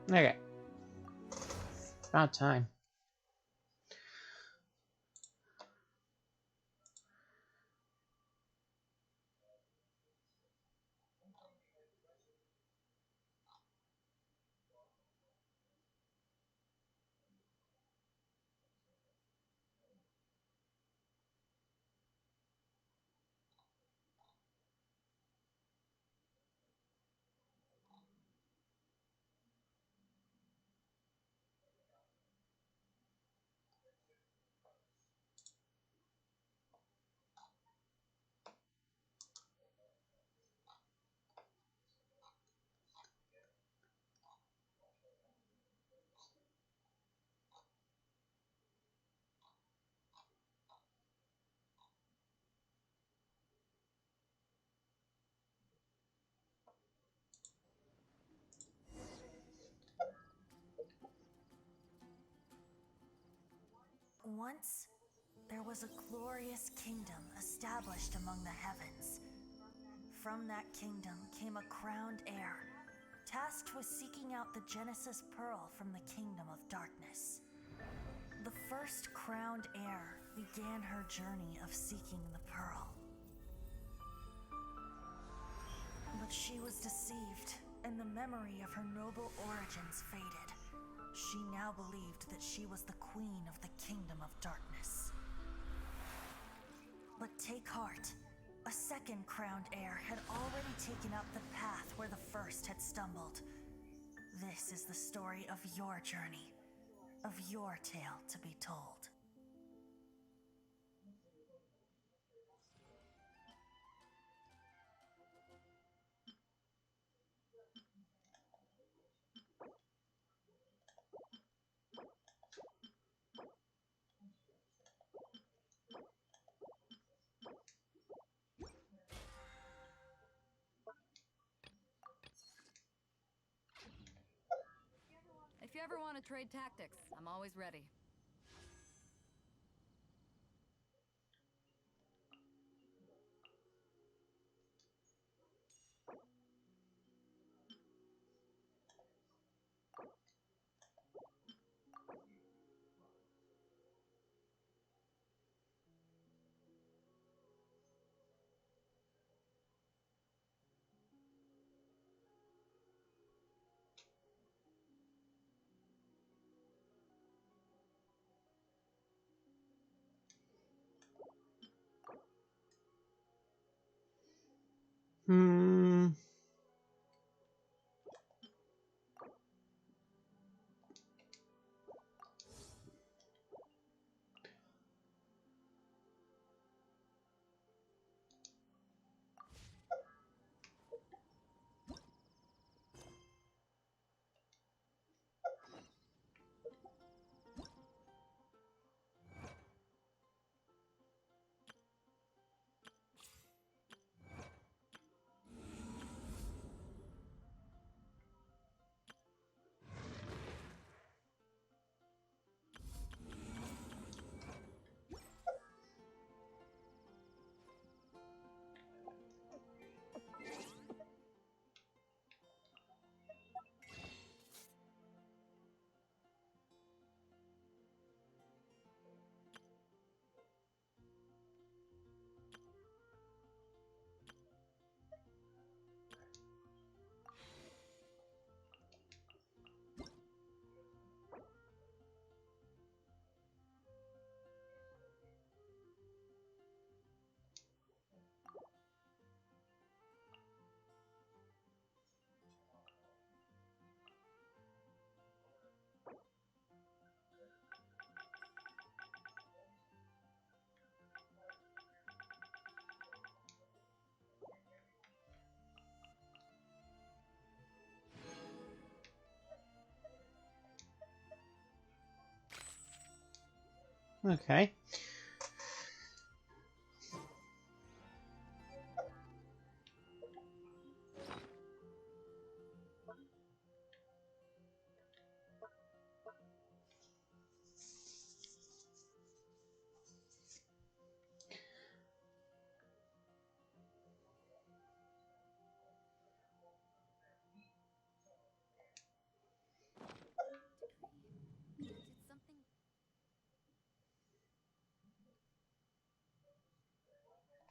Okay. About time. Once, there was a glorious kingdom established among the heavens. From that kingdom came a crowned heir, tasked with seeking out the Genesis Pearl from the kingdom of darkness. The first crowned heir began her journey of seeking the pearl. But she was deceived, and the memory of her noble origins faded. She now believed that she was the queen of the kingdom of darkness. But take heart. A second crowned heir had already taken up the path where the first had stumbled. This is the story of your journey, of your tale to be told. If you ever want to trade tactics, I'm always ready. Hmm. Okay.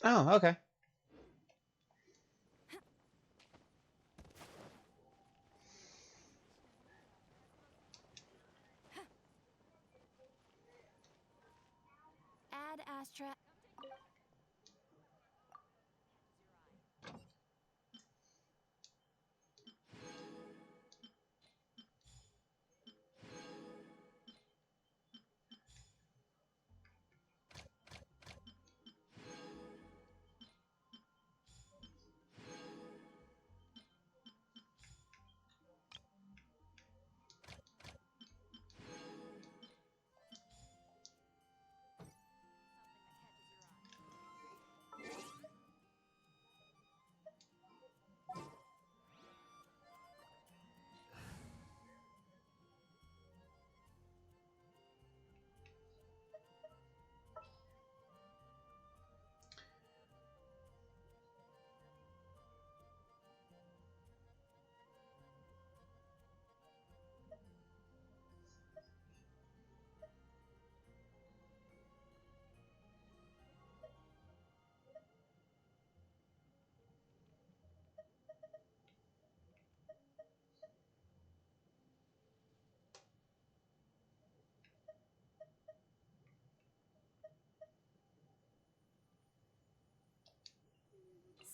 Oh, okay. Ad Astra.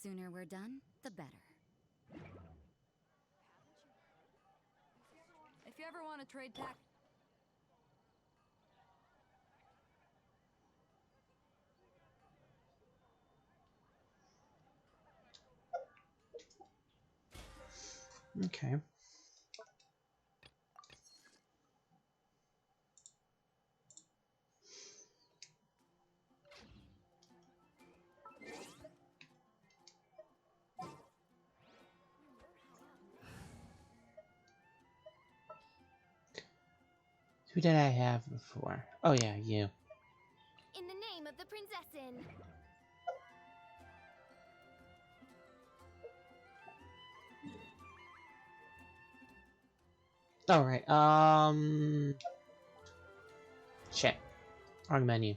Sooner we're done, the better. If you ever want to trade tactics. Okay. Who did I have before? Oh yeah, you. In the name of the Prinzessin. All right. Shit. Wrong menu.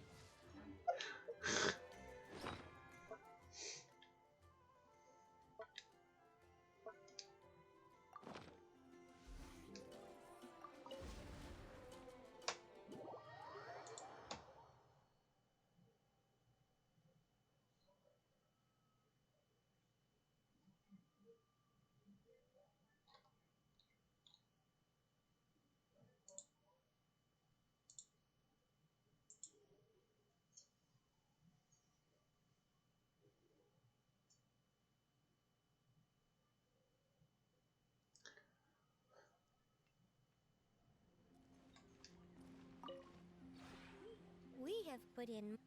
We have put in.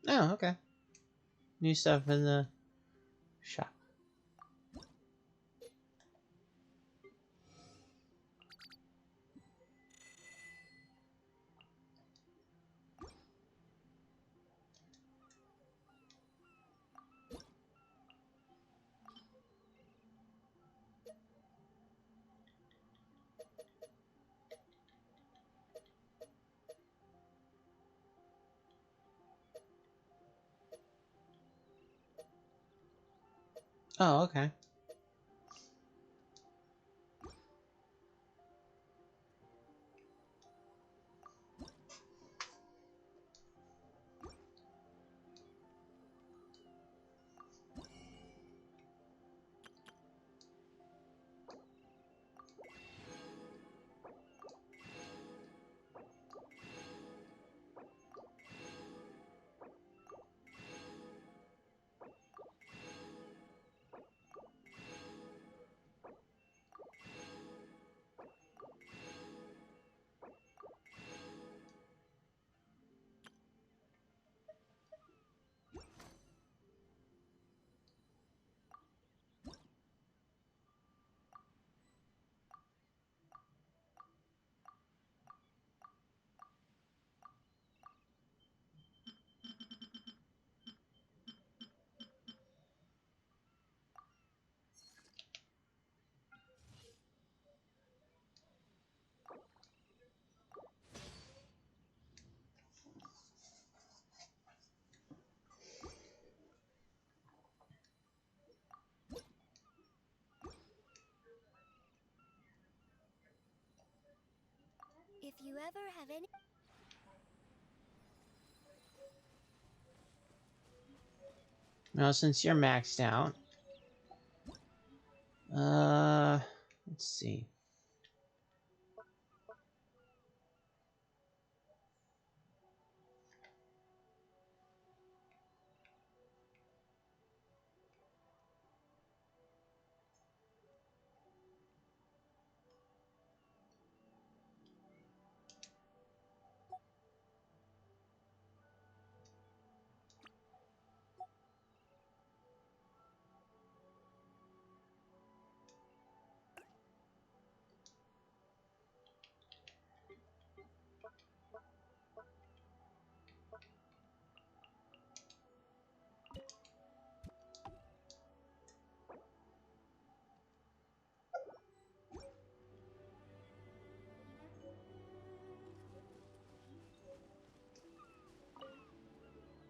Oh, okay. New stuff in the shop. Oh, okay. you ever have any... Well, since you're maxed out, let's see.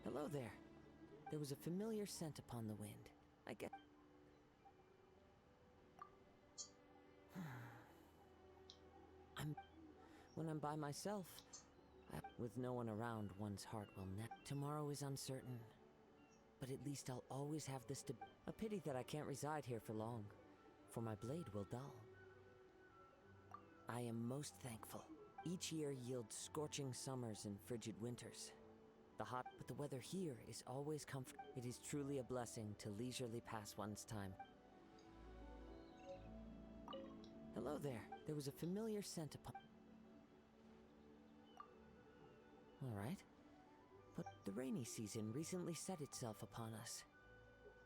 Hello there. There was a familiar scent upon the wind. I get. When I'm by myself, with no one around, one's heart will net. Tomorrow is uncertain, but at least I'll always have this to. A pity that I can't reside here for long, for my blade will dull. I am most thankful. Each year yields scorching summers and frigid winters. But the weather here is always comfortable. It is truly a blessing to leisurely pass one's time. Hello there. There was a familiar scent upon... Alright. But the rainy season recently set itself upon us.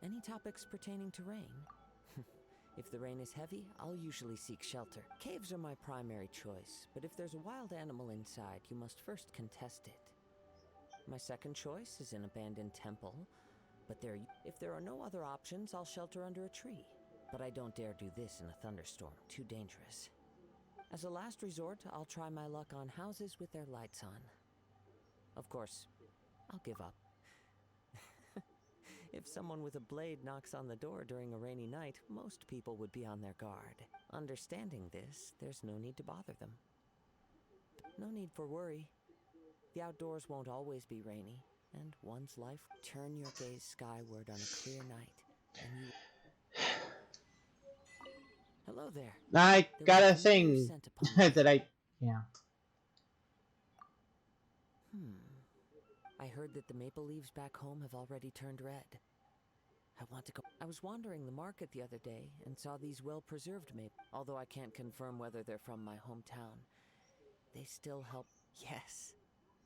Any topics pertaining to rain? If the rain is heavy, I'll usually seek shelter. Caves are my primary choice, but if there's a wild animal inside, you must first contest it. My second choice is an abandoned temple, but if there are no other options, I'll shelter under a tree. But I don't dare do this in a thunderstorm, too dangerous. As a last resort, I'll try my luck on houses with their lights on. Of course, I'll give up. If someone with a blade knocks on the door during a rainy night, most people would be on their guard. Understanding this, there's no need to bother them. No need for worry. The outdoors won't always be rainy, and one's life... Turn your gaze skyward on a clear night, and you... Hello there. I There got was a familiar thing scent upon the that I... Yeah. I heard that the maple leaves back home have already turned red. I want to go... I was wandering the market the other day and saw these well-preserved maple... Although I can't confirm whether they're from my hometown, they still help... Yes.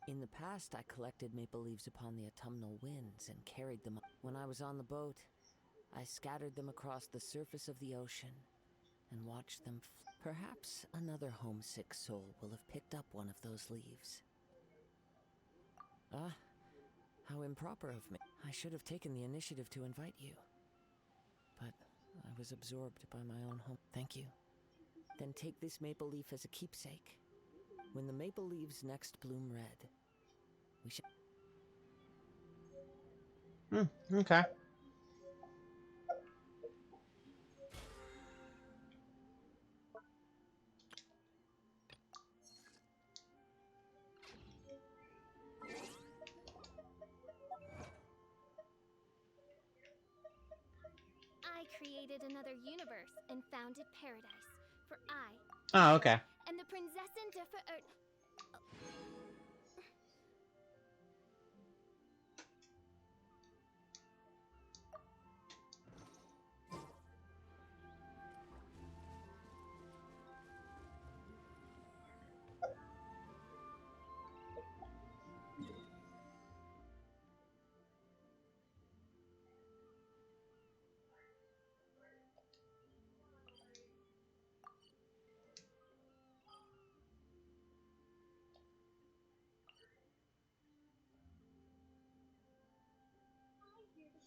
In the past, I collected maple leaves upon the autumnal winds and carried them. When I was on the boat, I scattered them across the surface of the ocean and watched them. Perhaps another homesick soul will have picked up one of those leaves. Ah, how improper of me. I should have taken the initiative to invite you. But I was absorbed by my own home. Thank you. Then take this maple leaf as a keepsake. When the maple leaves next bloom red, we shall... Okay. I created another universe and founded paradise. For I... Oh, okay. And the Prinzessin de...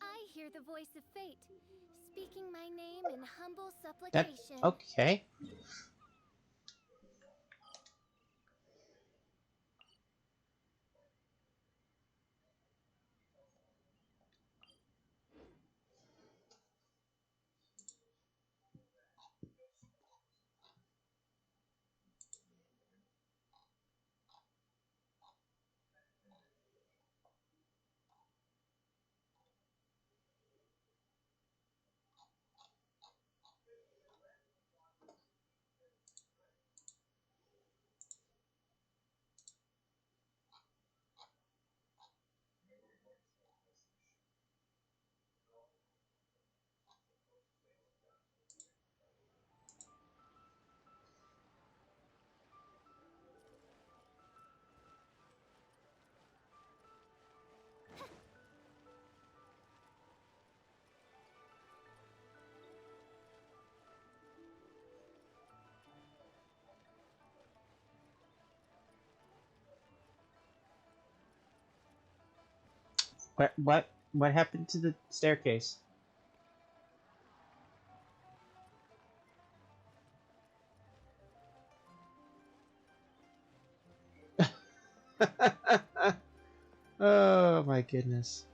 I hear the voice of fate, speaking my name in humble That... supplication. Okay. What happened to the staircase? Oh my goodness.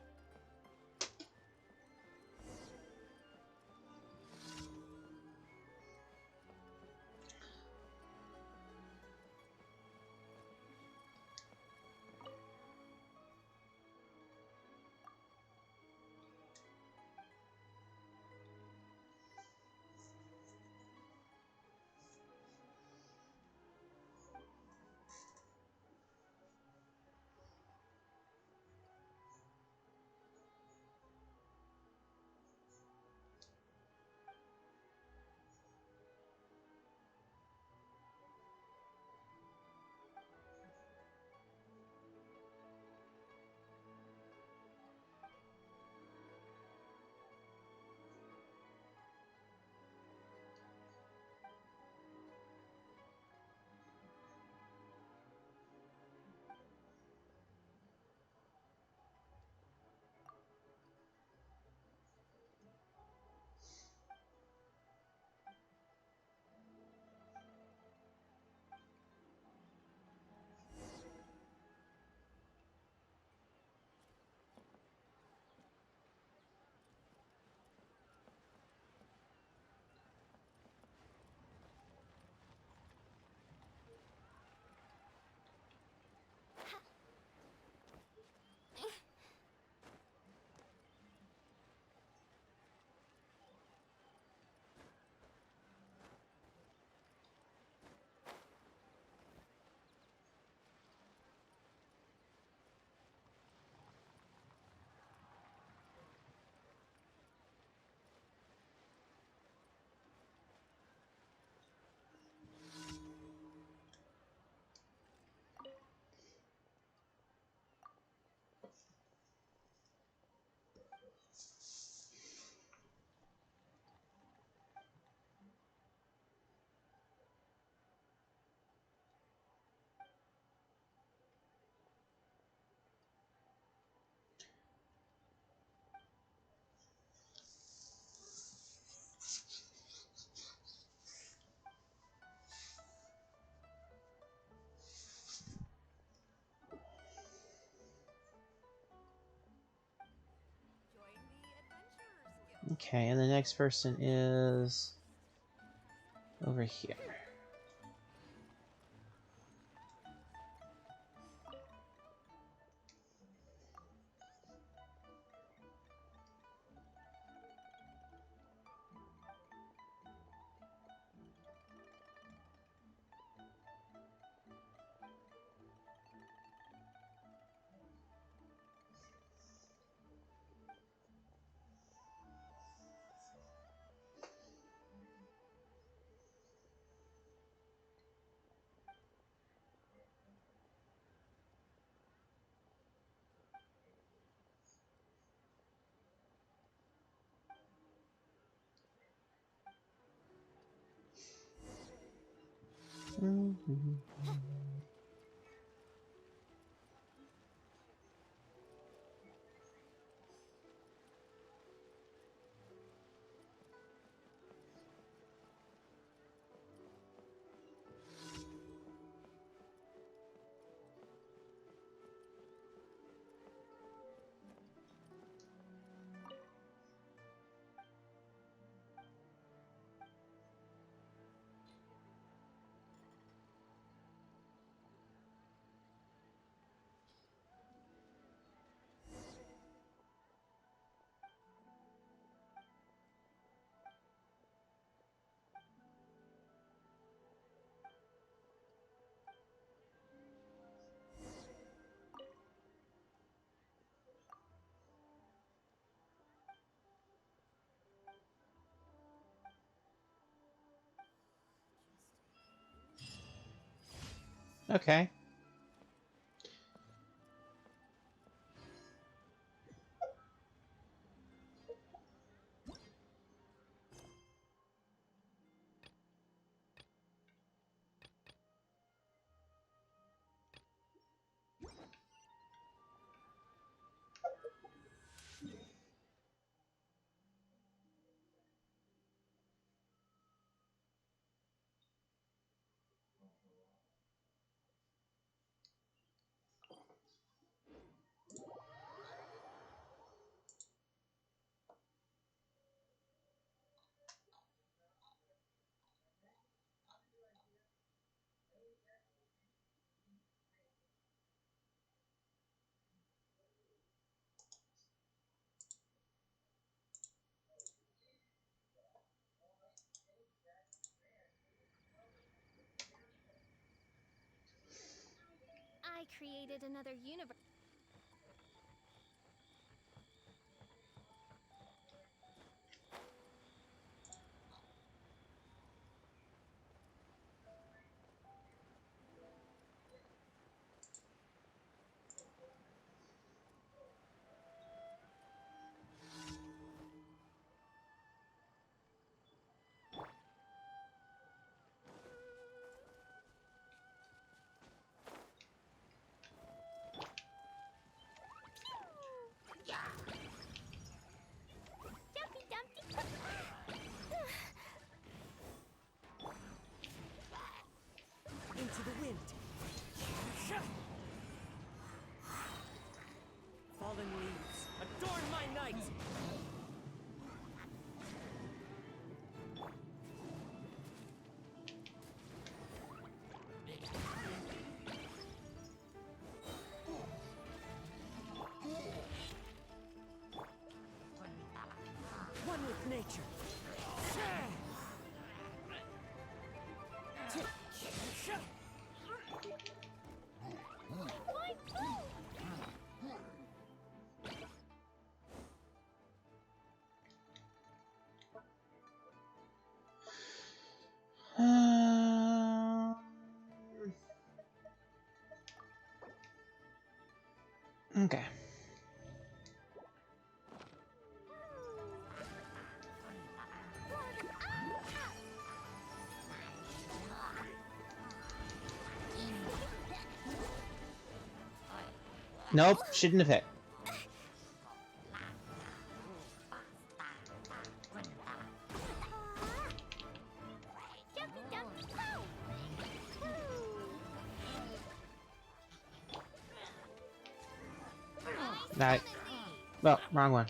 Okay, and the next person is over here. Mhm. Okay. created another universe. Dumpty Dumpty. Into the wind. Fallen leaves, adorn my night! One with nature. Okay. Nope, shouldn't have hit. Dumpty Dumpty. Right. Well, wrong one.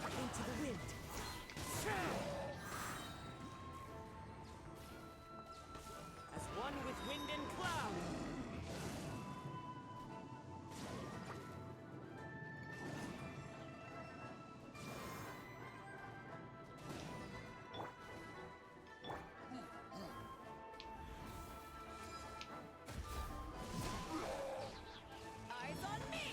Into the wind. As one with wind and cloud. Eyes on me!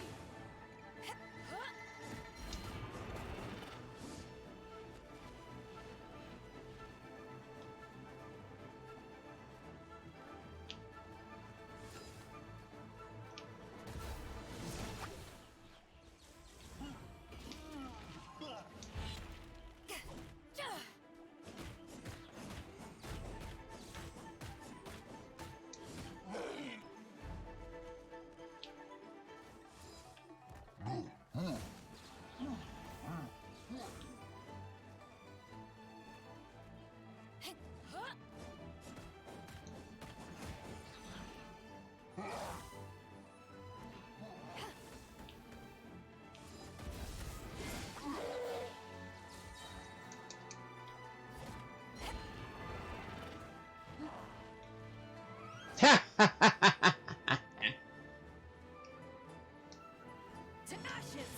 To ashes!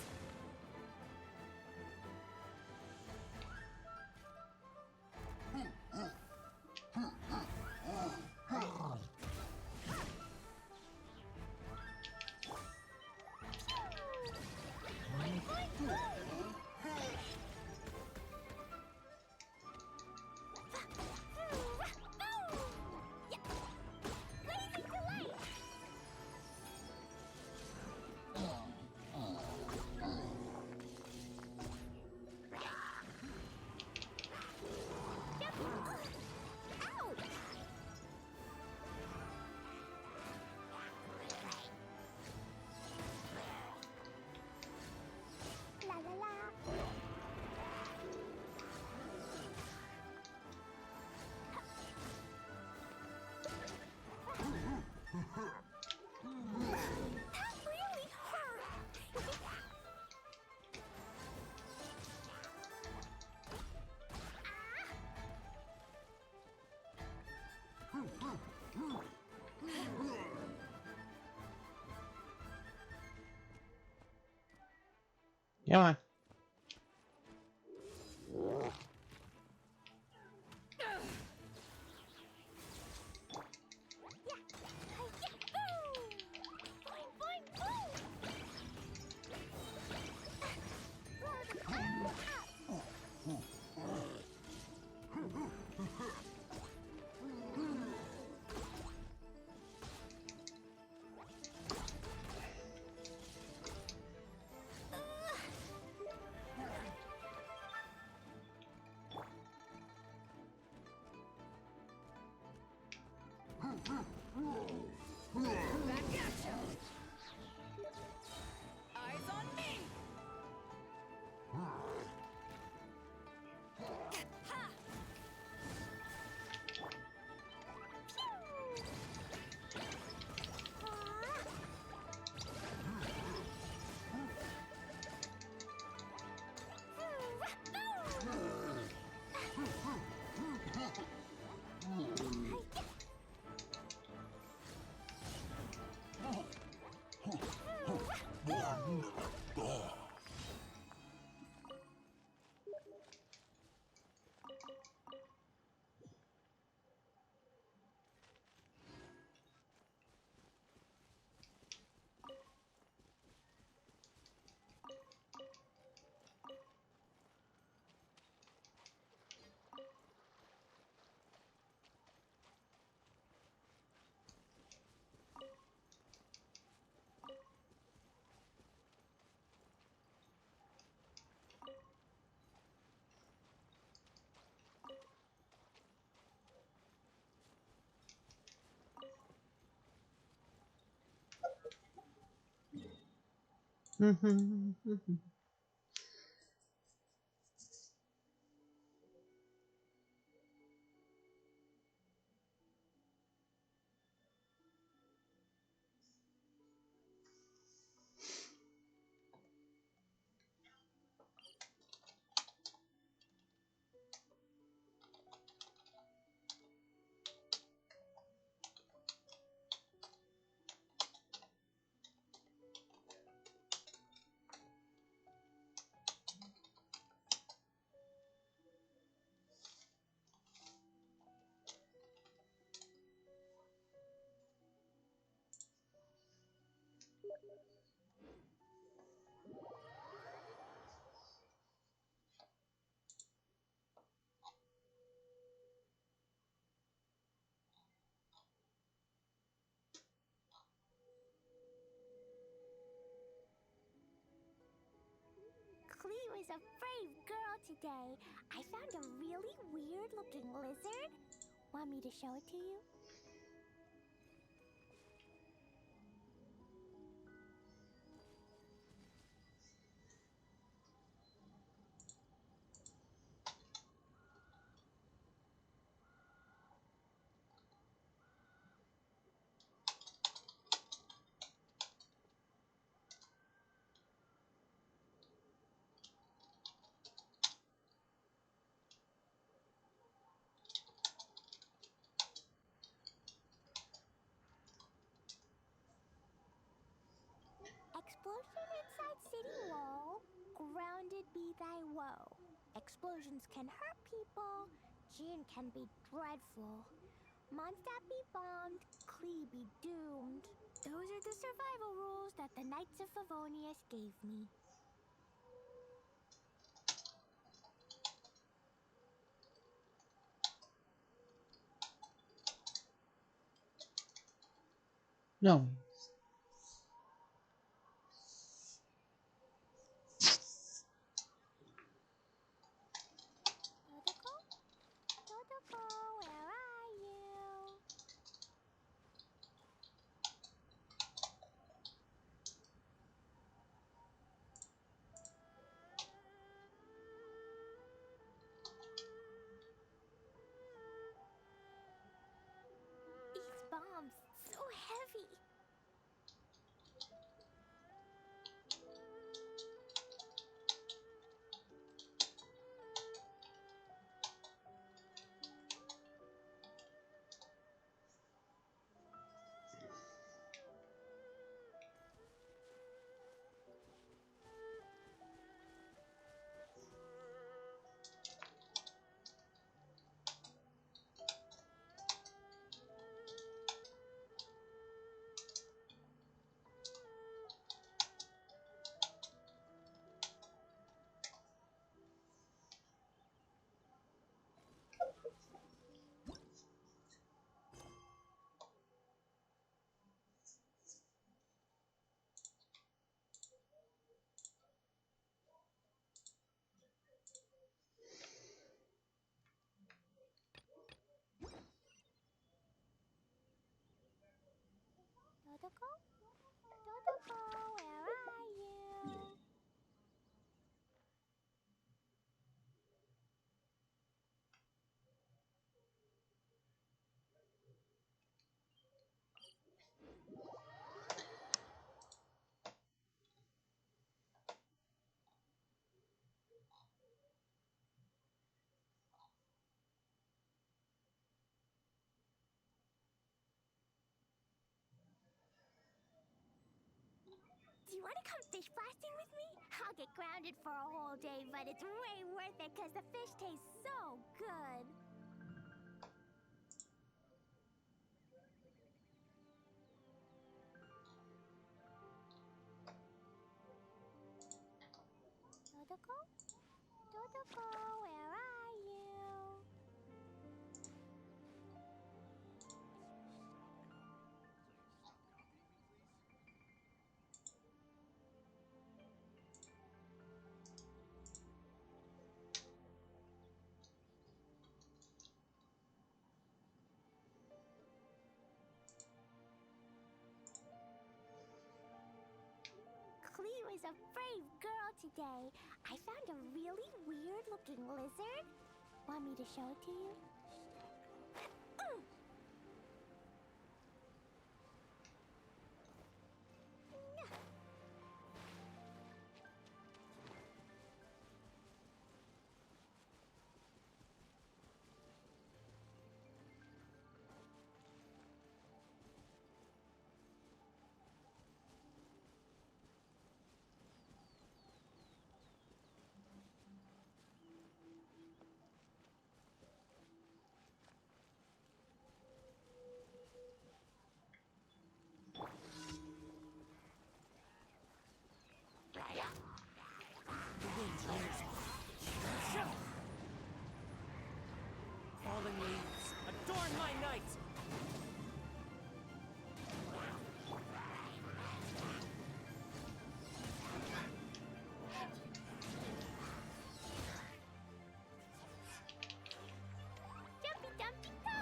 La la la. That really hurt. Come on. Back at you! Eyes on me! Ha! Clee was a brave girl today. I found a really weird-looking lizard. Want me to show it to you? Explosion inside city wall. Grounded be thy woe. Explosions can hurt people. Jin can be dreadful. Mondstadt be bombed. Klee be doomed. Those are the survival rules that the Knights of Favonius gave me. No. Totoko? Totoko, where are you? These bombs, so heavy. fish blasting with me? I'll get grounded for a whole day, but it's way worth it because the fish tastes so good. Dodoko? Dodoko, where are you? Cleo is a brave girl today. I found a really weird-looking lizard. Want me to show it to you? Fallen leaves, adorn my night! Jumpy, dumpy, go!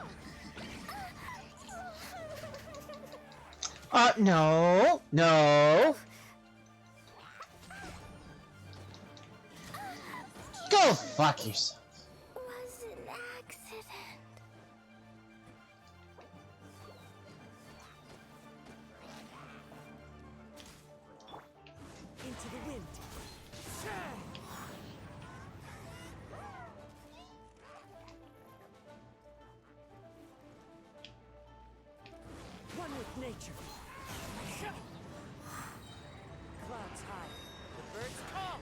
No, no. Go fuck yourself. Was an accident. Into the wind. One with nature. Clouds high. The birds call.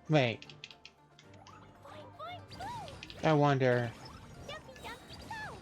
Wait, Boing, boing, boo! I wonder. Jumpy, jumpy, go!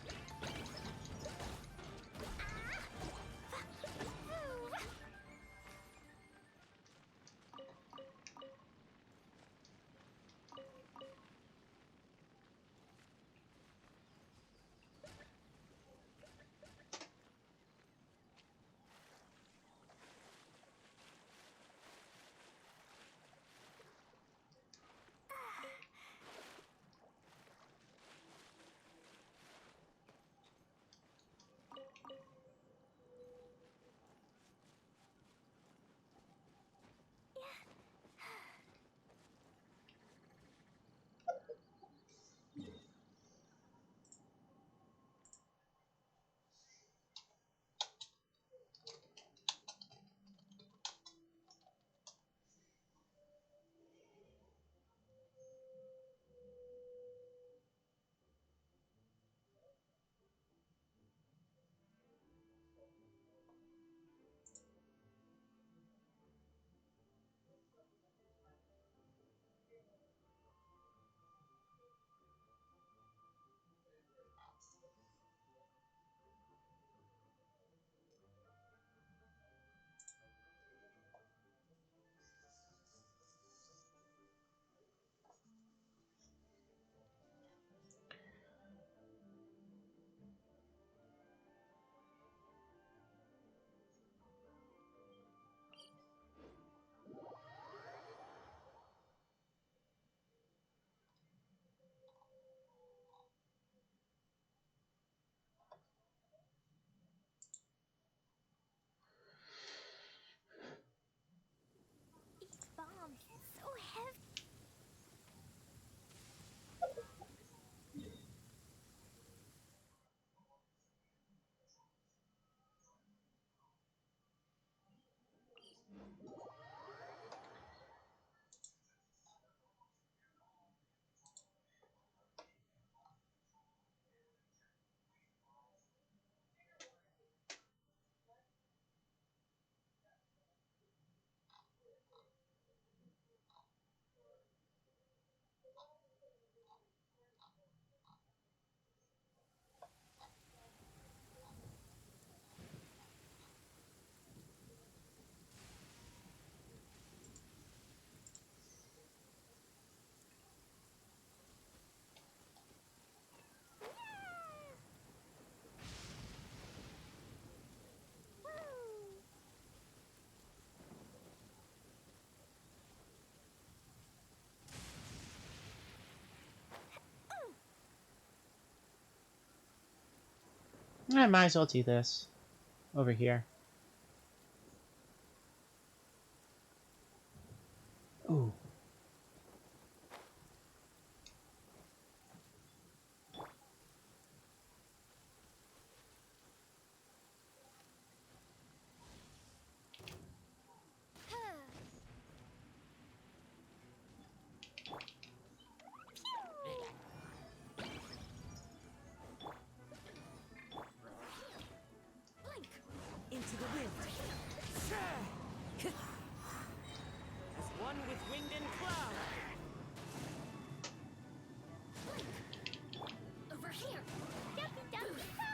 I might as well do this over here. Ooh. Into the wind. As one with wind and cloud. Over here! Ducky, ducky, go!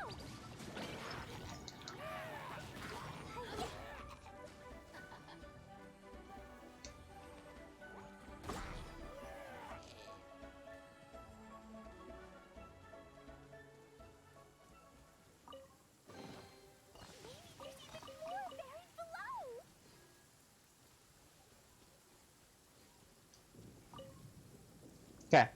Maybe there's even more buried below! Okay.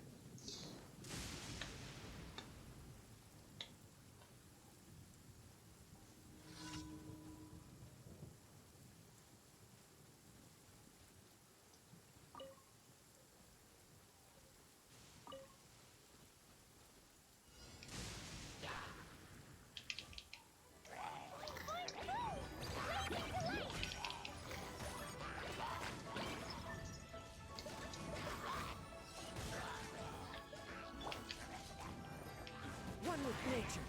One with nature.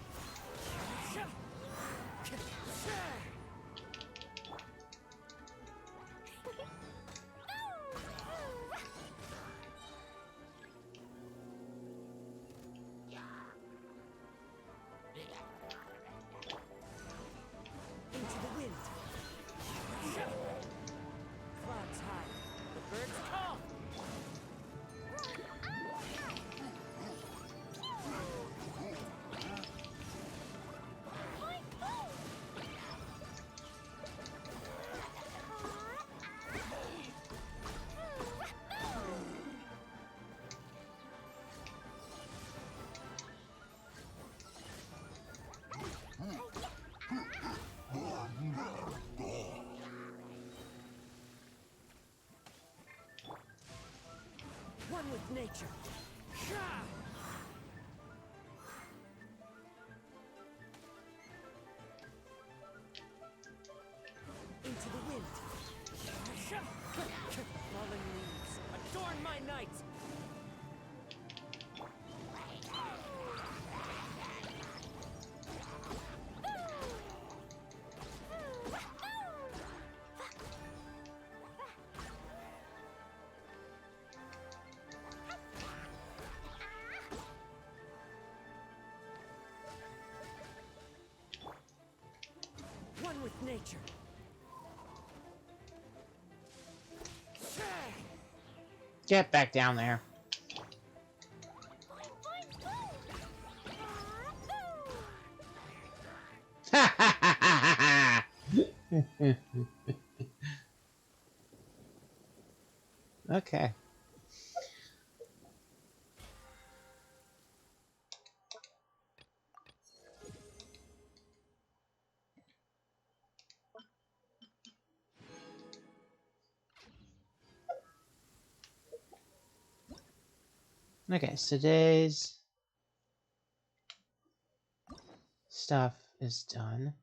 Into the wind. Clouds high. The birds call. One with nature. Into the wind. Falling leaves, adorn my night. One with nature. Get back down there. Okay. Okay, so today's stuff is done.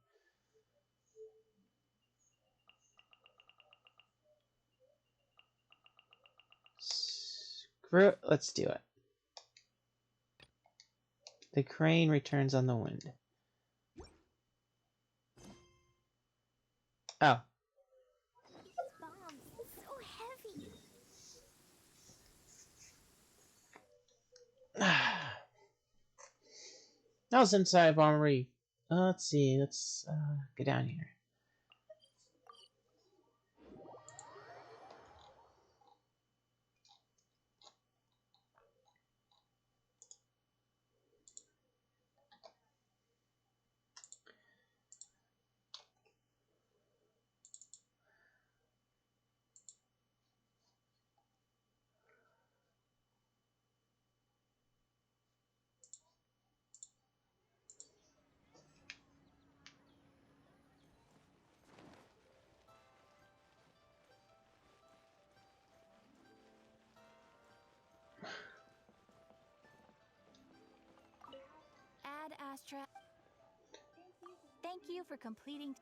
Screw it, let's do it. The crane returns on the wind. Oh. Bombs, so heavy. That was inside armory. Let's see, let's go down here. extra. Thank you for completing.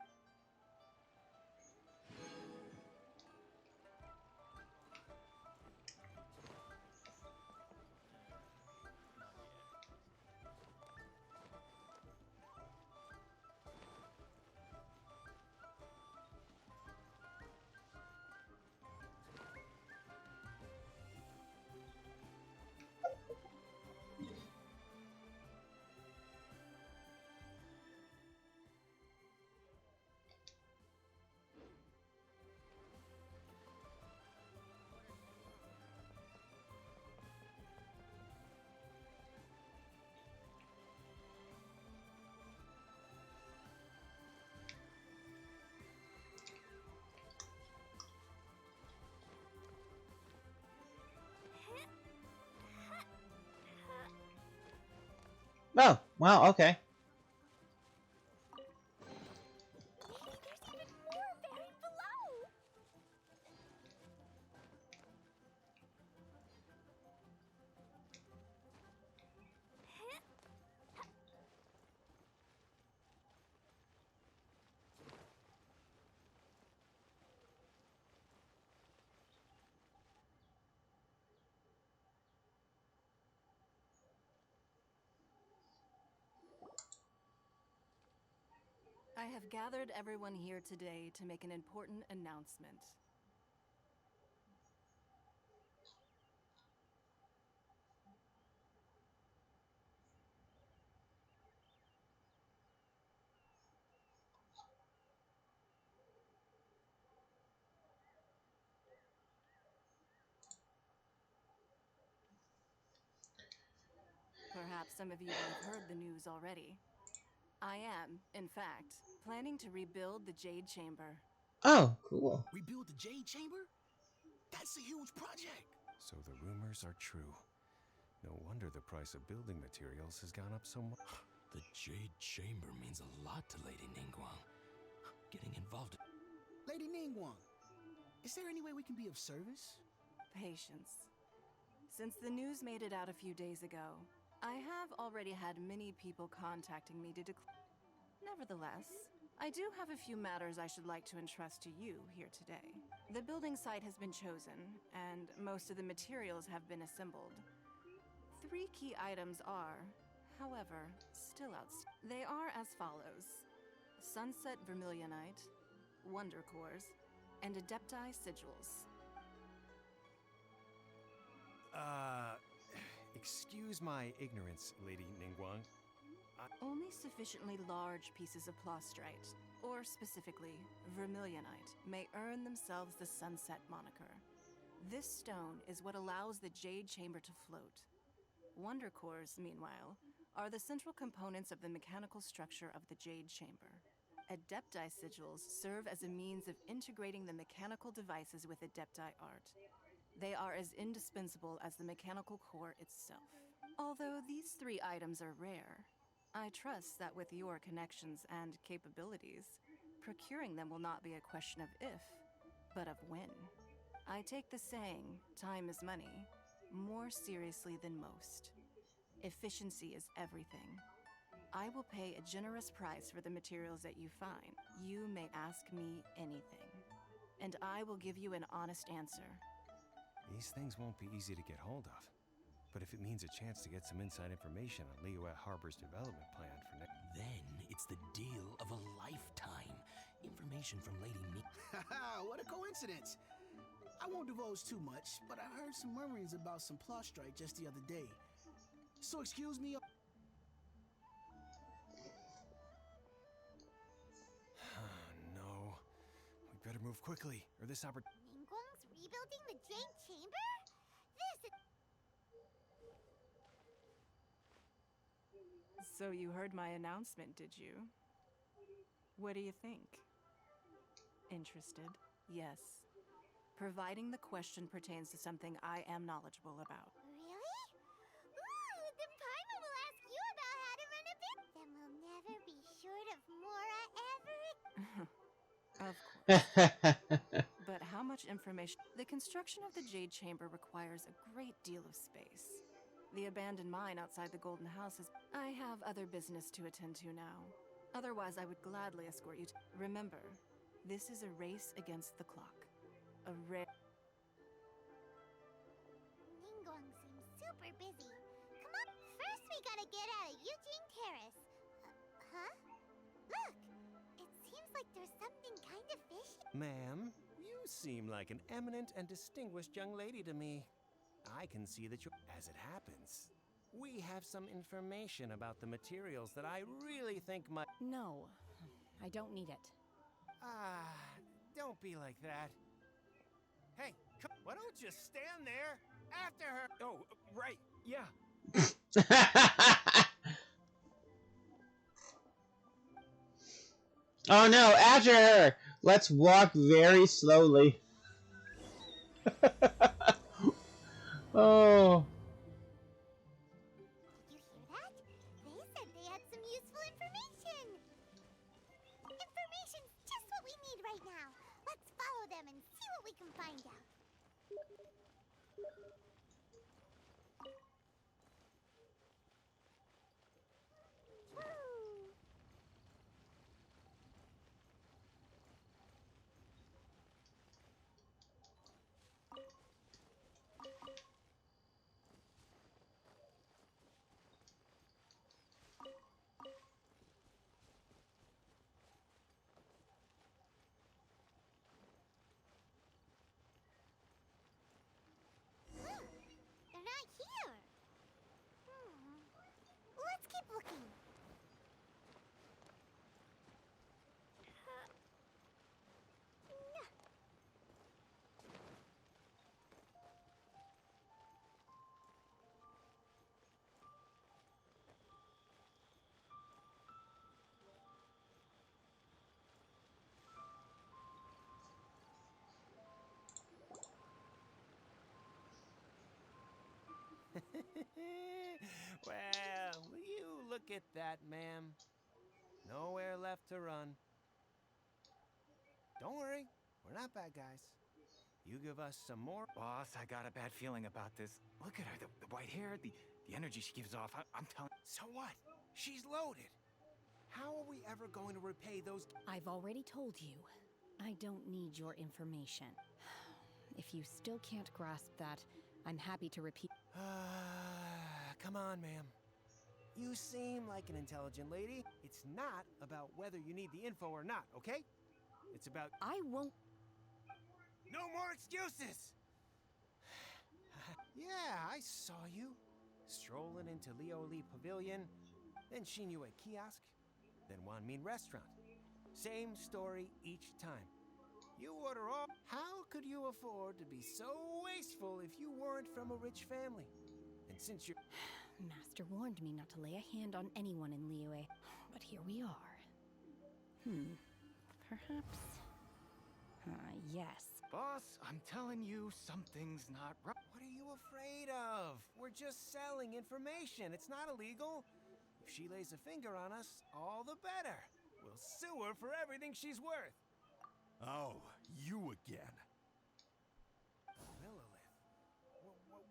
Oh, wow, okay. Maybe there's even more buried below. I have gathered everyone here today to make an important announcement. Perhaps some of you will have heard the news already. I am, in fact, planning to rebuild the Jade Chamber. Oh, cool. Rebuild the Jade Chamber? That's a huge project. So the rumors are true. No wonder the price of building materials has gone up so much. The Jade Chamber means a lot to Lady Ningguang. Getting involved. Lady Ningguang, is there any way we can be of service? Patience. Since the news made it out a few days ago, I have already had many people contacting me to declare. Nevertheless, I do have a few matters I should like to entrust to you here today. The building site has been chosen, and most of the materials have been assembled. 3 key items are, however, still outstanding. They are as follows: Sunset Vermilionite, Wonder Cores, and Adepti Sigils. Excuse my ignorance, Lady Ningguang. Only sufficiently large pieces of plastrite, or specifically vermilionite, may earn themselves the Sunset moniker. This stone is what allows the Jade Chamber to float. Wonder Cores, meanwhile, are the central components of the mechanical structure of the Jade Chamber. Adepti Sigils serve as a means of integrating the mechanical devices with Adepti art. They are as indispensable as the mechanical core itself. Although these 3 items are rare, I trust that with your connections and capabilities, procuring them will not be a question of if, but of when. I take the saying, time is money, more seriously than most. Efficiency is everything. I will pay a generous price for the materials that you find. You may ask me anything, and I will give you an honest answer. These things won't be easy to get hold of. But if it means a chance to get some inside information on Liyuet Harbor's development plan for next... Then it's the deal of a lifetime. Information from Lady Ning. Haha, what a coincidence. I won't divulge too much, but I heard some murmurings about some plastrite just the other day. So excuse me. No. We better move quickly, or this opportunity... Ningguang's rebuilding the Jade Chamber? This is... So you heard my announcement, did you? What do you think? Interested? Yes. Providing the question pertains to something I am knowledgeable about. Really? Ooh, then Paimon will ask you about how to run a business. Then we'll never be short of Mora ever again. Of course. But how much information? The construction of the Jade Chamber requires a great deal of space. The abandoned mine outside the Golden House is... I have other business to attend to now. Otherwise, I would gladly escort you to... Remember, this is a race against the clock. A rare... Ningguang seems super busy. Come on, first we gotta get out of Eugene Terrace. Huh? Look! It seems like there's something kind of fishy. Ma'am, you seem like an eminent and distinguished young lady to me. I can see that you... As it happens, we have some information about the materials that I really think might... No, I don't need it. Don't be like that. Hey, why don't you stand there after her? Oh, right, yeah. Oh no, after her! Let's walk very slowly. Oh. Did you hear that? They said they had some useful information. Information's just what we need right now. Let's follow them and see what we can find out. They're not here. Let's keep looking. Well, you look at that, ma'am. Nowhere left to run. Don't worry, we're not bad guys. You give us some more... Boss, I got a bad feeling about this. Look at her, the white hair, the energy she gives off. I'm telling... So what? She's loaded. How are we ever going to repay those... I've already told you, I don't need your information. If you still can't grasp that, I'm happy to repeat... Come on, ma'am. You seem like an intelligent lady. It's not about whether you need the info or not, okay? It's about... I won't... No more excuses! Yeah, I saw you. Strolling into Leo Lee Pavilion, then Shinue Kiosk, then Wanmin Restaurant. Same story each time. You order all... How could you afford to be so wasteful if you weren't from a rich family? And since you're... Master warned me not to lay a hand on anyone in Liyue, but here we are. Perhaps... yes. Boss, I'm telling you, something's not right. What are you afraid of? We're just selling information. It's not illegal. If she lays a finger on us, all the better. We'll sue her for everything she's worth. Oh, you again. Millilith?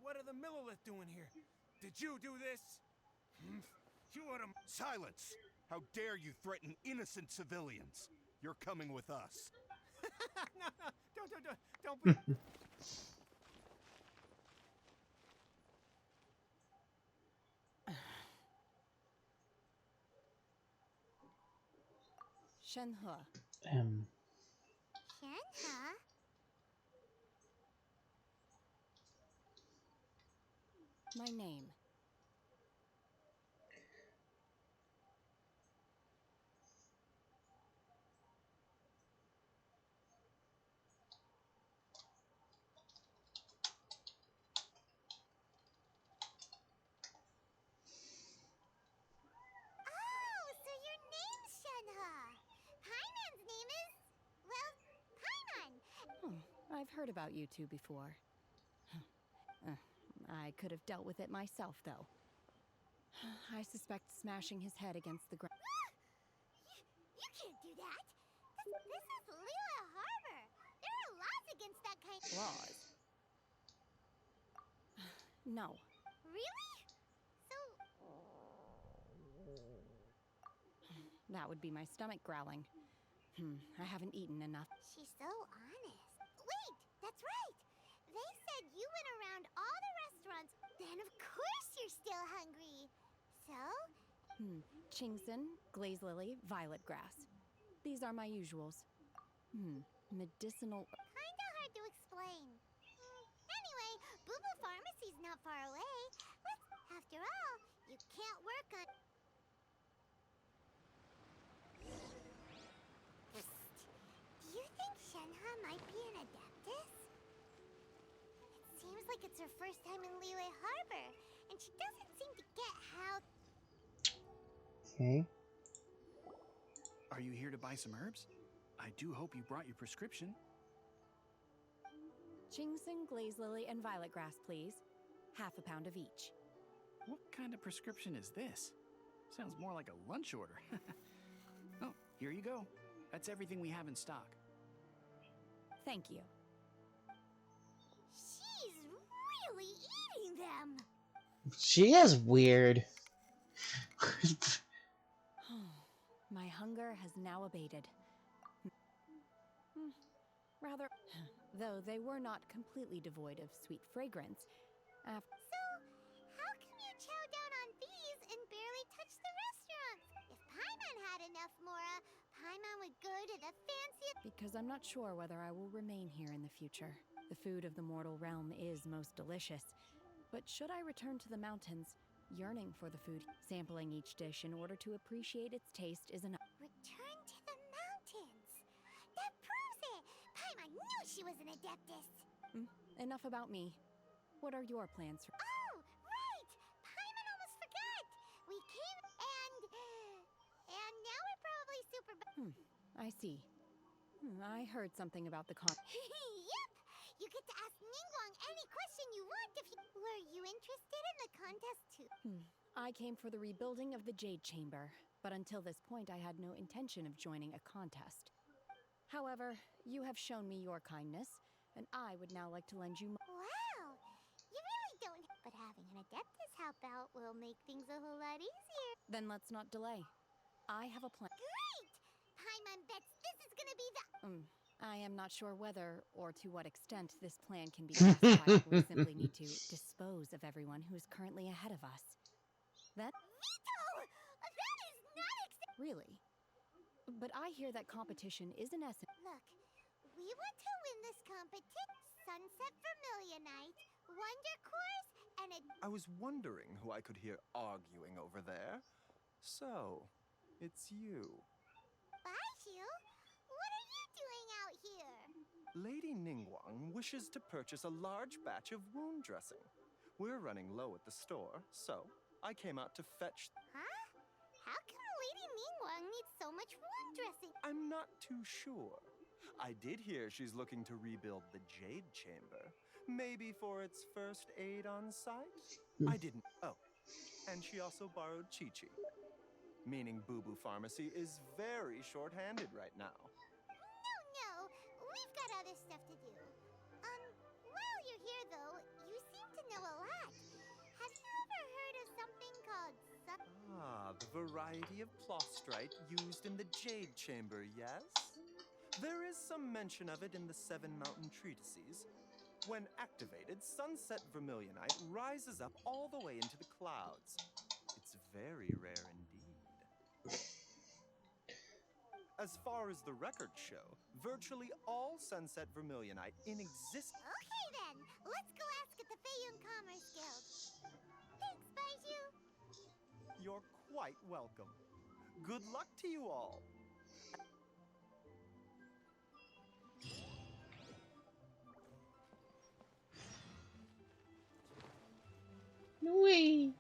What are the Millilith doing here? Did you do this? You ought to... Silence! How dare you threaten innocent civilians? You're coming with us. No, don't be... Shenhe. Shenhe? My name. I've heard about you two before. I could have dealt with it myself, though. I suspect smashing his head against the ground. You can't do that! This is Lila Harbor! There are laws against that kind of... Laws? No. Really? That would be my stomach growling. I haven't eaten enough. She's so honest. Wait, that's right. They said you went around all the restaurants. Then of course you're still hungry. So? Chingson, glaze lily, violet grass. These are my usuals. Medicinal. Kinda hard to explain. Anyway, Boo Boo Pharmacy's not far away. After all, you can't work on... Do you think Shenhe might be an adeptus? It seems like it's her first time in Liyue Harbor, and she doesn't seem to get how... Okay. Are you here to buy some herbs? I do hope you brought your prescription. Chingson, glaze lily, and violet grass, please. Half a pound of each. What kind of prescription is this? Sounds more like a lunch order. Oh, here you go. That's everything we have in stock. Thank you. She's really eating them! She is weird. My hunger has now abated. Rather, though they were not completely devoid of sweet fragrance. So, how come you chow down on these and barely touch the restaurants? If Paimon had enough Mora, Paimon would go to the fanciest... Because I'm not sure whether I will remain here in the future. The food of the mortal realm is most delicious. But should I return to the mountains, yearning for the food, sampling each dish in order to appreciate its taste is enough. Return to the mountains! That proves it! Paimon knew she was an adeptus! Enough about me. What are your plans for... Oh, right! Paimon almost forgot! We came and now we're probably super... I see. I heard something about the Yep! You get to ask Ningguang any question you want if you... Were you interested in the contest too? I came for the rebuilding of the Jade Chamber, but until this point I had no intention of joining a contest. However, you have shown me your kindness, and I would now like to lend you... Wow! You really don't... But having an adeptus help out will make things a whole lot easier. Then let's not delay. I have a plan. Great! Paimon bets this is gonna be the... I am not sure whether, or to what extent, this plan can be justified. We simply need to dispose of everyone who is currently ahead of us. That... Veto! That is not Really? But I hear that competition is in essence... Look, we want to win this competition. Sunset Vermilionite, Wonder Course, and a... I was wondering who I could hear arguing over there. So, it's you. Baiju? What are you doing out here? Lady Ningguang wishes to purchase a large batch of wound dressing. We're running low at the store, so I came out to fetch... Huh? How come Lady Ningguang needs so much wound dressing? I'm not too sure. I did hear she's looking to rebuild the Jade Chamber. Maybe for its first aid on site? I didn't... Oh, and she also borrowed Chi-Chi. Meaning Boo Boo Pharmacy is very short-handed right now. No, we've got other stuff to do. While you're here though, you seem to know a lot. Have you ever heard of something called The variety of plostrite used in the Jade Chamber, yes? There is some mention of it in the Seven Mountain Treatises. When activated, Sunset Vermilionite rises up all the way into the clouds. It's very rare indeed. As far as the records show, virtually all Sunset Vermilionite in existence... Okay then, let's go ask at the Feiyun Commerce Guild. Thanks, Baiju. You're quite welcome. Good luck to you all. Wee.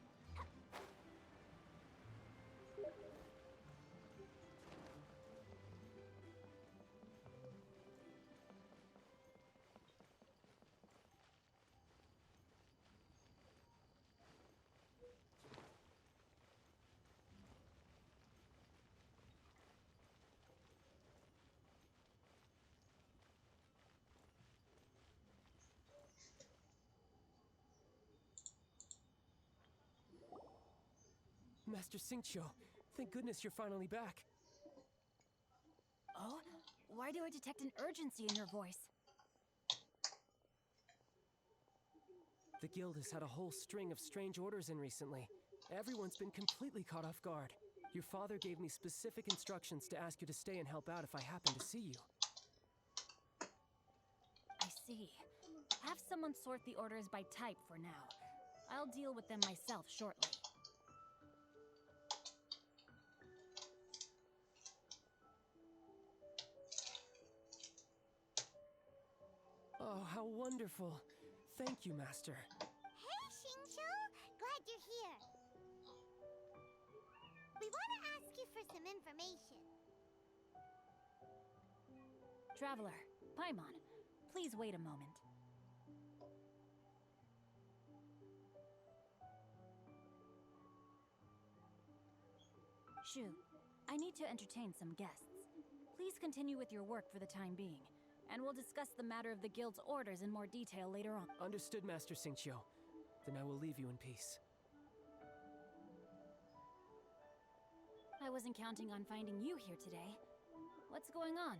Master Xingqiu, thank goodness you're finally back. Uh-oh. Why do I detect an urgency in your voice? The guild has had a whole string of strange orders in recently. Everyone's been completely caught off guard. Your father gave me specific instructions to ask you to stay and help out if I happen to see you. I see. Have someone sort the orders by type for now. I'll deal with them myself shortly. Oh, how wonderful. Thank you, Master. Hey, Xingqiu! Glad you're here. We want to ask you for some information. Traveler, Paimon, please wait a moment. Shu, I need to entertain some guests. Please continue with your work for the time being, and we'll discuss the matter of the guild's orders in more detail later on. Understood, Master Xingqiu. Then I will leave you in peace. I wasn't counting on finding you here today. What's going on?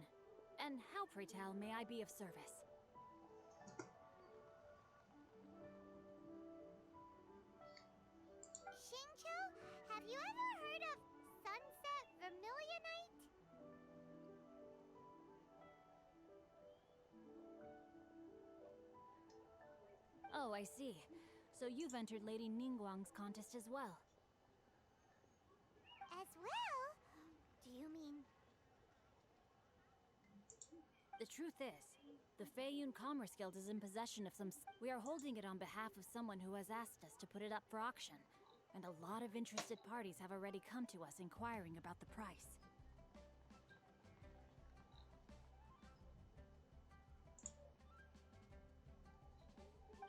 And how, pray tell, may I be of service? Xingqiu, have you ever heard of Sunset Vermilionite? Oh, I see. So you've entered Lady Ningguang's contest as well. As well? Do you mean... The truth is, the Feiyun Commerce Guild is in possession of some... We are holding it on behalf of someone who has asked us to put it up for auction. And a lot of interested parties have already come to us inquiring about the price.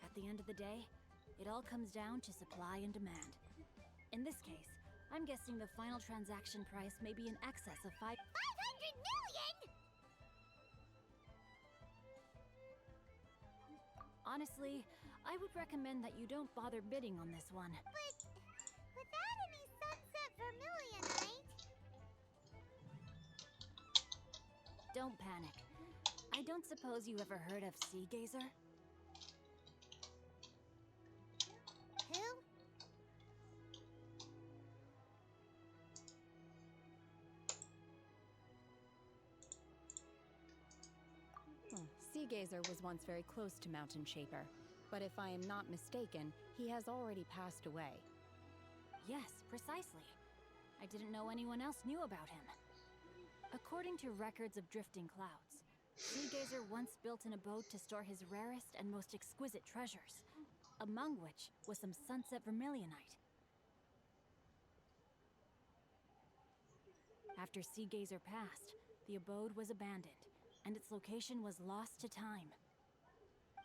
At the end of the day, it all comes down to supply and demand. In this case, I'm guessing the final transaction price may be in excess of 500 million?! Honestly, I would recommend that you don't bother bidding on this one. But without any Sunset Vermilionite... Don't panic. I don't suppose you ever heard of Sea Gazer? Who? Sea Gazer was once very close to Mountain Shaper, but if I am not mistaken, he has already passed away. Yes, precisely. I didn't know anyone else knew about him. According to records of drifting clouds, Sea Gazer once built an abode to store his rarest and most exquisite treasures, among which was some Sunset Vermilionite. After Sea Gazer passed, the abode was abandoned, and its location was lost to time.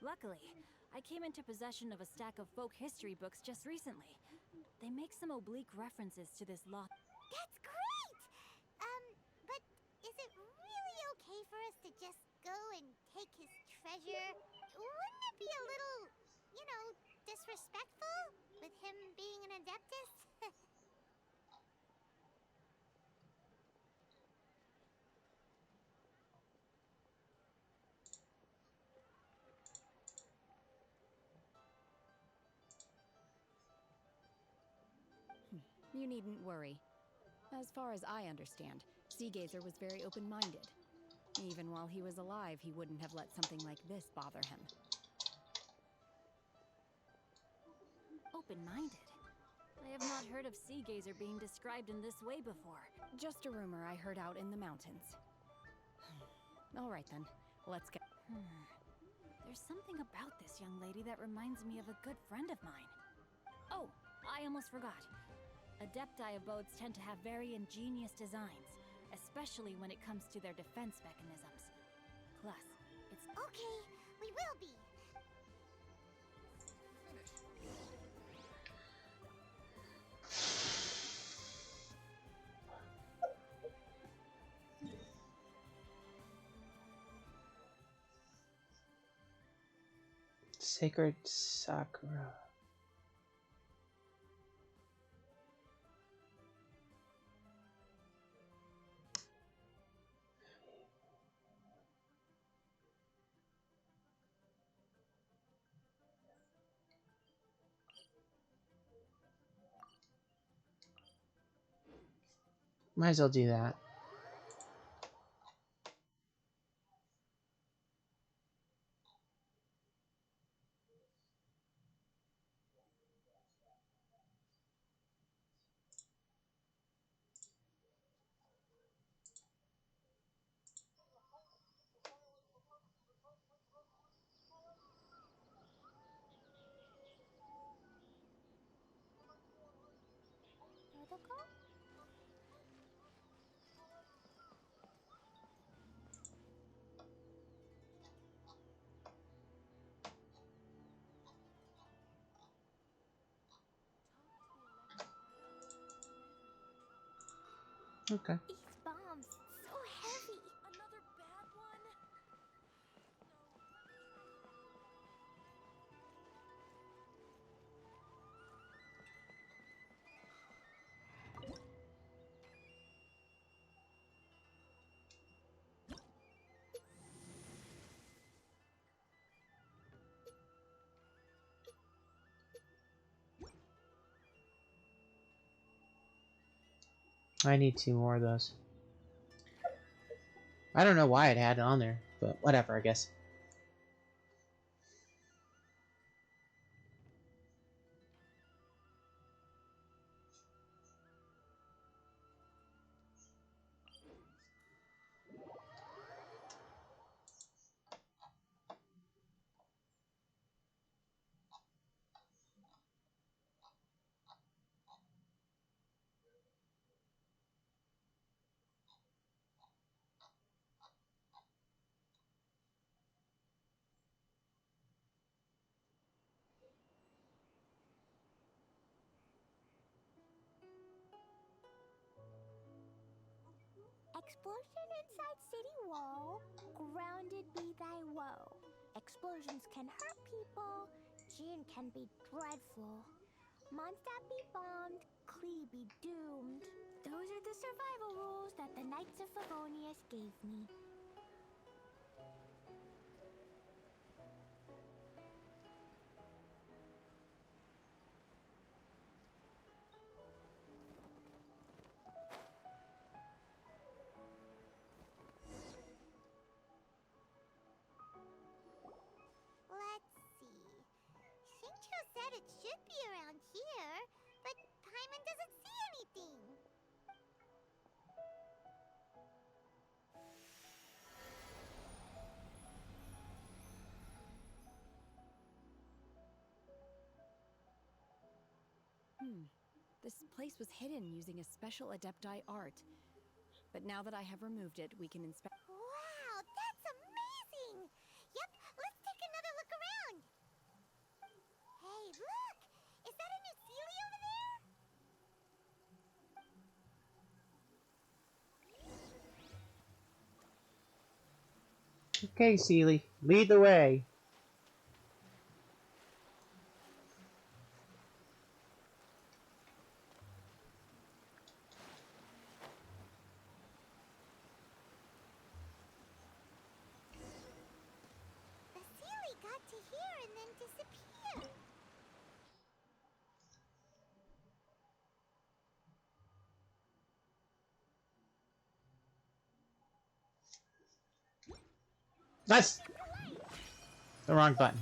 Luckily, I came into possession of a stack of folk history books just recently. They make some oblique references to this lost... That's great! But is it really okay for us to just go and take his treasure? Wouldn't it be a little, disrespectful? With him being an Adeptus? You needn't worry. As far as I understand, Sea Gazer was very open-minded. Even while he was alive, he wouldn't have let something like this bother him. Open-minded? I have not heard of Sea Gazer being described in this way before. Just a rumor I heard out in the mountains. All right then, let's go. There's something about this young lady that reminds me of a good friend of mine. Oh, I almost forgot. Adepti abodes tend to have very ingenious designs, especially when it comes to their defense mechanisms. Plus, it's... Okay, we will be. Sacred Sakura. Might as well do that. Protocol? Okay. These bombs, so heavy. Another bad one? I need 2 more of those. I don't know why it had it on there, but whatever, I guess. Explosion inside city wall. Grounded be thy woe. Explosions can hurt people. Jinn can be dreadful. Mondstadt be bombed. Klee be doomed. Those are the survival rules that the Knights of Favonius gave me. Let's see. Shincho said it should be around here, but Paimon doesn't see anything. This place was hidden using a special Adepti art. But now that I have removed it, we can inspect. Wow, that's amazing! Yep, let's take another look around. Hey, look! Is that a new Sealy over there? Okay, Seely, lead the way. The Sealy got to here and then disappeared. That's the wrong button.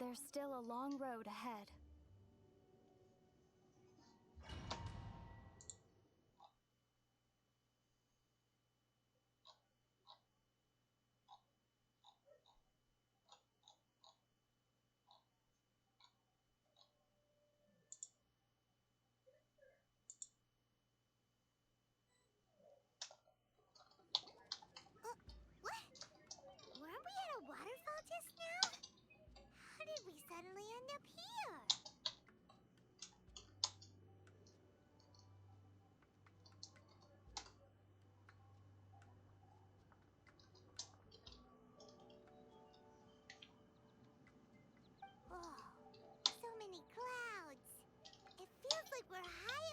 There's still a long road ahead. What? Weren't we at a waterfall just now? How did we suddenly end up here?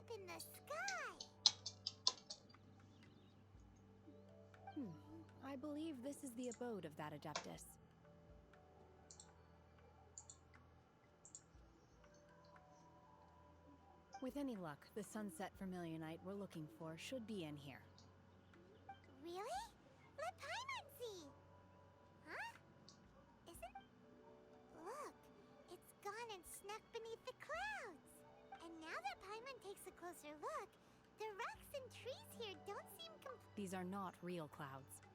up in the sky. I believe this is the abode of that Adeptus. With any luck, the sunset vermilionite we're looking for should be in here. Really? Let Paimon see! Huh? Isn't... Look, it's gone and snuck beneath the clouds! And now that Paimon takes a closer look, the rocks and trees here don't seem These are not real clouds.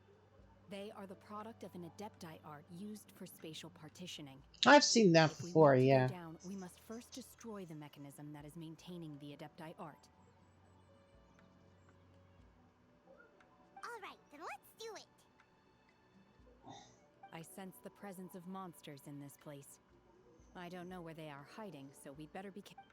They are the product of an Adepti art used for spatial partitioning. I've seen that before, If we yeah. want to go down, we must first destroy the mechanism that is maintaining the Adepti art. Alright, then let's do it! I sense the presence of monsters in this place. I don't know where they are hiding, so we'd better be careful.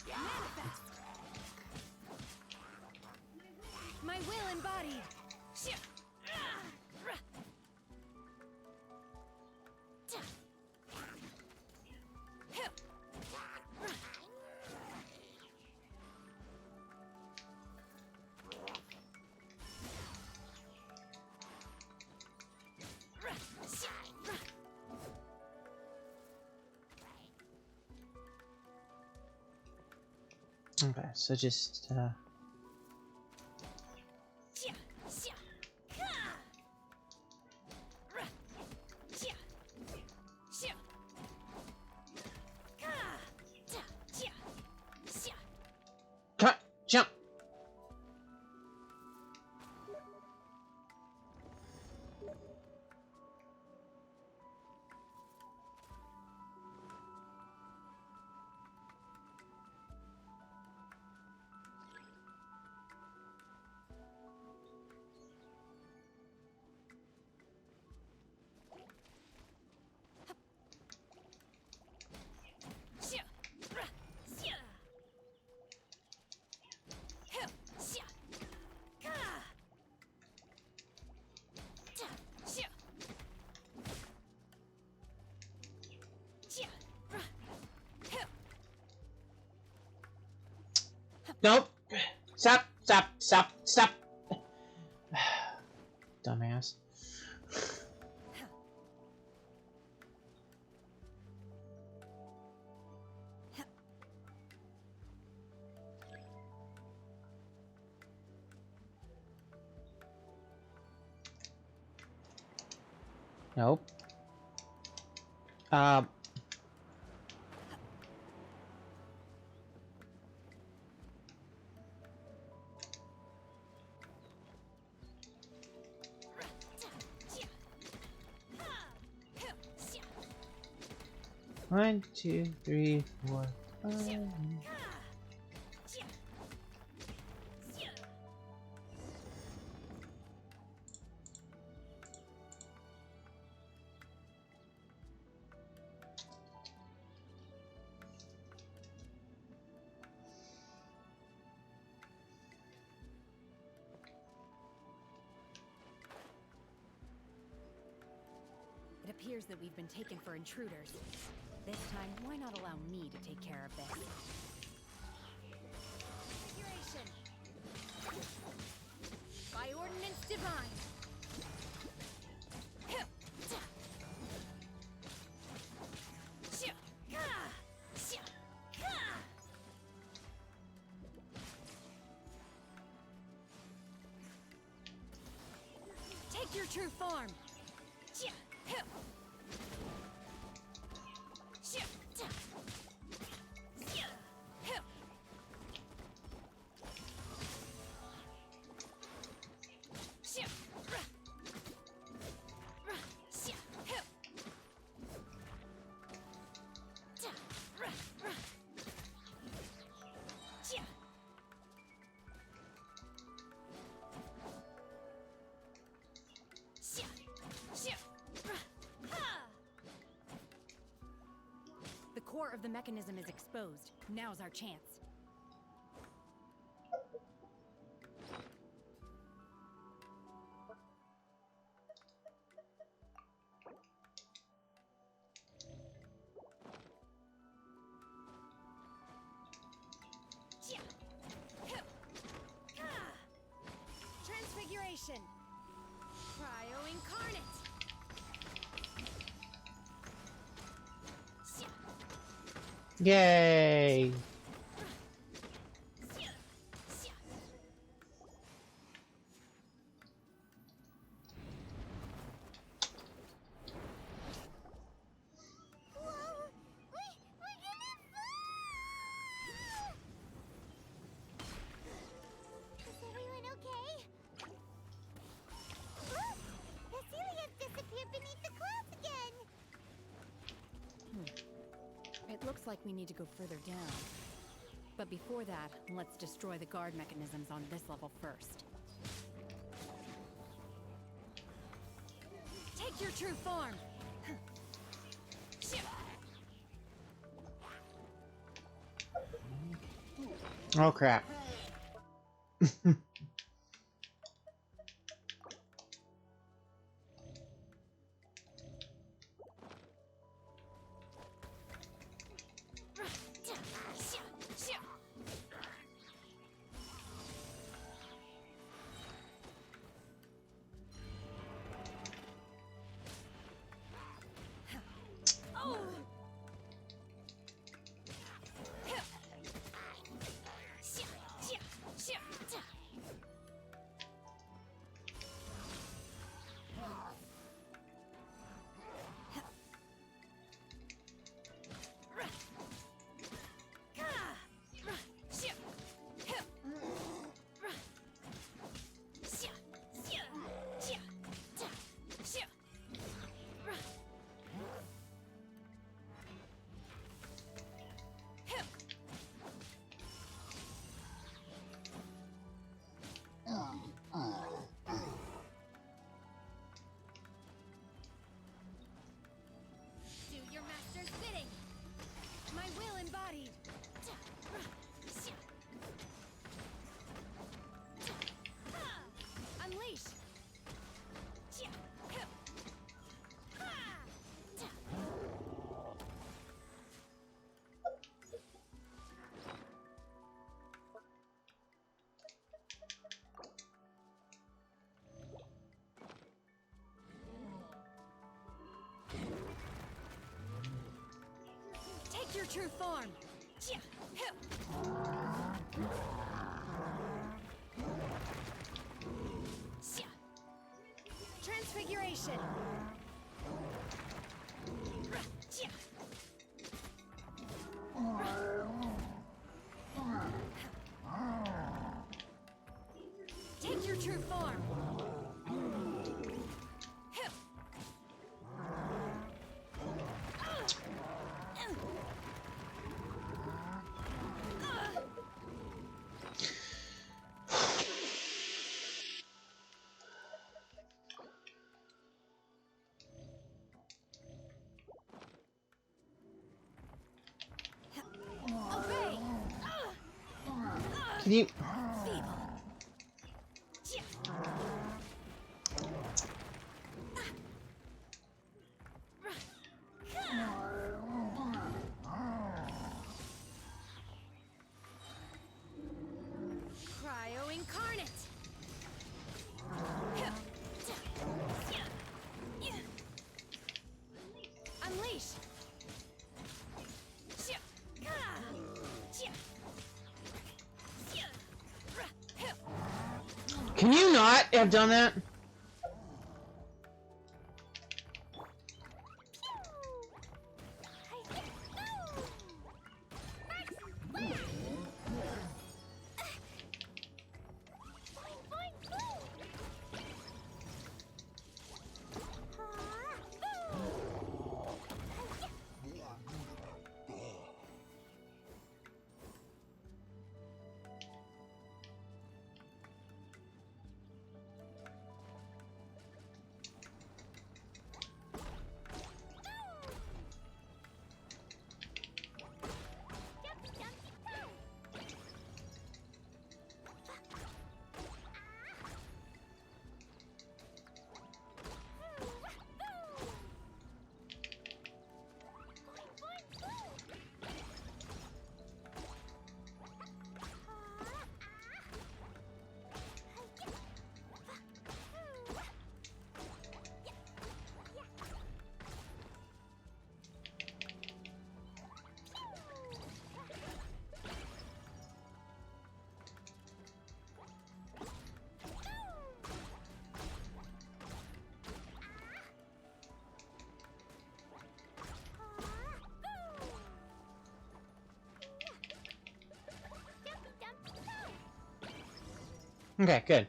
Manifest! My will embodied! Okay, so just cut, jump. Nope. Stop, stop, stop, stop. Dumbass. Nope. 1, 2, 3, 4, 5. It appears that we've been taken for intruders. This time, why not allow me to take care of this? Configuration! By ordinance divine! Take your true form! core of the mechanism is exposed. Now's our chance. Transfiguration. Cryo incarnate. Yay! Is everyone okay? Look! Cecilia's disappeared beneath the clouds again! It looks like we need to go further down. But before that, let's destroy the guard mechanisms on this level first. Take your true form! Oh crap. Do your master's bidding! My will embodied! Unleash! Take your true form! Transfiguration! Take your true form! Obey! Can you... Cryo incarnate! Unleash! Can you not have done that? Okay, good.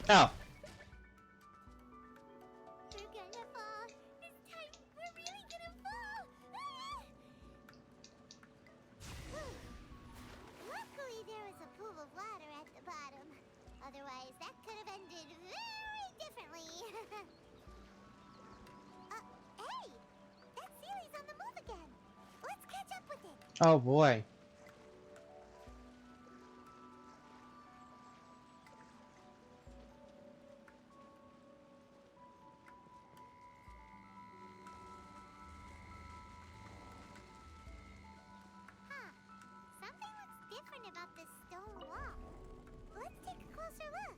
Oh. We're gonna fall. This time, we're really gonna fall. Luckily, there was a pool of water at the bottom. Otherwise, that could have ended very differently. Hey! That Sealy's on the move again. Let's catch up with it. Oh boy. Huh. Something looks different about this stone wall. Let's take a closer look.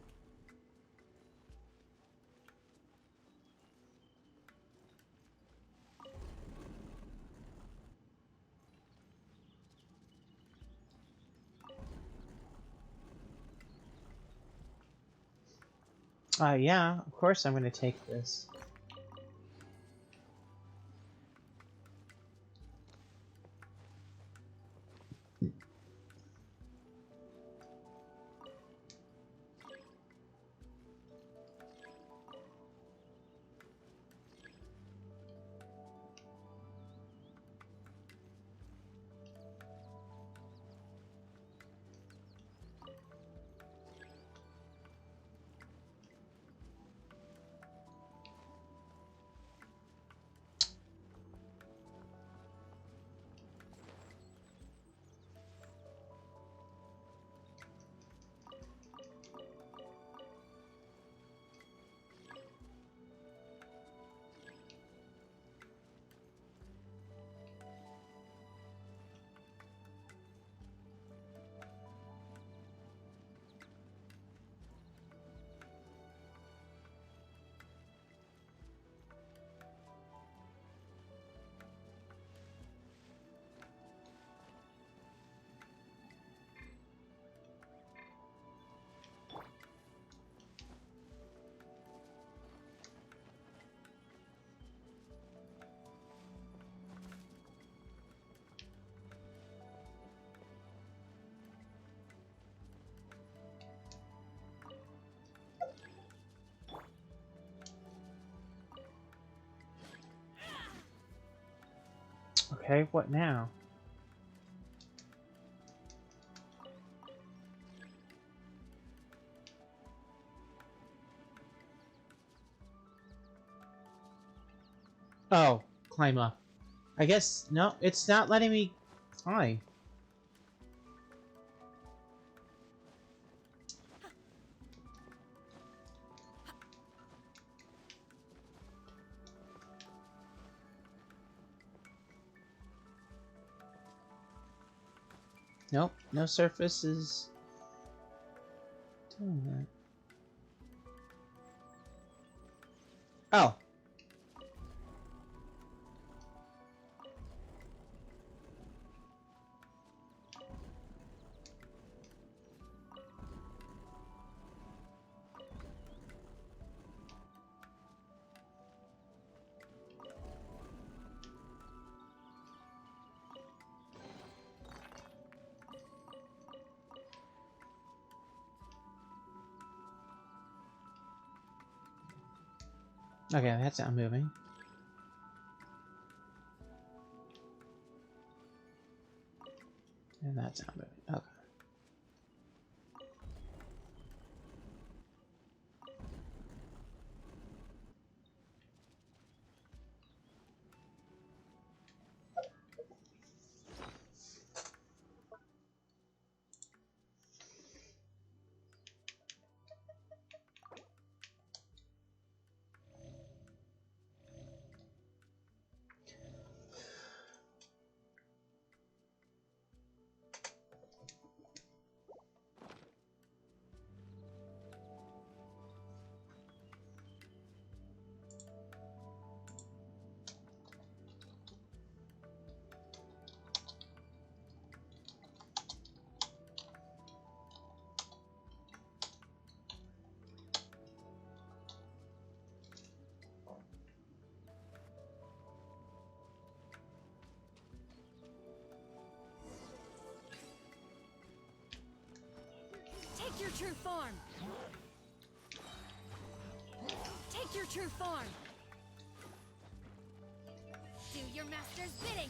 Yeah, of course I'm gonna take this. Okay, what now? Oh, climb up. I guess, no, it's not letting me climb. Nope, no surface is doing that. Oh. Okay, that's not moving. And that's not moving. Okay. Take your true form. Take your true form. Do your master's bidding.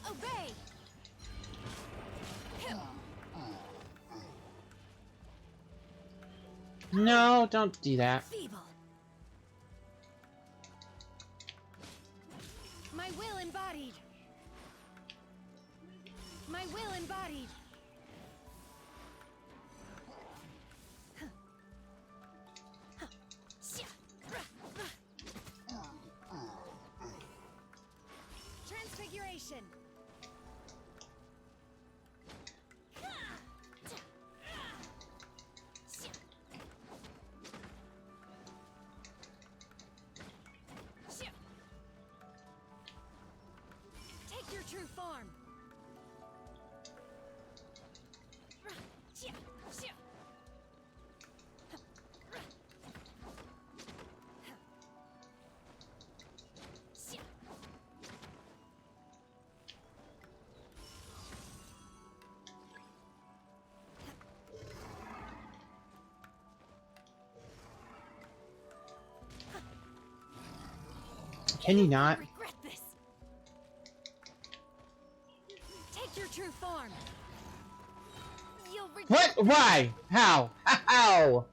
Obey. No, don't do that. Feeble. My will embodied. My will embodied. Transfiguration. Take your true form. Can you not? Regret this. Take your true form. You'll regret. What? Why? How? How?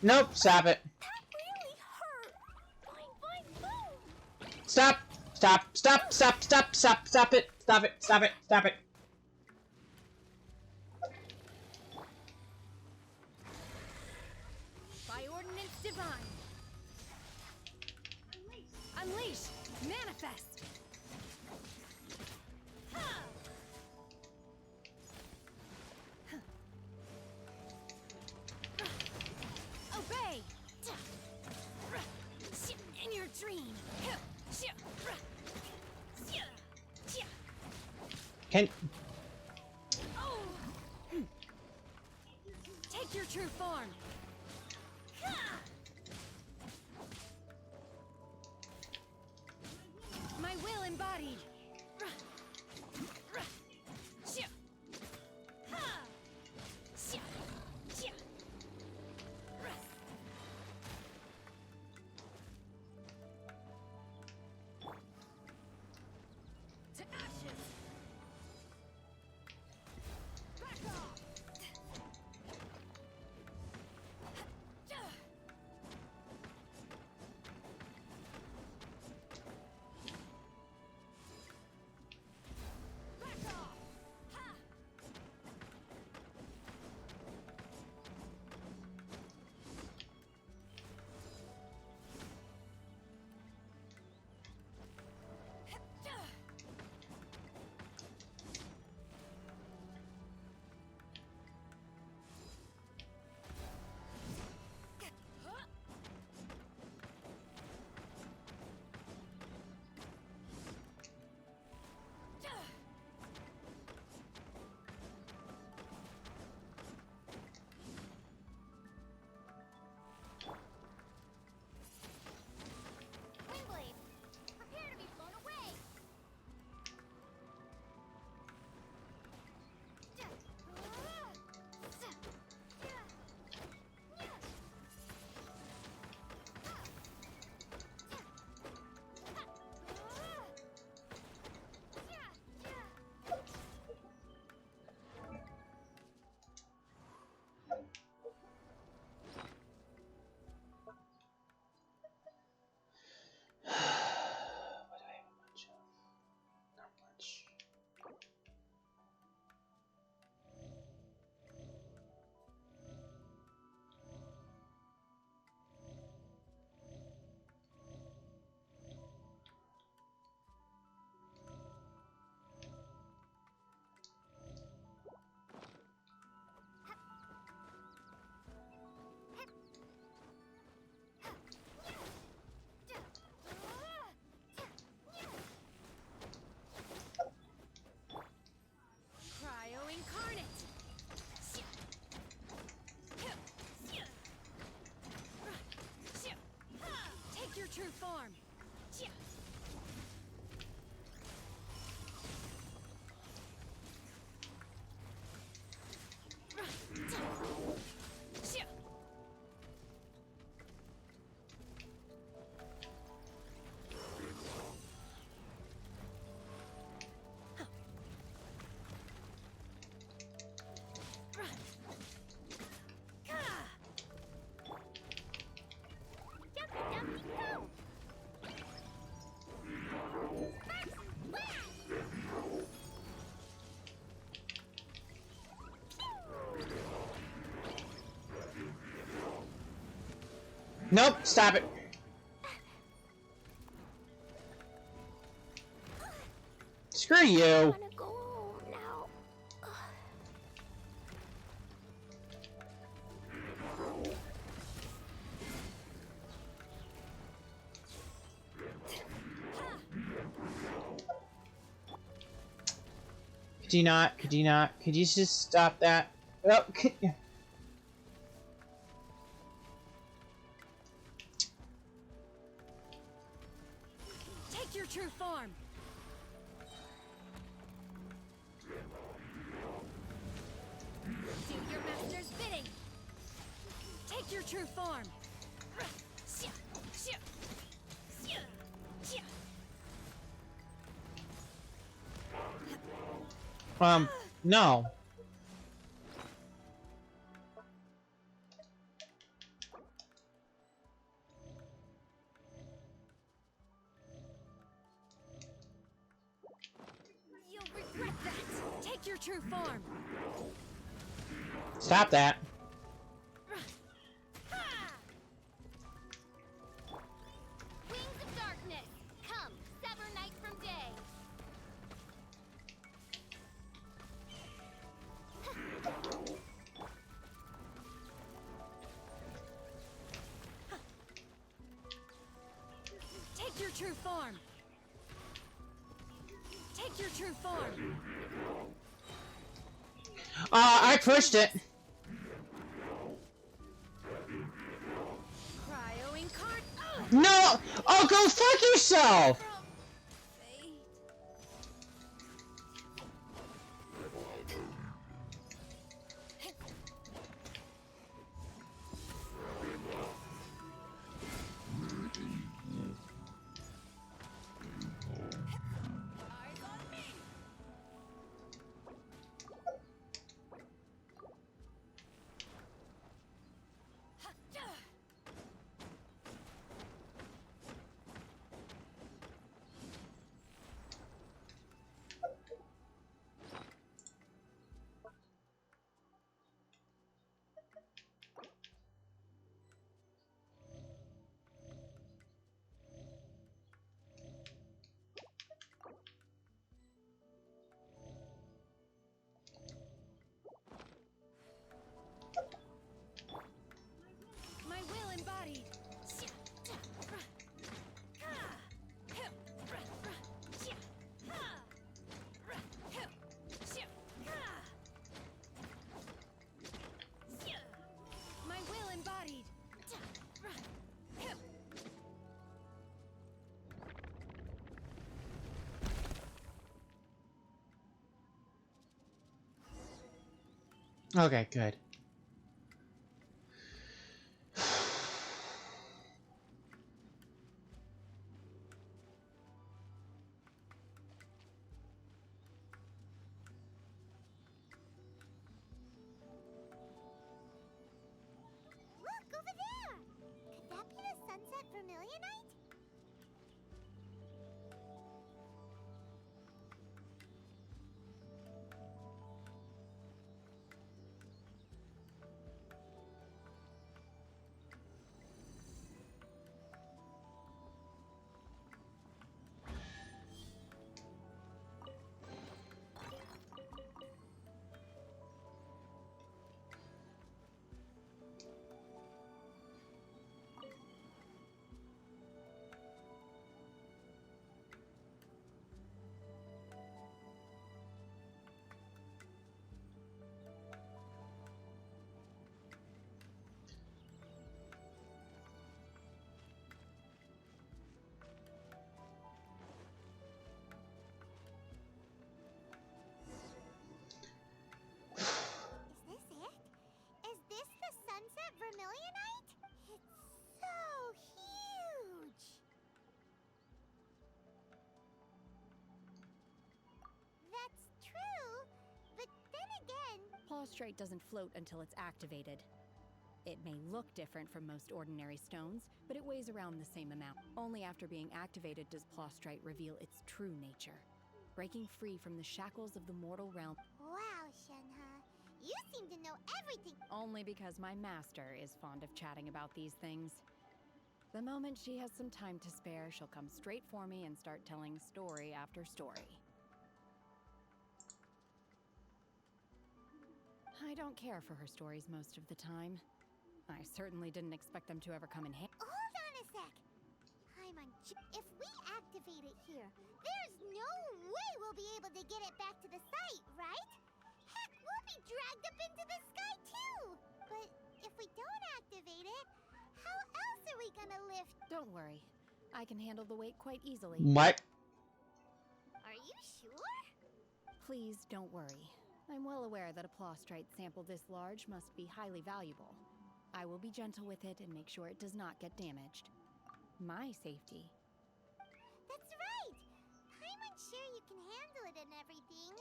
Nope, stop it. Stop! Stop! Stop! Stop! Stop! Stop! Stop it! Stop it! Stop it! Stop it! By ordinance divine. Unleash. Manifest. Obey. In your dream. Can... Take your true form. My will embodied. To ashes. Back off. true form. Nope, stop it. Screw you. I wanna go home now. Could you not? Could you not? Could you just stop that? Oh, Take your true form. Do your master's bidding. Take your true form. No. You'll regret that. Take your true form. Stop that. Wings of darkness, come, sever night from day. Take your true form. Take your true form. I pushed it. Cryo incarnate. No! Oh, go fuck yourself! My will embodied. My will embodied. Okay, good. Look over there. Could that be the sunset vermilionite? Plaustrite doesn't float until it's activated. It may look different from most ordinary stones, but it weighs around the same amount. Only after being activated does Plaustrite reveal its true nature, breaking free from the shackles of the mortal realm. Wow, Shenhe. You seem to know everything. Only because my master is fond of chatting about these things. The moment she has some time to spare, she'll come straight for me and start telling story after story. I don't care for her stories most of the time. I certainly didn't expect them to ever come in handy. Hold on a sec. If we activate it here, there's no way we'll be able to get it back to the site, right? Heck, we'll be dragged up into the sky too! But if we don't activate it, how else are we gonna lift? Don't worry. I can handle the weight quite easily. What? Are you sure? Please don't worry. I'm well aware that a Plaustrite sample this large must be highly valuable. I will be gentle with it and make sure it does not get damaged. My safety. That's right! I'm unsure you can handle it and everything,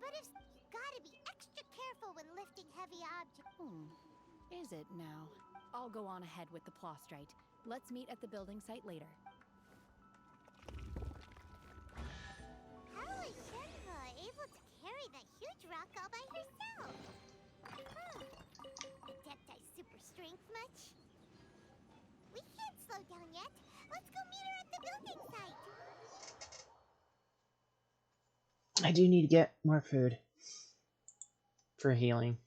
but you gotta be extra careful when lifting heavy objects. Is it now? I'll go on ahead with the Plaustrite. Let's meet at the building site later. How is Shenhe able to carry that huge rock all by herself? Adepti super strength much? We can't slow down yet. Let's go meet her at the building site. I do need to get more food for healing.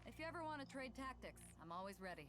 If you ever want to trade tactics, I'm always ready.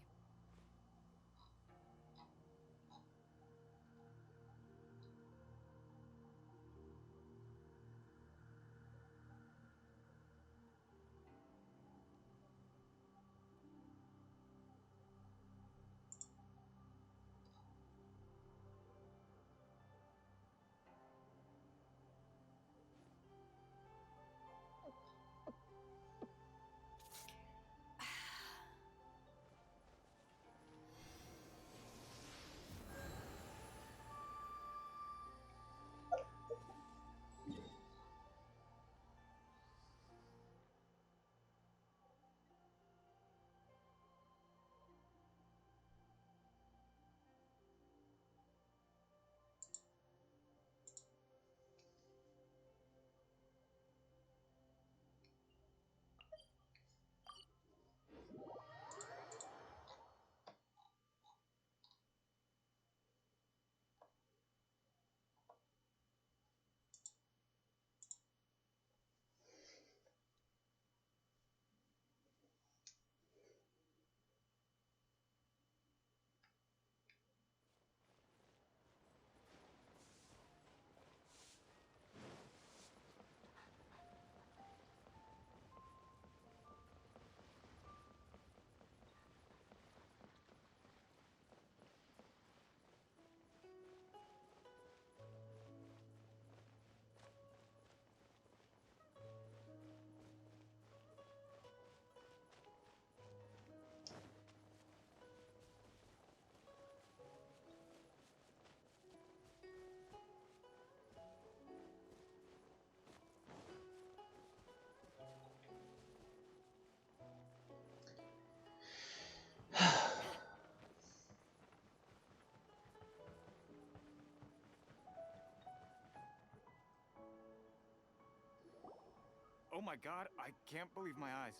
Oh my god, I can't believe my eyes.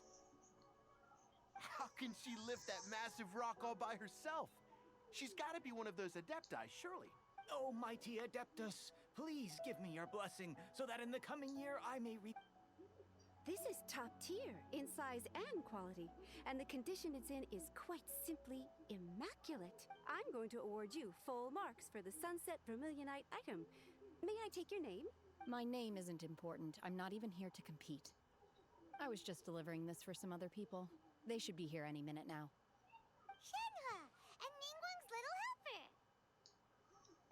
How can she lift that massive rock all by herself? She's got to be one of those adepti, surely. Oh, mighty Adeptus, please give me your blessing so that in the coming year I may reach. This is top tier in size and quality, and the condition it's in is quite simply immaculate. I'm going to award you full marks for the Sunset Vermilionite item. May I take your name? My name isn't important. I'm not even here to compete. I was just delivering this for some other people. They should be here any minute now. Shenhua, and Ningguang's little helper.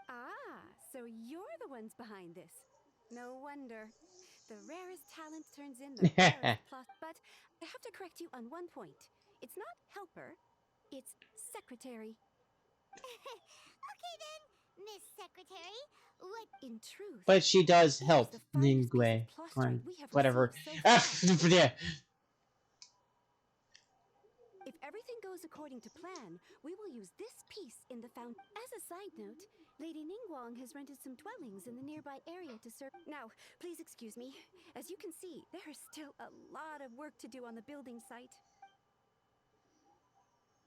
Ah, so you're the ones behind this. No wonder. The rarest talent turns in the rarest plot. But I have to correct you on one point. It's not helper, it's secretary. Okay then, Miss Secretary, what in truth? But she does help Ninggue on whatever. Yeah. If everything goes according to plan, we will use this piece in the fountain. As a side note, Lady Ningguang has rented some dwellings in the nearby area to serve. Now, please excuse me. As you can see, there is still a lot of work to do on the building site.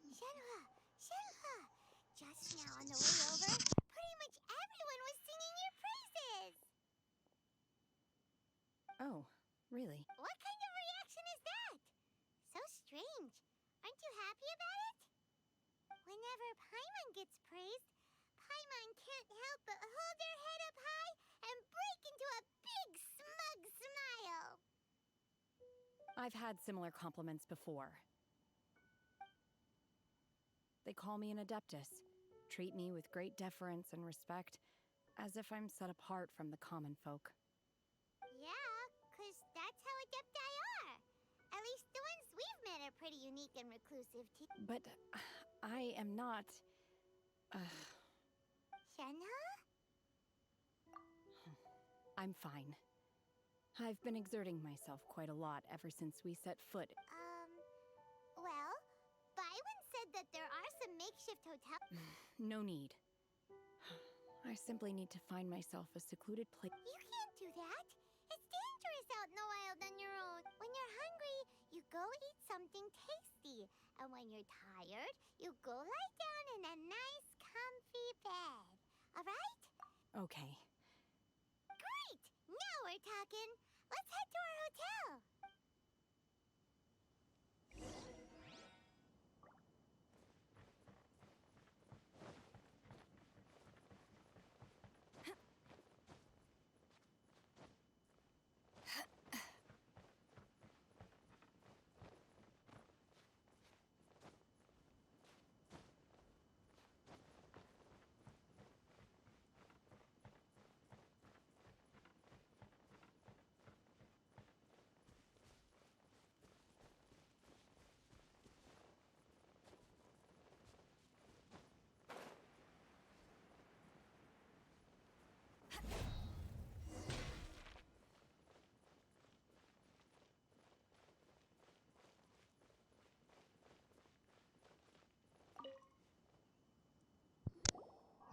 Shenhua, Shenhua! Just now on the way over, pretty much everyone was singing your praises! Oh, really? What kind of reaction is that? So strange. Aren't you happy about it? Whenever Paimon gets praised, Paimon can't help but hold her head up high and break into a big smug smile. I've had similar compliments before. They call me an Adeptus, treat me with great deference and respect, as if I'm set apart from the common folk. Yeah, 'cause that's how Adepti are. At least the ones we've met are pretty unique and reclusive too. But I am not... Shenhua? I'm fine. I've been exerting myself quite a lot ever since we set foot. Well, Byron said that there are some makeshift hotels. No need. I simply need to find myself a secluded place. You can't do that. It's dangerous out in the wild on your own. When you're hungry, you go eat something tasty. And when you're tired, you go lie down in a nice, comfy bed. All right? Okay. Great! Now we're talking. Let's head to our hotel.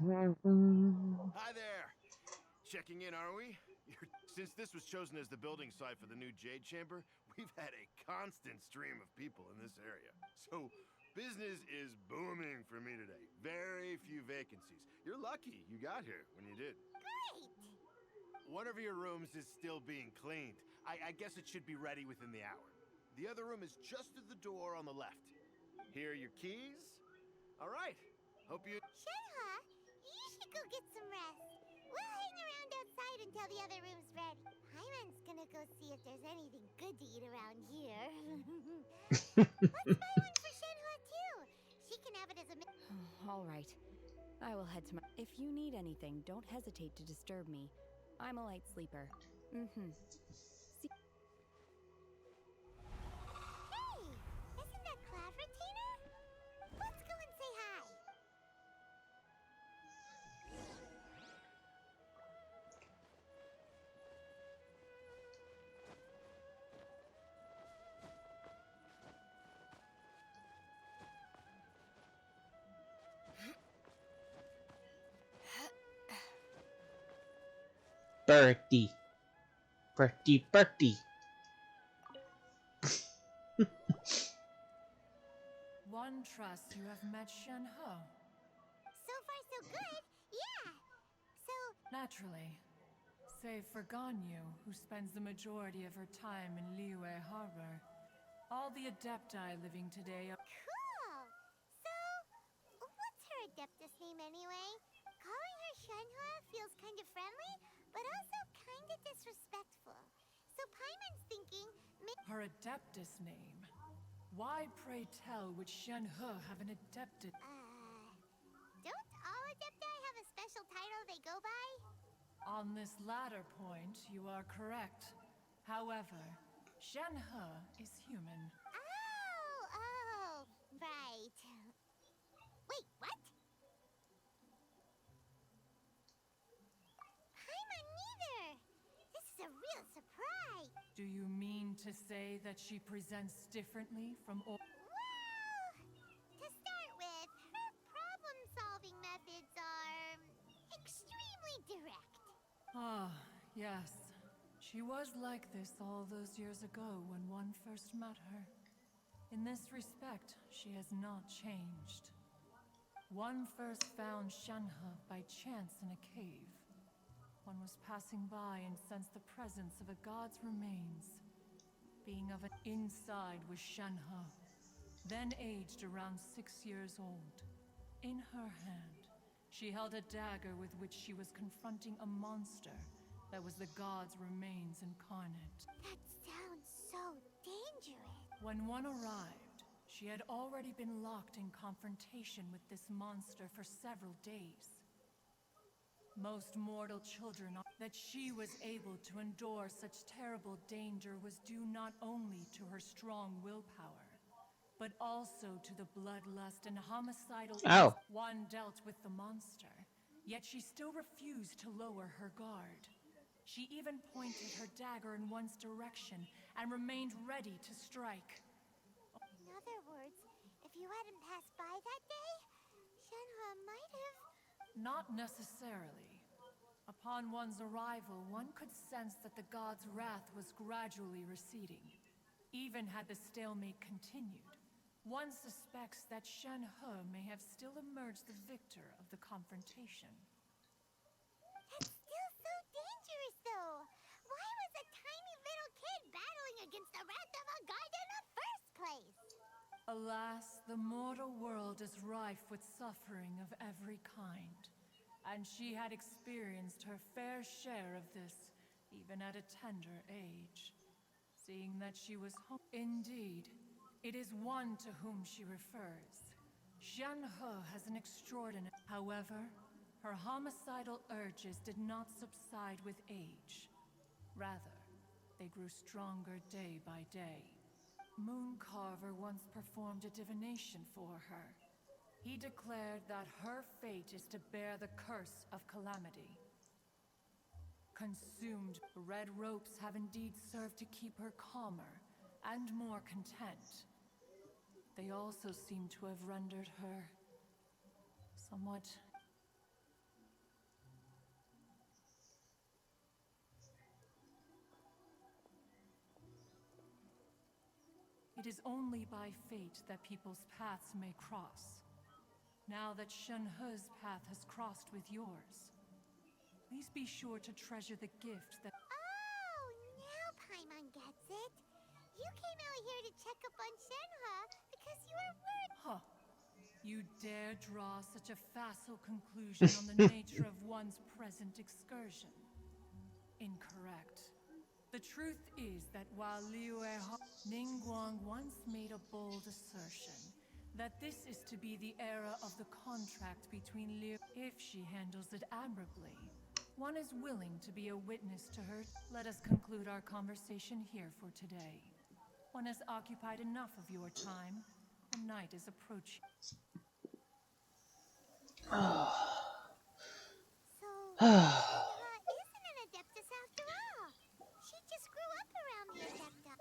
Hi there! Checking in, are we? Since this was chosen as the building site for the new Jade Chamber, we've had a constant stream of people in this area. So, business is booming for me today. Very few vacancies. You're lucky you got here when you did. Great! One of your rooms is still being cleaned. I guess it should be ready within the hour. The other room is just at the door on the left. Here are your keys. All right. Hope you... Shenhua, you should go get some rest. We'll hang around outside until the other room's ready. Paimon's gonna go see if there's anything good to eat around here. Let's buy one for Shenhua too. She can have it as a... All right. I will head to my... If you need anything, don't hesitate to disturb me. I'm a light sleeper. See... Hey! Isn't that Cloud Retainer? Let's go and say hi. Bertie. Bertie, Bertie. one trusts you have met Shen He. So far, so good. Yeah. So, Naturally. Save for Ganyu, who spends the majority of her time in Liyue Harbor. All the Adepti living today are... cool. So, what's her Adeptus name anyway? Calling her Shenhua feels kind of friendly, but also kind of disrespectful. So Paimon's thinking... Her Adeptus name? Why, pray tell, would Shen He have an Adeptus? Don't all Adepti have a special title they go by? On this latter point, you are correct. However, Shen He is human. Oh, right. Wait, what? Paimon neither! This is a real surprise! Do you mean to say that she presents differently from all... Well, to start with, her problem-solving methods are extremely direct. Ah, yes. She was like this all those years ago when one first met her. In this respect, she has not changed. One first found Shenhe by chance in a cave. One was passing by and sensed the presence of a god's remains. Being of an inside was Shenhe, then aged around 6 years old. In her hand, she held a dagger with which she was confronting a monster that was the god's remains incarnate. That sounds so dangerous. When one arrived, she had already been locked in confrontation with this monster for several days. Most mortal children that she was able to endure such terrible danger was due not only to her strong willpower, but also to the bloodlust and homicidal one dealt with the monster. Yet she still refused to lower her guard. She even pointed her dagger in one's direction and remained ready to strike. In other words, if you hadn't passed by that day, Shenhe might have... Not necessarily. Upon one's arrival, one could sense that the god's wrath was gradually receding. Even had the stalemate continued, one suspects that Shen He may have still emerged the victor of the confrontation. That's still so dangerous, though! Why was a tiny little kid battling against the wrath of a god in the first place? Alas, the mortal world is rife with suffering of every kind. And she had experienced her fair share of this, even at a tender age. Seeing that she was Indeed, it is one to whom she refers. Shen He has an extraordinary... However, her homicidal urges did not subside with age. Rather, they grew stronger day by day. Mooncarver once performed a divination for her. He declared that her fate is to bear the curse of calamity. Consumed, red ropes have indeed served to keep her calmer and more content. They also seem to have rendered her somewhat... It is only by fate that people's paths may cross. Now that Shen He's path has crossed with yours, please be sure to treasure the gift that... Oh, now Paimon gets it. You came out here to check up on Shenhe because you were worried... Huh. You dare draw such a facile conclusion on the nature of one's present excursion? Incorrect. The truth is that while Ningguang once made a bold assertion that this is to be the era of the contract between Liu. If she handles it admirably, one is willing to be a witness to her. Let us conclude our conversation here for today. One has occupied enough of your time, and night is approaching. So, Shenhe isn't an Adeptus after all. She just grew up around the Adepta.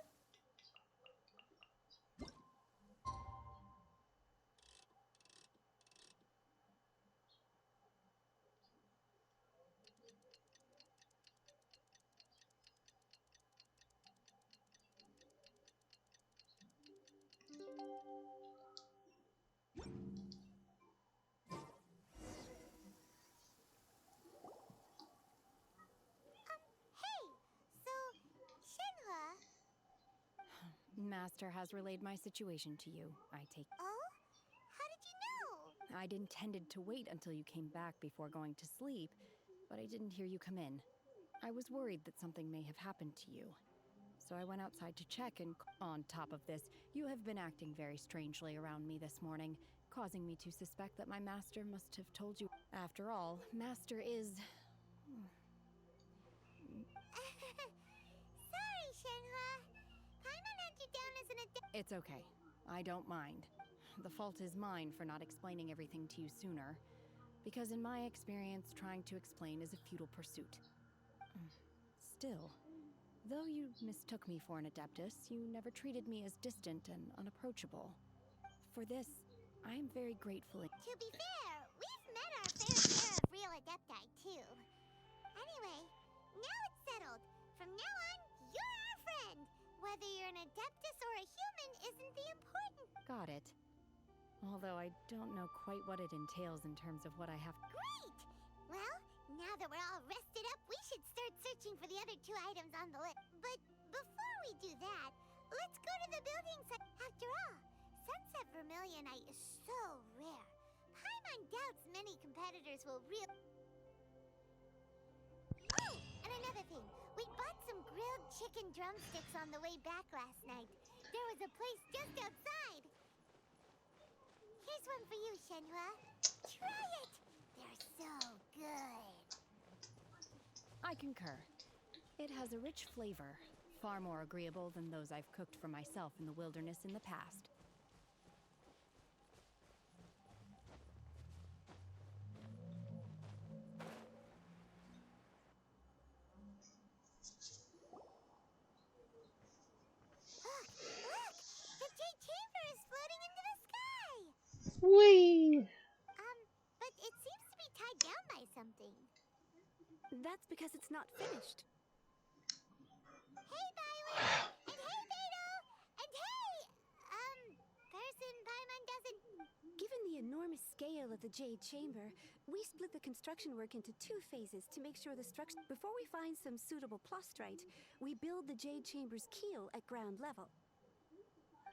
Master has relayed my situation to you, I take. Oh? How did you know? I'd intended to wait until you came back before going to sleep, but I didn't hear you come in. I was worried that something may have happened to you. So I went outside to check, and on top of this, you have been acting very strangely around me this morning, causing me to suspect that my master must have told you. After all, Master is... Sorry, Shenhua. Paimon had you down as an adept. It's okay. I don't mind. The fault is mine for not explaining everything to you sooner, because in my experience, trying to explain is a futile pursuit. Still, though you mistook me for an adeptus, you never treated me as distant and unapproachable. For this, I am very grateful. To be fair, we've met our fair share of real adepti, too. Anyway, now it's settled. From now on, you're our friend. Whether you're an adeptus or a human isn't the important. Got it. Although I don't know quite what it entails in terms of what I have. Great! Well, now that we're all rested up, we should start searching for the other 2 items on the list. But before we do that, let's go to the building site. After all, Sunset Vermilionite is so rare. Paimon doubts many competitors will Oh, and another thing. We bought some grilled chicken drumsticks on the way back last night. There was a place just outside. Here's one for you, Shenhua. Try it! They're so good. I concur. It has a rich flavor, far more agreeable than those I've cooked for myself in the wilderness in the past. Look! The Jade Chamber is floating into the sky! Whee! But it seems to be tied down by something. That's because it's not finished. Hey, Byron! And hey, Beto! And hey! Person Paimon doesn't... Given the enormous scale of the Jade Chamber, we split the construction work into 2 phases to make sure the structure... Before we find some suitable plastrite, we build the Jade Chamber's keel at ground level.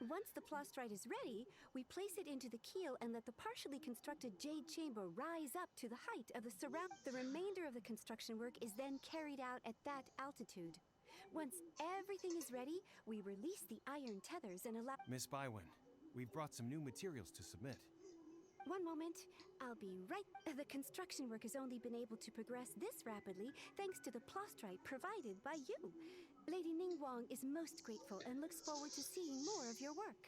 Once the plastrite is ready, we place it into the keel and let the partially constructed Jade Chamber rise up to the height of the surround. The remainder of the construction work is then carried out at that altitude. Once everything is ready, we release the iron tethers and allow... Miss Bywin, we've brought some new materials to submit. One moment. I'll be right... The construction work has only been able to progress this rapidly thanks to the plastrite provided by you. Lady Ningguang is most grateful and looks forward to seeing more of your work.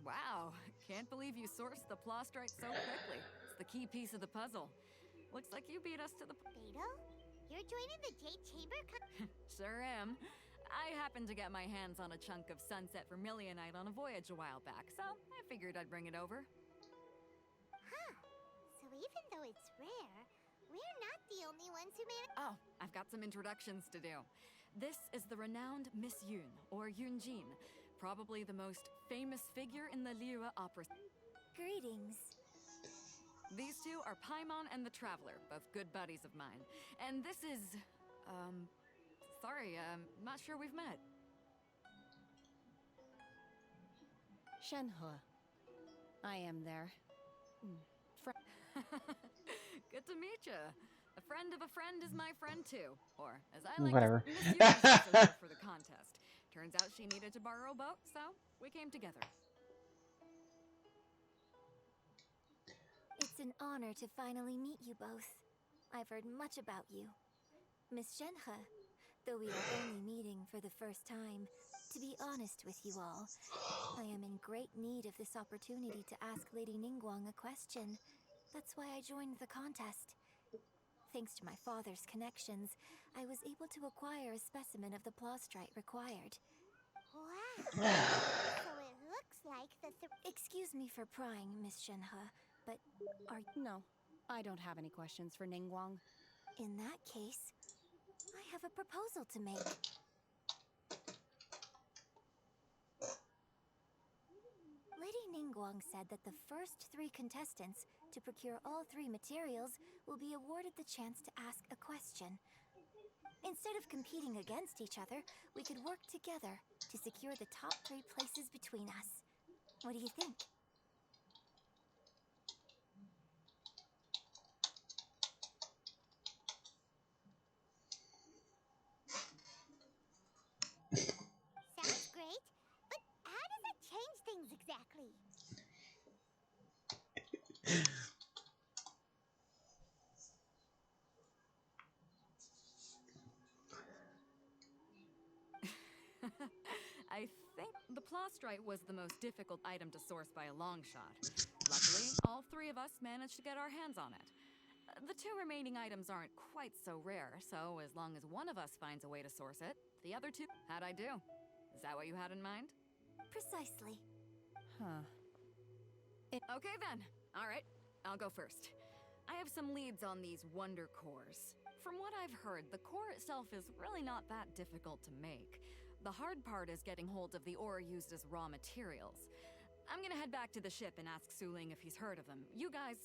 Wow, can't believe you sourced the plastrite so quickly. It's the key piece of the puzzle. Looks like you beat us to the... Beto? You're joining the Jade Chamber Sure am. I happened to get my hands on a chunk of Sunset Vermilionite on a voyage a while back, so I figured I'd bring it over. Huh. So even though it's rare, we're not the only ones who made it. Oh, I've got some introductions to do. This is the renowned Miss Yun, or Yunjin, probably the most famous figure in the Liyue opera. Greetings. These 2 are Paimon and the Traveler, both good buddies of mine. And this is, sorry, not sure we've met. Shenhua. I am there. Good to meet you. A friend of a friend is my friend too. Or, as I like Whatever. to... Miss Yun was also here for the contest. Turns out she needed to borrow a boat, so we came together. It's an honor to finally meet you both. I've heard much about you. Miss Shenhe, though we are only meeting for the first time, to be honest with you all, I am in great need of this opportunity to ask Lady Ningguang a question. That's why I joined the contest. Thanks to my father's connections, I was able to acquire a specimen of the plastrite required. Wow! So it looks like the... Excuse me for prying, Miss Shenhe, but No, I don't have any questions for Ningguang. In that case, I have a proposal to make. Lady Ningguang said that the first 3 contestants to procure all 3 materials will be awarded the chance to ask a question. Instead of competing against each other, we could work together to secure the top 3 places between us. What do you think? Sounds great, but how does that change things exactly? I think the plostrite was the most difficult item to source by a long shot. Luckily, all 3 of us managed to get our hands on it. The 2 remaining items aren't quite so rare, so as long as one of us finds a way to source it, the other 2... How'd I do? Is that what you had in mind? Precisely. Huh. Okay then. All right, I'll go first. I have some leads on these wonder cores. From what I've heard, the core itself is really not that difficult to make. The hard part is getting hold of the ore used as raw materials. I'm gonna head back to the ship and ask Su Ling if he's heard of them. You guys...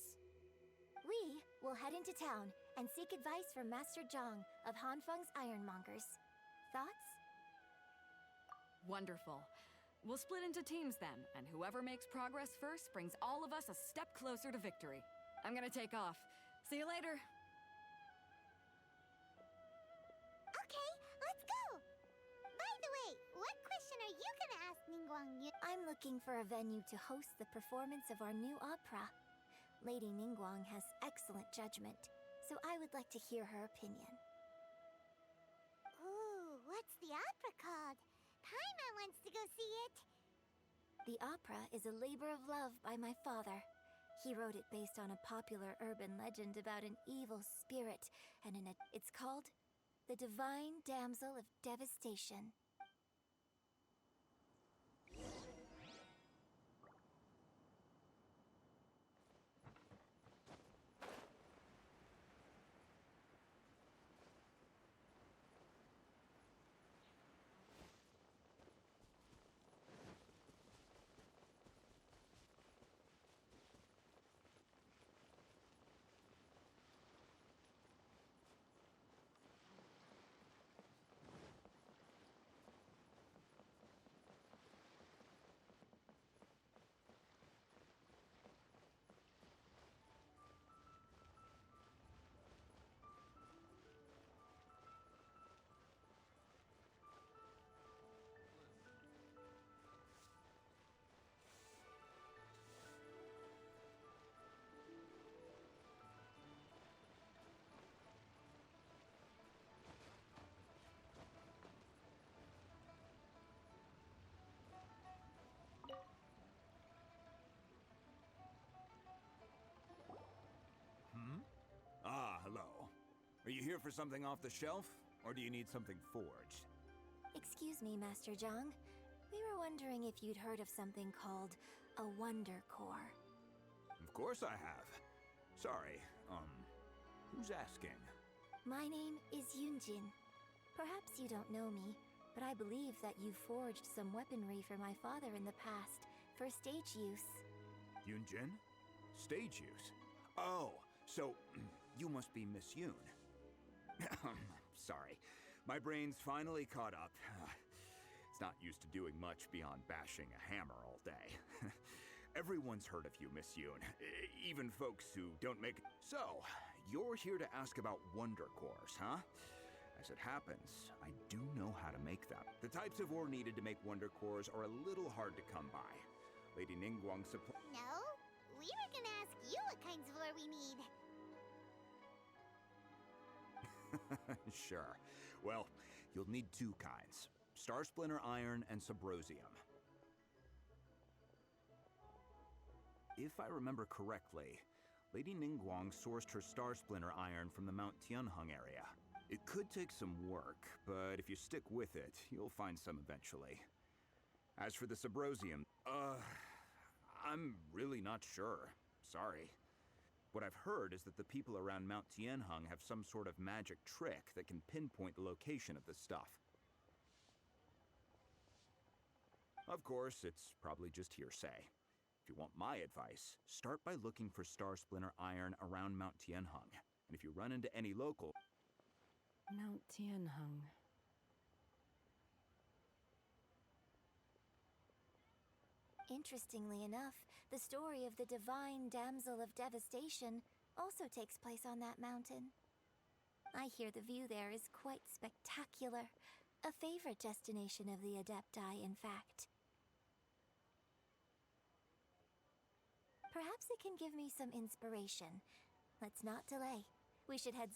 We will head into town and seek advice from Master Zhang of Hanfeng's Ironmongers. Thoughts? Wonderful. We'll split into teams then, and whoever makes progress first brings all of us a step closer to victory. I'm gonna take off. See you later. Okay, let's go! By the way, what question are you gonna ask Ningguang Yun? I'm looking for a venue to host the performance of our new opera. Lady Ningguang has excellent judgment, so I would like to hear her opinion. Ooh, what's the opera called? Paimon wants to go see it. The opera is a labor of love by my father. He wrote it based on a popular urban legend about an evil spirit, and it's called The Divine Damsel of Devastation. Ah, hello. Are you here for something off the shelf, or do you need something forged? Excuse me, Master Zhang. We were wondering if you'd heard of something called a Wonder Core. Of course I have. Sorry, who's asking? My name is Yunjin. Perhaps you don't know me, but I believe that you forged some weaponry for my father in the past, for stage use. Yunjin? Stage use? Oh, so you must be Miss Yoon. Sorry, my brain's finally caught up. It's not used to doing much beyond bashing a hammer all day. Everyone's heard of you, Miss Yoon, even folks who don't make... So, you're here to ask about Wonder Cores, huh? As it happens, I do know how to make them. The types of ore needed to make Wonder Cores are a little hard to come by. Lady Ningguang supply... No, we were gonna ask you what kinds of ore we need. Sure. Well, you'll need 2 kinds. Star Splinter Iron and Subrosium. If I remember correctly, Lady Ningguang sourced her Star Splinter Iron from the Mount Tianheng area. It could take some work, but if you stick with it, you'll find some eventually. As for the Subrosium, I'm really not sure. Sorry. What I've heard is that the people around Mount Tianheng have some sort of magic trick that can pinpoint the location of the stuff. Of course, it's probably just hearsay. If you want my advice, start by looking for Star Splinter iron around Mount Tianheng. And if you run into any local... Mount Tianheng. Interestingly enough, the story of the divine damsel of devastation also takes place on that mountain. I hear the view there is quite spectacular. A favorite destination of the Adepti, in fact. Perhaps it can give me some inspiration. Let's not delay. We should head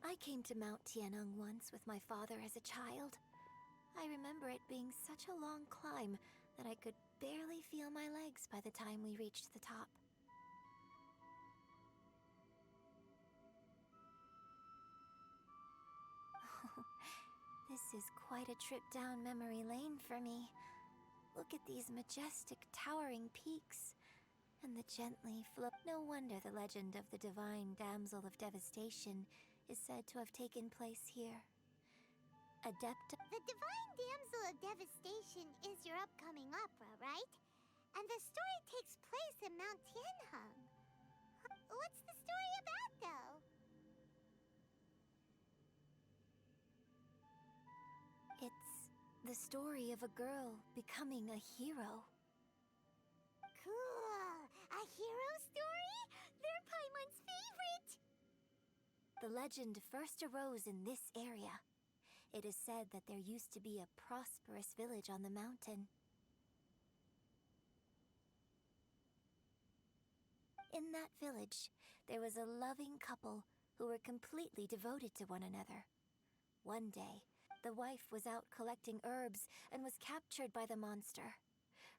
I came to Mount Tianheng once with my father as a child. I remember it being such a long climb that I could barely feel my legs by the time we reached the top. Oh, this is quite a trip down memory lane for me. Look at these majestic, towering peaks, and the gently flow. No wonder the legend of the divine damsel of devastation is said to have taken place here. The Divine Damsel of Devastation is your upcoming opera, right? And the story takes place in Mount Tianheng. What's the story about, though? It's the story of a girl becoming a hero. Cool! A hero story? They're Paimon's favorite! The legend first arose in this area. It is said that there used to be a prosperous village on the mountain. In that village, there was a loving couple who were completely devoted to one another. One day, the wife was out collecting herbs and was captured by the monster.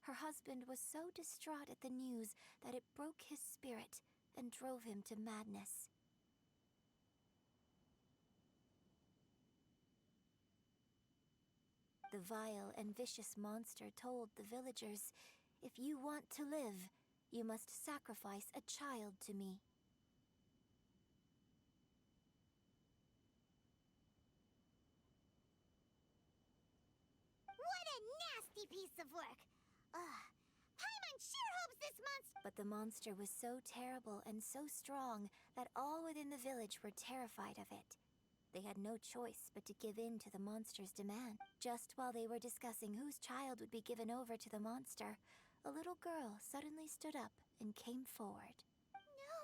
Her husband was so distraught at the news that it broke his spirit and drove him to madness. The vile and vicious monster told the villagers, "If you want to live, you must sacrifice a child to me." What a nasty piece of work! Ugh. Paimon sure hopes this monster— But the monster was so terrible and so strong that all within the village were terrified of it. They had no choice but to give in to the monster's demand. Just while they were discussing whose child would be given over to the monster, a little girl suddenly stood up and came forward. No!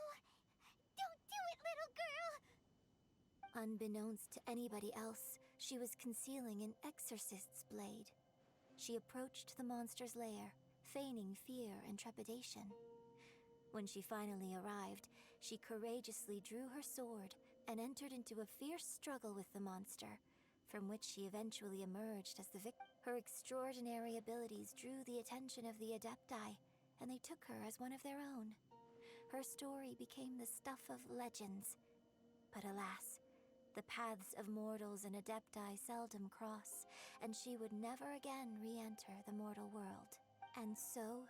Don't do it, little girl! Unbeknownst to anybody else, she was concealing an exorcist's blade. She approached the monster's lair, feigning fear and trepidation. When she finally arrived, she courageously drew her sword and entered into a fierce struggle with the monster, from which she eventually emerged as the victor. Her extraordinary abilities drew the attention of the Adepti, and they took her as one of their own. Her story became the stuff of legends. But alas, the paths of mortals and Adepti seldom cross, and she would never again re-enter the mortal world. And so,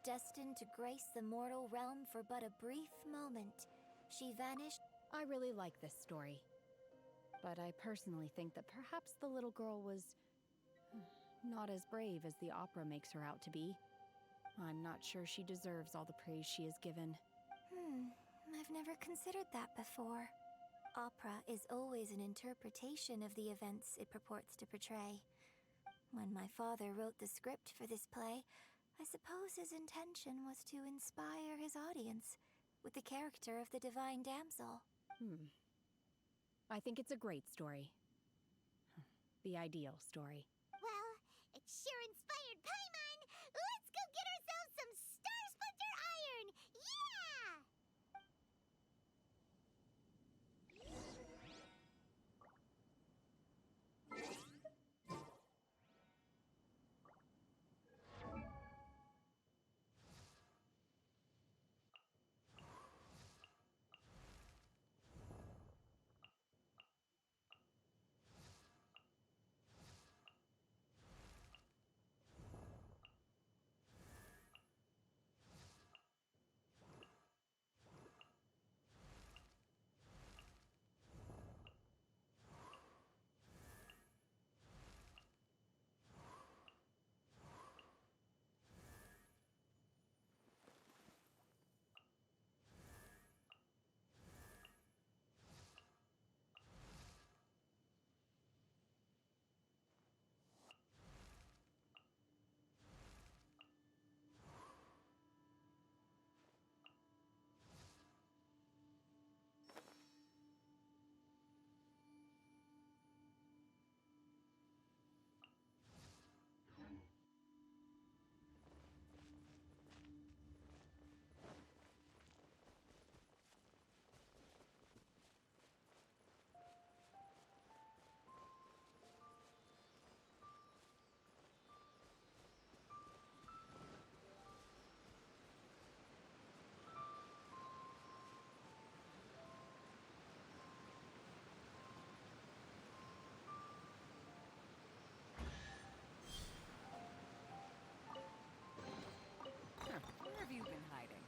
destined to grace the mortal realm for but a brief moment, she vanished. I really like this story. But I personally think that perhaps the little girl was not as brave as the opera makes her out to be. I'm not sure she deserves all the praise she is given. I've never considered that before. Opera is always an interpretation of the events it purports to portray. When my father wrote the script for this play, I suppose his intention was to inspire his audience with the character of the divine damsel. I think it's a great story. The ideal story. Well, it sure inspired Paimon! Let's go get ourselves some Star Splinter Iron! Yeah! Where have you been hiding?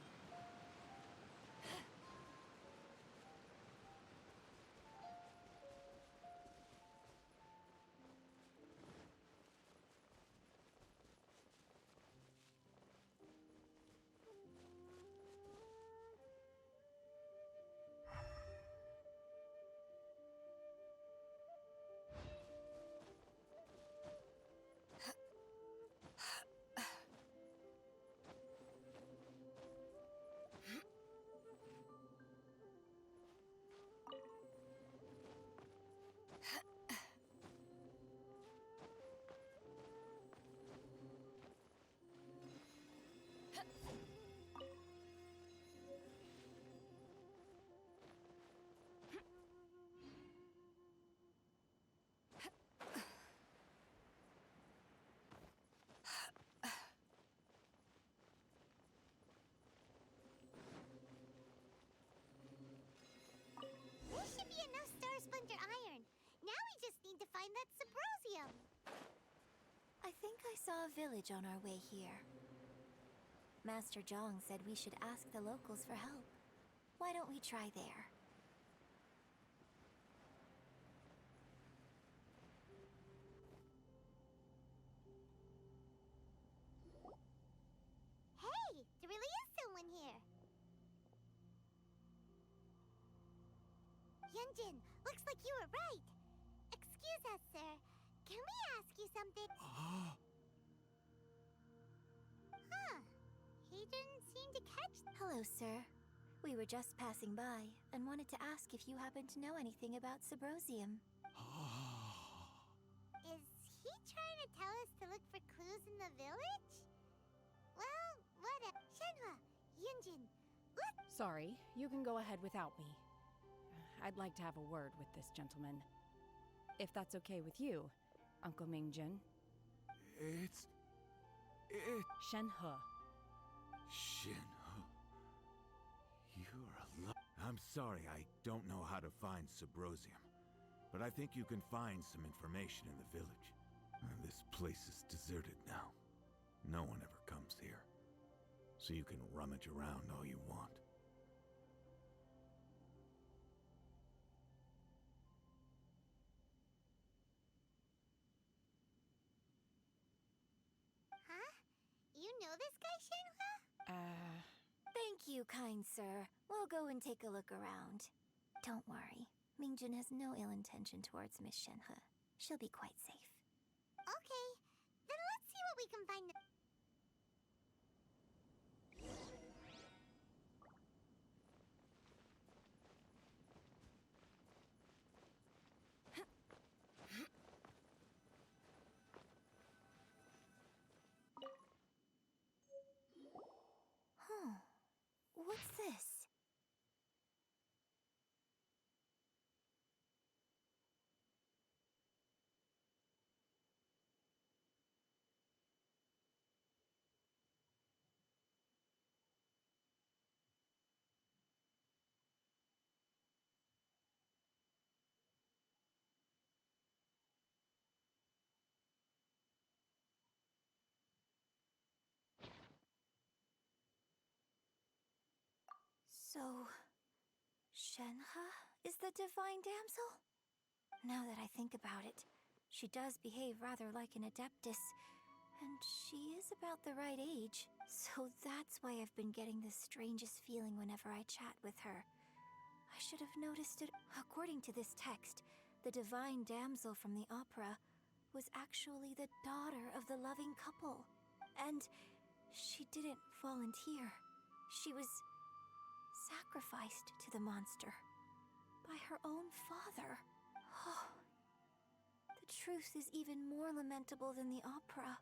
This should be enough Star Splinter Iron. Now we just need to find that Subrosium. I think I saw a village on our way here. Master Zhang said we should ask the locals for help. Why don't we try there? Hey, there really is someone here. Yunjin, looks like you were right. Excuse us, sir. Can we ask you something? Huh. He didn't seem to catch... Hello, sir. We were just passing by and wanted to ask if you happen to know anything about Subrosium. Is he trying to tell us to look for clues in the village? Well, what a... Shenhua, Yunjin, look... Sorry, you can go ahead without me. I'd like to have a word with this gentleman. If that's okay with you, Uncle Mingjin. It's... Shenhe. Shinhu. You're I'm sorry, I don't know how to find Subrosium, but I think you can find some information in the village. This place is deserted now. No one ever comes here, so you can rummage around all you want. Huh? You know this guy, Shenhua? Thank you, kind sir. We'll go and take a look around. Don't worry. Mingjin has no ill intention towards Miss Shenhe. She'll be quite safe. Okay. we can find the... Huh. What's this? So, Shenhe is the divine damsel? Now that I think about it, she does behave rather like an adeptus, and she is about the right age, so that's why I've been getting the strangest feeling whenever I chat with her. I should have noticed it. According to this text, the divine damsel from the opera was actually the daughter of the loving couple. And she didn't volunteer. She was sacrificed to the monster by her own father. Oh, the truth is even more lamentable than the opera.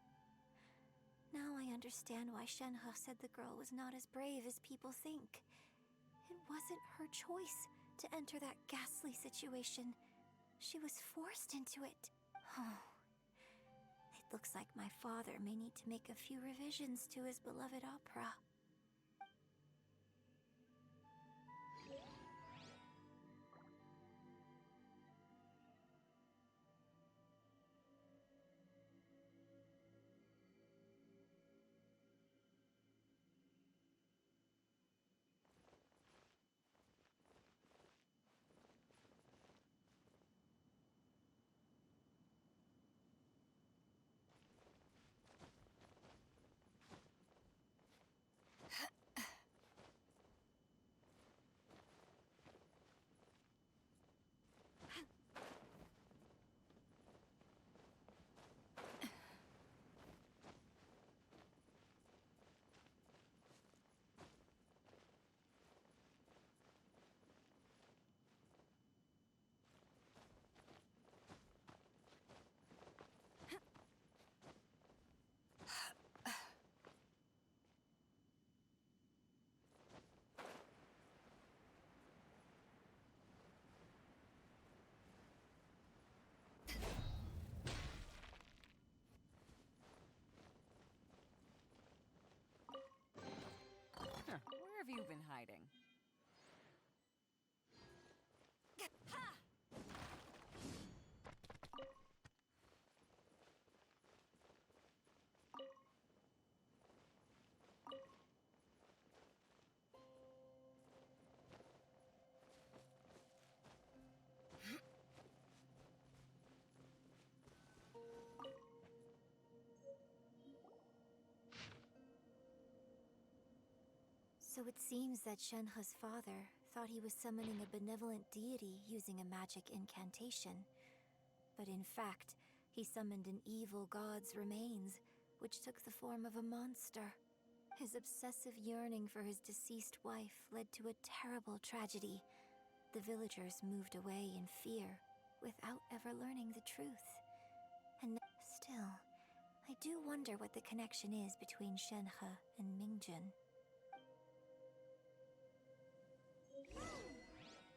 Now I understand why Shenhe said the girl was not as brave as people think. It wasn't her choice to enter that ghastly situation. She was forced into it. Oh, it looks like my father may need to make a few revisions to his beloved opera. Where have you been hiding? So it seems that Shenhe's father thought he was summoning a benevolent deity using a magic incantation. But in fact, he summoned an evil god's remains, which took the form of a monster. His obsessive yearning for his deceased wife led to a terrible tragedy. The villagers moved away in fear, without ever learning the truth. And still, I do wonder what the connection is between Shenhe and Mingjun.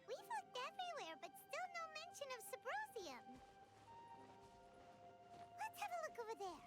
We've looked everywhere, but still no mention of Sabrosium. Let's have a look over there.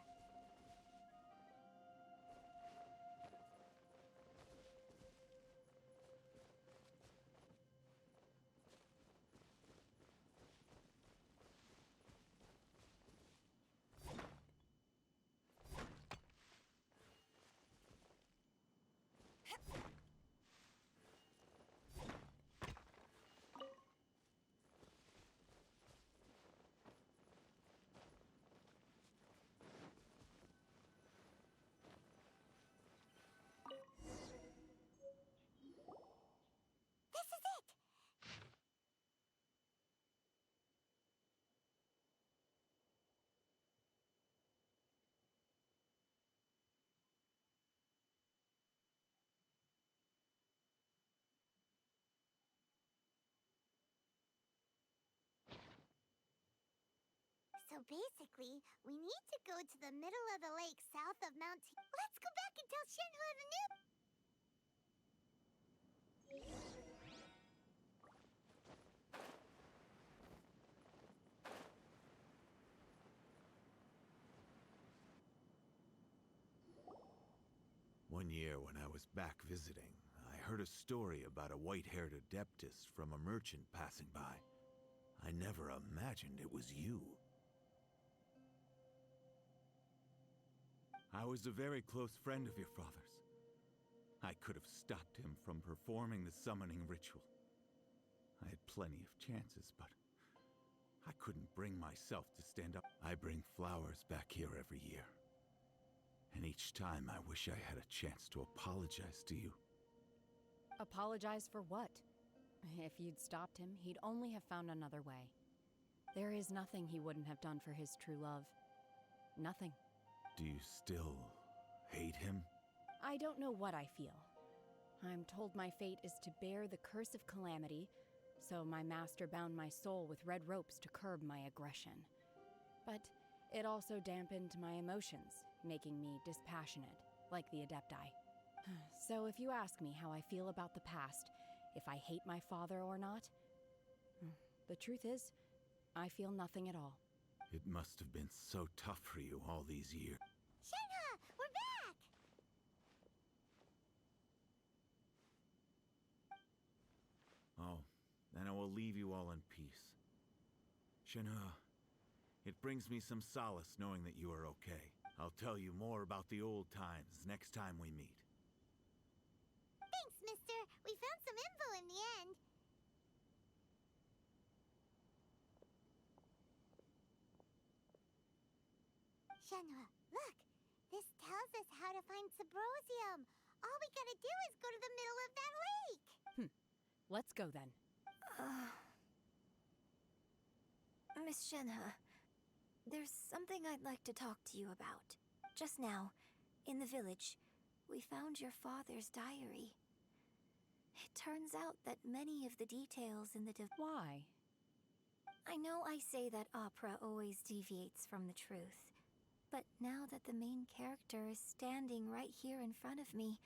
So basically, we need to go to the middle of the lake south of Mount T. Let's go back and tell Shenhua the news! One year when I was back visiting, I heard a story about a white-haired adeptus from a merchant passing by. I never imagined it was you. I was a very close friend of your father's. I could have stopped him from performing the summoning ritual. I had plenty of chances, but I couldn't bring myself to stand up. I bring flowers back here every year. And each time I wish I had a chance to apologize to you. Apologize for what? If you'd stopped him, he'd only have found another way. There is nothing he wouldn't have done for his true love. Nothing. Do you still hate him? I don't know what I feel. I'm told my fate is to bear the curse of calamity, so my master bound my soul with red ropes to curb my aggression. But it also dampened my emotions, making me dispassionate, like the Adepti. So if you ask me how I feel about the past, if I hate my father or not, the truth is, I feel nothing at all. It must have been so tough for you all these years. Shenhua, we're back! Oh, then I will leave you all in peace. Shenhua, it brings me some solace knowing that you are okay. I'll tell you more about the old times next time we meet. Thanks, mister. We found some info in the end. Shenhua, look! This tells us how to find Subrosium. All we gotta do is go to the middle of that lake! Let's go then. Miss Shenhua, there's something I'd like to talk to you about. Just now, in the village, we found your father's diary. It turns out that many of the details in the Why? I know I say that opera always deviates from the truth, but now that the main character is standing right here in front of me,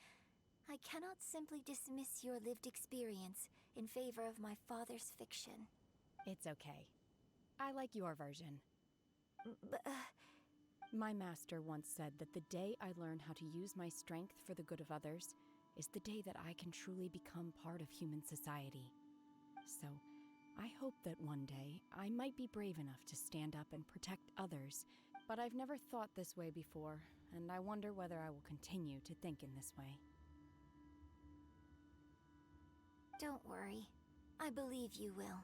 I cannot simply dismiss your lived experience in favor of my father's fiction. It's okay. I like your version. But, My master once said that the day I learn how to use my strength for the good of others is the day that I can truly become part of human society. So, I hope that one day I might be brave enough to stand up and protect others, but I've never thought this way before, and I wonder whether I will continue to think in this way. don't worry. I believe you will.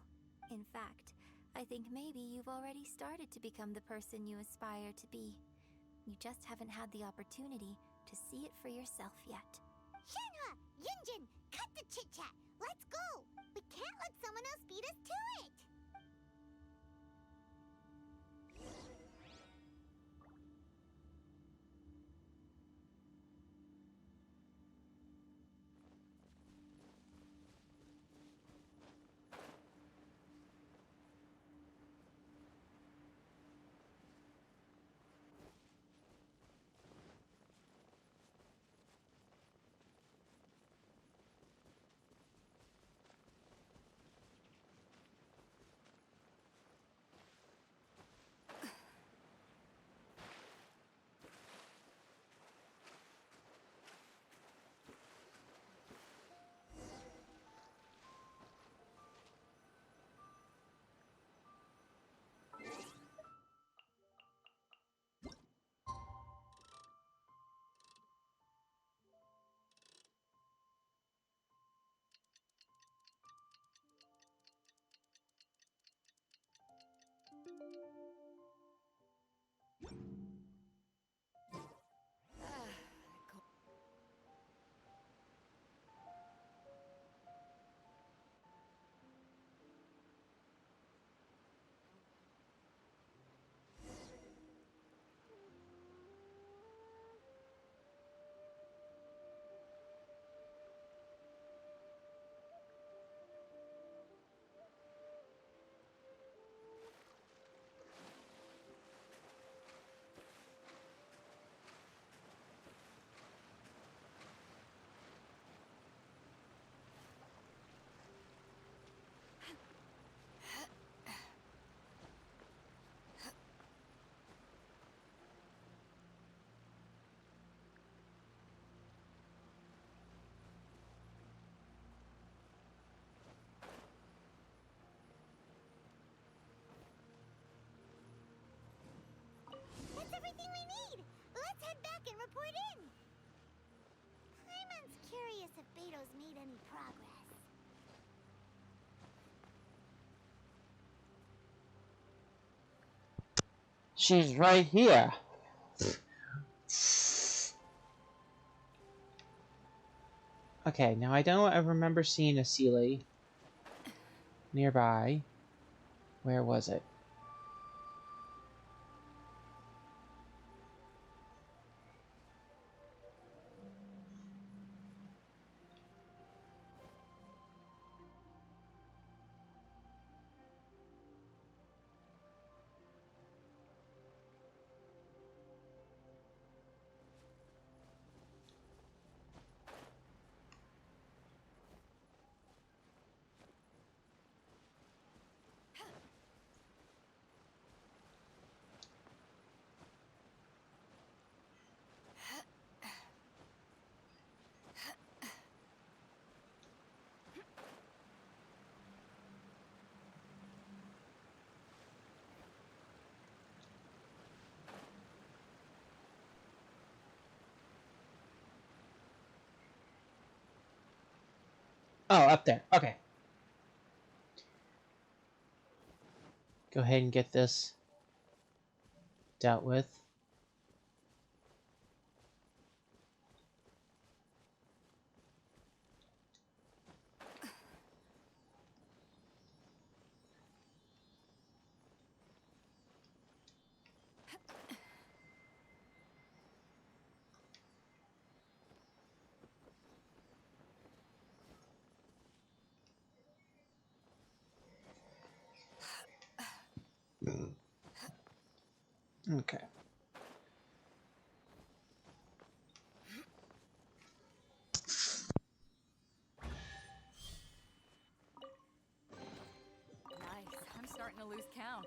In fact, I think maybe you've already started to become the person you aspire to be. You just haven't had the opportunity to see it for yourself yet. Shenhua! Yunjin! Cut the chit-chat! Let's go! We can't let someone else beat us to it! Beetle's made any progress. She's right here. Okay, now I remember seeing a Sealy nearby. Where was it? Oh, up there. Okay. Go ahead and get this dealt with. Okay. Nice. I'm starting to lose count.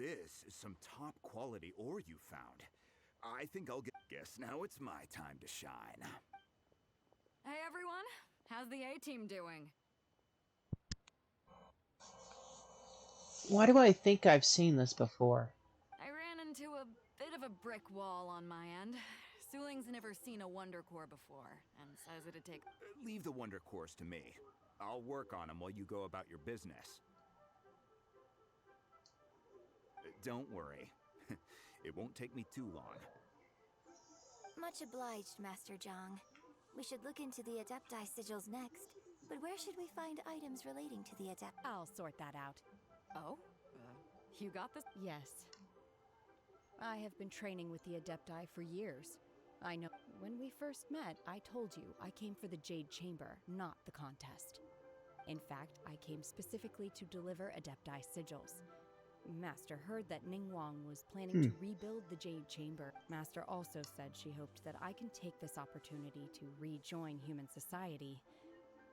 This is some top quality ore you found. I think I'll guess now it's my time to shine. Hey everyone, how's the A-team doing? Why do I think I've seen this before? I ran into a bit of a brick wall on my end. Suling's never seen a Wonder Core before, and says it'd take... Leave the Wonder Cores to me. I'll work on them while you go about your business. Don't worry. It won't take me too long. Much obliged, Master Zhang. We should look into the Adepti sigils next. But where should we find items relating to the Adept? I'll sort that out. Oh? You got this? Yes. I have been training with the Adepti for years. I know. When we first met, I told you I came for the Jade Chamber, not the contest. In fact, I came specifically to deliver Adepti sigils. Master heard that Ningguang was planning to rebuild the Jade Chamber. Master also said she hoped that I can take this opportunity to rejoin human society.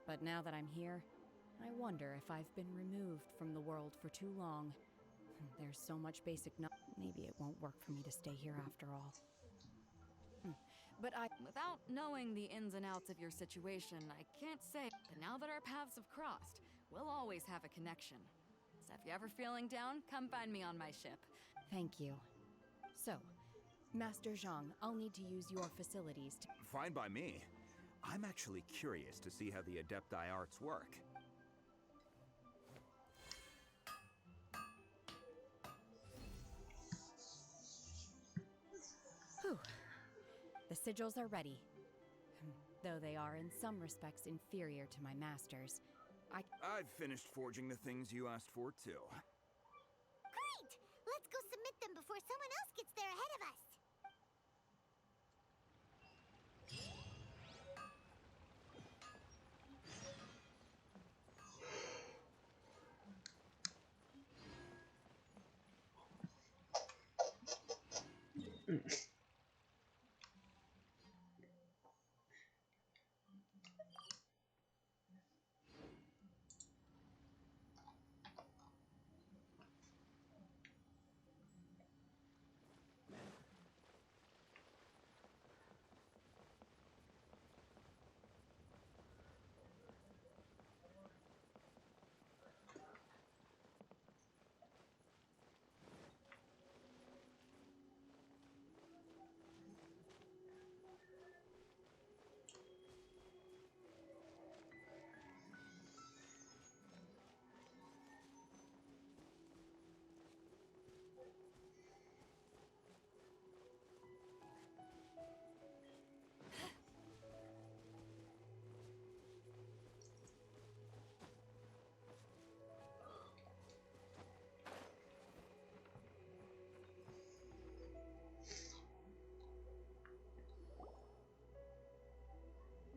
But now that I'm here, I wonder if I've been removed from the world for too long. There's so much basic maybe it won't work for me to stay here after all. But without knowing the ins and outs of your situation, I can't say. But now that our paths have crossed, we'll always have a connection. So if you're ever feeling down, come find me on my ship. Thank you. So, Master Zhang, I'll need to use your facilities to... Fine by me. I'm actually curious to see how the Adepti arts work. Whew. The sigils are ready. Though they are in some respects inferior to my master's. I've finished forging the things you asked for, too. Great! Let's go submit them before someone else gets there ahead of us.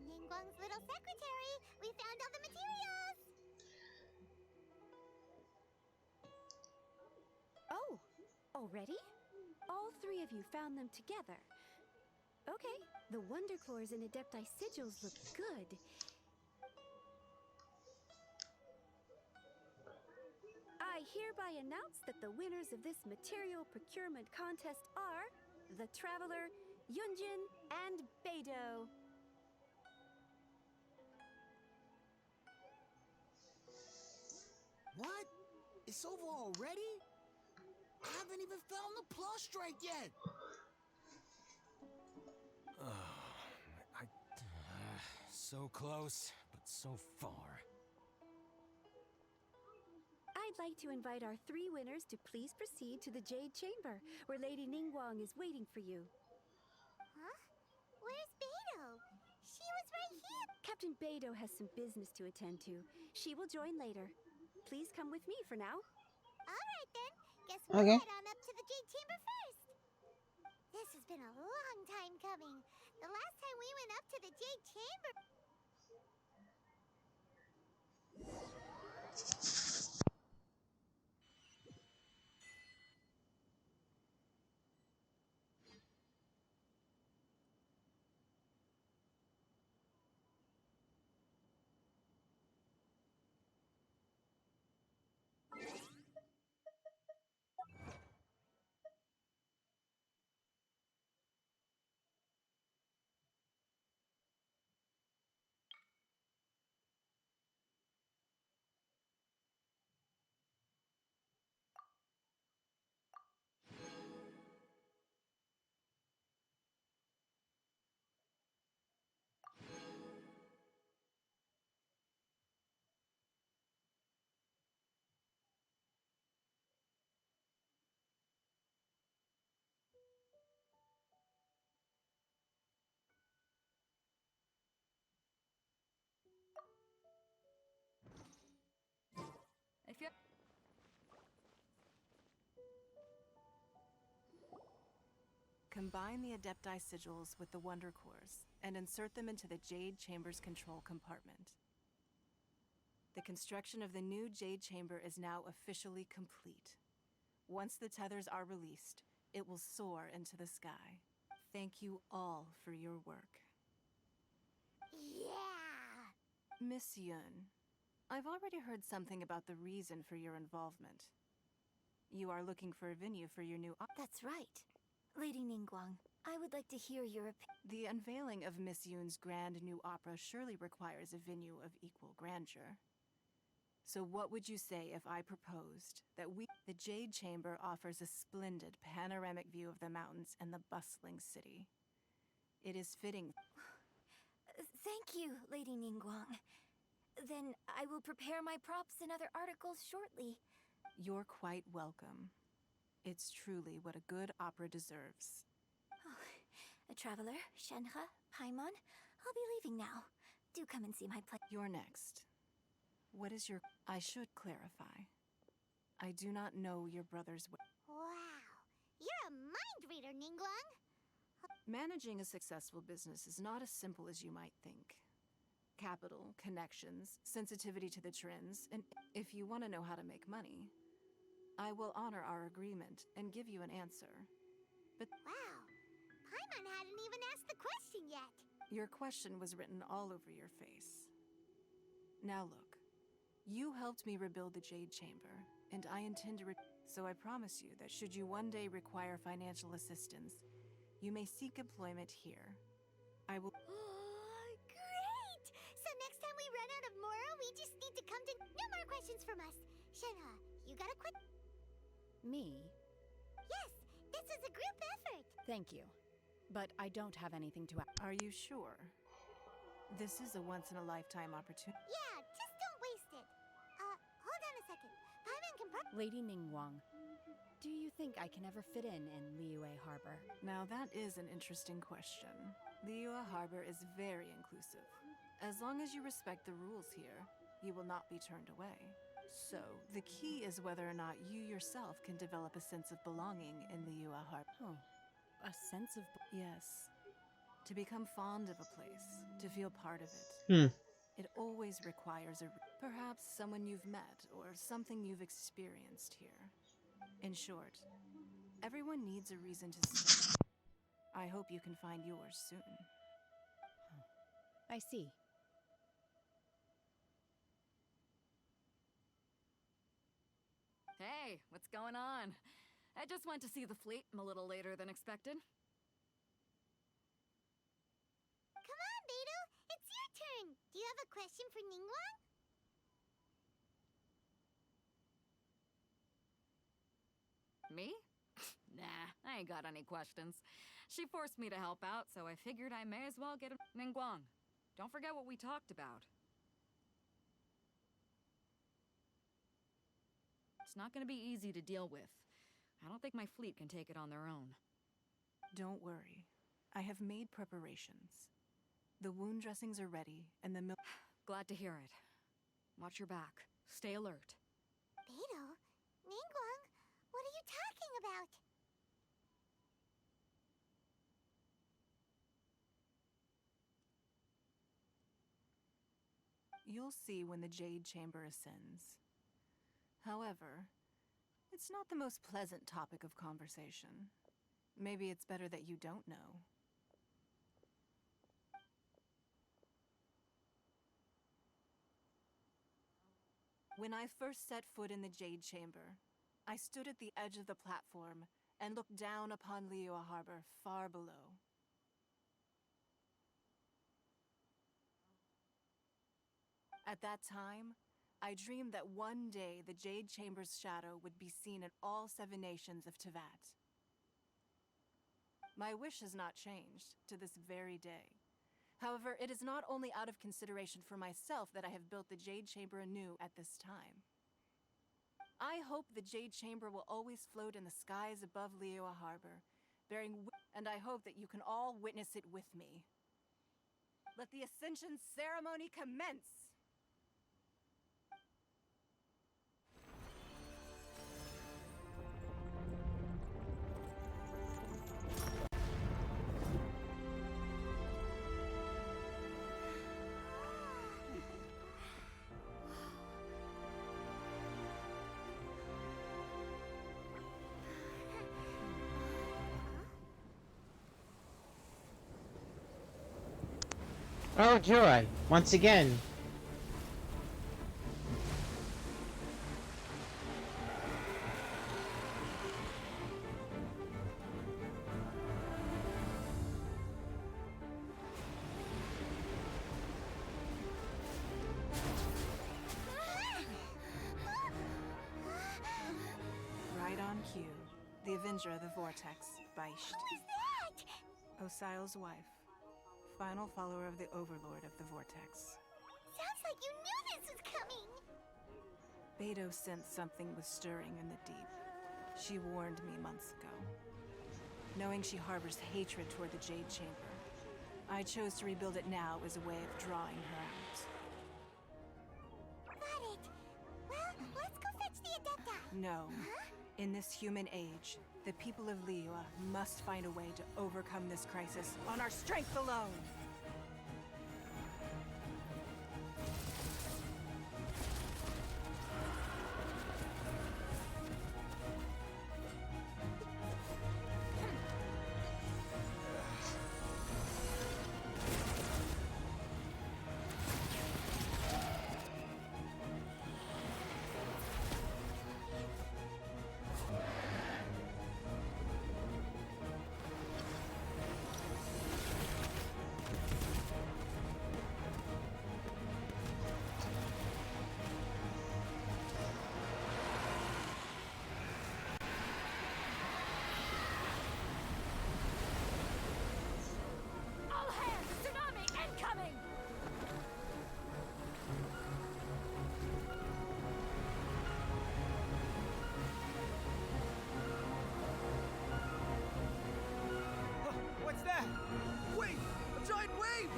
Ningguang's little secretary! We found all the materials! Oh, already? All three of you found them together. Okay, the Wonder Cores and Adepti sigils look good. I hereby announce that the winners of this material procurement contest are the Traveler, Yunjin, and Beidou. What? It's over already? I haven't even found the plus strike yet. So close, but so far. I'd like to invite our three winners to please proceed to the Jade Chamber, where Lady Ningguang is waiting for you. Huh? Where's Beidou? She was right here. Captain Beidou has some business to attend to. She will join later. Please come with me for now. All right then. Guess we'll head on up to the Jade Chamber first. This has been a long time coming. The last time we went up to the Jade Chamber... Combine the Adepti sigils with the Wonder Cores and insert them into the Jade Chamber's control compartment. The construction of the new Jade Chamber is now officially complete. Once the tethers are released, it will soar into the sky. Thank you all for your work. Yeah! Miss Yun, I've already heard something about the reason for your involvement. You are looking for a venue for your new That's right. Lady Ningguang, I would like to hear your opinion. The unveiling of Miss Yun's grand new opera surely requires a venue of equal grandeur. So what would you say if I proposed that the Jade Chamber offers a splendid panoramic view of the mountains and the bustling city? It is fitting. Thank you, Lady Ningguang. Then I will prepare my props and other articles shortly. You're quite welcome. It's truly what a good opera deserves. Oh, a traveler, Shenhe, Paimon, I'll be leaving now. Do come and see my place. You're next. What is your... I should clarify. I do not know your brother's... Wow, you're a mind reader, Ningguang. Managing a successful business is not as simple as you might think. Capital, connections, sensitivity to the trends, and if you want to know how to make money, I will honor our agreement and give you an answer. But wow, Paimon hadn't even asked the question yet. Your question was written all over your face. Now look, you helped me rebuild the Jade Chamber, and I intend to so I promise you that should you one day require financial assistance, you may seek employment here. I will... Great! So next time we run out of Moro, we just need to come to... No more questions from us. Shenhe, you got a quick... Me? Yes, this is a group effort. Thank you. But I don't have anything to add. Are you sure? This is a once-in-a-lifetime opportunity. Yeah, just don't waste it. Hold on a second. Paimon can Lady Ningguang, do you think I can ever fit in Liyue Harbor? Now that is an interesting question. Liyue Harbor is very inclusive. As long as you respect the rules here, you will not be turned away. So, the key is whether or not you yourself can develop a sense of belonging in Liyue Harbor. Oh, a sense of... Yes. To become fond of a place, to feel part of it. It always requires perhaps someone you've met or something you've experienced here. In short, everyone needs a reason to stay. I hope you can find yours soon. I see. Hey, what's going on? I just went to see the fleet a little later than expected. Come on, Beidou! It's your turn! Do you have a question for Ningguang? Me? Nah, I ain't got any questions. She forced me to help out, so I figured I may as well get a... Ningguang, don't forget what we talked about. It's not gonna be easy to deal with. I don't think my fleet can take it on their own. Don't worry. I have made preparations. The wound dressings are ready, and the milk... Glad to hear it. Watch your back. Stay alert. Beidou? Ningguang? What are you talking about? You'll see when the Jade Chamber ascends. However, it's not the most pleasant topic of conversation. Maybe it's better that you don't know. When I first set foot in the Jade Chamber, I stood at the edge of the platform and looked down upon Liyue Harbor far below. At that time, I dreamed that one day the Jade Chamber's shadow would be seen in all 7 nations of Teyvat. My wish has not changed to this very day. However, it is not only out of consideration for myself that I have built the Jade Chamber anew at this time. I hope the Jade Chamber will always float in the skies above Liyue Harbor, and I hope that you can all witness it with me. Let the Ascension ceremony commence! Oh joy! Once again. Right on cue. The Avenger of the Vortex, Beisht. Who is that? Osial's wife. Final follower of the Overlord of the Vortex. Sounds like you knew this was coming. Beidou sensed something was stirring in the deep. She warned me months ago. Knowing she harbors hatred toward the Jade Chamber, I chose to rebuild it now as a way of drawing her out. Got it. Well, let's go fetch the Adepta. No. In this human age, the people of Liyue must find a way to overcome this crisis on our strength alone! What's that? Wait! A giant wave!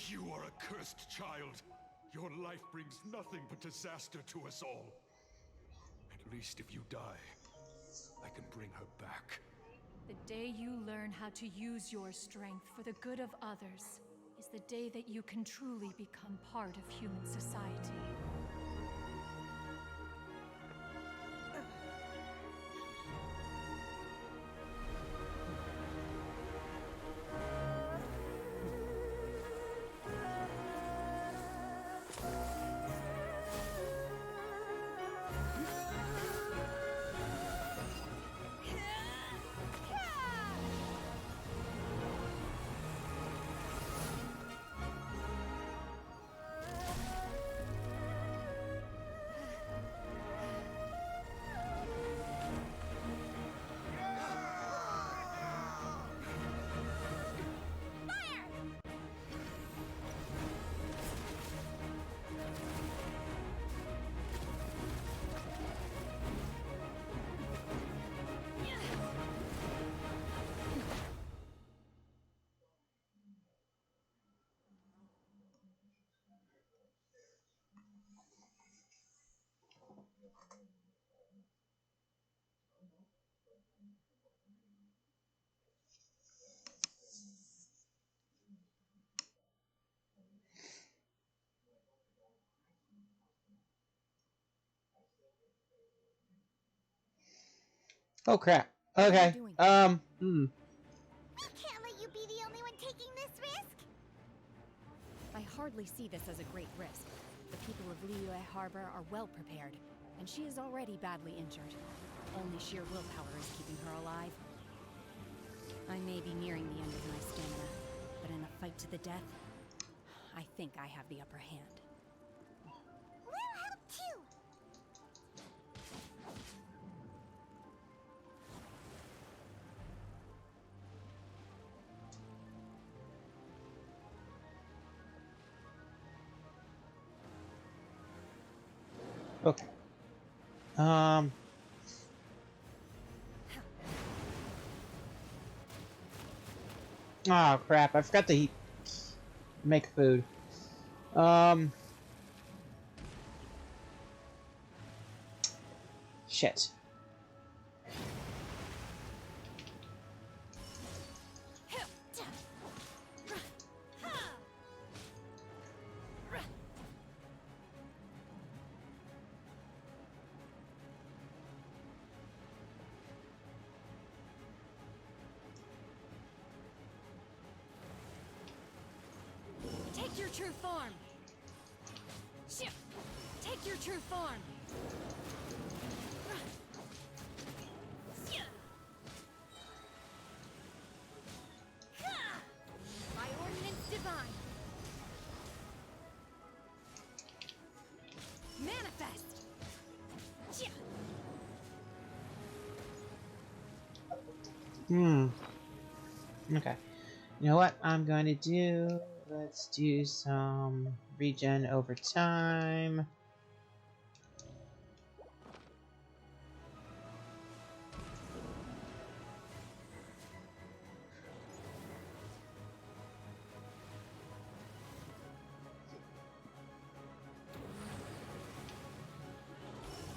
You are a cursed child. Your life brings nothing but disaster to us all. At least if you die, I can bring her back. The day you learn how to use your strength for the good of others is the day that you can truly become part of human society. Oh crap. Okay. We can't let you be the only one taking this risk. I hardly see this as a great risk. The people of Liyue Harbor are well prepared, and she is already badly injured. Only sheer willpower is keeping her alive. I may be nearing the end of my stamina, but in a fight to the death, I think I have the upper hand. We'll help too. Okay. Oh crap! I forgot to make food. Shit. Take your true form. Take your true form. By ordinance divine. Manifest. Okay. You know what I'm going to do? Let's do some regen over time.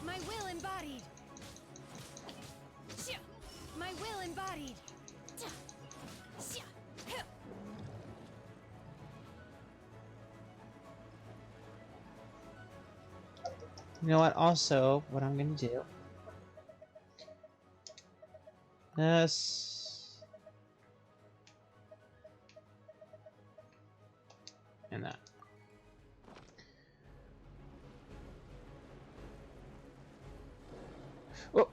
My will embodied. My will embodied. You know what? Also, what I'm going to do. This. And that. Oh!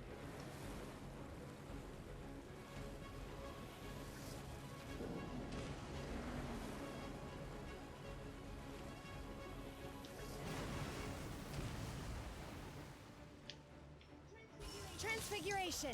Transfiguration.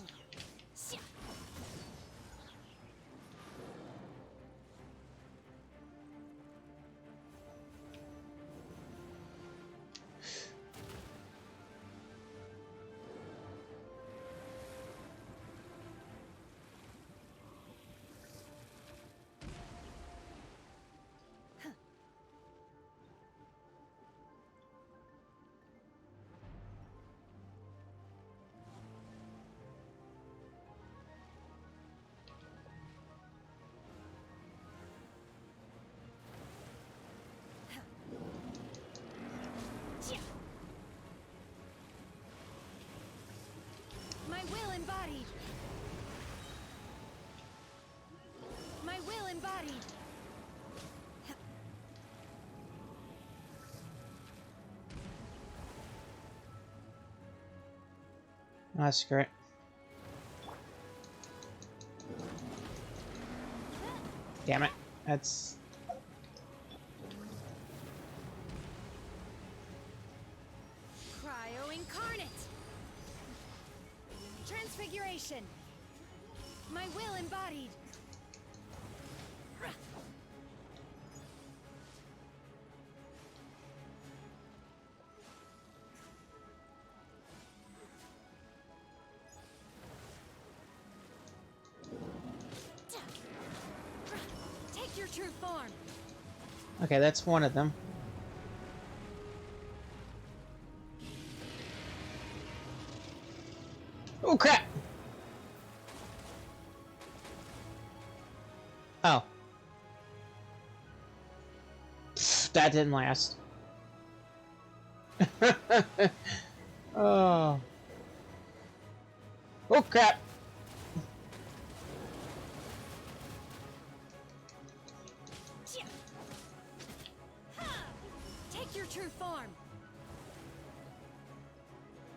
My will embodied. My will embodied. That's great. Damn it. That's... Cryo incarnate. Transfiguration. My will embodied. Take your true form. Okay, that's one of them. Oh, crap! Oh. Pfft, that didn't last. Oh. Oh, crap! Take your true form.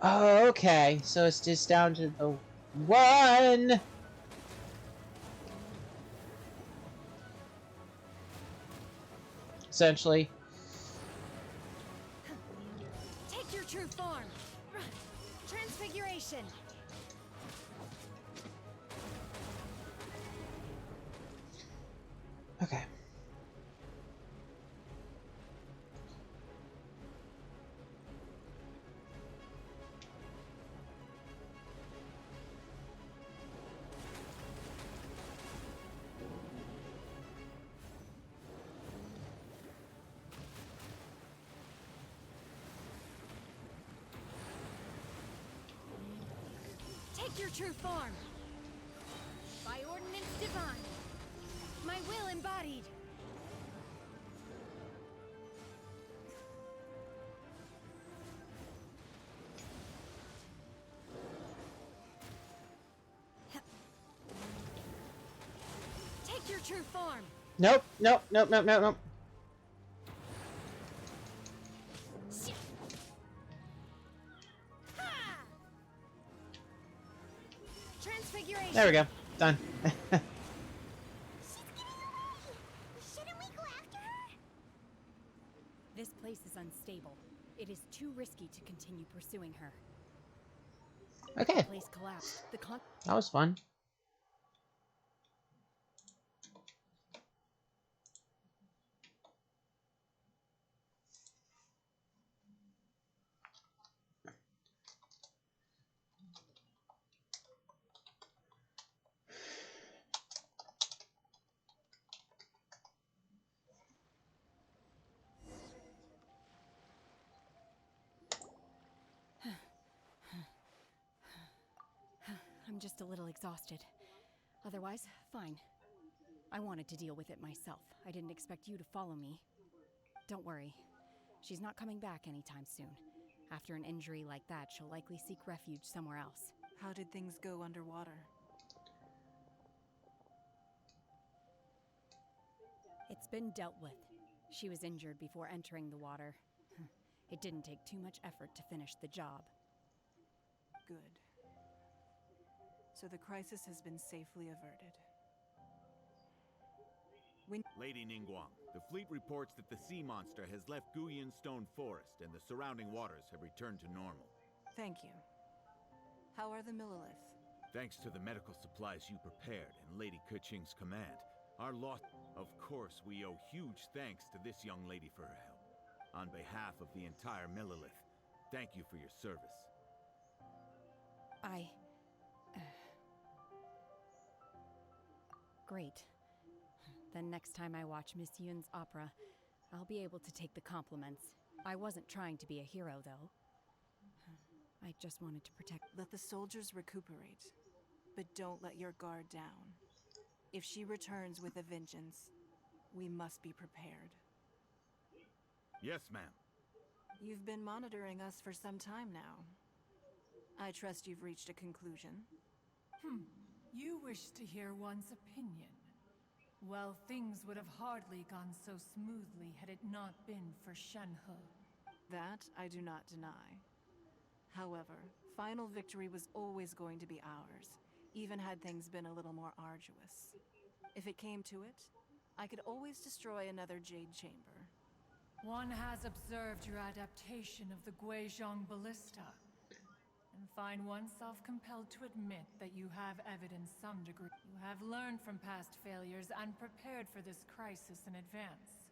Oh, okay. So it's just down to the one. Essentially. Take your true form. Transfiguration. Okay. Take your true form. By ordinance divine. My will embodied. Take your true form. Nope, nope, nope, nope, nope, nope. Transfiguration. There we go. Done. Shouldn't we go after her? This place is unstable. It is too risky to continue pursuing her. Okay. The place collapsed. That was fun. I'm just a little exhausted. Otherwise, fine. I wanted to deal with it myself. I didn't expect you to follow me. Don't worry. She's not coming back anytime soon. After an injury like that, she'll likely seek refuge somewhere else. How did things go underwater? It's been dealt with. She was injured before entering the water. It didn't take too much effort to finish the job. Good. So the crisis has been safely averted. Lady Ningguang, the fleet reports that the sea monster has left Guyan Stone Forest and the surrounding waters have returned to normal. Thank you. How are the Millilith? Thanks to the medical supplies you prepared and Lady Keqing's command, our lost... Of course, we owe huge thanks to this young lady for her help. On behalf of the entire Millilith, thank you for your service. Great. Then next time I watch Miss Yun's opera, I'll be able to take the compliments. I wasn't trying to be a hero, though. I just wanted to protect... Let the soldiers recuperate, but don't let your guard down. If she returns with a vengeance, we must be prepared. Yes, ma'am. You've been monitoring us for some time now. I trust you've reached a conclusion. You wish to hear one's opinion. Well, things would have hardly gone so smoothly had it not been for Shenhe. That I do not deny. However, final victory was always going to be ours, even had things been a little more arduous. If it came to it, I could always destroy another Jade Chamber. One has observed your adaptation of the Guizhong Ballista, and find oneself compelled to admit that you have evidenced some degree. You have learned from past failures and prepared for this crisis in advance.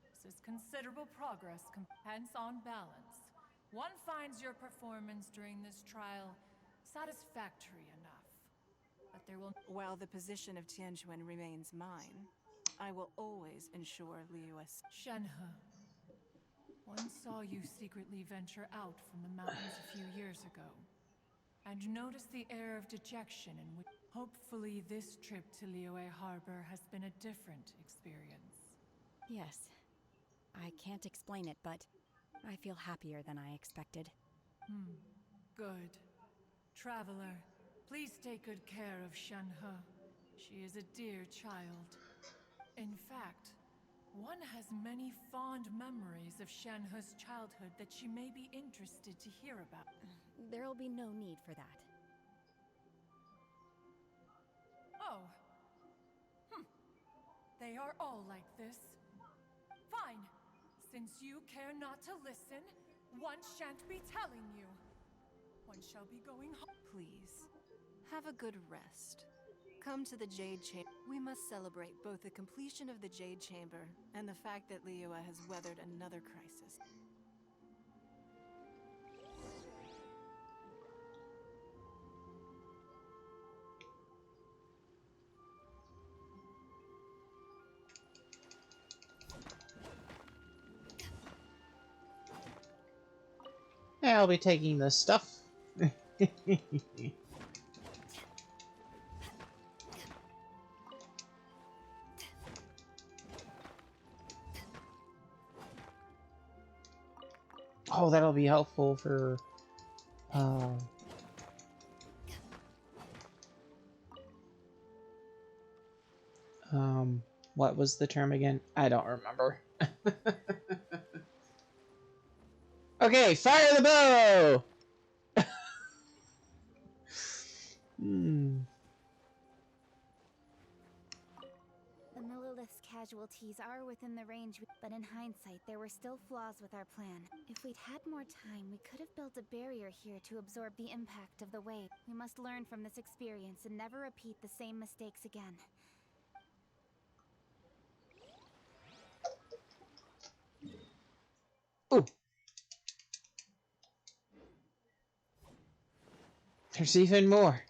This is considerable progress, hence on balance. One finds your performance during this trial satisfactory enough, but there will... While the position of Tianquan remains mine, I will always ensure Liyue's... Shenhe, one saw you secretly venture out from the mountains a few years ago, and noticed the air of dejection in which... Hopefully this trip to Liyue Harbor has been a different experience. Yes. I can't explain it, but I feel happier than I expected. Good. Traveler, please take good care of Shenhe. She is a dear child. In fact, one has many fond memories of Shenhe's childhood that she may be interested to hear about. There'll be no need for that. Oh. They are all like this. Fine. Since you care not to listen, one shan't be telling you. One shall be going home. Please, have a good rest. Come to the Jade Chamber. We must celebrate both the completion of the Jade Chamber and the fact that Liyue has weathered another crisis. I'll be taking this stuff. Oh, that'll be helpful for what was the term again? I don't remember. Okay, fire the bow! The Millilith's casualties are within the range, but in hindsight, there were still flaws with our plan. If we'd had more time, we could have built a barrier here to absorb the impact of the wave. We must learn from this experience and never repeat the same mistakes again. Ooh. There's even more.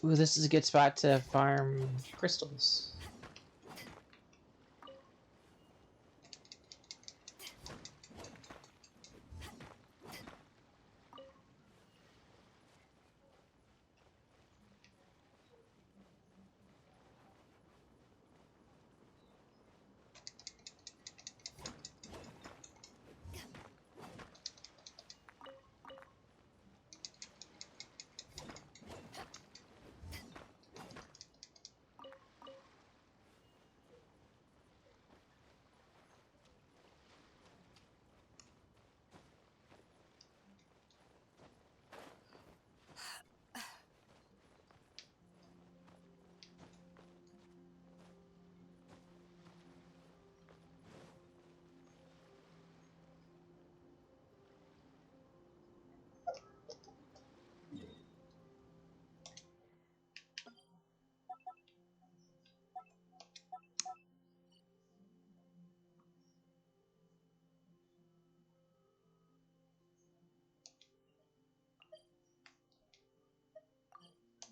Ooh, this is a good spot to farm crystals.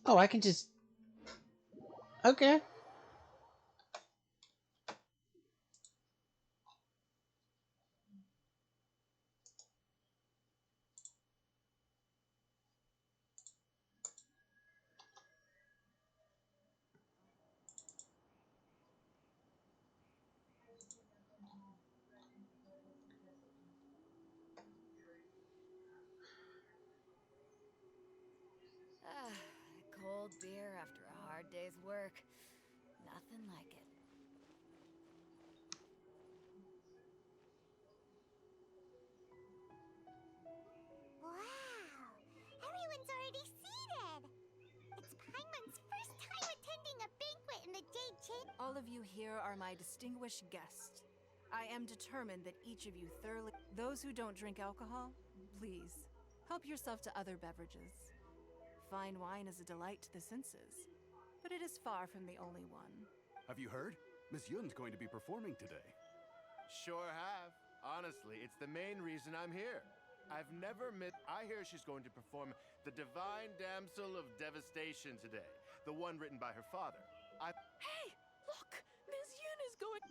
Oh, I can just... Okay. Cold beer after a hard day's work. Nothing like it. Wow! Everyone's already seated! It's Paimon's first time attending a banquet in the Jade Chamber. All of you here are my distinguished guests. I am determined that each of you thoroughly... Those who don't drink alcohol, please, help yourself to other beverages. Fine wine is a delight to the senses, but it is far from the only one. Have you heard? Miss Yun's going to be performing today. Sure have. Honestly, it's the main reason I'm here. I've never met... I hear she's going to perform The Divine Damsel of Devastation today. The one written by her father. Hey! Look! Miss Yun is going...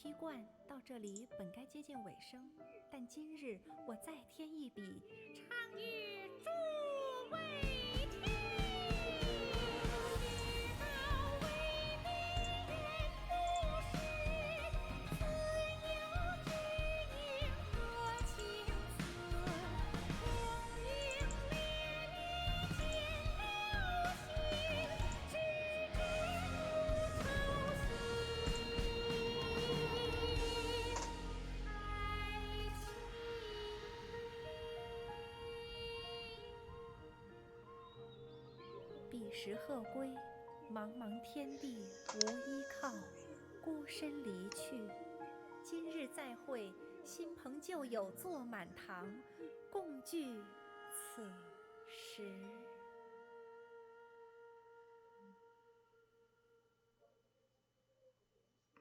披冠到这里本该接近尾声，但今日我再添一笔，唱与诸位听，知道为民人不是，自有知音多情色，lingling烈烈见了心，只知不偷心。彼时鹤归，茫茫天地无依靠，孤身离去。今日再会，新朋旧友坐满堂，共聚此时。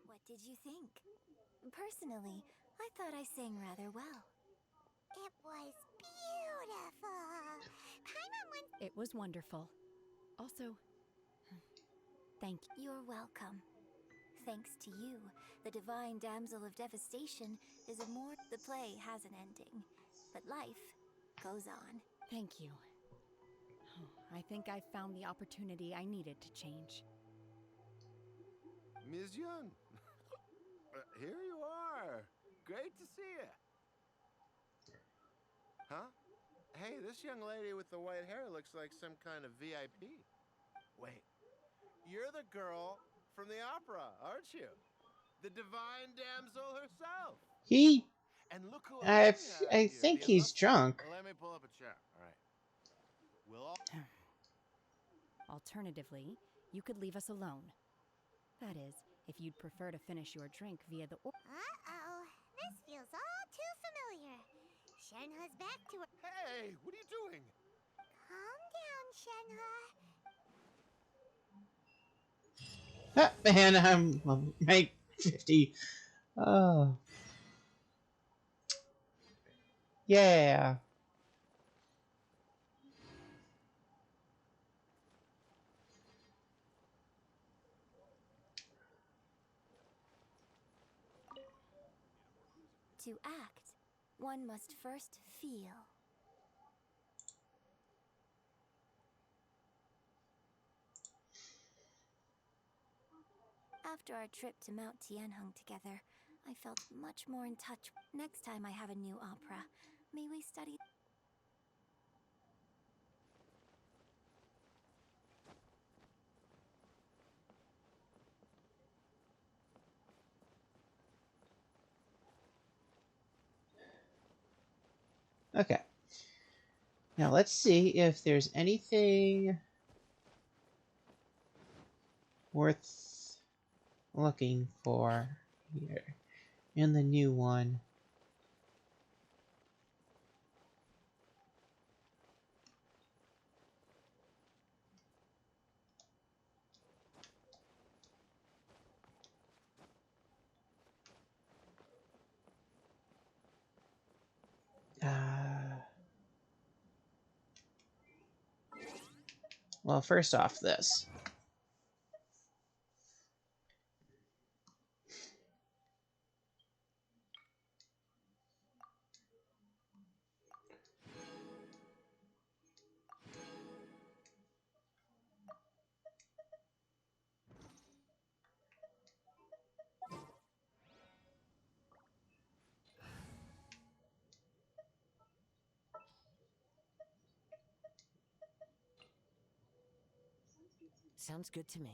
What did you think? Personally, I thought I sang rather well. It was beautiful. Paimon once. It was wonderful. Also, thank you. You're welcome. Thanks to you, the divine damsel of devastation is The play has an ending, but life goes on. Thank you. I think I've found the opportunity I needed to change. Ms. Young, here you are. Great to see you. Huh? Hey, this young lady with the white hair looks like some kind of VIP. Wait, you're the girl from the opera, aren't you? The divine damsel herself. And look who I think he's drunk. Let me pull up a chair. All right. We'll all... Alternatively, you could leave us alone. That is, if you'd prefer to finish your drink via the Uh-oh. This feels all too familiar. Shenhe's back to her. Hey, what are you doing? Calm down, Shenhe. Man, I'm rank 50. Oh. Yeah. To act, one must first feel. After our trip to Mount Tianheng together, I felt much more in touch. Next time I have a new opera, may we study... Okay. Now let's see if there's anything worth looking for here in the new one. Well, first off, this. Sounds good to me.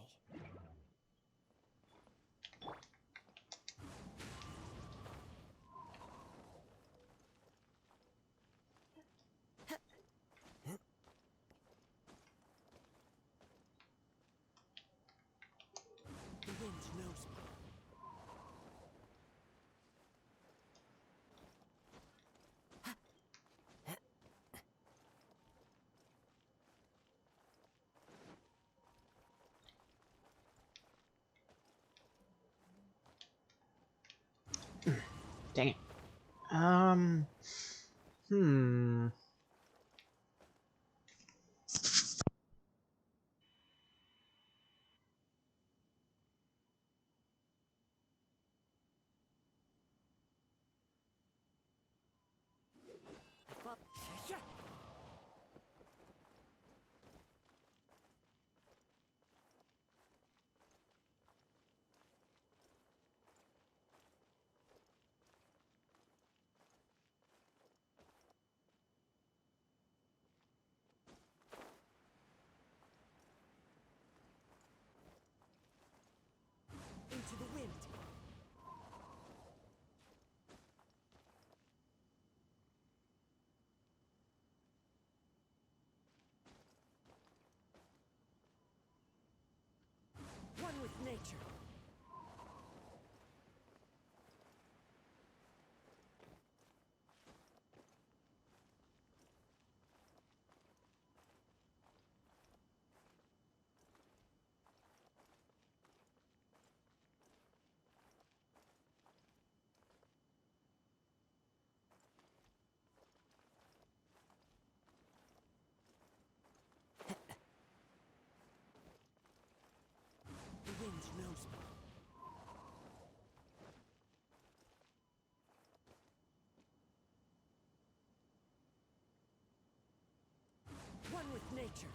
The wind knows me. Dang it. Hmm. nature. The wind knows me. One with nature.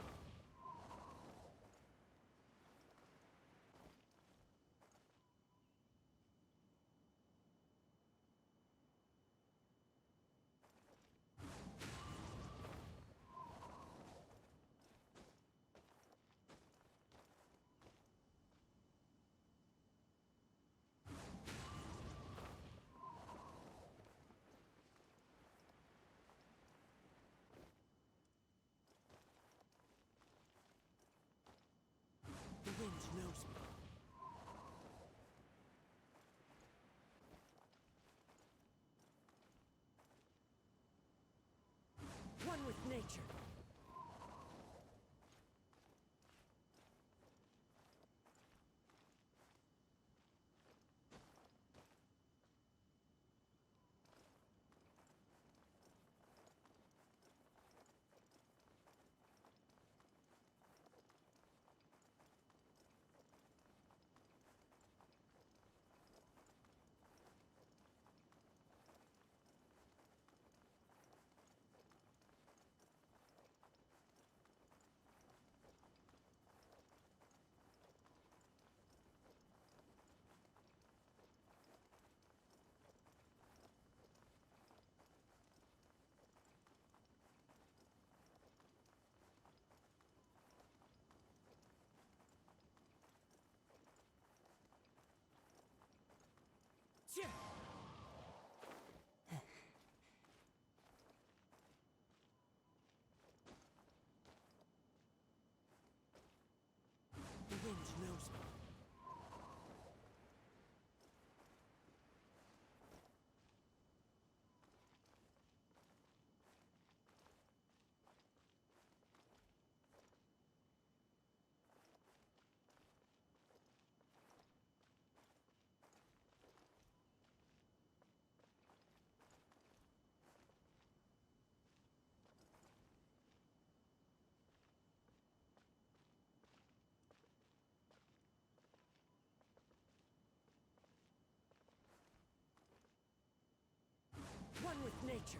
The wind knows me. One with nature. Yeah. The wind knows me. One with nature.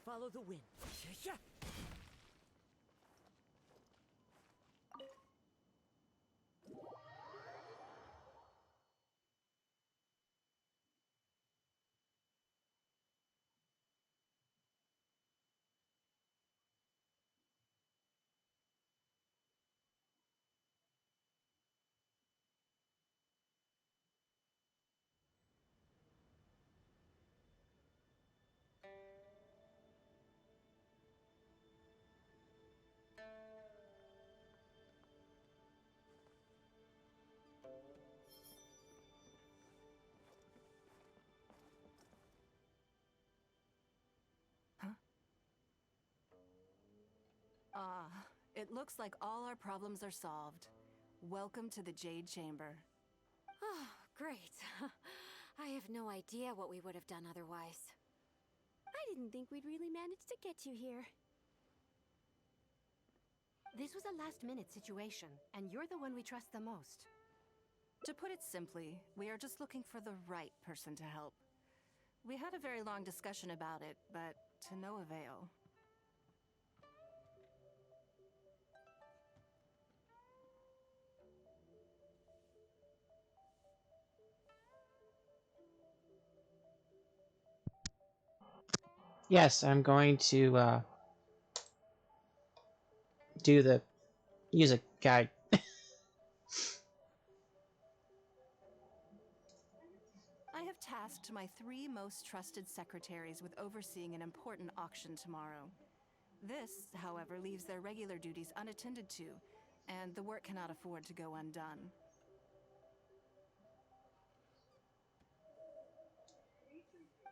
Follow the wind. Yeah. Ah, it looks like all our problems are solved. Welcome to the Jade Chamber. Oh, great. I have no idea what we would have done otherwise. I didn't think we'd really manage to get you here. This was a last-minute situation, and you're the one we trust the most. To put it simply, we are just looking for the right person to help. We had a very long discussion about it, but to no avail. Yes, I'm going to do the music guide. I have tasked my 3 most trusted secretaries with overseeing an important auction tomorrow. This, however, leaves their regular duties unattended to, and the work cannot afford to go undone.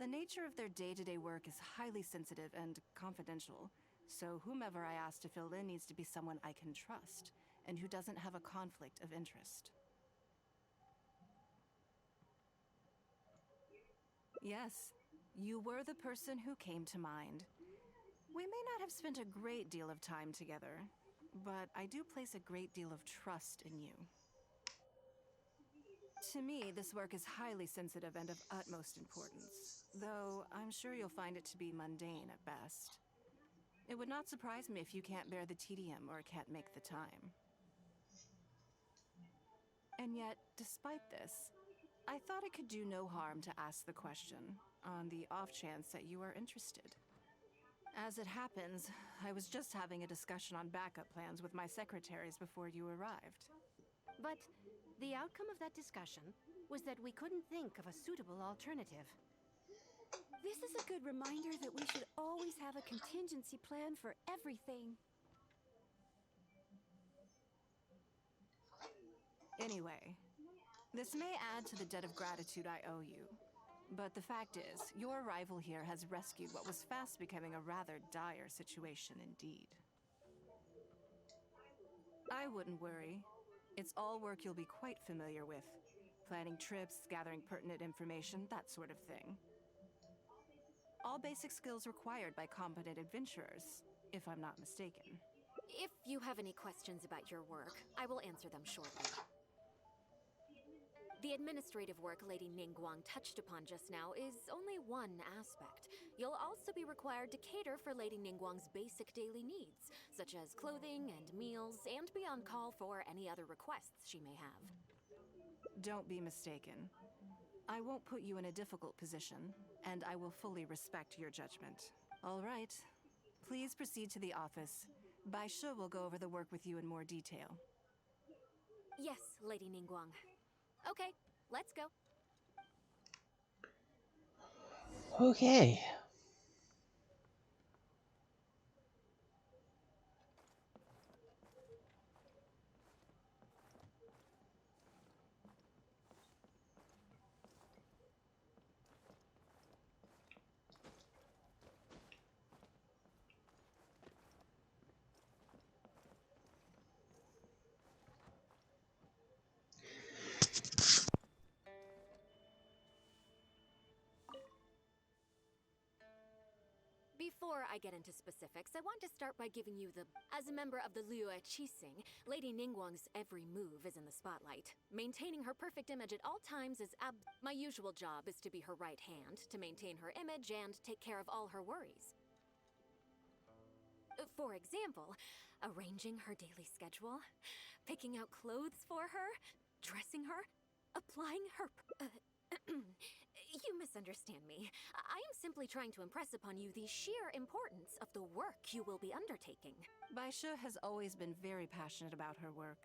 The nature of their day-to-day work is highly sensitive and confidential, so whomever I ask to fill in needs to be someone I can trust, and who doesn't have a conflict of interest. Yes, you were the person who came to mind. We may not have spent a great deal of time together, but I do place a great deal of trust in you. To me, this work is highly sensitive and of utmost importance, though I'm sure you'll find it to be mundane at best. It would not surprise me if you can't bear the tedium or can't make the time. And yet, despite this, I thought it could do no harm to ask the question, on the off chance that you are interested. As it happens, I was just having a discussion on backup plans with my secretaries before you arrived. But the outcome of that discussion was that we couldn't think of a suitable alternative. This is a good reminder that we should always have a contingency plan for everything. Anyway, this may add to the debt of gratitude I owe you. But the fact is, your arrival here has rescued what was fast becoming a rather dire situation indeed. I wouldn't worry. It's all work you'll be quite familiar with. Planning trips, gathering pertinent information, that sort of thing. All basic skills required by competent adventurers, if I'm not mistaken. If you have any questions about your work, I will answer them shortly. The administrative work Lady Ningguang touched upon just now is only one aspect. You'll also be required to cater for Lady Ningguang's basic daily needs, such as clothing and meals, and be on call for any other requests she may have. Don't be mistaken. I won't put you in a difficult position, and I will fully respect your judgment. All right. Please proceed to the office. Bai Shi will go over the work with you in more detail. Yes, Lady Ningguang. Okay, let's go. Okay. Before I get into specifics, I want to start by giving you the... As a member of the Liyue Qixing, Lady Ningguang's every move is in the spotlight. Maintaining her perfect image at all times is My usual job is to be her right hand, to maintain her image and take care of all her worries. For example, arranging her daily schedule, picking out clothes for her, dressing her, applying her... You misunderstand me. I am simply trying to impress upon you the sheer importance of the work you will be undertaking. Bai Shi has always been very passionate about her work.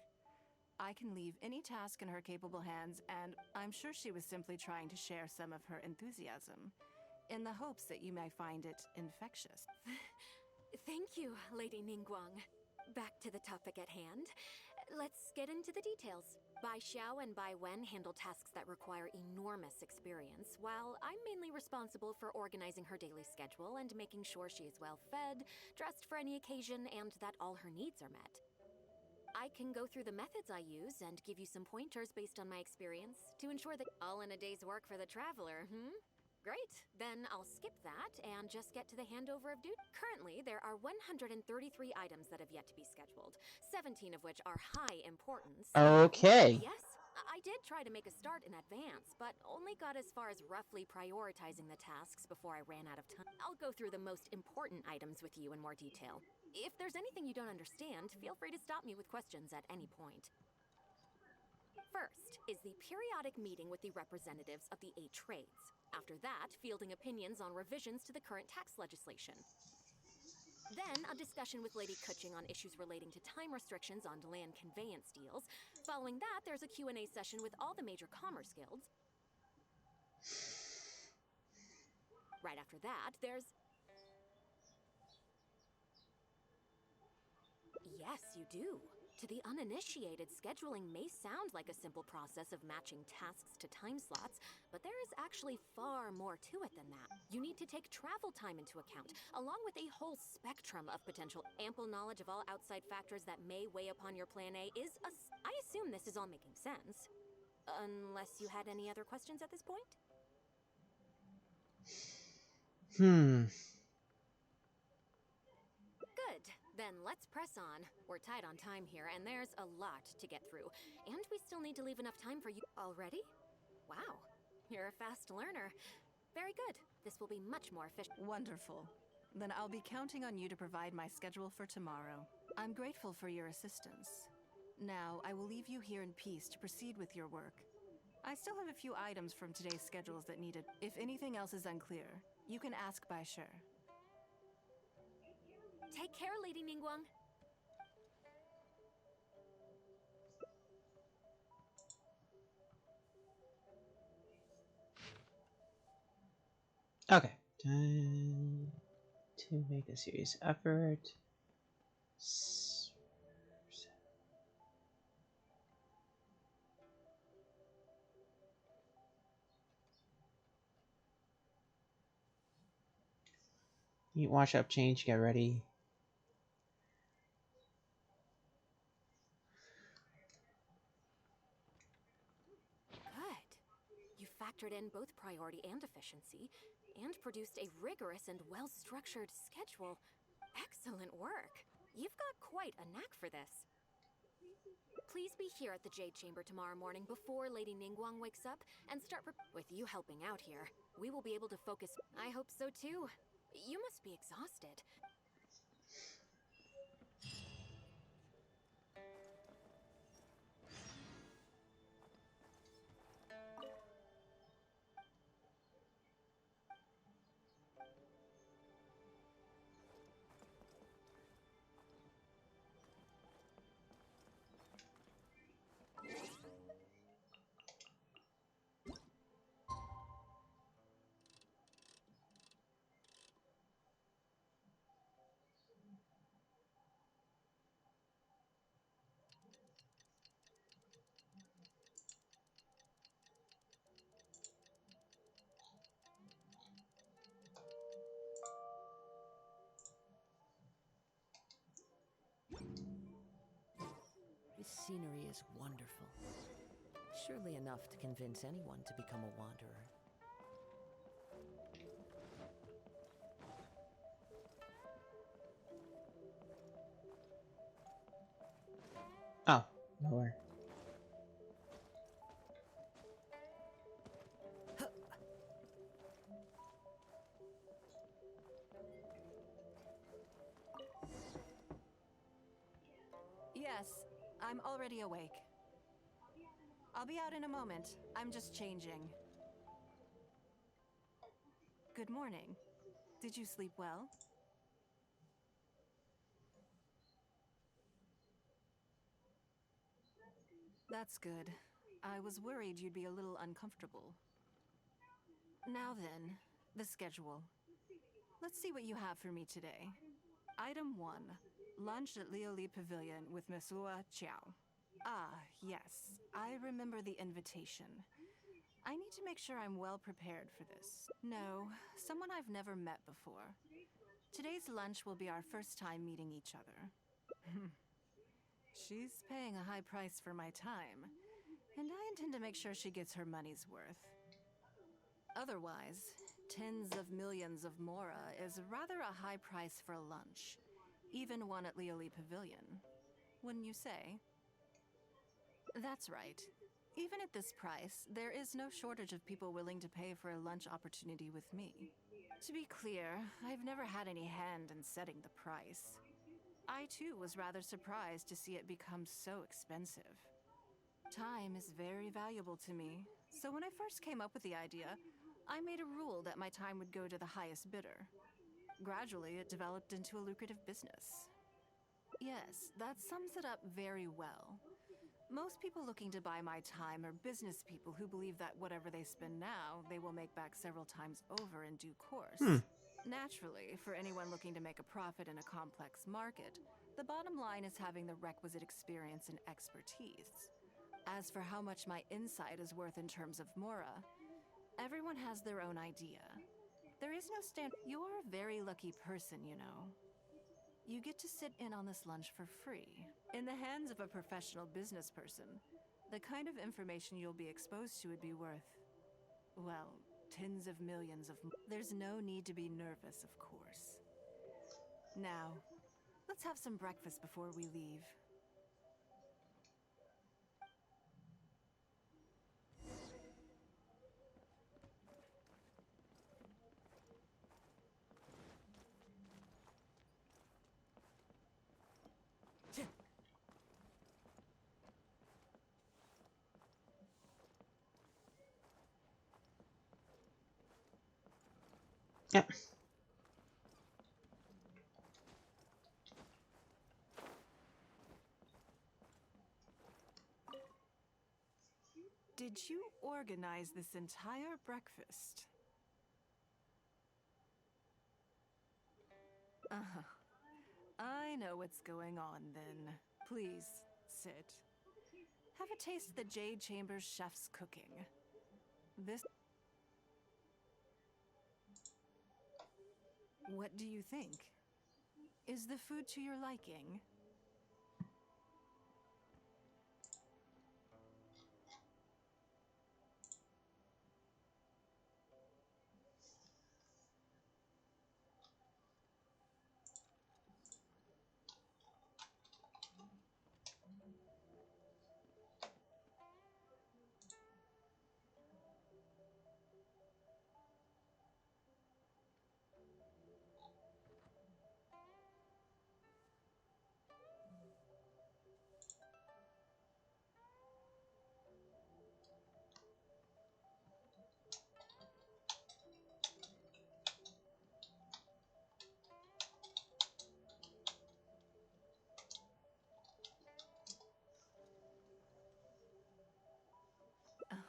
I can leave any task in her capable hands, and I'm sure she was simply trying to share some of her enthusiasm, in the hopes that you may find it infectious. Thank you, Lady Ningguang. Back to the topic at hand. Let's get into the details. Bai Xiao and Bai Wen handle tasks that require enormous experience, while I'm mainly responsible for organizing her daily schedule and making sure she is well fed, dressed for any occasion, and that all her needs are met. I can go through the methods I use and give you some pointers based on my experience to ensure that all in a day's work for the traveler, Great, then I'll skip that and just get to the handover of duty. Currently, there are 133 items that have yet to be scheduled, 17 of which are high importance. Okay. Yes, I did try to make a start in advance, but only got as far as roughly prioritizing the tasks before I ran out of time. I'll go through the most important items with you in more detail. If there's anything you don't understand, feel free to stop me with questions at any point. First is the periodic meeting with the representatives of the 8 trades. After that, fielding opinions on revisions to the current tax legislation. Then, a discussion with Lady Kuching on issues relating to time restrictions on land conveyance deals. Following that, there's a Q&A session with all the major commerce guilds. Right after that, there's... Yes, you do. To the uninitiated, scheduling may sound like a simple process of matching tasks to time slots, but there is actually far more to it than that. You need to take travel time into account, along with a whole spectrum of potential. Ample knowledge of all outside factors that may weigh upon your plan A is I assume this is all making sense. Unless you had any other questions at this point? Good. Then let's press on. We're tight on time here, and there's a lot to get through. And we still need to leave enough time for you already? Wow, you're a fast learner. Very good. This will be much more efficient. Wonderful. Then I'll be counting on you to provide my schedule for tomorrow. I'm grateful for your assistance. Now, I will leave you here in peace to proceed with your work. I still have a few items from today's schedules that needed. If anything else is unclear, you can ask Bai Shi. Take care, Lady Ningguang. Okay. Time to make a serious effort. Eat, wash up, change, get ready. Good. You factored in both priority and efficiency, and produced a rigorous and well-structured schedule. Excellent work. You've got quite a knack for this. Please be here at the Jade Chamber tomorrow morning before Lady Ningguang wakes up and start with you helping out here. We will be able to focus. I hope so too. You must be exhausted. This scenery is wonderful. Surely enough to convince anyone to become a wanderer. Oh, nowhere. Yes, I'm already awake. I'll be out in a moment. I'm just changing. Good morning. Did you sleep well? That's good. I was worried you'd be a little uncomfortable. Now then, the schedule. Let's see what you have for me today. Item 1. Lunch at Lioli Pavilion with Mesua Chiao. Ah, yes. I remember the invitation. I need to make sure I'm well prepared for this. No, someone I've never met before. Today's lunch will be our first time meeting each other. She's paying a high price for my time, and I intend to make sure she gets her money's worth. Otherwise, tens of millions of Mora is rather a high price for lunch, even one at Leoli Pavilion. Wouldn't you say? That's right. Even at this price, there is no shortage of people willing to pay for a lunch opportunity with me. To be clear, I've never had any hand in setting the price. I too was rather surprised to see it become so expensive. Time is very valuable to me, so when I first came up with the idea, I made a rule that my time would go to the highest bidder. Gradually, it developed into a lucrative business. Yes, that sums it up very well. Most people looking to buy my time are business people who believe that whatever they spend now, they will make back several times over in due course. Naturally, for anyone looking to make a profit in a complex market, the bottom line is having the requisite experience and expertise. As for how much my insight is worth in terms of Mora, everyone has their own idea. There is no stand. You're a very lucky person, you know. You get to sit in on this lunch for free, in the hands of a professional business person. The kind of information you'll be exposed to would be worth, well, tens of millions of... There's no need to be nervous, of course. Now, let's have some breakfast before we leave. Yep. Did you organize this entire breakfast? Uh-huh. I know what's going on then. Please, sit. Have a taste of the Jade Chamber's chef's cooking. This... What do you think? Is the food to your liking?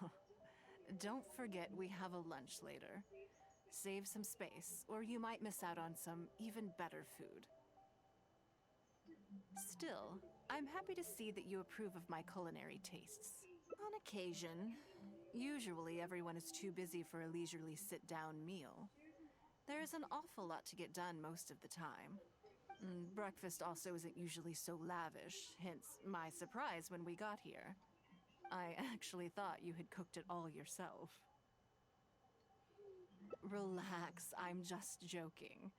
Oh, don't forget we have a lunch later. Save some space, or you might miss out on some even better food. Still, I'm happy to see that you approve of my culinary tastes. On occasion, usually everyone is too busy for a leisurely sit-down meal. There is an awful lot to get done most of the time. Breakfast also isn't usually so lavish, hence my surprise when we got here. I actually thought you had cooked it all yourself. Relax, I'm just joking.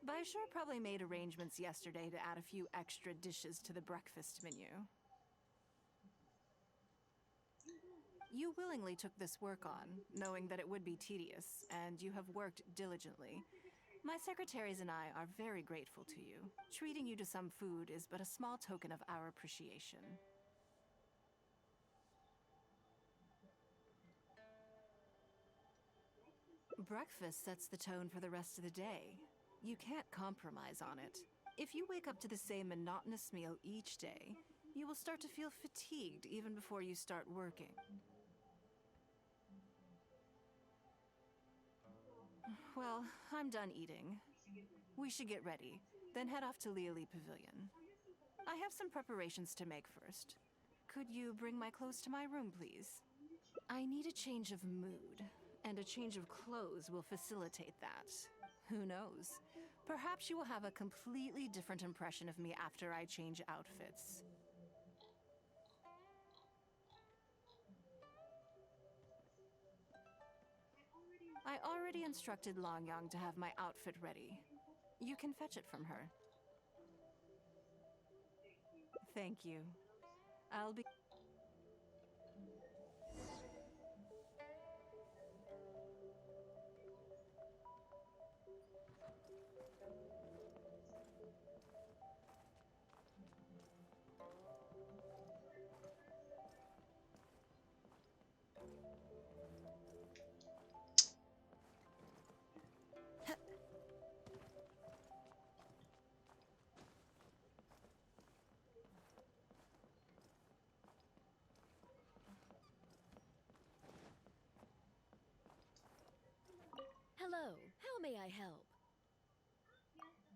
Baishur probably made arrangements yesterday to add a few extra dishes to the breakfast menu. You willingly took this work on, knowing that it would be tedious, and you have worked diligently. My secretaries and I are very grateful to you. Treating you to some food is but a small token of our appreciation. Breakfast sets the tone for the rest of the day. You can't compromise on it. If you wake up to the same monotonous meal each day, you will start to feel fatigued even before you start working. Well, I'm done eating. We should get ready, then head off to Leoli Pavilion. I have some preparations to make first. Could you bring my clothes to my room, please? I need a change of mood, and a change of clothes will facilitate that. Who knows? Perhaps you will have a completely different impression of me after I change outfits. I already instructed Longyang to have my outfit ready. You can fetch it from her. Thank you. I'll be... Hello, how may I help?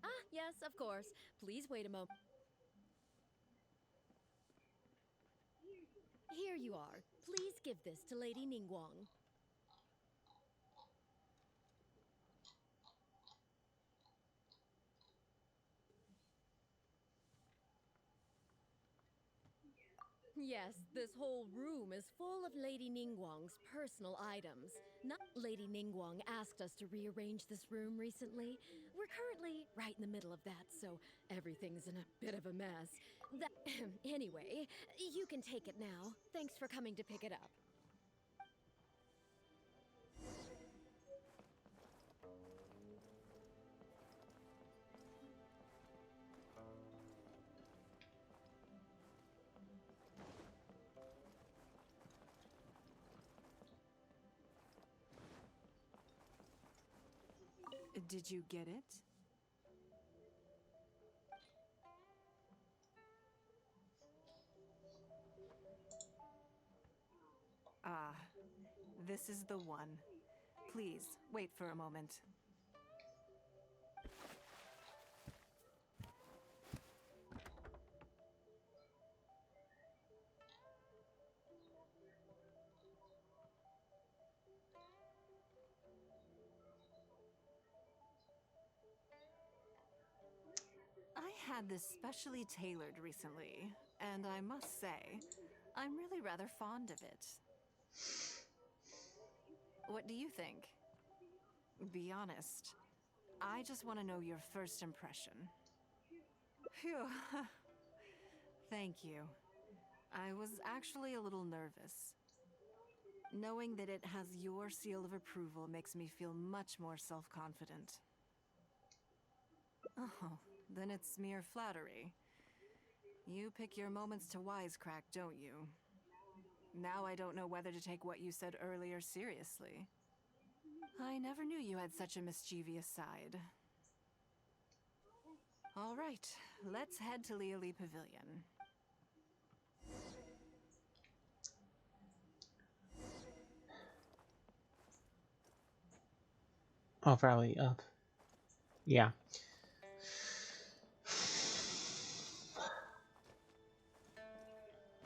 Ah, yes, of course. Please wait a moment. Here you are. Please give this to Lady Ningguang. Yes, this whole room is full of Lady Ningguang's personal items. Not Lady Ningguang asked us to rearrange this room recently. We're currently right in the middle of that, so everything's in a bit of a mess. That anyway, you can take it now. Thanks for coming to pick it up. Did you get it? Ah, this is the one. Please, wait for a moment. I had this specially tailored recently, and I must say, I'm really rather fond of it. What do you think? Be honest. I just want to know your first impression. Phew. Thank you. I was actually a little nervous. Knowing that it has your seal of approval makes me feel much more self-confident. Oh, then it's mere flattery. You pick your moments to wisecrack, don't you? Now I don't know whether to take what you said earlier seriously. I never knew you had such a mischievous side. All right, let's head to Lioli Pavilion. Oh, probably up. Yeah.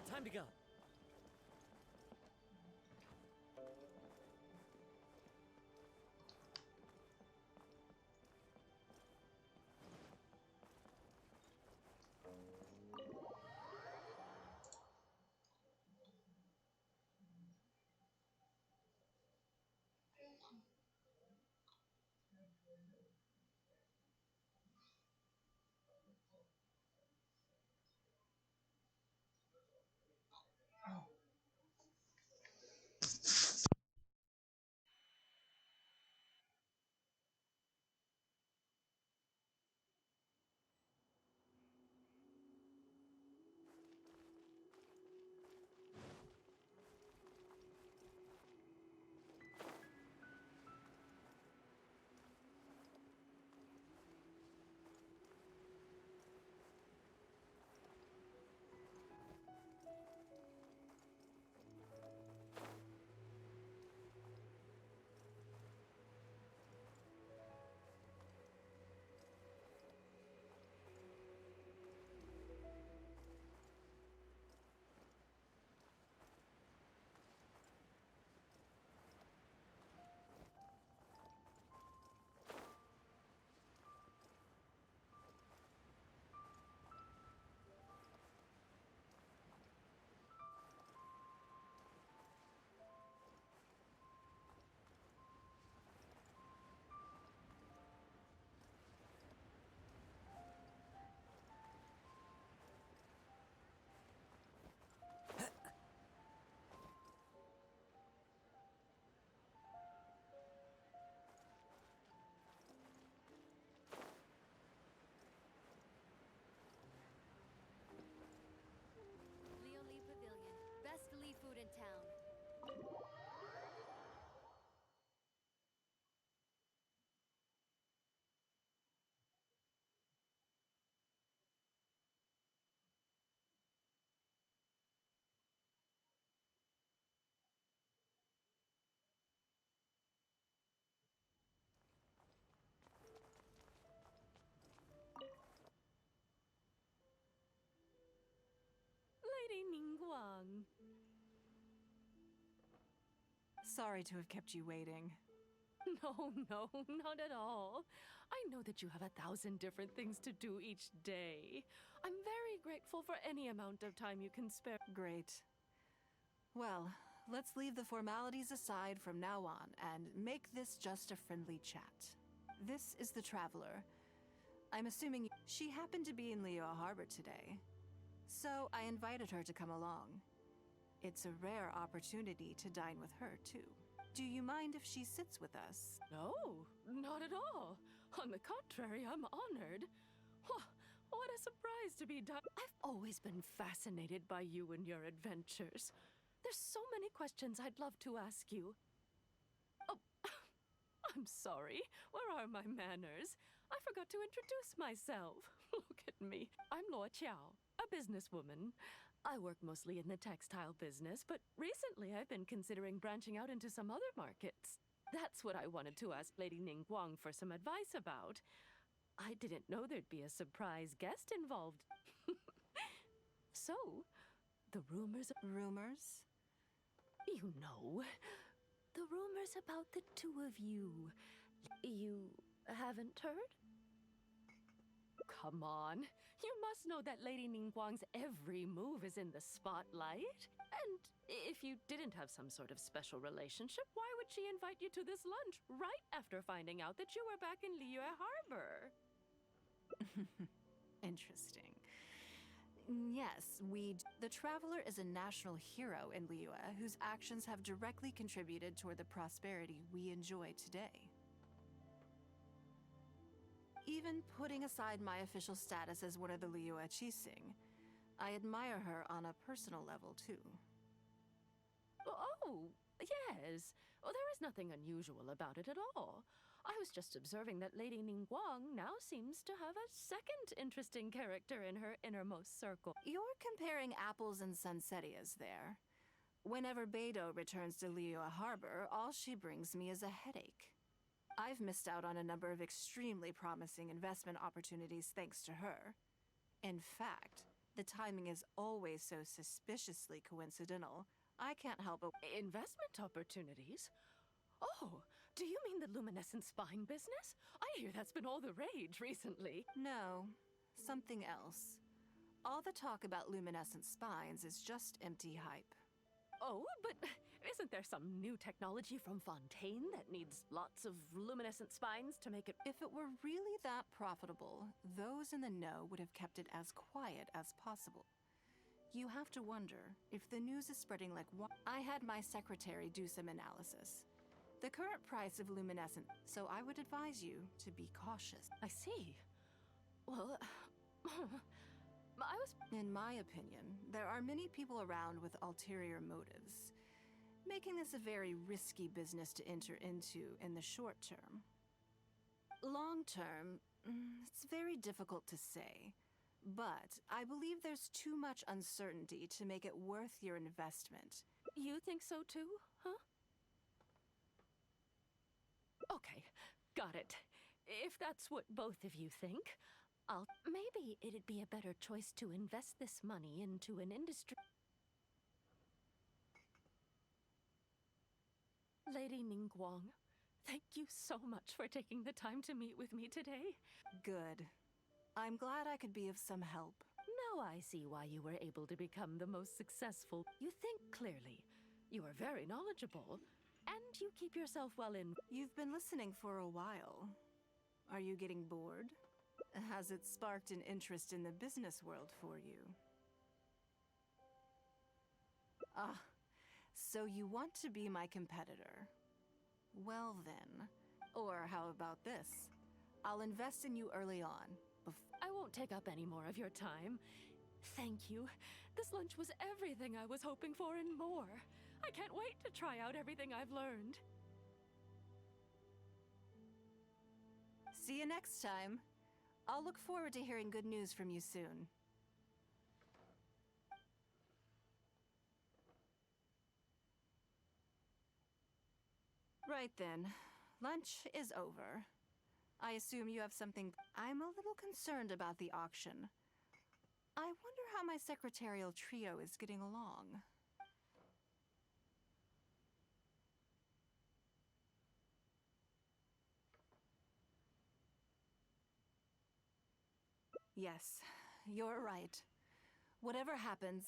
Time to go. Sorry to have kept you waiting. No, no, not at all. I know that you have 1,000 different things to do each day. I'm very grateful for any amount of time you can spare. Great. Well, let's leave the formalities aside from now on and make this just a friendly chat. This is the Traveler. I'm assuming she happened to be in Liyue Harbor today, so I invited her to come along. It's a rare opportunity to dine with her, too. Do you mind if she sits with us? No, not at all. On the contrary, I'm honored. What a surprise to be done. I've always been fascinated by you and your adventures. There's so many questions I'd love to ask you. Oh, I'm sorry. Where are my manners? I forgot to introduce myself. Look at me. I'm Luo Qiao, a businesswoman. I work mostly in the textile business, but recently I've been considering branching out into some other markets. That's what I wanted to ask Lady Ningguang for some advice about. I didn't know there'd be a surprise guest involved. So, the rumors... Rumors? You know, the rumors about the two of you. You haven't heard? Come on. You must know that Lady Ningguang's every move is in the spotlight. And if you didn't have some sort of special relationship, why would she invite you to this lunch right after finding out that you were back in Liyue Harbor? Interesting. Yes, the Traveler is a national hero in Liyue whose actions have directly contributed toward the prosperity we enjoy today. Even putting aside my official status as one of the Liyue Qixing, I admire her on a personal level, too. Oh, yes. Well, there is nothing unusual about it at all. I was just observing that Lady Ningguang now seems to have a second interesting character in her innermost circle. You're comparing apples and sunsettias there. Whenever Beidou returns to Liyue Harbor, all she brings me is a headache. I've missed out on a number of extremely promising investment opportunities thanks to her. In fact, the timing is always so suspiciously coincidental, I can't help but... Investment opportunities? Oh, do you mean the luminescent spine business? I hear that's been all the rage recently. No, something else. All the talk about luminescent spines is just empty hype. Oh, but isn't there some new technology from Fontaine that needs lots of luminescent spines to make it... If it were really that profitable, those in the know would have kept it as quiet as possible. You have to wonder if the news is spreading like... I had my secretary do some analysis. The current price of luminescent, so I would advise you to be cautious. I see. Well, In my opinion, there are many people around with ulterior motives, making this a very risky business to enter into in the short term. Long term, it's very difficult to say, but I believe there's too much uncertainty to make it worth your investment. You think so too, huh? Okay, got it. If that's what both of you think, maybe it'd be a better choice to invest this money into an industry. Lady Ningguang, thank you so much for taking the time to meet with me today. Good. I'm glad I could be of some help. Now I see why you were able to become the most successful. You think clearly. You are very knowledgeable. And you keep yourself well in... You've been listening for a while. Are you getting bored? Has it sparked an interest in the business world for you? Ah, so you want to be my competitor. Well then. Or how about this? I'll invest in you early on. I won't take up any more of your time. Thank you. This lunch was everything I was hoping for and more. I can't wait to try out everything I've learned. See you next time. I'll look forward to hearing good news from you soon. Right then. Lunch is over. I assume you have something... I'm a little concerned about the auction. I wonder how my secretarial trio is getting along. Yes, you're right. Whatever happens,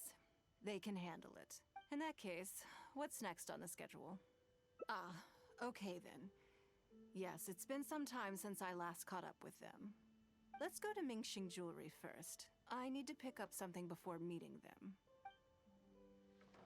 they can handle it. In that case, what's next on the schedule? Ah, okay then. Yes, it's been some time since I last caught up with them. Let's go to Mingxing Jewelry first. I need to pick up something before meeting them. Enjoy your meal.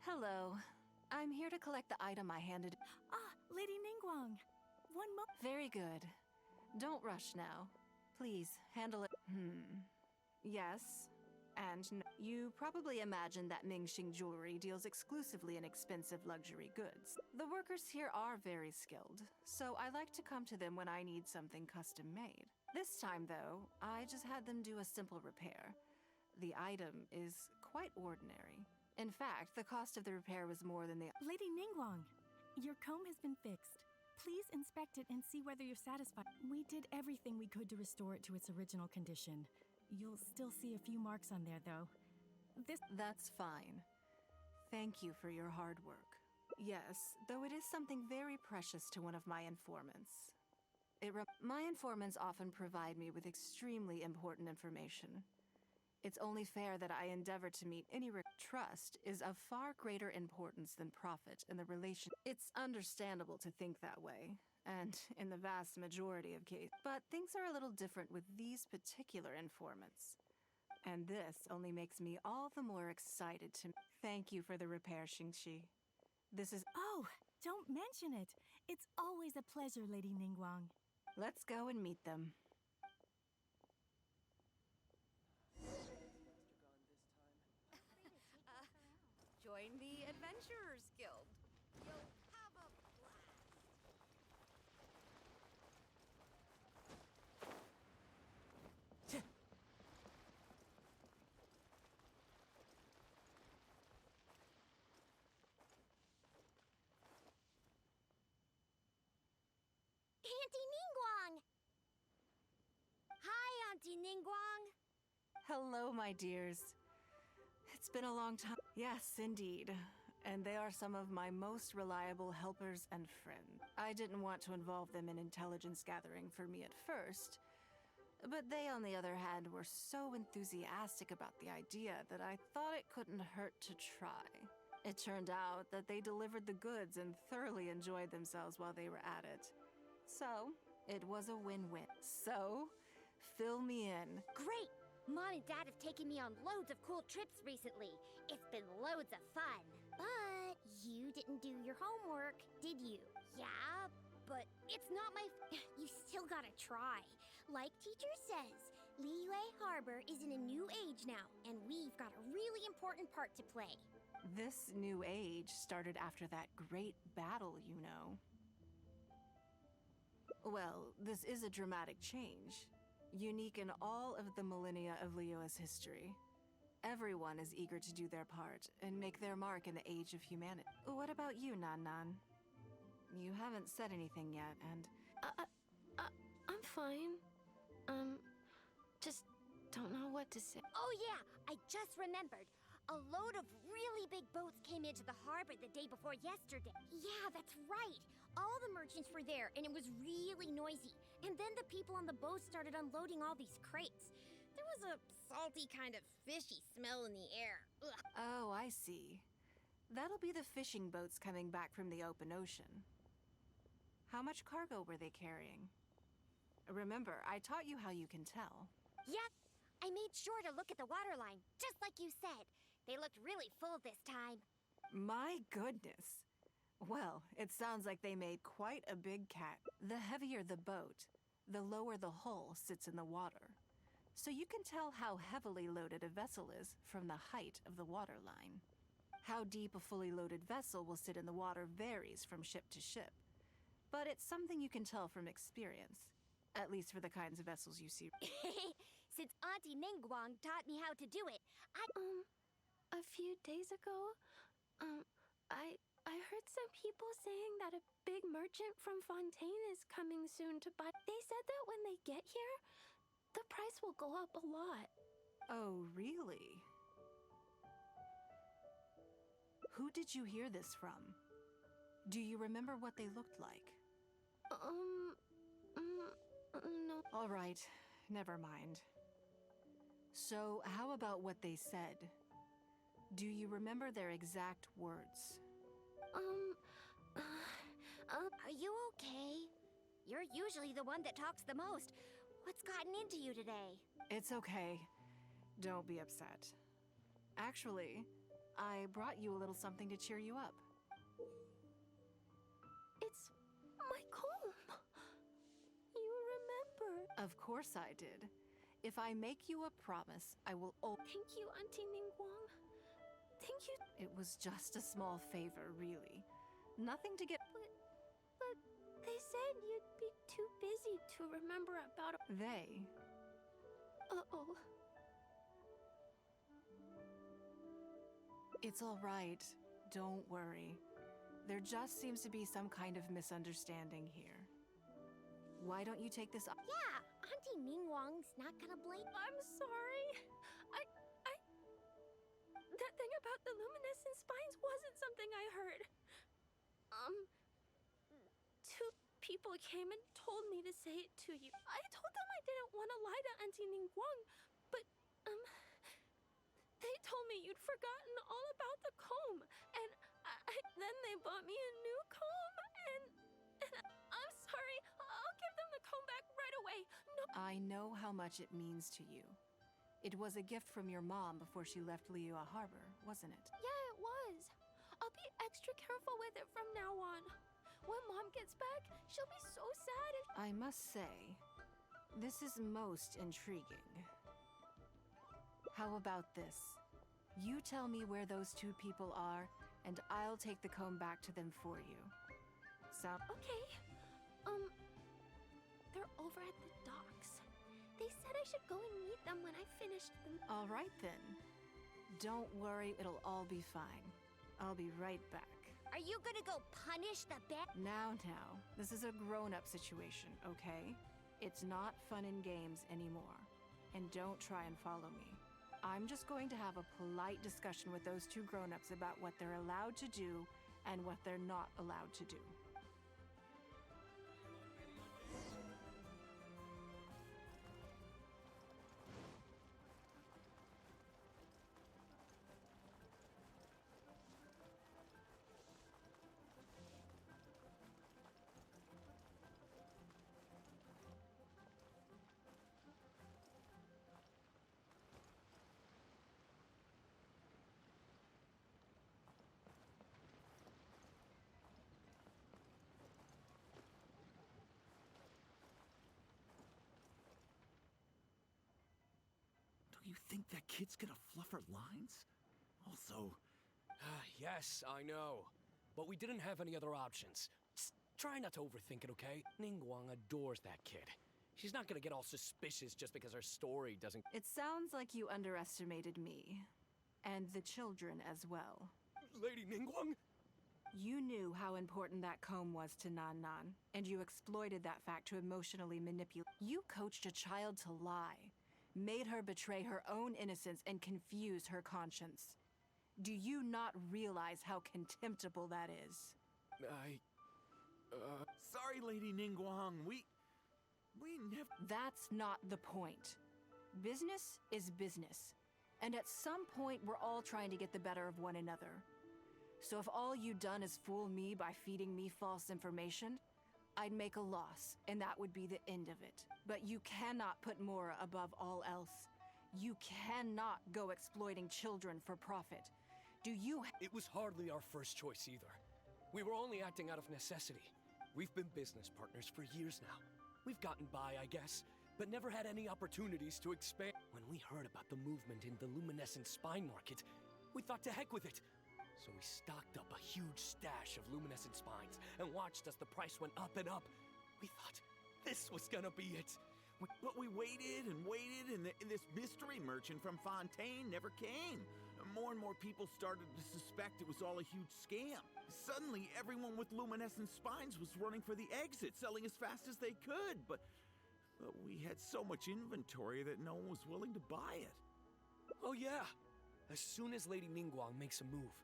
Hello. I'm here to collect the item I handed. Ah, Lady Ningguang. One mo- Very good. Don't rush now. Please, handle it. Yes. And no. You probably imagine that Mingxing Jewelry deals exclusively in expensive luxury goods. The workers here are very skilled, so I like to come to them when I need something custom made. This time, though, I just had them do a simple repair. The item is quite ordinary. In fact, the cost of the repair was more than the— Lady Ningguang, your comb has been fixed. Please inspect it and see whether you're satisfied. We did everything we could to restore it to its original condition. You'll still see a few marks on there, though. That's fine. Thank you for your hard work. Yes, though it is something very precious to one of my informants. My informants often provide me with extremely important information. It's only fair that I endeavor to meet any trust is of far greater importance than profit in the relation. It's understandable to think that way, and in the vast majority of cases. But things are a little different with these particular informants. And this only makes me all the more excited to— Thank you for the repair, Xingxi. This is— Oh, don't mention it. It's always a pleasure, Lady Ningguang. Let's go and meet them. Join the Adventurers Guild. You'll have a blast. Auntie Ningguang! Hi, Auntie Ningguang! Hello, my dears. It's been a long time. Yes, indeed. And they are some of my most reliable helpers and friends. I didn't want to involve them in intelligence gathering for me at first, but they, on the other hand, were so enthusiastic about the idea that I thought it couldn't hurt to try. It turned out that they delivered the goods and thoroughly enjoyed themselves while they were at it. So, it was a win-win. So, fill me in. Great! Mom and Dad have taken me on loads of cool trips recently. It's been loads of fun. But you didn't do your homework, did you? Yeah, but it's not my... You still gotta try. Like teacher says, Liyue Harbor is in a new age now, and we've got a really important part to play. This new age started after that great battle, you know. Well, this is a dramatic change. Unique in all of the millennia of Liyue's history. Everyone is eager to do their part and make their mark in the age of humanity. What about you, Nan Nan? You haven't said anything yet, and... I'm fine. Just don't know what to say. Oh yeah, I just remembered. A load of really big boats came into the harbor the day before yesterday. Yeah, that's right. All the merchants were there, and it was really noisy. And then the people on the boat started unloading all these crates. There was a salty kind of fishy smell in the air. Ugh. Oh, I see. That'll be the fishing boats coming back from the open ocean. How much cargo were they carrying? Remember, I taught you how you can tell. Yep. I made sure to look at the waterline, just like you said. They looked really full this time. My goodness. Well, it sounds like they made quite a big cat. The heavier the boat, the lower the hull sits in the water. So you can tell how heavily loaded a vessel is from the height of the waterline. How deep a fully loaded vessel will sit in the water varies from ship to ship. But it's something you can tell from experience. At least for the kinds of vessels you see. Since Auntie Ningguang taught me how to do it, A few days ago, I heard some people saying that a big merchant from Fontaine is coming soon to buy. They said that when they get here, the price will go up a lot. Oh, really? Who did you hear this from? Do you remember what they looked like? No. All right, never mind. So, how about what they said? Do you remember their exact words? Are you okay? You're usually the one that talks the most. What's gotten into you today? It's okay. Don't be upset. Actually, I brought you a little something to cheer you up. It's my comb. You remember. Of course I did. If I make you a promise, I will Thank you, Auntie Ningguang. Thank you. It was just a small favor, really. Nothing to get... But they said you'd be too busy to remember about... They? Uh-oh. It's all right. Don't worry. There just seems to be some kind of misunderstanding here. Why don't you take this up? Yeah, Auntie Ningguang's not gonna blame. I'm sorry. That thing about the luminescent spines wasn't something I heard. Two people came and told me to say it to you. I told them I didn't want to lie to Auntie Ningguang, but, they told me you'd forgotten all about the comb, and then they bought me a new comb, and I'm sorry. I'll give them the comb back right away. No. I know how much it means to you. It was a gift from your mom before she left Liyue Harbor, wasn't it? Yeah, it was. I'll be extra careful with it from now on. When Mom gets back, she'll be so sad if... I must say, this is most intriguing. How about this? You tell me where those two people are, and I'll take the comb back to them for you. Sound... Okay. They're over at the docks. They said I should go and meet them when I finished them. All right, then. Don't worry, it'll all be fine. I'll be right back. Are you gonna go punish the bear? Now. This is a grown-up situation, okay? It's not fun and games anymore. And don't try and follow me. I'm just going to have a polite discussion with those two grown-ups about what they're allowed to do and what they're not allowed to do. You think that kid's gonna fluff her lines? Also... Yes, I know. But we didn't have any other options. Just try not to overthink it, okay? Ningguang adores that kid. She's not gonna get all suspicious just because her story doesn't... It sounds like you underestimated me. And the children as well. Lady Ningguang? You knew how important that comb was to Nan Nan, and you exploited that fact to emotionally manipulate. You coached a child to lie. Made her betray her own innocence and confuse her conscience. Do you not realize how contemptible that is? Sorry, Lady Ningguang, we never... That's not the point. Business is business. And at some point, we're all trying to get the better of one another. So if all you'd done is fool me by feeding me false information, I'd make a loss, and that would be the end of it. But you cannot put Mora above all else. You cannot go exploiting children for profit. Do you? It was hardly our first choice either. We were only acting out of necessity. We've been business partners for years now. We've gotten by, I guess, but never had any opportunities to expand. When we heard about the movement in the luminescent spine market, we thought to heck with it. So we stocked up a huge stash of luminescent spines and watched as the price went up and up. We thought this was gonna be it. But we waited and waited, and this mystery merchant from Fontaine never came. More and more people started to suspect it was all a huge scam. Suddenly, everyone with luminescent spines was running for the exit, selling as fast as they could. But we had so much inventory that no one was willing to buy it. Oh yeah! As soon as Lady Ningguang makes a move,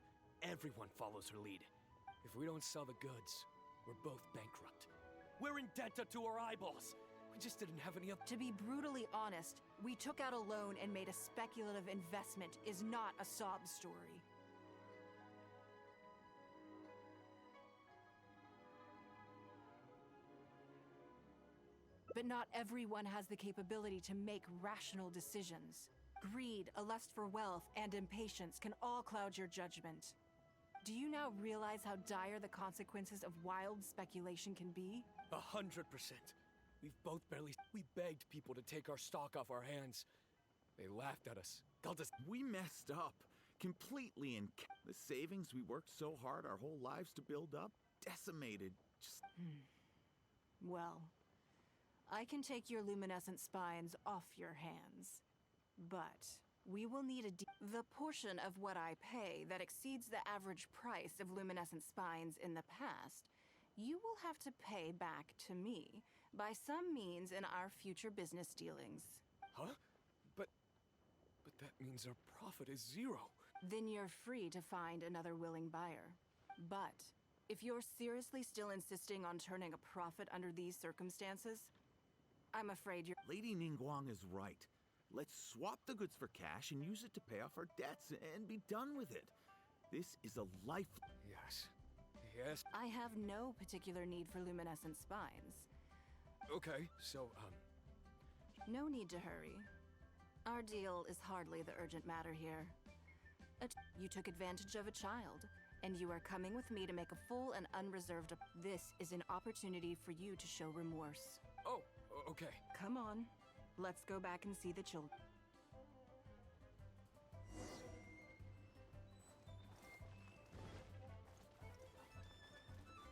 everyone follows her lead. If we don't sell the goods, we're both bankrupt. We're in debt up to our eyeballs. We just didn't have any To be brutally honest, we took out a loan and made a speculative investment is not a sob story. But not everyone has the capability to make rational decisions. Greed, a lust for wealth, and impatience can all cloud your judgment. Do you now realize how dire the consequences of wild speculation can be? 100%. We've both we begged people to take our stock off our hands. They laughed at us, called us. We messed up completely, and the savings we worked so hard our whole lives to build up, decimated. Well, I can take your luminescent spines off your hands. But we will need the portion of what I pay that exceeds the average price of luminescent spines in the past. You will have to pay back to me by some means in our future business dealings. Huh? But that means our profit is zero. Then you're free to find another willing buyer. But if you're seriously still insisting on turning a profit under these circumstances, I'm afraid you're— Lady Ningguang is right. Let's swap the goods for cash and use it to pay off our debts and be done with it. This is a life— Yes. Yes. I have no particular need for luminescent spines. Okay, so, No need to hurry. Our deal is hardly the urgent matter here. You took advantage of a child, and you are coming with me to make a full and unreserved— This is an opportunity for you to show remorse. Oh, okay. Come on. Let's go back and see the children.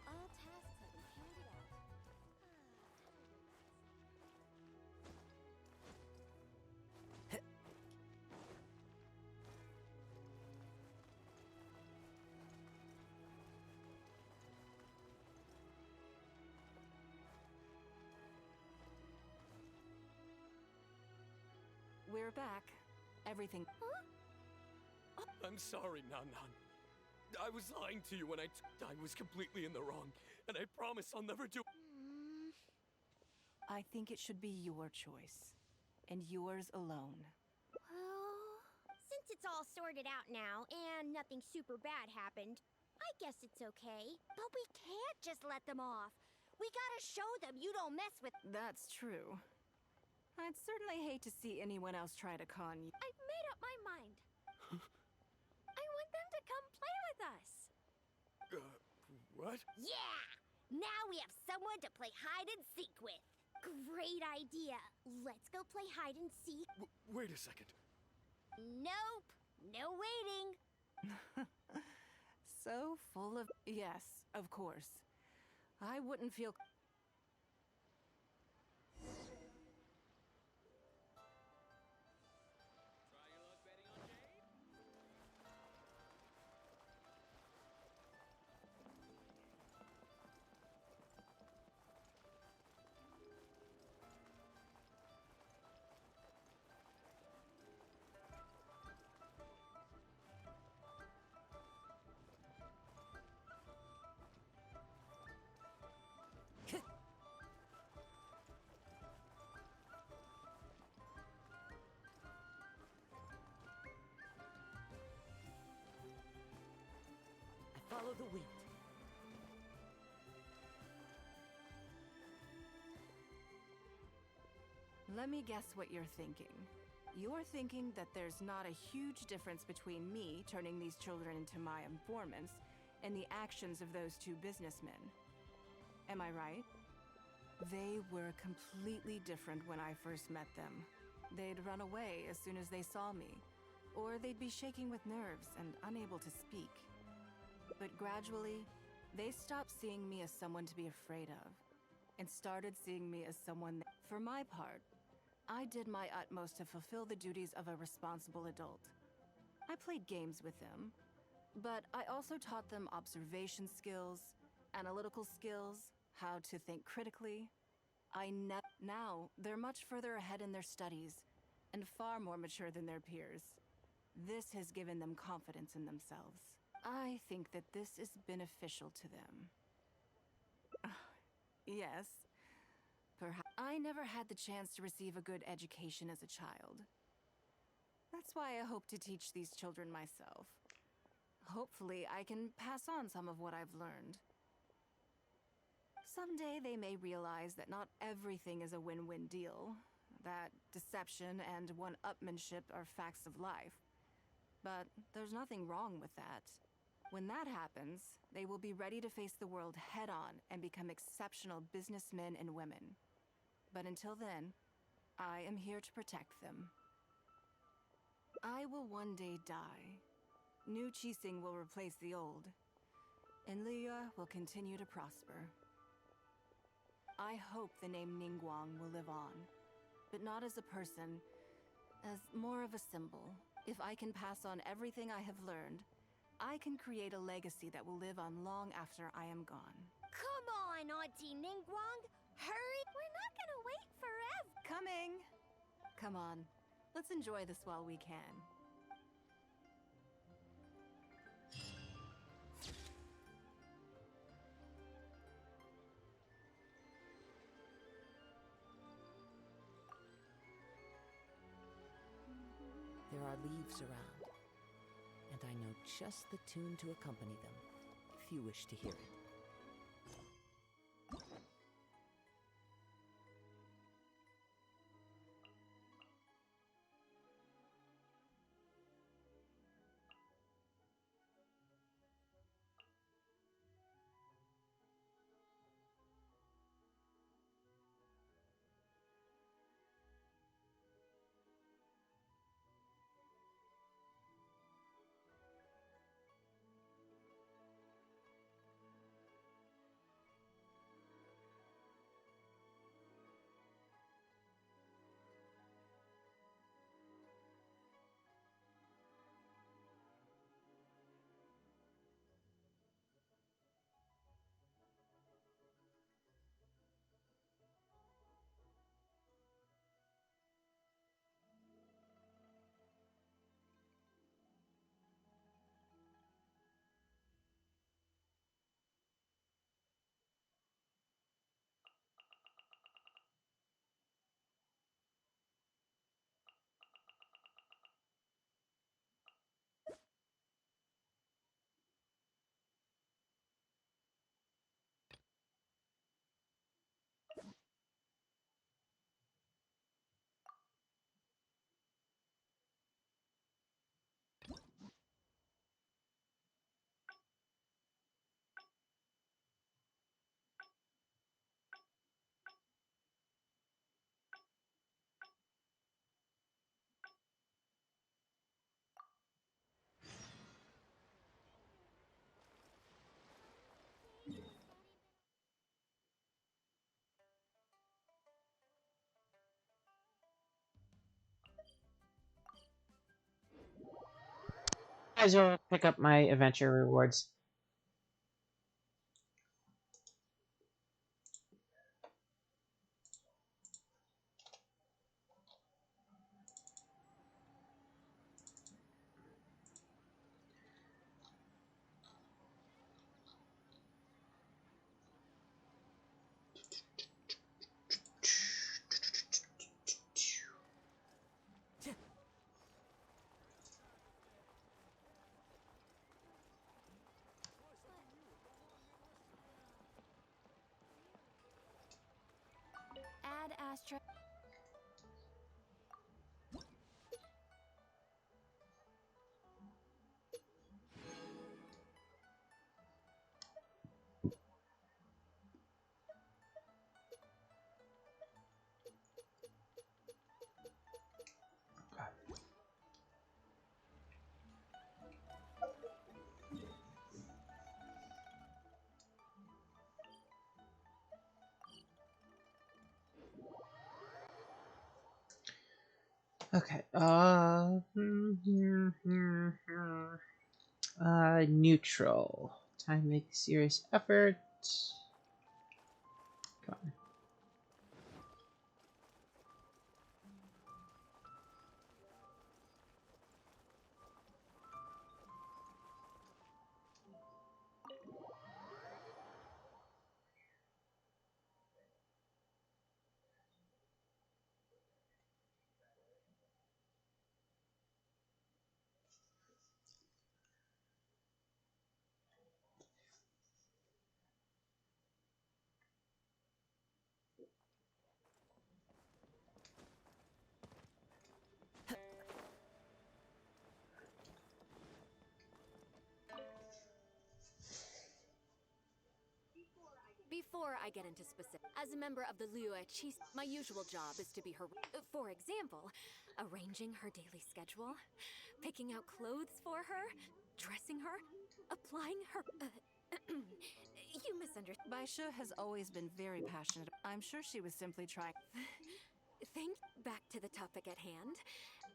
All tasks have been handed out. We're back. Everything— I'm sorry, Nan Nan. I was lying to you when I was completely in the wrong, and I promise I'll never do— I think it should be your choice, and yours alone. Well, since it's all sorted out now and nothing super bad happened, I guess it's okay. But we can't just let them off. We gotta show them you don't mess with— That's true. I'd certainly hate to see anyone else try to con you. I've made up my mind. I want them to come play with us. What? Yeah! Now we have someone to play hide and seek with. Great idea. Let's go play hide and seek. Wait a second. Nope. No waiting. So full of— Yes, of course. I wouldn't feel— follow the wind. Let me guess what you're thinking. You're thinking that there's not a huge difference between me turning these children into my informants and the actions of those two businessmen. Am I right? They were completely different when I first met them. They'd run away as soon as they saw me, or they'd be shaking with nerves and unable to speak. But gradually, they stopped seeing me as someone to be afraid of, and started seeing me as someone for my part, I did my utmost to fulfill the duties of a responsible adult. I played games with them, but I also taught them observation skills, analytical skills, how to think critically. Now, they're much further ahead in their studies, and far more mature than their peers. This has given them confidence in themselves. I think that this is beneficial to them. Yes. Perhaps I never had the chance to receive a good education as a child. That's why I hope to teach these children myself. Hopefully, I can pass on some of what I've learned. Someday they may realize that not everything is a win-win deal, that deception and one-upmanship are facts of life. But there's nothing wrong with that. When that happens, they will be ready to face the world head-on and become exceptional businessmen and women. But until then, I am here to protect them. I will one day die. New Qixing will replace the old, and Liyue will continue to prosper. I hope the name Ningguang will live on, but not as a person, as more of a symbol. If I can pass on everything I have learned, I can create a legacy that will live on long after I am gone. Come on, Auntie Ningguang! Hurry! We're not gonna wait forever! Coming! Come on, let's enjoy this while we can. There are leaves around, and I know just the tune to accompany them, if you wish to hear it. Guys will pick up my adventure rewards. fast travel. Okay. Neutral. Time to make a serious effort. Come on. Before I get into specifics, as a member of the Liyue Qi, my usual job is to be her. For example, arranging her daily schedule, picking out clothes for her, dressing her, applying her. You misunderstood. Baisha has always been very passionate. I'm sure she was simply trying. Back to the topic at hand.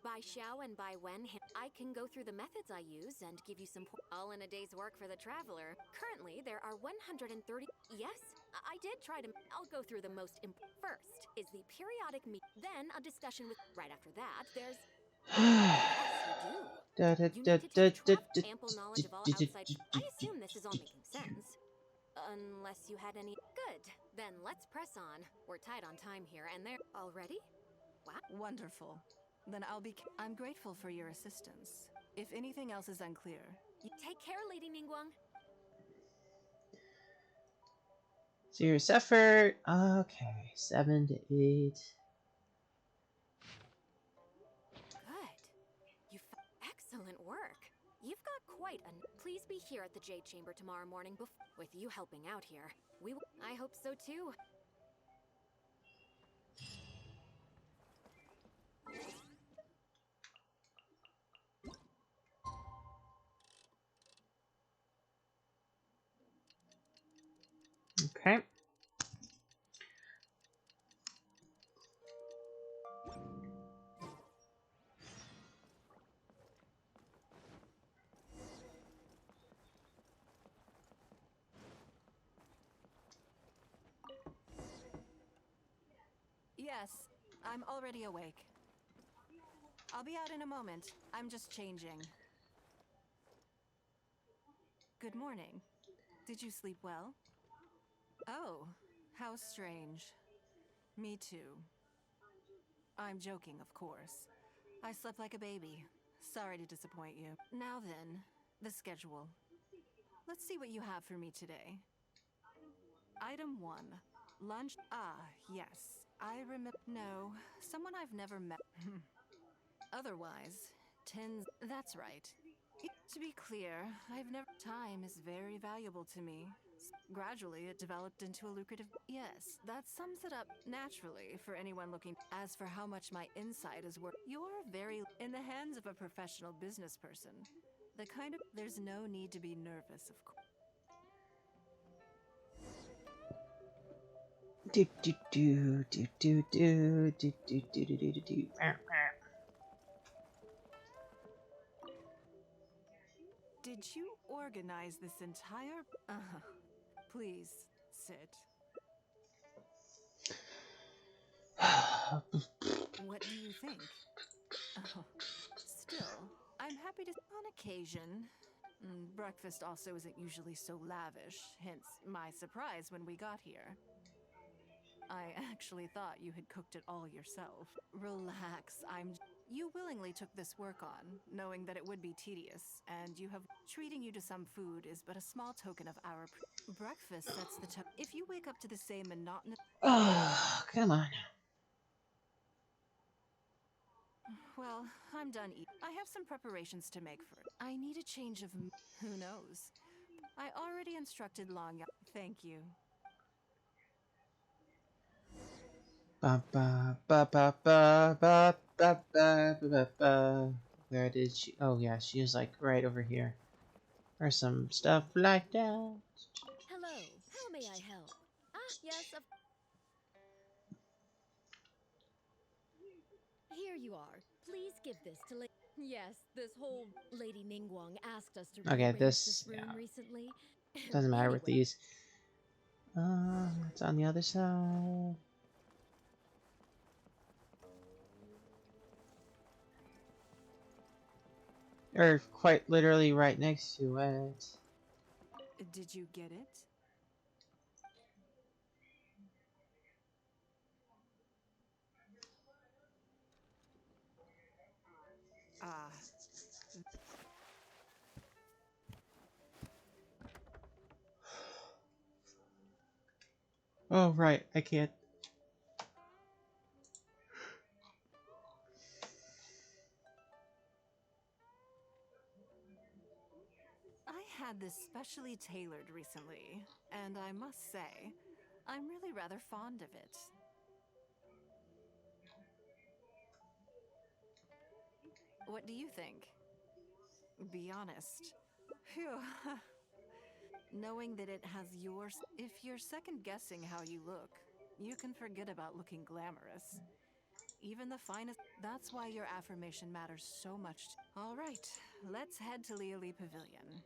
By Xiao and by Wen, I can go through the methods I use and give you some all in a day's work for the traveler. Currently, there are 130. Yes, I did try to. I'll go through the most important. First is the periodic meet. Then a discussion with. Right after that, there's. Yes, you do. You need to take ample knowledge of all outside. I assume this is all making sense. Unless you had any. Good. Then let's press on. We're tight on time here, and they're already. Wow. Wonderful. Then I'm grateful for your assistance. If anything else is unclear, take care, Lady Ningguang. Serious effort. Okay, 7 to 8. Good. Excellent work. You've got quite a. Please be here at the Jade Chamber tomorrow morning. With you helping out here, we. I hope so too. Okay. Yes, I'm already awake. I'll be out in a moment. I'm just changing. Good morning. Did you sleep well? Oh, how strange. Me too. I'm joking, of course. I slept like a baby. Sorry to disappoint you. Now then, the schedule. Let's see what you have for me today. Item 1. Lunch. Ah, yes. I remember. No, someone I've never met. Otherwise, tins. That's right. To be clear, I've never. Time is very valuable to me. Gradually, it developed into a lucrative. Yes, that sums it up naturally for anyone looking. As for how much my insight is worth, you're very in the hands of a professional business person. The kind of. There's no need to be nervous, of course. Do do do do do do do do do do do do. Did you organize this entire? Please sit. What do you think? Still, I'm happy to. On occasion. Breakfast also isn't usually so lavish, hence my surprise when we got here. I actually thought you had cooked it all yourself. Relax, You willingly took this work on, knowing that it would be tedious, and you have. Treating you to some food is but a small token of our. Breakfast sets the tone. If you wake up to the same monotonous. Oh, come on. Well, I'm done eating. I have some preparations to make for it. I need a change of who knows? I already instructed Long. Thank you. Ba ba ba ba ba ba ba ba ba ba. Where did she? Oh yeah, she was like right over here. Or some stuff like that. Hello, how may I help? Ah, yes, of. Here you are. Please give this to Yes, this whole Lady Ningguang asked us to Okay, rearrange this this room recently. doesn't matter with Anyway. these. It's on the other side. Or quite literally right next to it. Did you get it? Ah. Oh right, I can't. I had this specially tailored recently, and I must say, I'm really rather fond of it. What do you think? Be honest. Phew. Knowing that it has yours, if you're second guessing how you look, you can forget about looking glamorous. Even the finest. That's why your affirmation matters so much. All right, let's head to Leoli Pavilion.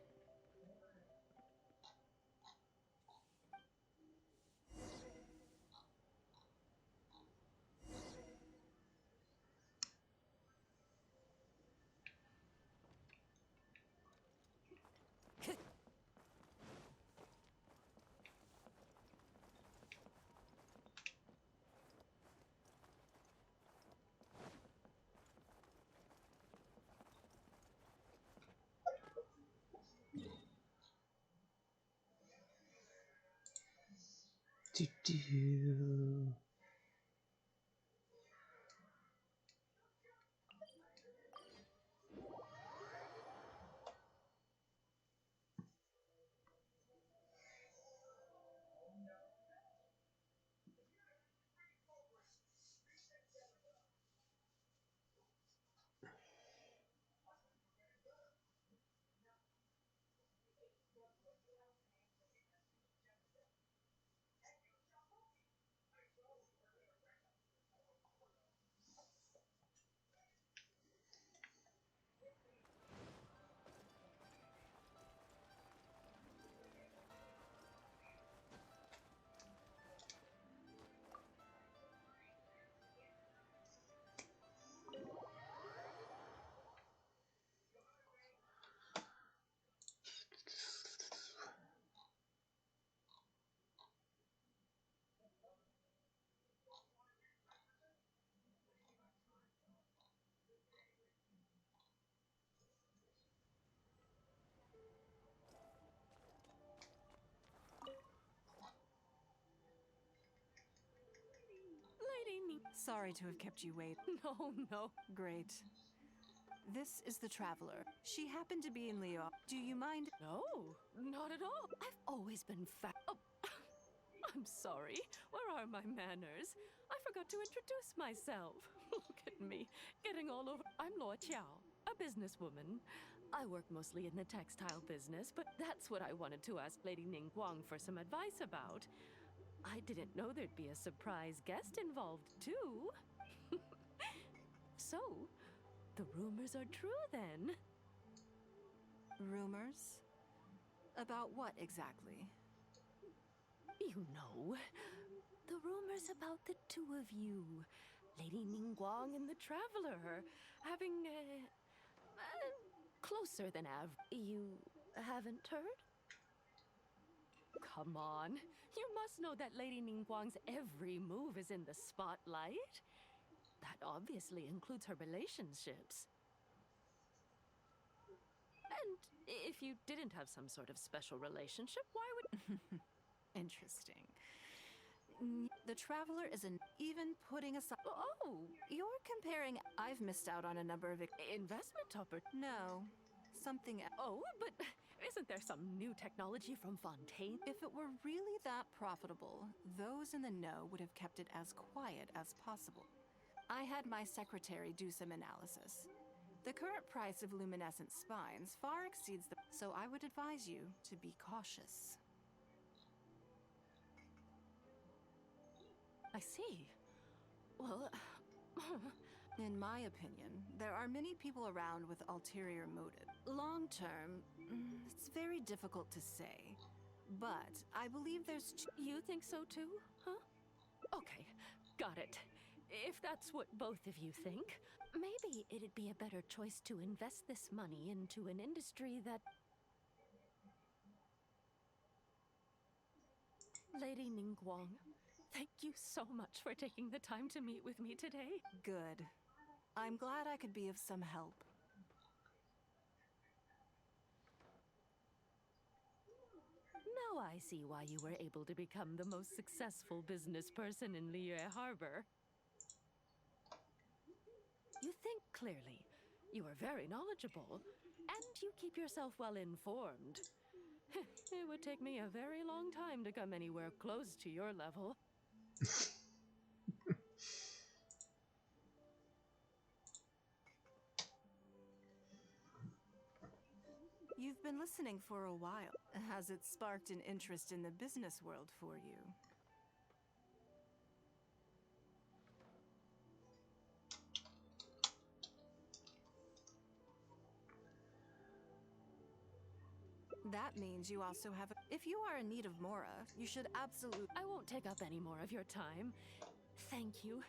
Do do. Sorry to have kept you waiting. No, no. Great. This is the Traveler. She happened to be in Leo. Do you mind? No, not at all. I've always been Oh, I'm sorry. Where are my manners? I forgot to introduce myself. Look at me, getting all over. I'm Luo Qiao, a businesswoman. I work mostly in the textile business, but that's what I wanted to ask Lady Ningguang for some advice about. I didn't know there'd be a surprise guest involved, too. So, the rumors are true then. Rumors? About what exactly? You know, the rumors about the two of you, Lady Ningguang and the Traveler, having closer than You haven't heard? Come on, you must know that Lady Ningguang's every move is in the spotlight. That obviously includes her relationships. And if you didn't have some sort of special relationship, why would... Interesting. The Traveler is an even putting aside. Oh, you're comparing. I've missed out on a number of investment No, something. Oh, but isn't there some new technology from Fontaine? If it were really that profitable, those in the know would have kept it as quiet as possible. I had my secretary do some analysis. The current price of luminescent spines far exceeds the. So I would advise you to be cautious. I see. Well, in my opinion, there are many people around with ulterior motive. Long term, it's very difficult to say. But I believe there's. You think so too, huh? Okay, got it. If that's what both of you think, maybe it'd be a better choice to invest this money into an industry that. Lady Ningguang, thank you so much for taking the time to meet with me today. Good. I'm glad I could be of some help. Now I see why you were able to become the most successful business person in Liyue Harbor. You think clearly, you are very knowledgeable, and you keep yourself well informed. It would take me a very long time to come anywhere close to your level. You've been listening for a while. Has it sparked an interest in the business world for you? That means you also have a. If you are in need of Mora, you should absolutely. I won't take up any more of your time. Thank you.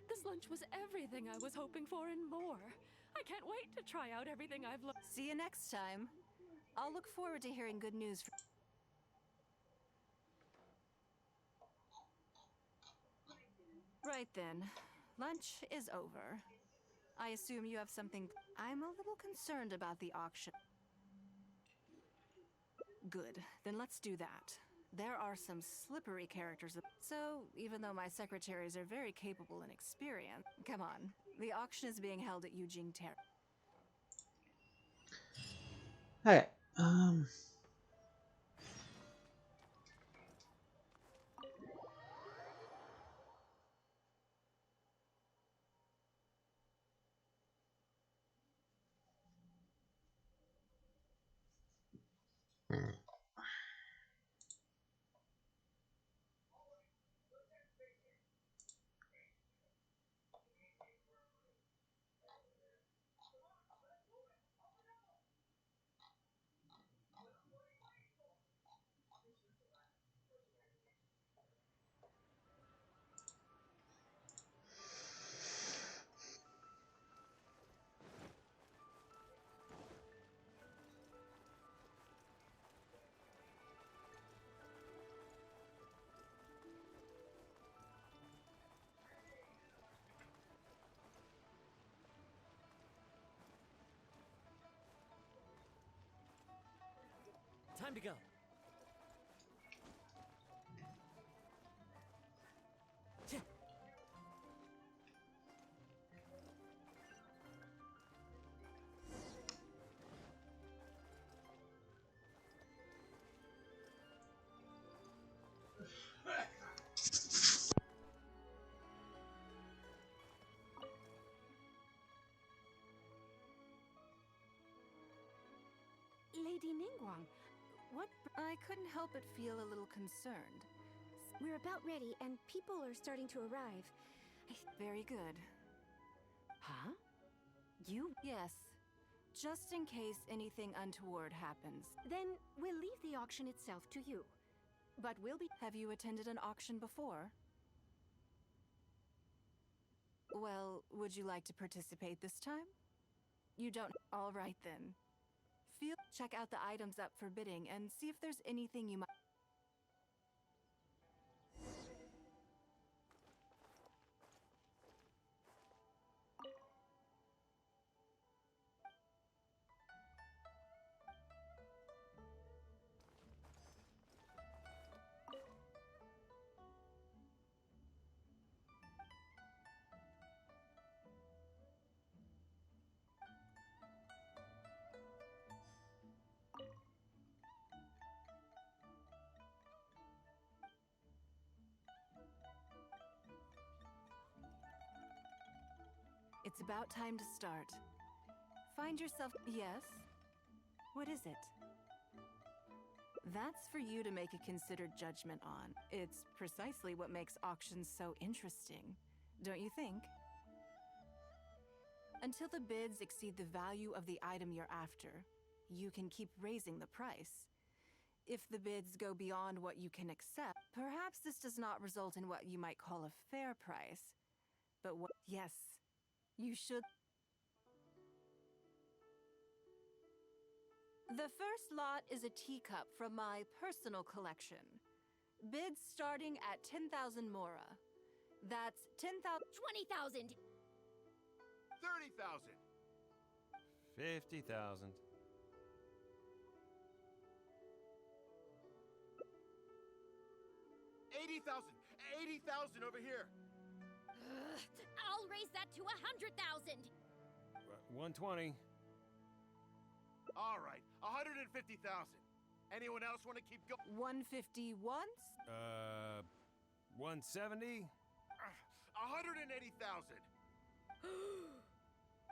This lunch was everything I was hoping for and more. I can't wait to try out everything I've learned. See you next time. I'll look forward to hearing good news from. Right then. Lunch is over. I assume you have something. I'm a little concerned about the auction. Good. Then let's do that. There are some slippery characters. So, even though my secretaries are very capable and experienced, come on. The auction is being held at Yujing Terrace. Okay. Time to go. Lady Ningguang, what? I couldn't help but feel a little concerned. We're about ready, and people are starting to arrive. Very good. Huh? You? Yes. Just in case anything untoward happens. Then we'll leave the auction itself to you. But we'll be. Have you attended an auction before? Well, would you like to participate this time? You don't. All right then. Check out the items up for bidding and see if there's anything you might. It's about time to start. Find yourself. Yes? What is it? That's for you to make a considered judgment on. It's precisely what makes auctions so interesting, don't you think? Until the bids exceed the value of the item you're after, you can keep raising the price. If the bids go beyond what you can accept, perhaps this does not result in what you might call a fair price. But what? Yes, you should. The first lot is a teacup from my personal collection. Bids starting at 10,000 mora. That's 10,000. 20,000! 30,000! 50,000. 80,000! 80,000 over here! I'll raise that to 100,000! 120. All right, 150,000. Anyone else want to keep going? 150 once? 170? 180,000.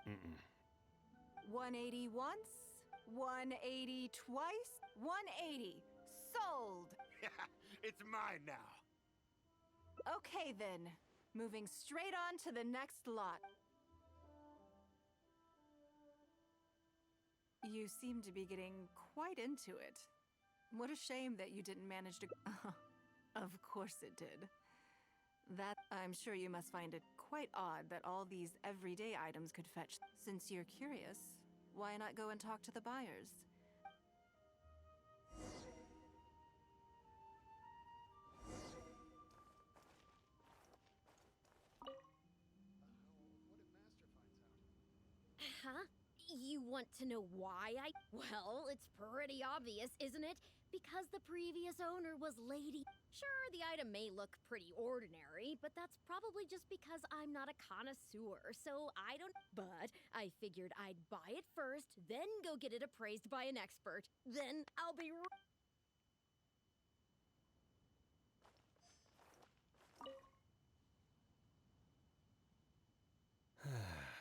Mm-mm. 180 once? 180 twice? 180. Sold! It's mine now. Okay then. Moving straight on to the next lot. You seem to be getting quite into it. What a shame that you didn't manage to... Of course it did. That I'm sure you must find it quite odd that all these everyday items could fetch. Since you're curious, why not go and talk to the buyers? Huh? You want to know why I... Well, it's pretty obvious, isn't it? Because the previous owner was Lady... Sure, the item may look pretty ordinary, but that's probably just because I'm not a connoisseur, so I don't... But I figured I'd buy it first, then go get it appraised by an expert. Then I'll be...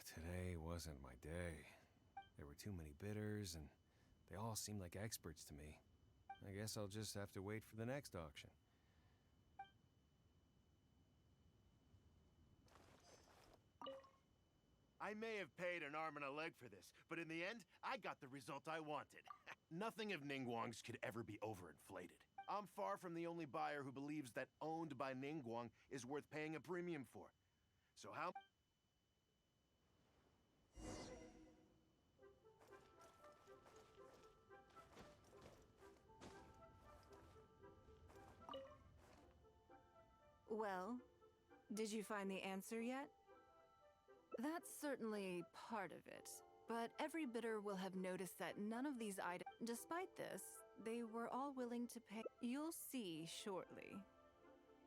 Today wasn't my day. There were too many bidders, and they all seemed like experts to me. I guess I'll just have to wait for the next auction. I may have paid an arm and a leg for this, but in the end, I got the result I wanted. Nothing of Ningguang's could ever be overinflated. I'm far from the only buyer who believes that owned by Ningguang is worth paying a premium for. So how... Well, did you find the answer yet? That's certainly part of it. But every bidder will have noticed that none of these items... Despite this, they were all willing to pay... You'll see shortly.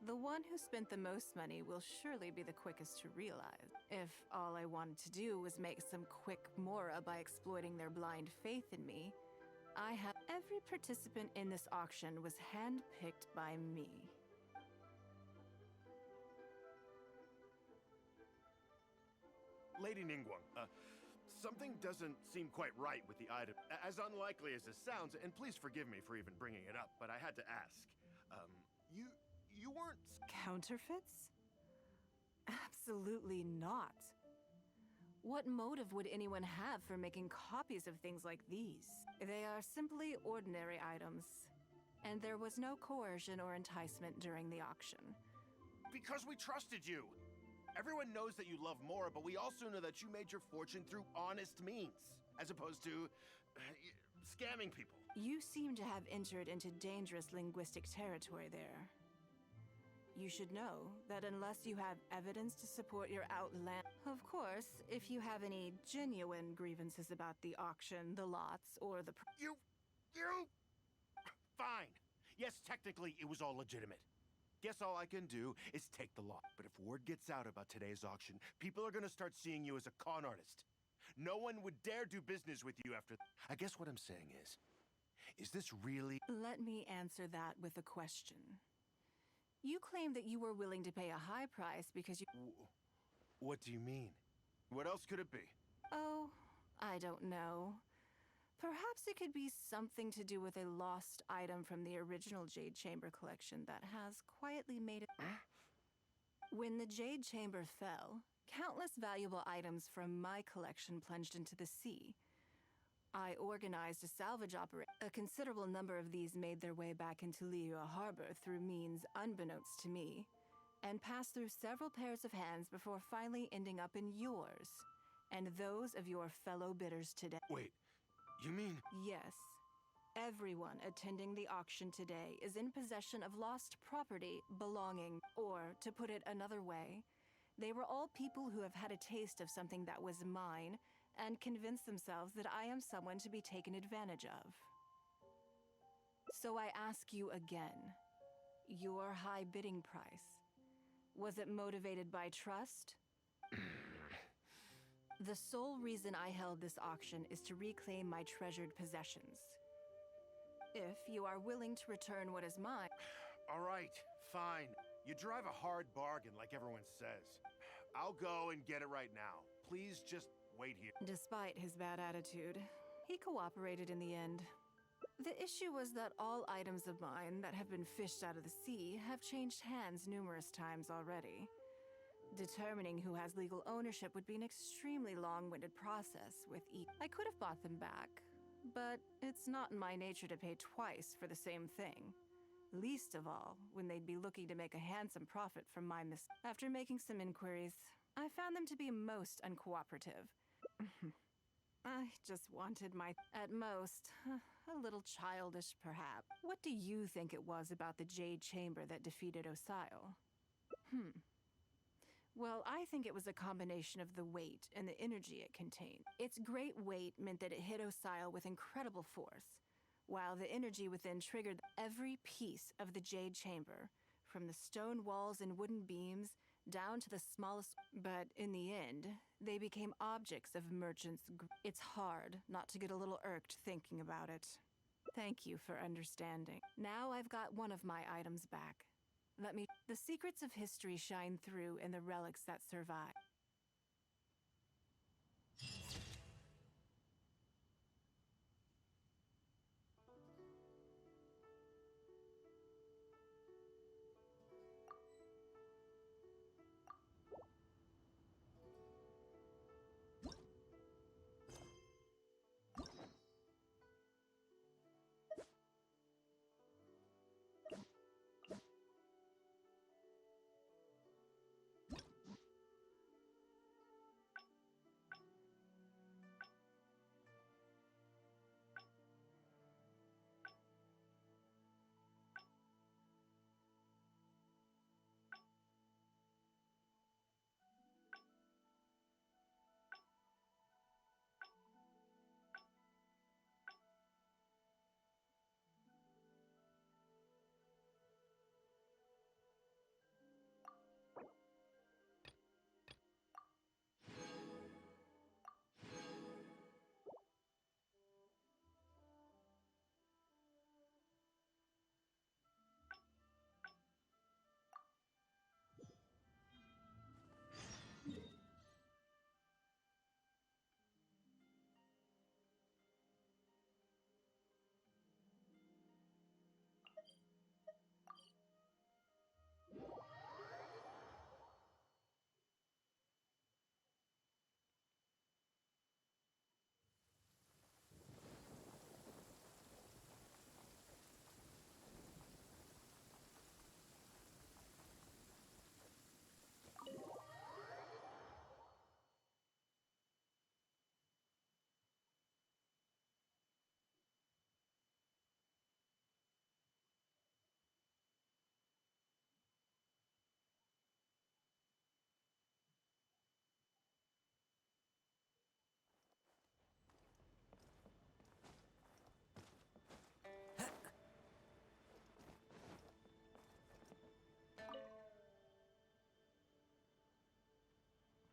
The one who spent the most money will surely be the quickest to realize. If all I wanted to do was make some quick mora by exploiting their blind faith in me, I have... Every participant in this auction was handpicked by me. Lady Ningguang, something doesn't seem quite right with the item. As unlikely as this sounds, and please forgive me for even bringing it up, but I had to ask. You weren't... Counterfeits? Absolutely not. What motive would anyone have for making copies of things like these? They are simply ordinary items, and there was no coercion or enticement during the auction. Because we trusted you! Everyone knows that you love Mora, but we also know that you made your fortune through honest means, as opposed to scamming people. You seem to have entered into dangerous linguistic territory there. You should know that unless you have evidence to support your outland... Of course, if you have any genuine grievances about the auction, the lots, or the... You... Fine. Yes, technically it was all legitimate. Guess all I can do is take the lot. But if word gets out about today's auction, people are gonna start seeing you as a con artist. No one would dare do business with you after... I guess what I'm saying is this really... Let me answer that with a question. You claim that you were willing to pay a high price because you... What do you mean? What else could it be? Oh, I don't know. Perhaps it could be something to do with a lost item from the original Jade Chamber collection that has quietly made it. When the Jade Chamber fell, countless valuable items from my collection plunged into the sea. I organized a salvage operation. A considerable number of these made their way back into Liyue Harbor through means unbeknownst to me, and passed through several pairs of hands before finally ending up in yours, and those of your fellow bidders today. Wait, you mean? Yes. Everyone attending the auction today is in possession of lost property belonging, or to put it another way, they were all people who have had a taste of something that was mine and convinced themselves that I am someone to be taken advantage of. So I ask you again, your high bidding price, was it motivated by trust? The sole reason I held this auction is to reclaim my treasured possessions. If you are willing to return what is mine... All right, fine. You drive a hard bargain like everyone says. I'll go and get it right now. Please just wait here. Despite his bad attitude, he cooperated in the end. The issue was that all items of mine that have been fished out of the sea have changed hands numerous times already. Determining who has legal ownership would be an extremely long-winded process with each. I could have bought them back, but it's not in my nature to pay twice for the same thing. Least of all, when they'd be looking to make a handsome profit from my After making some inquiries, I found them to be most uncooperative. I just wanted my... At most, a little childish, perhaps. What do you think it was about the Jade Chamber that defeated Osile? Well, I think it was a combination of the weight and the energy it contained. Its great weight meant that it hit Osile with incredible force, while the energy within triggered every piece of the Jade Chamber, from the stone walls and wooden beams down to the smallest. But in the end, they became objects of merchants. It's hard not to get a little irked thinking about it. Thank you for understanding. Now I've got one of my items back. The secrets of history shine through in the relics that survive.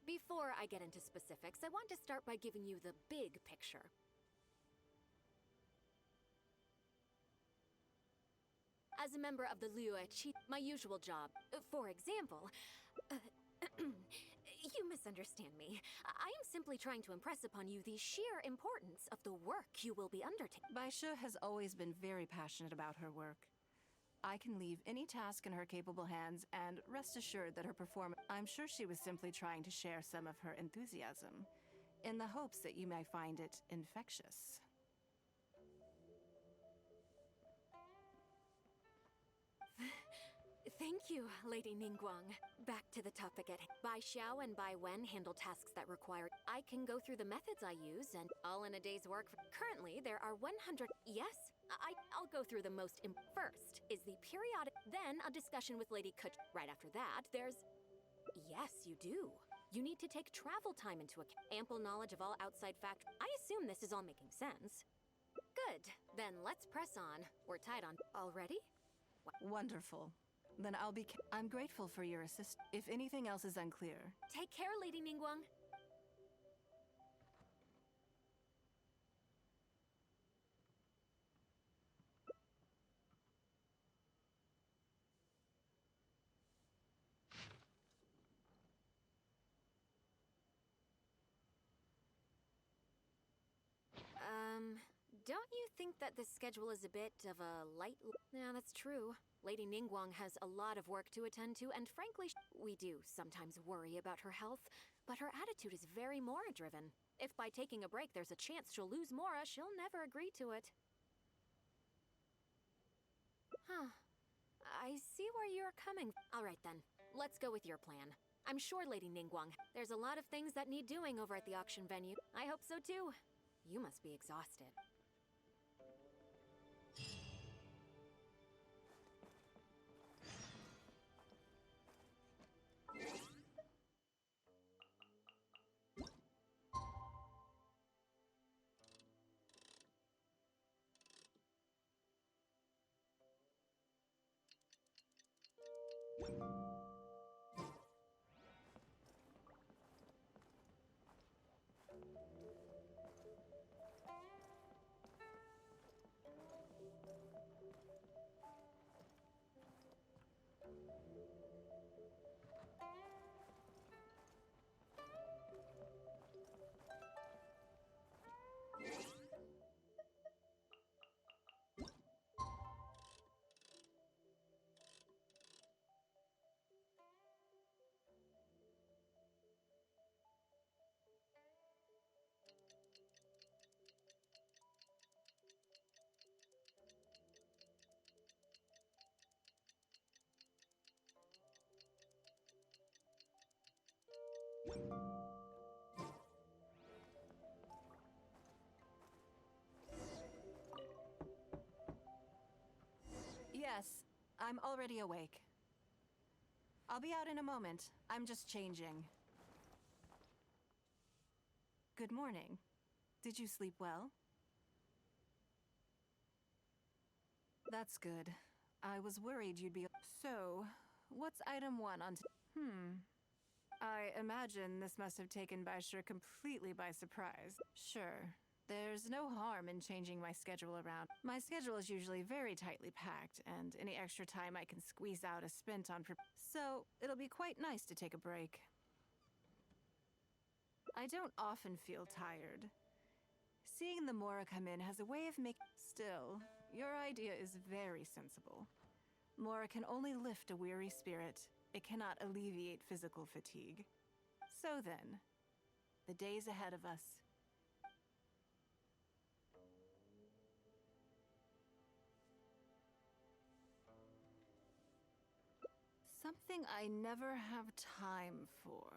Before I get into specifics, I want to start by giving you the big picture. As a member of the Liyue Chi, my usual job, for example, You misunderstand me. I am simply trying to impress upon you the sheer importance of the work you will be undertaking. Baisha has always been very passionate about her work. I can leave any task in her capable hands and rest assured that her performance. I'm sure she was simply trying to share some of her enthusiasm, in the hopes that you may find it infectious. Thank you, Lady Ningguang. Back to the topic at hand. Bai Xiao and Bai Wen handle tasks that require. I can go through the methods I use and all in a day's work. Currently, there are 100. Yes, I'll go through the most. First is the periodic. Then a discussion with Lady Kuch. Right after that, there's. Yes, you do. You need to take travel time into account. Ample knowledge of all outside factors. I assume this is all making sense. Good. Then let's press on. We're tied on. Already? Wonderful. Then I'm grateful for your assist. If anything else is unclear. Take care, Lady Ningguang. Don't you think that this schedule is a bit of a light? Yeah, that's true. Lady Ningguang has a lot of work to attend to, and frankly, we do sometimes worry about her health, but her attitude is very Mora-driven. If by taking a break there's a chance she'll lose Mora, she'll never agree to it. Huh. I see where you're coming. All right then, let's go with your plan. I'm sure, Lady Ningguang, there's a lot of things that need doing over at the auction venue. I hope so too. You must be exhausted. Yes, I'm already awake. I'll be out in a moment. I'm just changing. Good morning. Did you sleep well? That's good. I was worried you'd be. So, what's item 1 on. I imagine this must have taken Baisha completely by surprise. Sure. There's no harm in changing my schedule around. My schedule is usually very tightly packed, and any extra time I can squeeze out is spent on so it'll be quite nice to take a break. I don't often feel tired. Seeing the Mora come in has a way of making. Still, your idea is very sensible. Mora can only lift a weary spirit. It cannot alleviate physical fatigue. So then, the days ahead of us. Something I never have time for.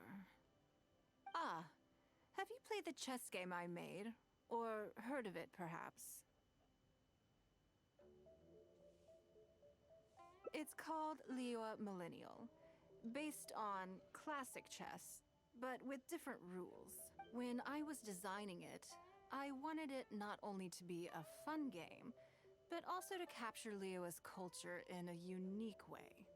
Ah, have you played the chess game I made? Or heard of it, perhaps? It's called Liyue Millennial, based on classic chess, but with different rules. When I was designing it, I wanted it not only to be a fun game, but also to capture Liyue's culture in a unique way.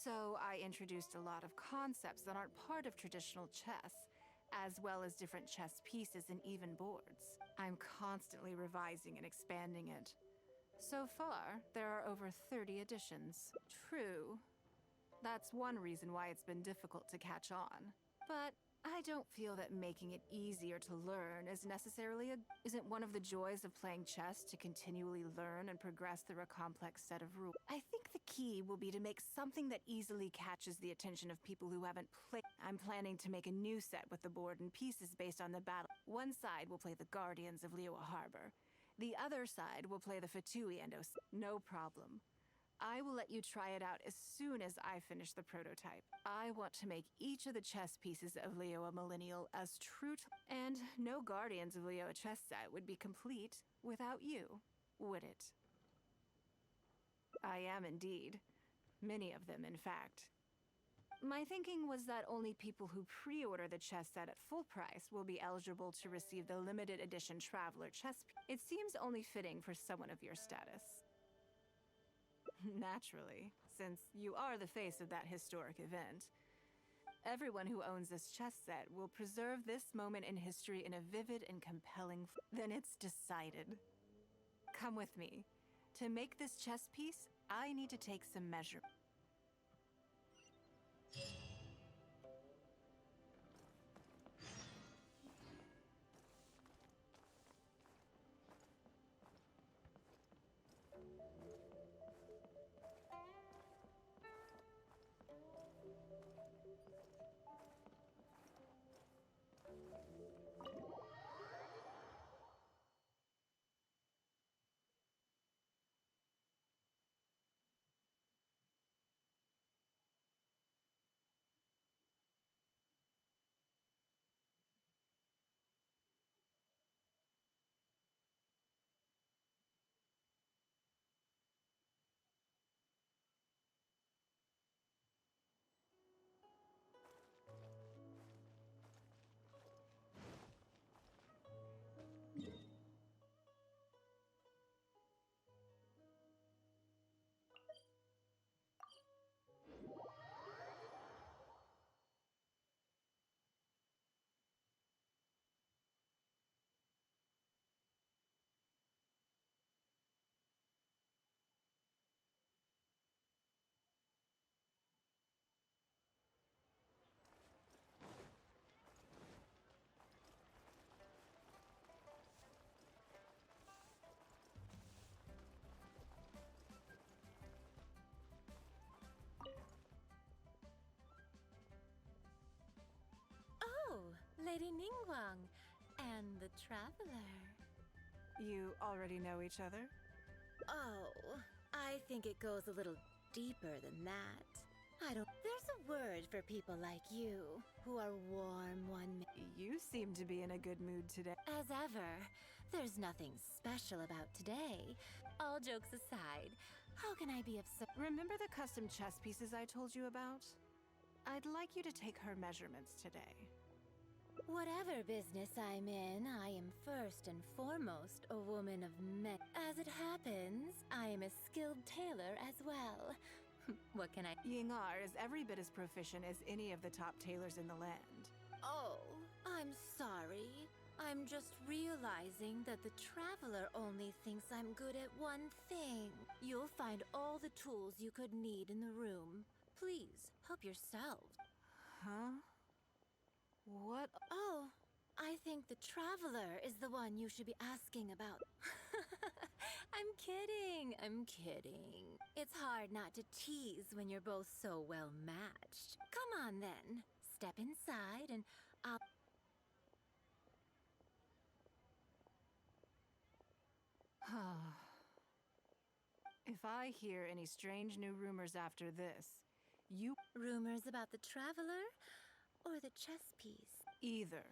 So I introduced a lot of concepts that aren't part of traditional chess, as well as different chess pieces and even boards. I'm constantly revising and expanding it. So far, there are over 30 editions. True. That's one reason why it's been difficult to catch on. But I don't feel that making it easier to learn is necessarily isn't one of the joys of playing chess to continually learn and progress through a complex set of rules. I think the key will be to make something that easily catches the attention of people who haven't played. I'm planning to make a new set with the board and pieces based on the battle. One side will play the Guardians of Liyue Harbor. The other side will play the Fatui and No problem. I will let you try it out as soon as I finish the prototype. I want to make each of the chess pieces of Liyue Millennial as true to... And no Guardians of Liyue chess set would be complete without you, would it? I am indeed. Many of them, in fact. My thinking was that only people who pre-order the chess set at full price will be eligible to receive the limited edition Traveler chess piece. It seems only fitting for someone of your status. Naturally, since you are the face of that historic event. Everyone who owns this chess set will preserve this moment in history in a vivid and compelling... Then it's decided. Come with me. To make this chess piece, I need to take some measurements. Oh, Lady Ningguang and the Traveler. You already know each other? Oh, I think it goes a little deeper than that. I don't... There's a word for people like you, who are warm one... You seem to be in a good mood today. As ever, there's nothing special about today. All jokes aside, how can I be upset? Remember the custom chess pieces I told you about? I'd like you to take her measurements today. Whatever business I'm in, I am first and foremost a woman of men. As it happens, I am a skilled tailor as well. What can I... Yingar is every bit as proficient as any of the top tailors in the land. Oh, I'm sorry. I'm just realizing that the Traveler only thinks I'm good at one thing. You'll find all the tools you could need in the room. Please, help yourselves. Huh? What? Oh, I think the Traveler is the one you should be asking about. I'm kidding. It's hard not to tease when you're both so well matched. Come on then, step inside and I'll... If I hear any strange new rumors after this, you... Rumors about the Traveler or the chess piece? Either.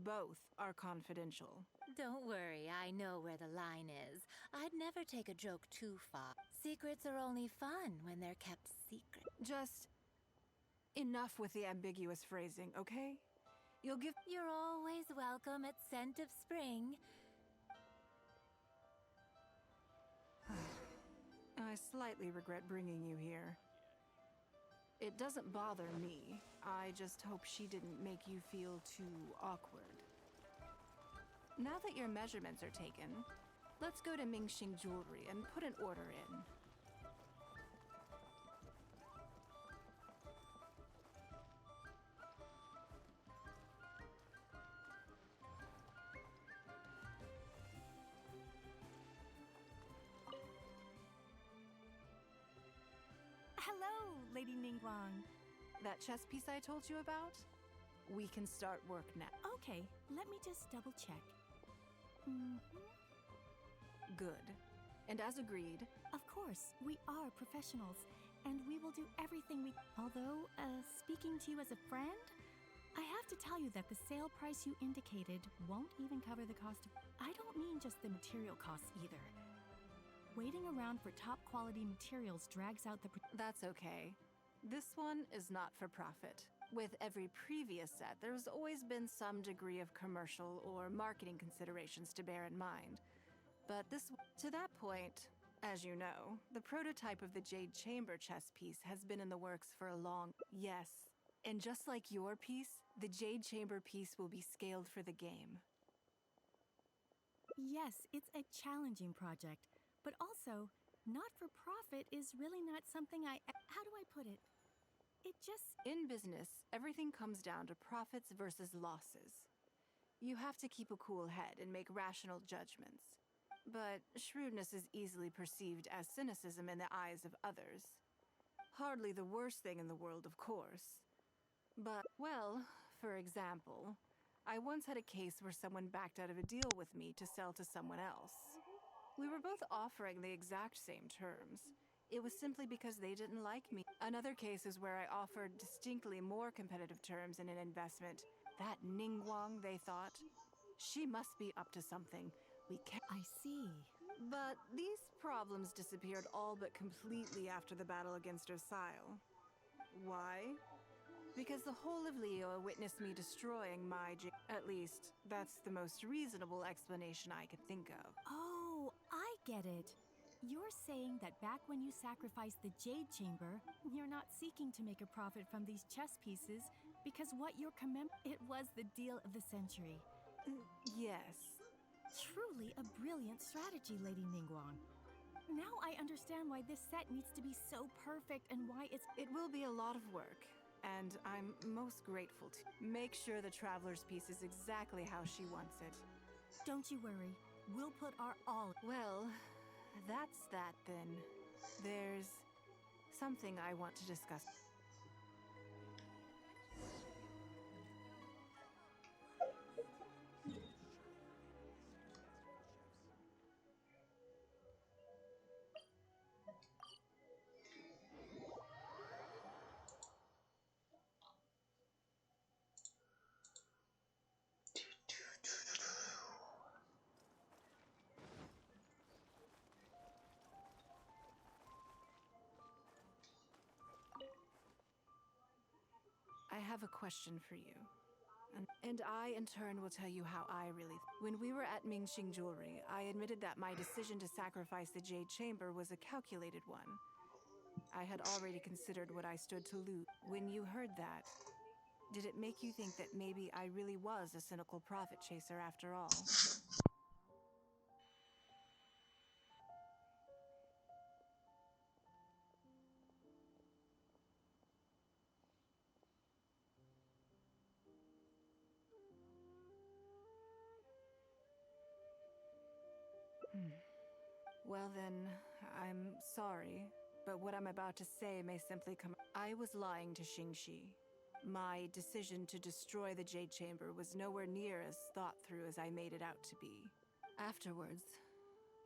Both are confidential. Don't worry, I know where the line is. I'd never take a joke too far. Secrets are only fun when they're kept secret. Just enough with the ambiguous phrasing, okay? You'll give... You're always welcome at Scent of Spring. I slightly regret bringing you here. It doesn't bother me. I just hope she didn't make you feel too awkward. Now that your measurements are taken, Let's go to Mingxing Jewelry and put an order in. Hello, Lady Ningguang. That chess piece I told you about? We can start work now. Okay, let me just double check. Good. And as agreed... Of course, we are professionals, and we will do everything we... Although, speaking to you as a friend, I have to tell you that the sale price you indicated won't even cover the cost of... I don't mean just the material costs either. Waiting around for top quality materials drags out the... That's okay. This one is not for profit. With every previous set, there's always been some degree of commercial or marketing considerations to bear in mind. But to that point, as you know, the prototype of the Jade Chamber chess piece has been in the works for a long... Yes. And just like your piece, the Jade Chamber piece will be scaled for the game. Yes, it's a challenging project, but also, not for profit is really not something I... How do I put it? It just... In business, everything comes down to profits versus losses. You have to keep a cool head and make rational judgments. But shrewdness is easily perceived as cynicism in the eyes of others. Hardly the worst thing in the world, of course. But, well, for example, I once had a case where someone backed out of a deal with me to sell to someone else. We were both offering the exact same terms. It was simply because they didn't like me. Another case is where I offered distinctly more competitive terms in an investment. That Ningguang, they thought, she must be up to something. We can't... I see. But these problems disappeared all but completely after the battle against Osile. Why? Because the whole of Leo witnessed me destroying my At least, that's the most reasonable explanation I could think of. Oh, I get it. You're saying that back when you sacrificed the Jade Chamber, you're not seeking to make a profit from these chess pieces because what you're it was the deal of the century. Yes. Truly a brilliant strategy, Lady Ningguang. Now I understand why this set needs to be so perfect and why it's... It will be a lot of work, and I'm most grateful to... Make sure the Traveler's piece is exactly how she wants it. Don't you worry. We'll put our all... Well, that's that then. There's something I want to discuss. I have a question for you. And I, in turn, will tell you how I really... When we were at Mingxing Jewelry, I admitted that my decision to sacrifice the Jade Chamber was a calculated one. I had already considered what I stood to lose. When you heard that, did it make you think that maybe I really was a cynical profit chaser after all? Well then, I'm sorry, but what I'm about to say may simply come... I was lying to Xingxi. My decision to destroy the Jade Chamber was nowhere near as thought through as I made it out to be. Afterwards,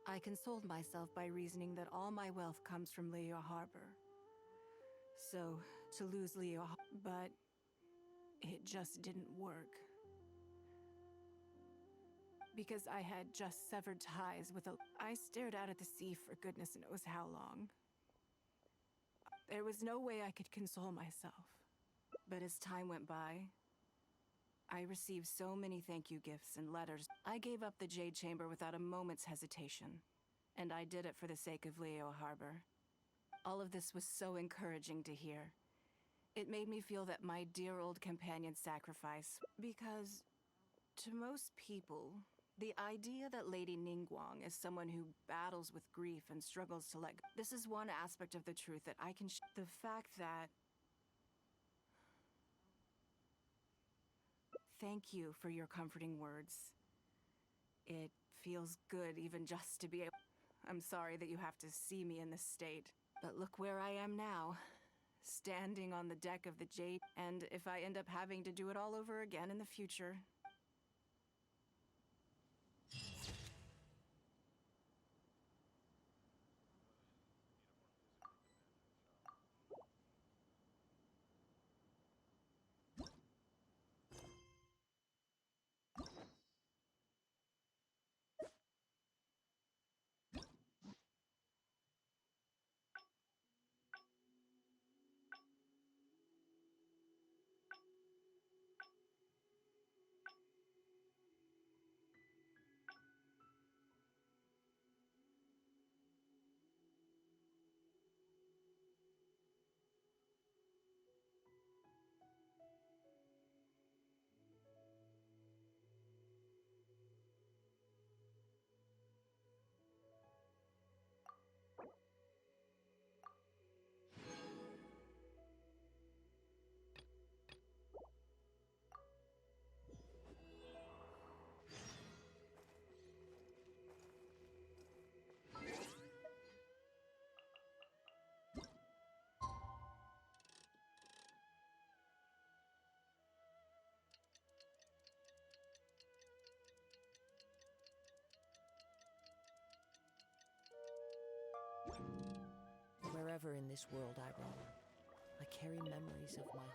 I consoled myself by reasoning that all my wealth comes from Leo Harbor. So, to lose Leo... But it just didn't work. Because I had just severed ties with a... I stared out at the sea for goodness knows how long. There was no way I could console myself. But as time went by, I received so many thank you gifts and letters. I gave up the Jade Chamber without a moment's hesitation. And I did it for the sake of Leo Harbor. All of this was so encouraging to hear. It made me feel that my dear old companion's sacrifice... Because, to most people, The idea that Lady Ningguang is someone who battles with grief and struggles to let go. This is one aspect of the truth that I can the fact that... Thank you for your comforting words. It feels good even just to be able... I'm sorry that you have to see me in this state, but look where I am now. Standing on the deck of the Jade, and if I end up having to do it all over again in the future... Wherever in this world I roam, I carry memories of my home.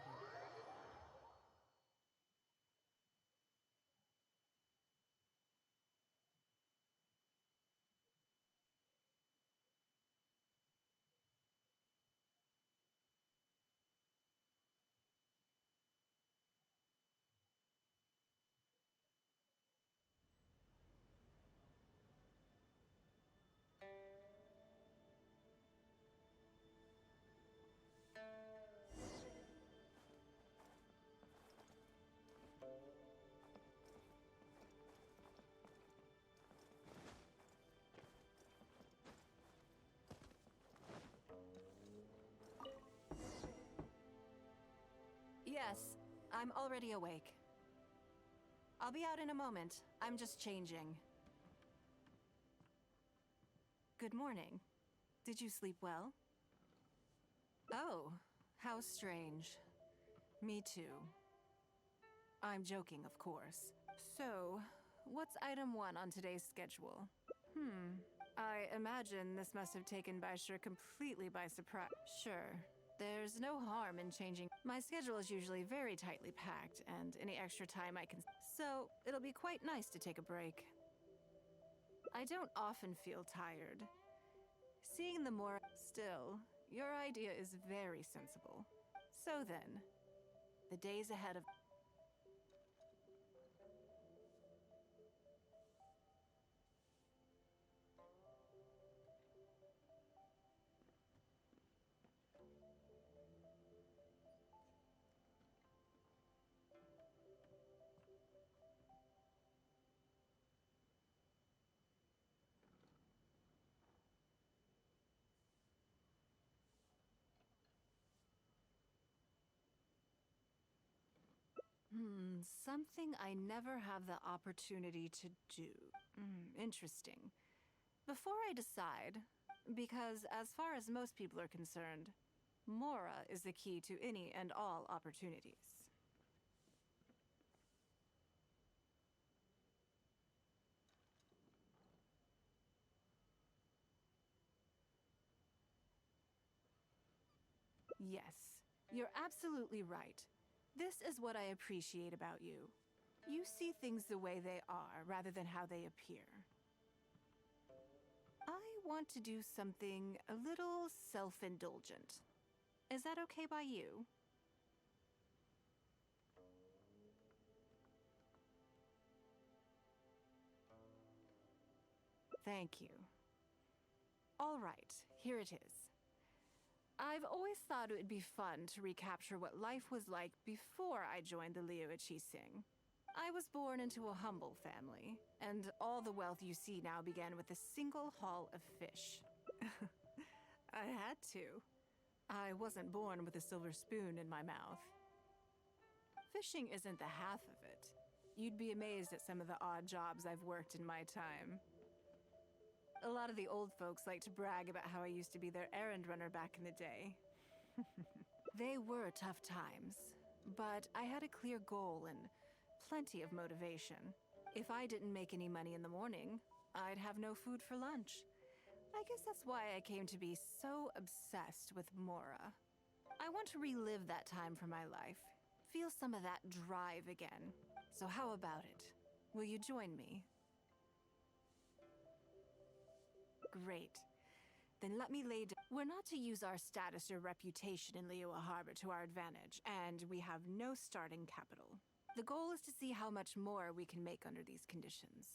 Yes, I'm already awake. I'll be out in a moment. I'm just changing. Good morning. Did you sleep well? Oh, how strange. Me too. I'm joking, of course. So, what's item 1 on today's schedule? I imagine this must have taken Baishir completely by surprise. Sure. There's no harm in changing. My schedule is usually very tightly packed, and any extra time I can... So, it'll be quite nice to take a break. I don't often feel tired. Seeing the more... Still, your idea is very sensible. So then, the days ahead of... Something I never have the opportunity to do. Interesting. Before I decide, because as far as most people are concerned, Mora is the key to any and all opportunities. Yes, you're absolutely right. This is what I appreciate about you. You see things the way they are, rather than how they appear. I want to do something a little self-indulgent. Is that okay by you? Thank you. All right, here it is. I've always thought it would be fun to recapture what life was like before I joined the Liu Qixing. I was born into a humble family, and all the wealth you see now began with a single haul of fish. I had to. I wasn't born with a silver spoon in my mouth. Fishing isn't the half of it. You'd be amazed at some of the odd jobs I've worked in my time. A lot of the old folks like to brag about how I used to be their errand runner back in the day. They were tough times, but I had a clear goal and plenty of motivation. If I didn't make any money in the morning, I'd have no food for lunch. I guess that's why I came to be so obsessed with Mora. I want to relive that time for my life, feel some of that drive again. So how about it? Will you join me? Great. Then let me lay down. We're not to use our status or reputation in Liyue Harbor to our advantage, and we have no starting capital. The goal is to see how much more we can make under these conditions.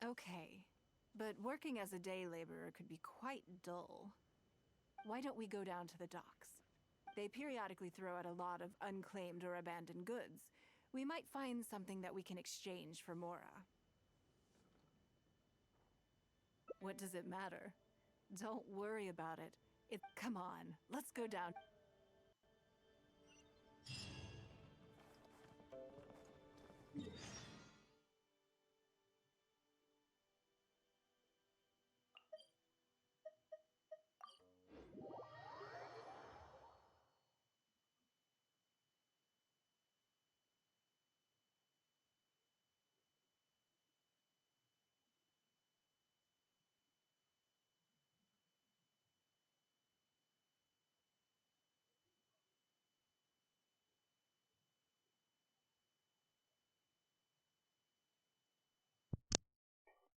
Okay, but working as a day laborer could be quite dull. Why don't we go down to the docks? They periodically throw out a lot of unclaimed or abandoned goods. We might find something that we can exchange for Mora. What does it matter? Don't worry about it. Come on, let's go down.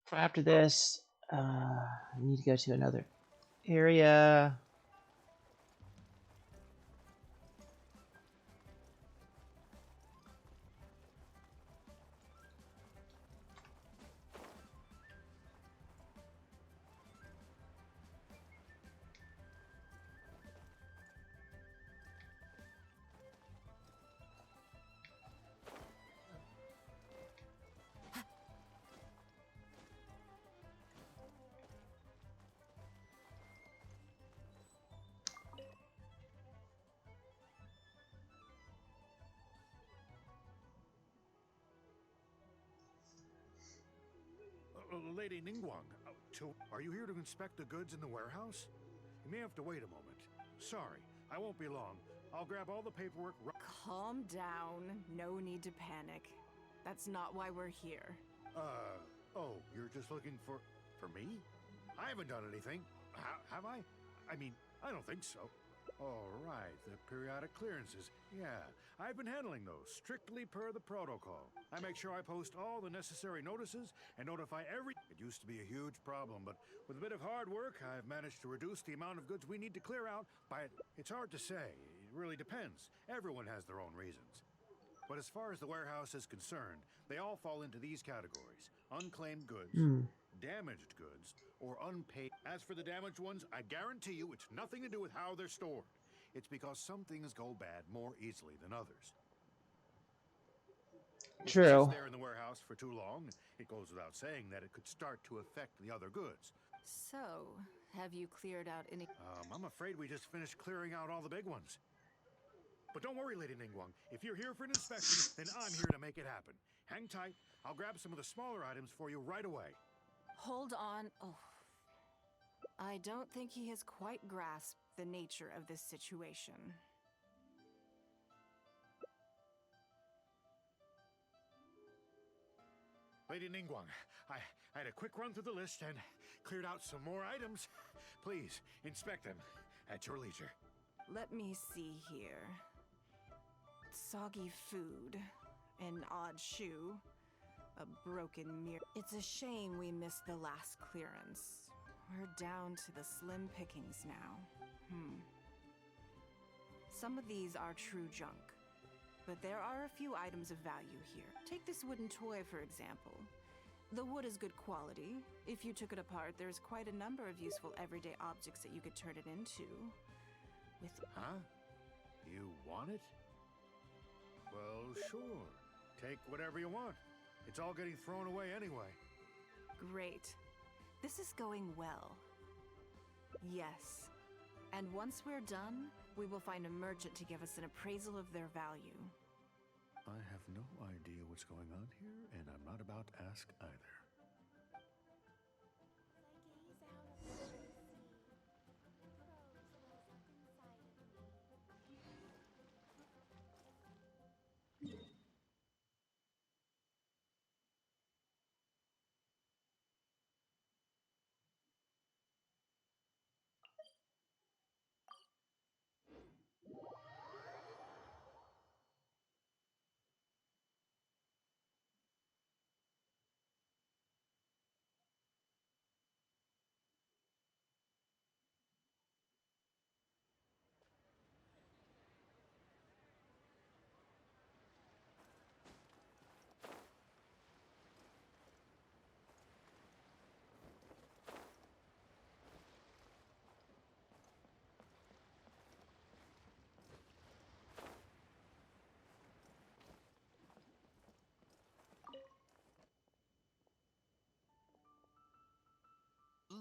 For after this, I need to go to another area. Lady Ningguang, are you here to inspect the goods in the warehouse? You may have to wait a moment. Sorry, I won't be long. I'll grab all the paperwork. Calm down. No need to panic. That's not why we're here. Oh, you're just looking for me? I haven't done anything. Have I? I mean, I don't think so. All right, the periodic clearances. Yeah, I've been handling those, strictly per the protocol. I make sure I post all the necessary notices and notify every... It used to be a huge problem, but with a bit of hard work, I've managed to reduce the amount of goods we need to clear out by... It's hard to say. It really depends. Everyone has their own reasons. But as far as the warehouse is concerned, they all fall into these categories. Unclaimed goods, damaged goods, or unpaid. As for the damaged ones, I guarantee you it's nothing to do with how they're stored. It's because some things go bad more easily than others. If it sits there in the warehouse for too long, it goes without saying that it could start to affect the other goods. So, have you cleared out any... I'm afraid we just finished clearing out all the big ones. But don't worry, Lady Ningguang. If you're here for an inspection, then I'm here to make it happen. Hang tight. I'll grab some of the smaller items for you right away. Hold on. Oh. I don't think he has quite grasped the nature of this situation. Lady Ningguang, I had a quick run through the list and cleared out some more items. Please, inspect them at your leisure. Let me see here. Soggy food, an odd shoe, a broken mirror. It's a shame we missed the last clearance. We're down to the slim pickings now. Some of these are true junk, but there are a few items of value here. Take this wooden toy, for example. The wood is good quality. If you took it apart, there's quite a number of useful everyday objects that you could turn it into. With Huh? You want it? Well, sure. Take whatever you want. It's all getting thrown away anyway. Great. This is going well. Yes. And once we're done, we will find a merchant to give us an appraisal of their value. I have no idea what's going on here, and I'm not about to ask either.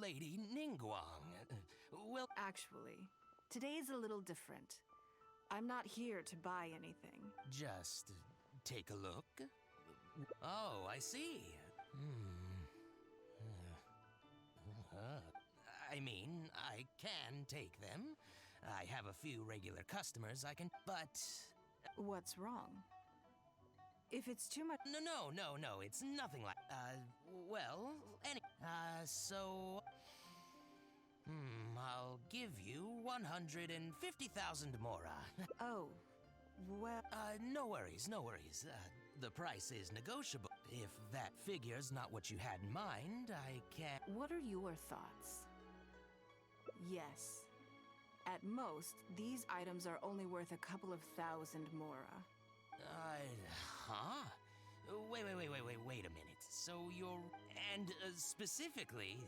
Lady Ningguang. Well, actually, today's a little different. I'm not here to buy anything. Just take a look. Oh, I see. I mean, I can take them. I have a few regular customers I can, but... What's wrong? If it's too much... No, it's nothing like... well, so... I'll give you 150,000 mora. Oh, well... No worries. The price is negotiable. If that figure's not what you had in mind, I can... What are your thoughts? Yes. At most, these items are only worth a couple of thousand mora. Huh? Wait a minute. So you're... And specifically,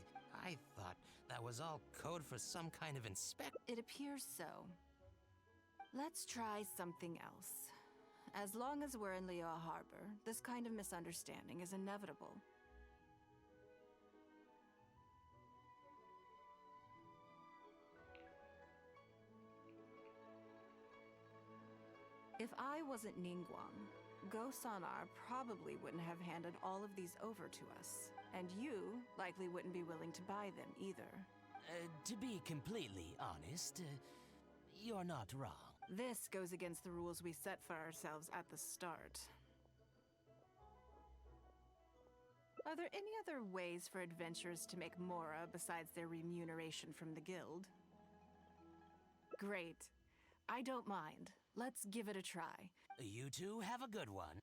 I thought that was all code for some kind of inspect... It appears so. Let's try something else. As long as we're in Liyue Harbor, this kind of misunderstanding is inevitable. If I wasn't Ningguang, Go-Sanar probably wouldn't have handed all of these over to us. And you likely wouldn't be willing to buy them either. To be completely honest, you're not wrong. This goes against the rules we set for ourselves at the start. Are there any other ways for adventurers to make mora besides their remuneration from the guild? Great. I don't mind. Let's give it a try. You two have a good one.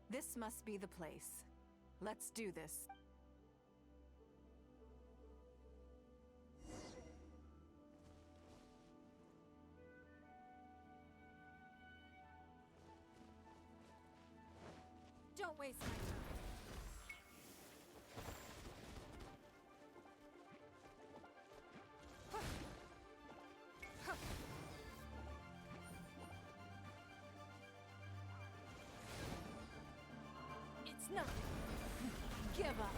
This must be the place. Let's do this. Don't waste my time. It's nothing. Give up.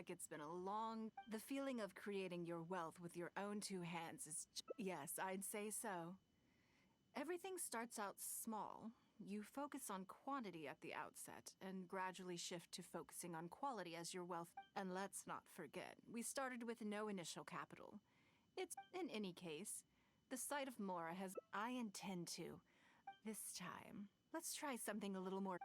like it's been a long... The feeling of creating your wealth with your own two hands is... Yes, I'd say so. Everything starts out small. You focus on quantity at the outset, and gradually shift to focusing on quality as your wealth... And let's not forget, we started with no initial capital. It's, in any case, the sight of Mora has... I intend to. This time, let's try something a little more...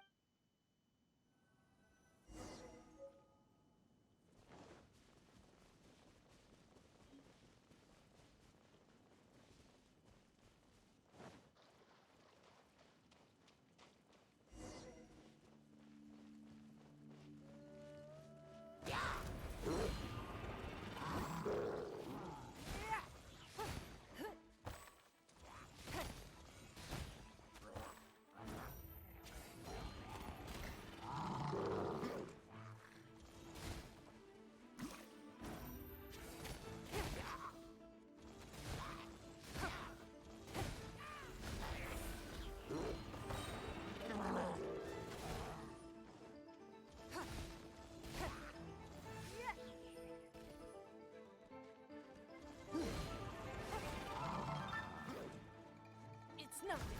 It's nothing.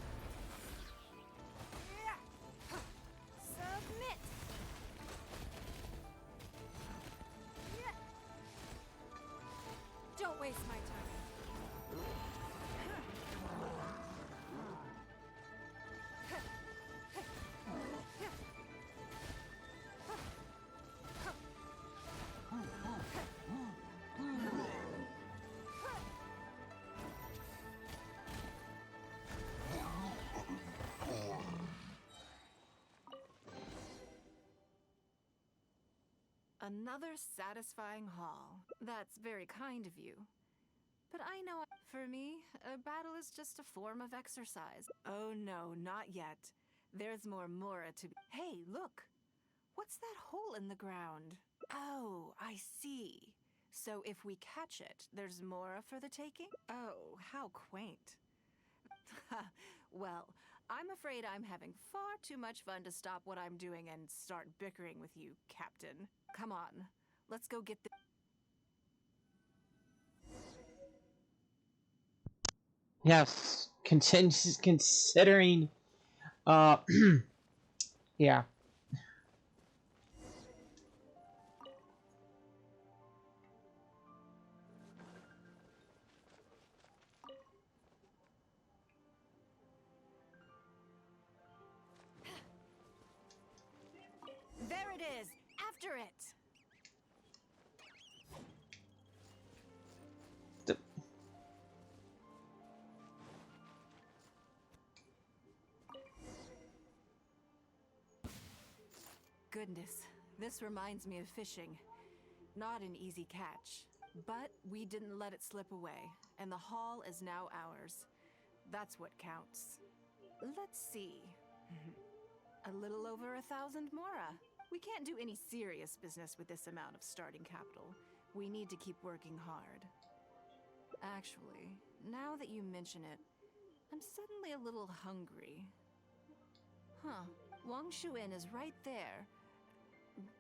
Submit. Don't waste my time. Another satisfying haul. That's very kind of you. But I know, for me, a battle is just a form of exercise. Oh no, not yet. There's more Mora to be. Hey, look! What's that hole in the ground? Oh, I see. So if we catch it, there's Mora for the taking? Oh, how quaint. Well, I'm afraid I'm having far too much fun to stop what I'm doing and start bickering with you, Captain. Come on, let's go get the... Yes, considering, yeah. There it is! After it! Goodness, this reminds me of fishing. Not an easy catch, but we didn't let it slip away, and the haul is now ours. That's what counts. Let's see. A little over 1,000 Mora. We can't do any serious business with this amount of starting capital. We need to keep working hard. Actually, now that you mention it, I'm suddenly a little hungry. Huh, Wangshu Inn is right there.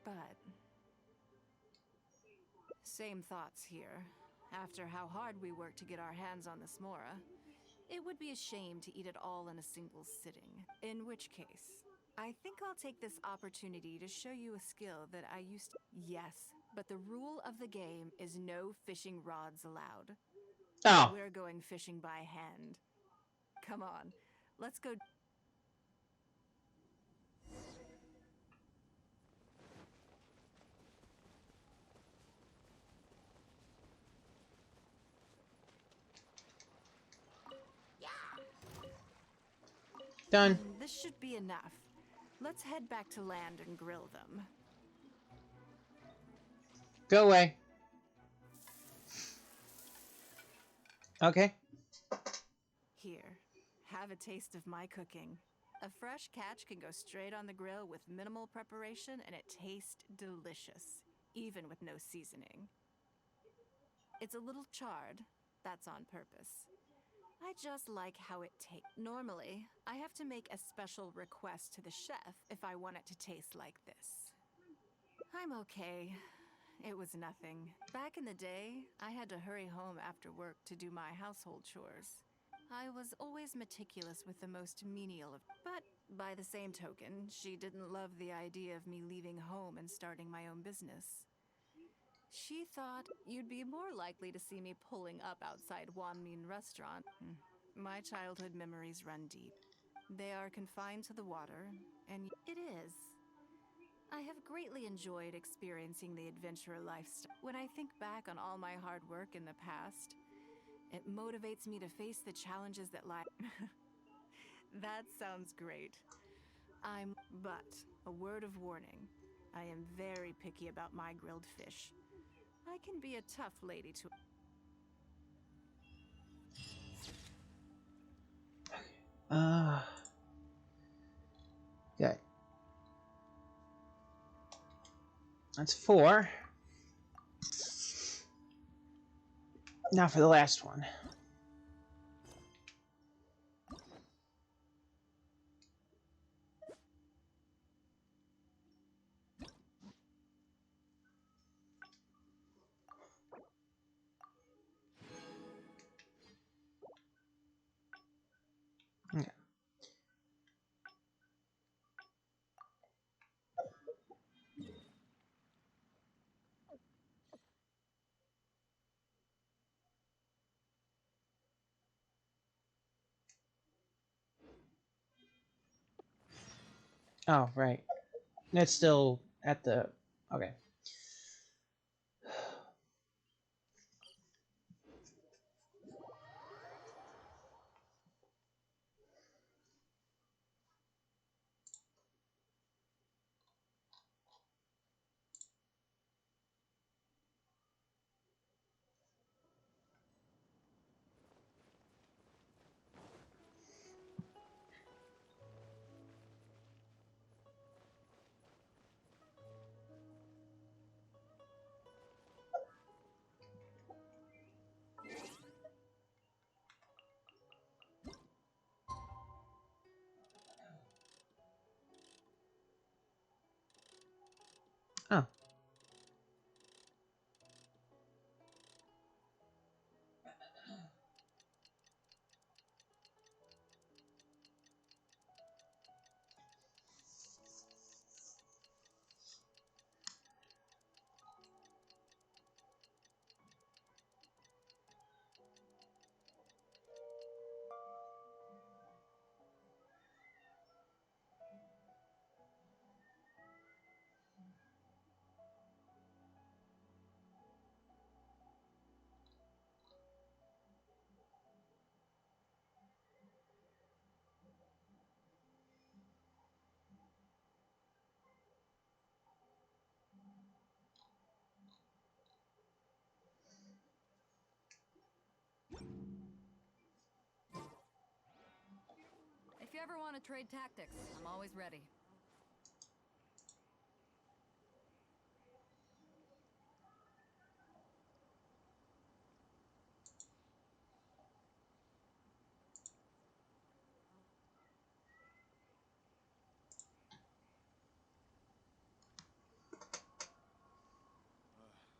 But... Same thoughts here. After how hard we worked to get our hands on this Mora, it would be a shame to eat it all in a single sitting. In which case, I think I'll take this opportunity to show you a skill that I used to... Yes, but the rule of the game is no fishing rods allowed. Oh. We're going fishing by hand. Come on, let's go... Done. This should be enough. Let's head back to land and grill them. Go away. Okay. Here, have a taste of my cooking. A fresh catch can go straight on the grill with minimal preparation and it tastes delicious, even with no seasoning. It's a little charred. That's on purpose. I just like how it tastes. Normally, I have to make a special request to the chef if I want it to taste like this. I'm okay. it was nothing. Back in the day, I had to hurry home after work to do my household chores. I was always meticulous with the most menial of, but by the same token, she didn't love the idea of me leaving home and starting my own business. She thought you'd be more likely to see me pulling up outside Wanmin restaurant. My childhood memories run deep. They are confined to the water, and it is. I have greatly enjoyed experiencing the adventurer lifestyle. When I think back on all my hard work in the past, it motivates me to face the challenges that lie. That sounds great. But a word of warning. I am very picky about my grilled fish. I can be a tough lady to. Good. That's 4. Now for the last one. Okay. Oh, right. It's still at the... Okay. Oh. If you ever want to trade tactics, I'm always ready.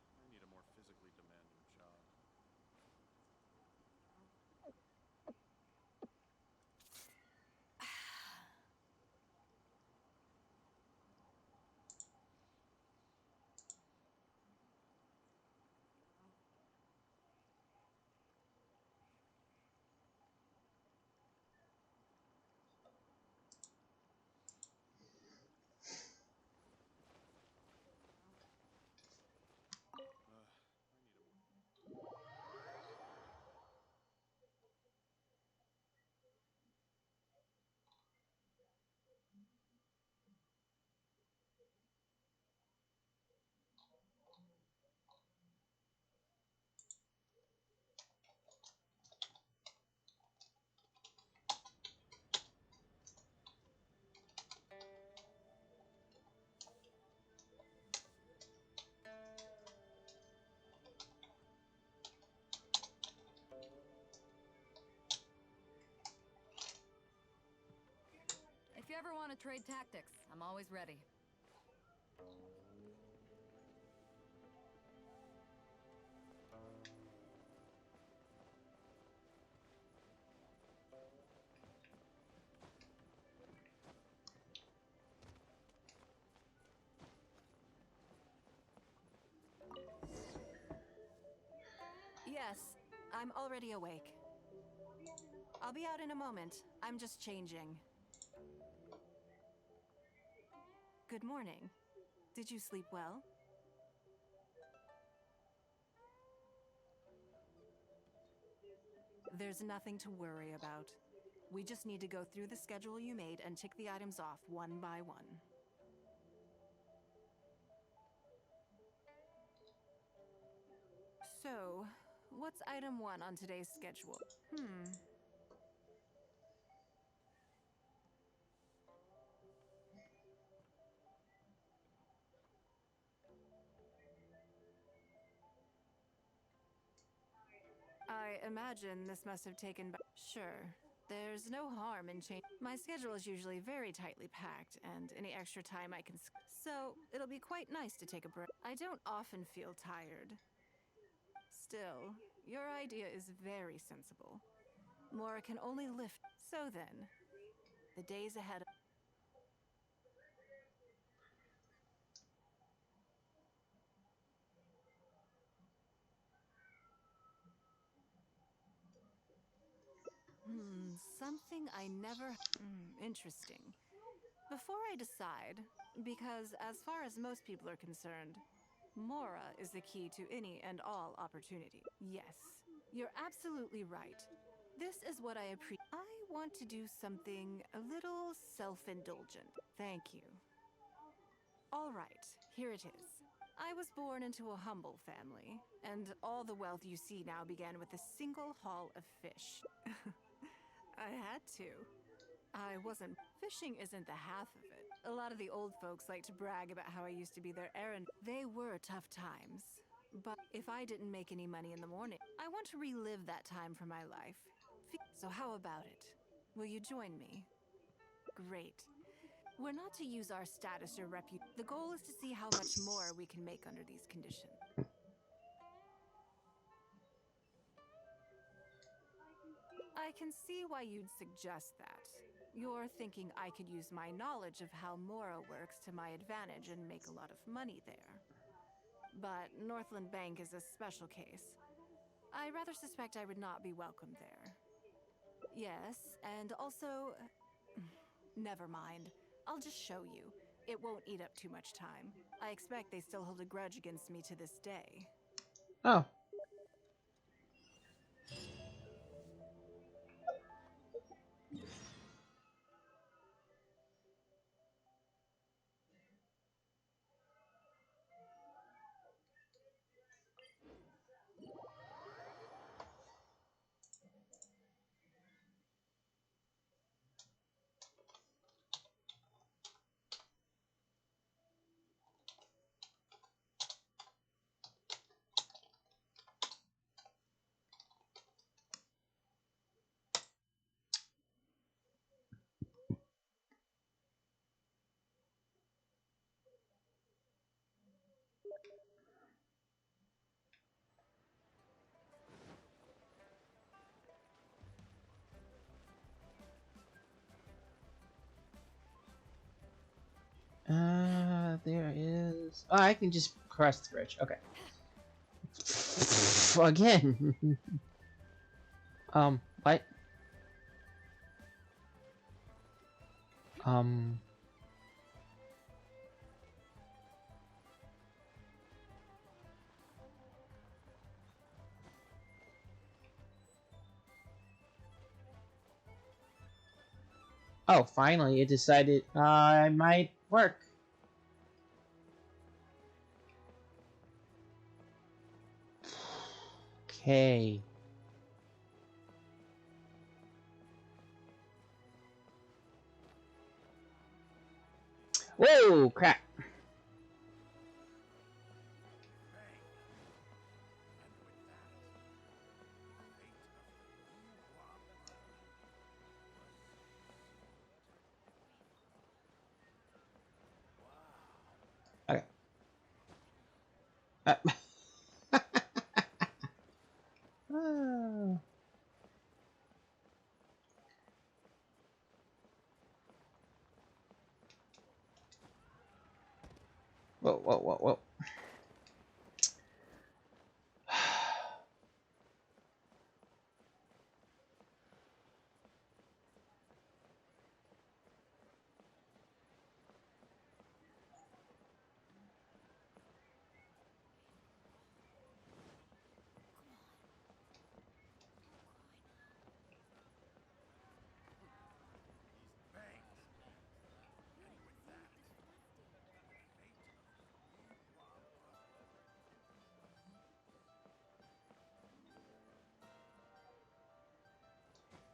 I need a more physically demanding job. If you ever want to trade tactics, I'm always ready. I'm already awake. I'll be out in a moment. I'm just changing. Good morning. Did you sleep well? There's nothing to worry about. We just need to go through the schedule you made and tick the items off one by one. So, what's item 1 on today's schedule? I imagine this must have taken Sure. There's no harm in change. My schedule is usually very tightly packed, and any extra time I can so it'll be quite nice to take a break. I don't often feel tired. Still, your idea is very sensible. Mora can only lift. So then, the days ahead. Something I never. Interesting. Before I decide, because as far as most people are concerned, Mora is the key to any and all opportunity. Yes, you're absolutely right. This is what I appreciate. I want to do something a little self-indulgent. Thank you. All right, here it is. I was born into a humble family, and all the wealth you see now began with a single haul of fish. I had to. I wasn't. Fishing isn't the half of it. A lot of the old folks like to brag about how I used to be their errand. They were tough times. But if I didn't make any money in the morning, I want to relive that time for my life. So how about it? Will you join me? Great. We're not to use our status or reputation. The goal is to see how much more we can make under these conditions. I can see why you'd suggest that. You're thinking I could use my knowledge of how Mora works to my advantage and make a lot of money there. But Northland Bank is a special case. I rather suspect I would not be welcome there. Yes, and also... Never mind. I'll just show you. It won't eat up too much time. I expect they still hold a grudge against me to this day. Oh. There is. Oh, I can just cross the bridge. Okay. Again. What? Oh, finally, it decided I might work. Okay. Whoa, crap. Okay. Oh. Whoa, whoa, whoa, whoa.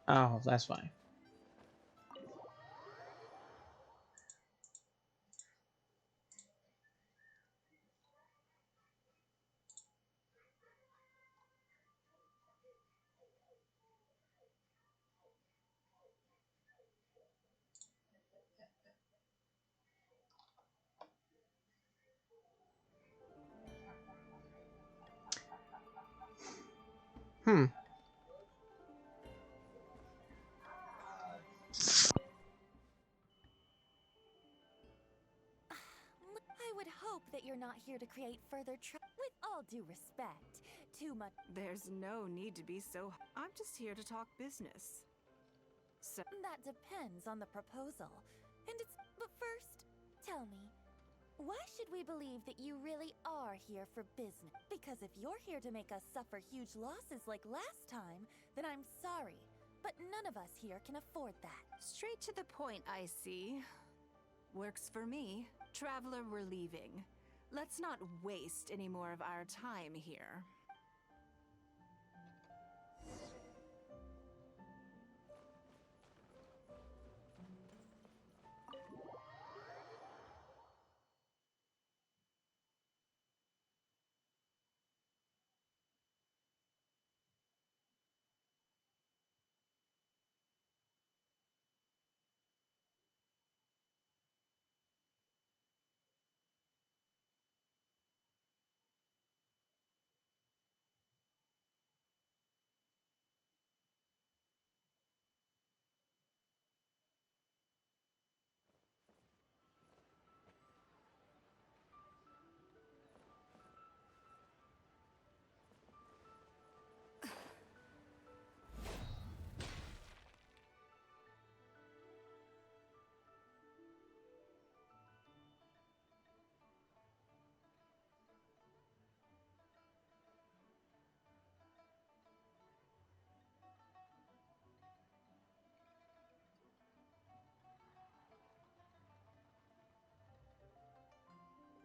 Oh, that's fine. Hmm. I would hope that you're not here to create further with all due respect, too much. There's no need to be so. I'm just here to talk business. So That depends on the proposal. And it's. But first, tell me, why should we believe that you really are here for business? Because if you're here to make us suffer huge losses like last time, then I'm sorry. But none of us here can afford that. straight to the point, I see. Works for me. Traveler, we're leaving. Let's not waste any more of our time here.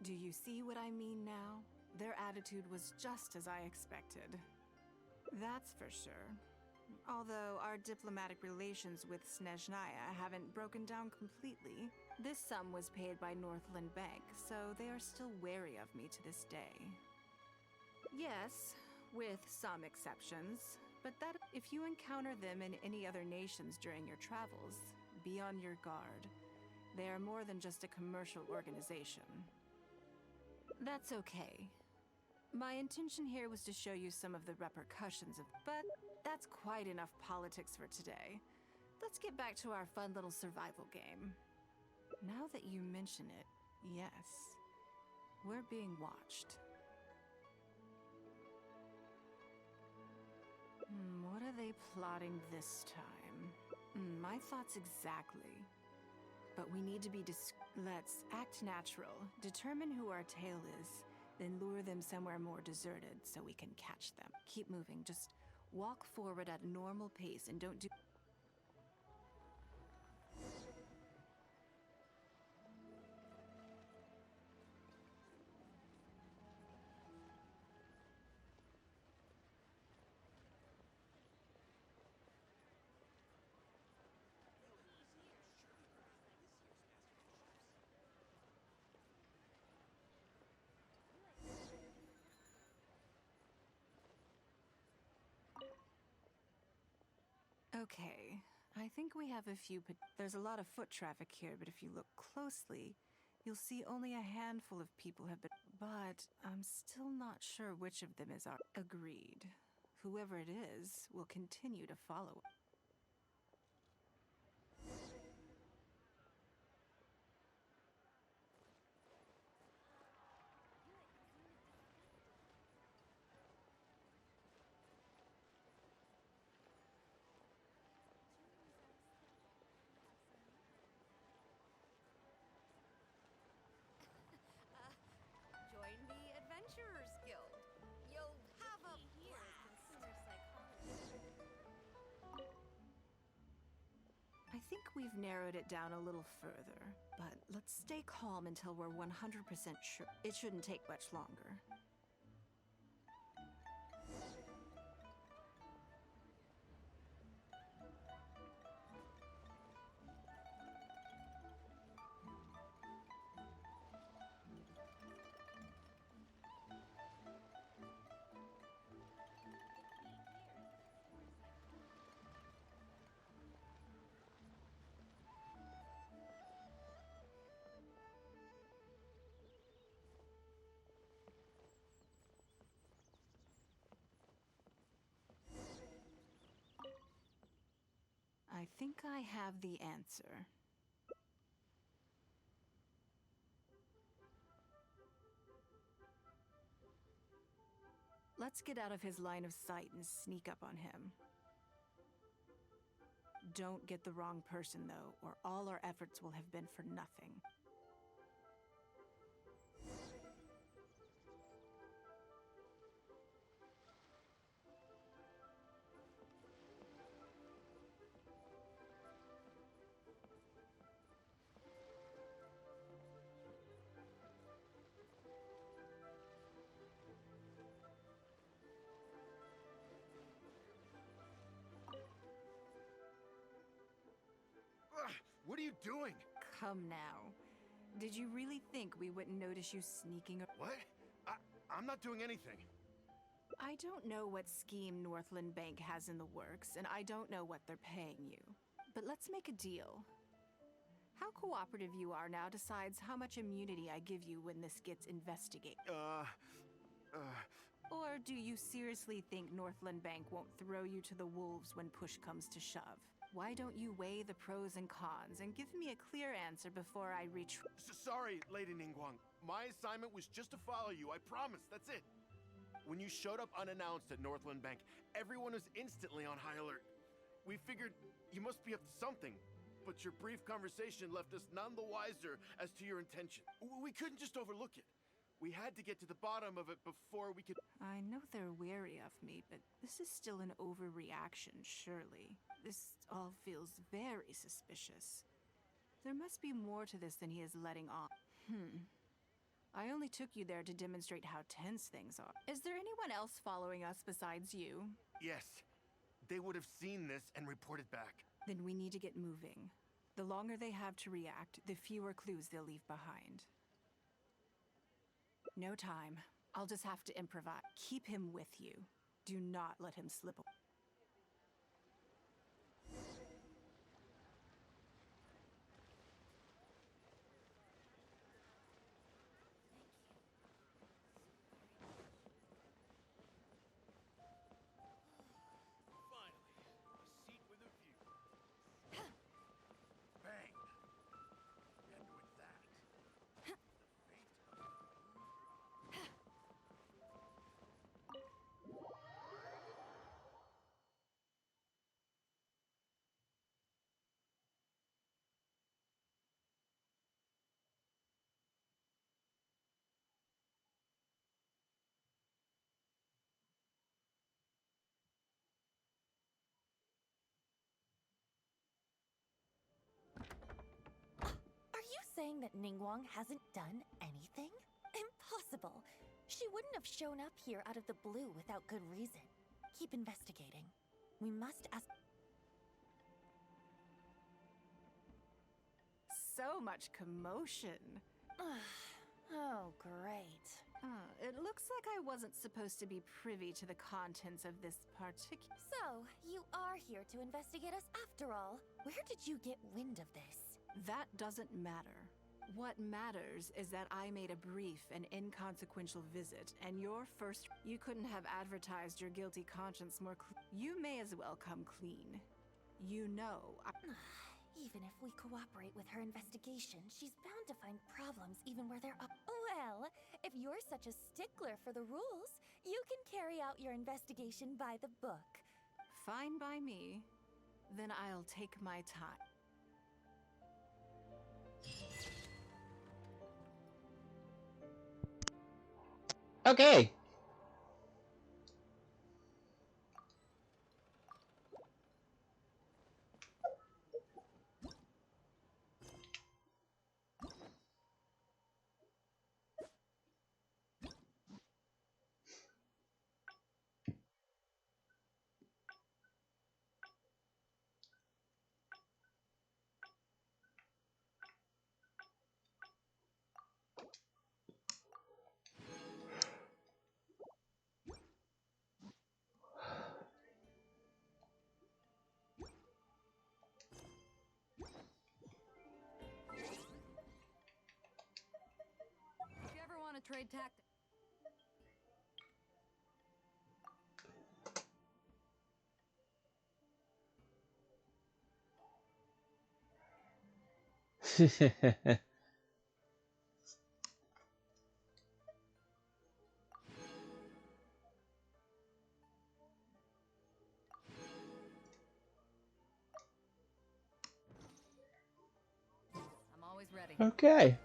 Do you see what I mean now? Their attitude was just as I expected. That's for sure. Although our diplomatic relations with Snezhnaya haven't broken down completely, this sum was paid by Northland Bank, so they are still wary of me to this day. Yes, with some exceptions, but that if you encounter them in any other nations during your travels, be on your guard. They are more than just a commercial organization. That's okay. My intention here was to show you some of the repercussions of, but that's quite enough politics for today. Let's get back to our fun little survival game. Now that you mention it, yes, we're being watched. What are they plotting this time? My thoughts exactly. But we need to be let's act natural, determine who our tail is, then lure them somewhere more deserted so we can catch them. Keep moving, just walk forward at a normal pace and don't do... Okay, I think we have a few... There's a lot of foot traffic here, but if you look closely, you'll see only a handful of people have been... But I'm still not sure which of them is our... Agreed. Whoever it is will continue to follow. Join the Adventurers Guild. You'll have a blast. I think we've narrowed it down a little further, but let's stay calm until we're 100% sure. It shouldn't take much longer. I think I have the answer. Let's get out of his line of sight and sneak up on him. Don't get the wrong person, though, or all our efforts will have been for nothing. What are you doing? Come now. Did you really think we wouldn't notice you sneaking? What? I'm not doing anything. I don't know what scheme Northland Bank has in the works, and I don't know what they're paying you. But let's make a deal. How cooperative you are now decides how much immunity I give you when this gets investigated. Or do you seriously think Northland Bank won't throw you to the wolves when push comes to shove? Why don't you weigh the pros and cons and give me a clear answer before I reach— Sorry, Lady Ningguang. My assignment was just to follow you, I promise, that's it. When you showed up unannounced at Northland Bank, everyone was instantly on high alert. We figured you must be up to something, but your brief conversation left us none the wiser as to your intention. We couldn't just overlook it. We had to get to the bottom of it before we could— I know they're wary of me, but this is still an overreaction, surely. This all feels very suspicious. There must be more to this than he is letting on. I only took you there to demonstrate how tense things are. Is there anyone else following us besides you? Yes. They would have seen this and reported back. Then we need to get moving. The longer they have to react, the fewer clues they'll leave behind. No time. I'll just have to improvise. Keep him with you. Do not let him slip away. Bang! And with that, the fate of Are you saying that Ningguang hasn't done anything? Impossible! She wouldn't have shown up here out of the blue without good reason. Keep investigating. We must ask— So much commotion. Oh, great. It looks like I wasn't supposed to be privy to the contents of this particular— So, you are here to investigate us after all. Where did you get wind of this? That doesn't matter. What matters is that I made a brief and inconsequential visit, and your first— You couldn't have advertised your guilty conscience more You may as well come clean. You know, Even if we cooperate with her investigation, she's bound to find problems even where there are— Well, if you're such a stickler for the rules, you can carry out your investigation by the book. Fine by me. Then I'll take my time. Okay. If you ever want to trade tactics. I'm always ready. Okay.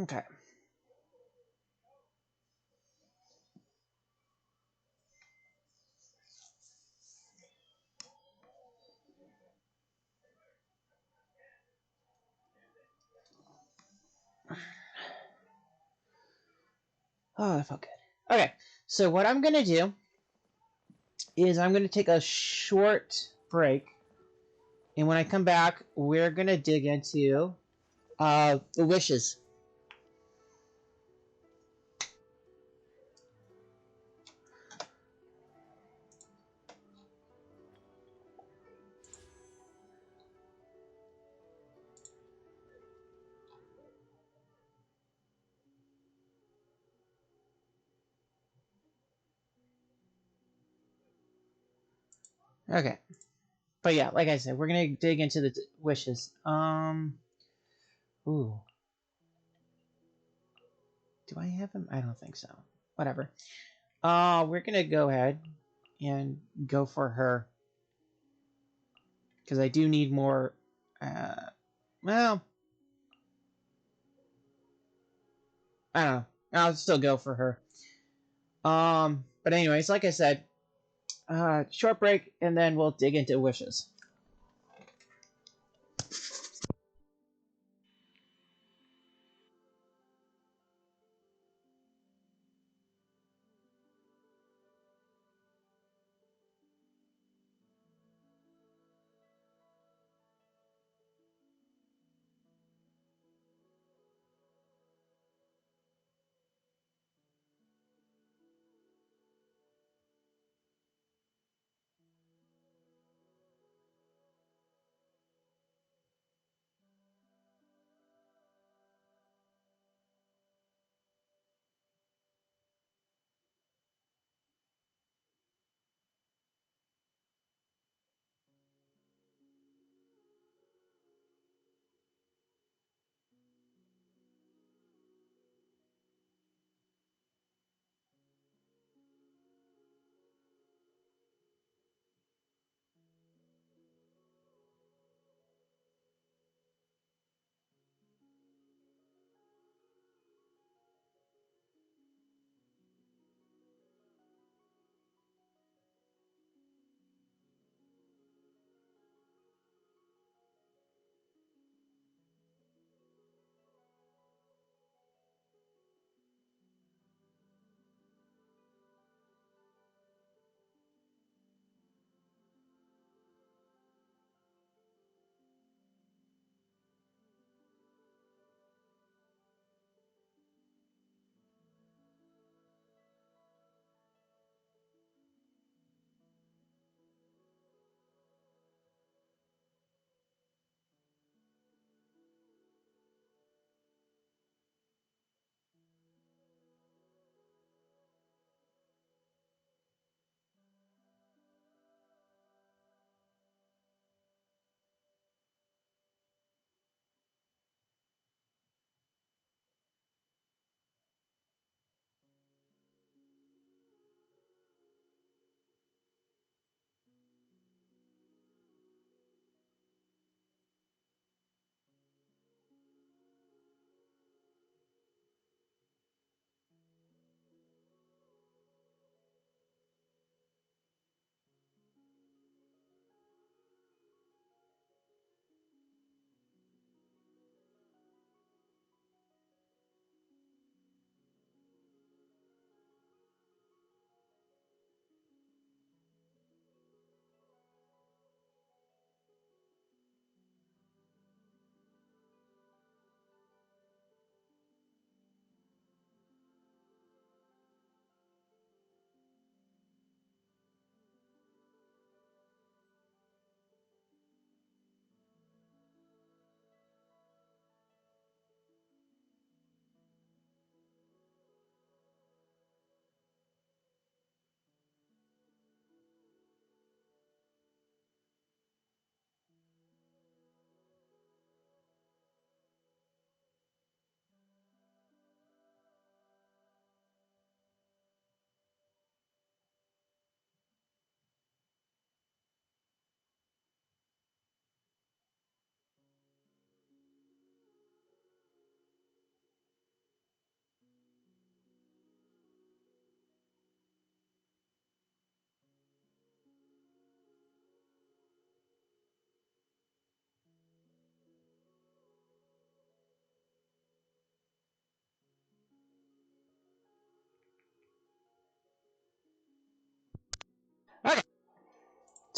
Okay. Oh, that felt good. Okay, so what I'm gonna do is I'm gonna take a short break, and when I come back, we're gonna dig into the wishes. Okay, but yeah, like I said, we're gonna dig into the wishes. Ooh, do I have him? I don't think so. Whatever. We're gonna go ahead and go for her because I do need more. Well, I don't know. I'll still go for her. But anyways, like I said, short break, and then we'll dig into wishes.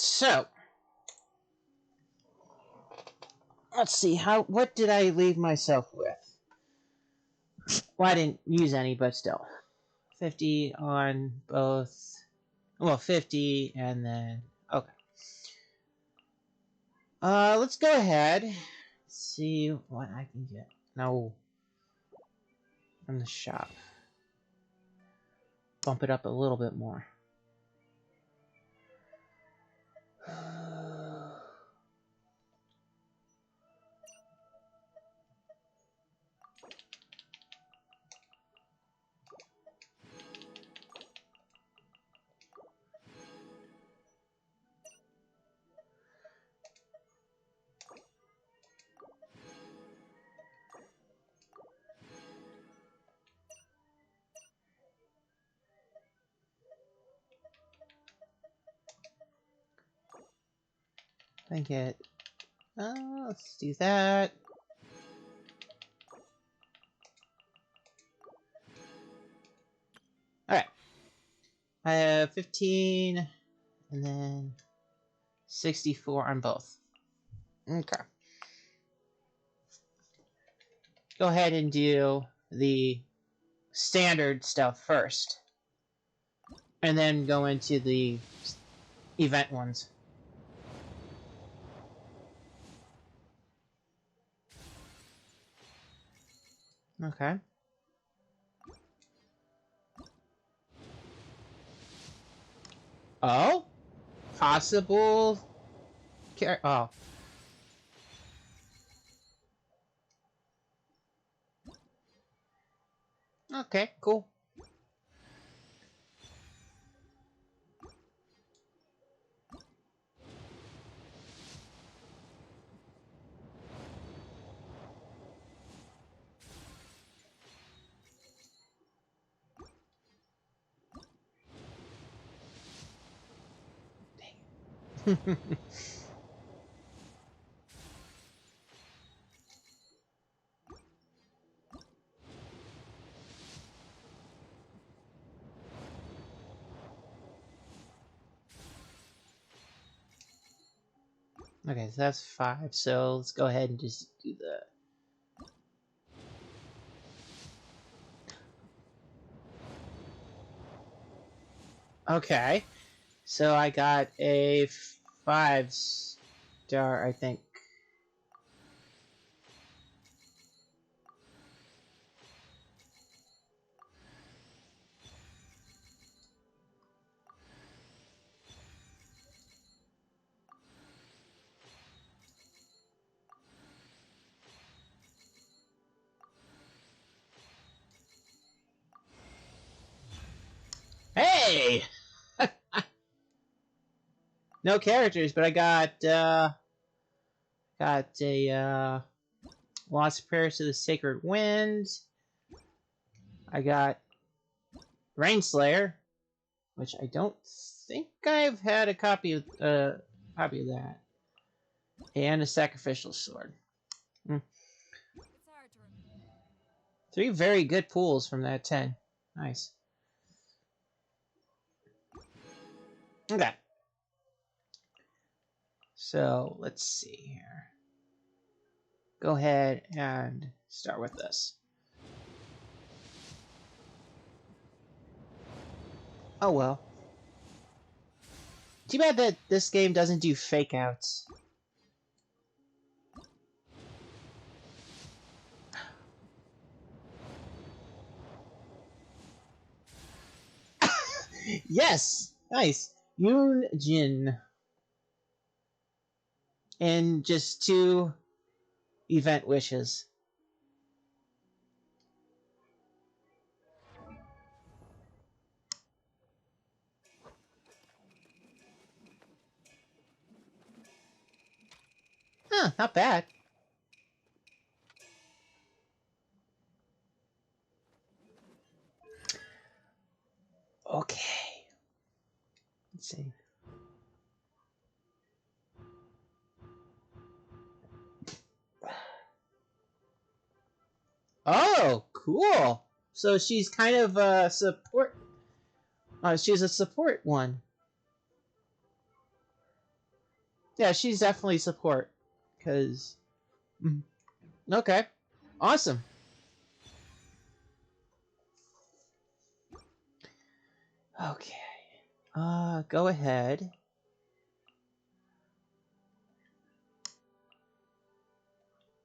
So, let's see, what did I leave myself with? Well, I didn't use any, but still. 50 on both. Well, 50 and then... Okay. Let's go ahead. See what I can get. No. From the shop. Bump it up a little bit more. I get... let's do that. Alright. I have 15, and then 64 on both. Okay. Go ahead and do the standard stuff first. And then go into the event ones. Okay. Oh? Possible... Oh. Okay, cool. Dang. Okay, so that's 5, so let's go ahead and just do that. Okay, so I got a 5-star, I think. Hey! No characters, but I got a Lost Prayers to the Sacred Wind. I got Rainslayer, which I don't think I've had a copy of that. And a Sacrificial Sword. 3 very good pulls from that 10. Nice. Okay. So, let's see here. Go ahead and start with this. Oh well. Too bad that this game doesn't do fake outs. Yes! Nice. Yoon Jin. And just 2 event wishes. Huh, not bad. Okay. Let's see. Oh, cool. So she's kind of a support. She's a support one. Yeah, she's definitely support. Cause okay. Awesome. Okay. Go ahead.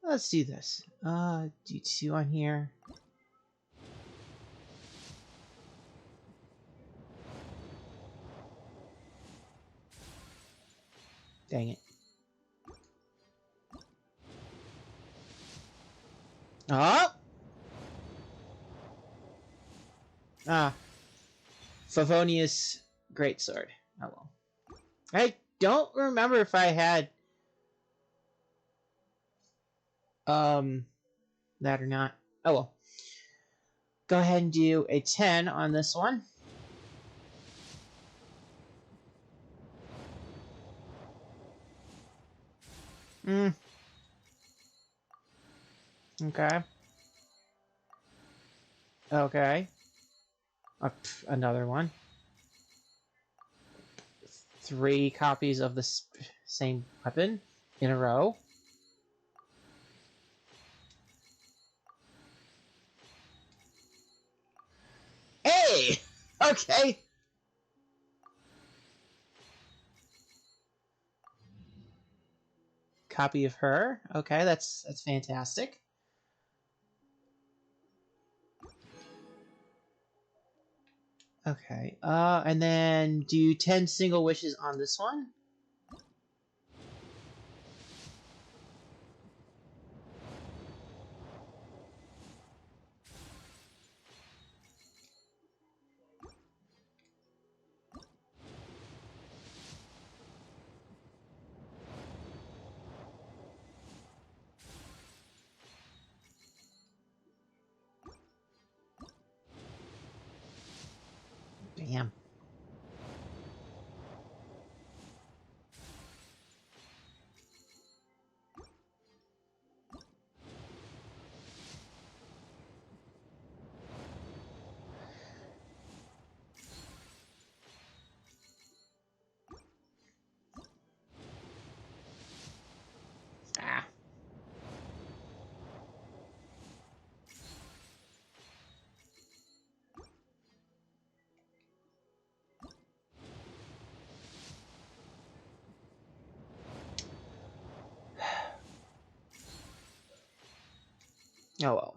Let's do this. Do two on here. Dang it. Oh! Ah. Favonius Greatsword. Oh well. I don't remember if I had that or not. Oh well. Go ahead and do a 10 on this one. Hmm. Okay. Okay. Another one. 3 copies of the same weapon in a row. Hey! Okay. Copy of her. Okay, that's fantastic. Okay. And then do 10 single wishes on this one. Damn. Ah. Oh well.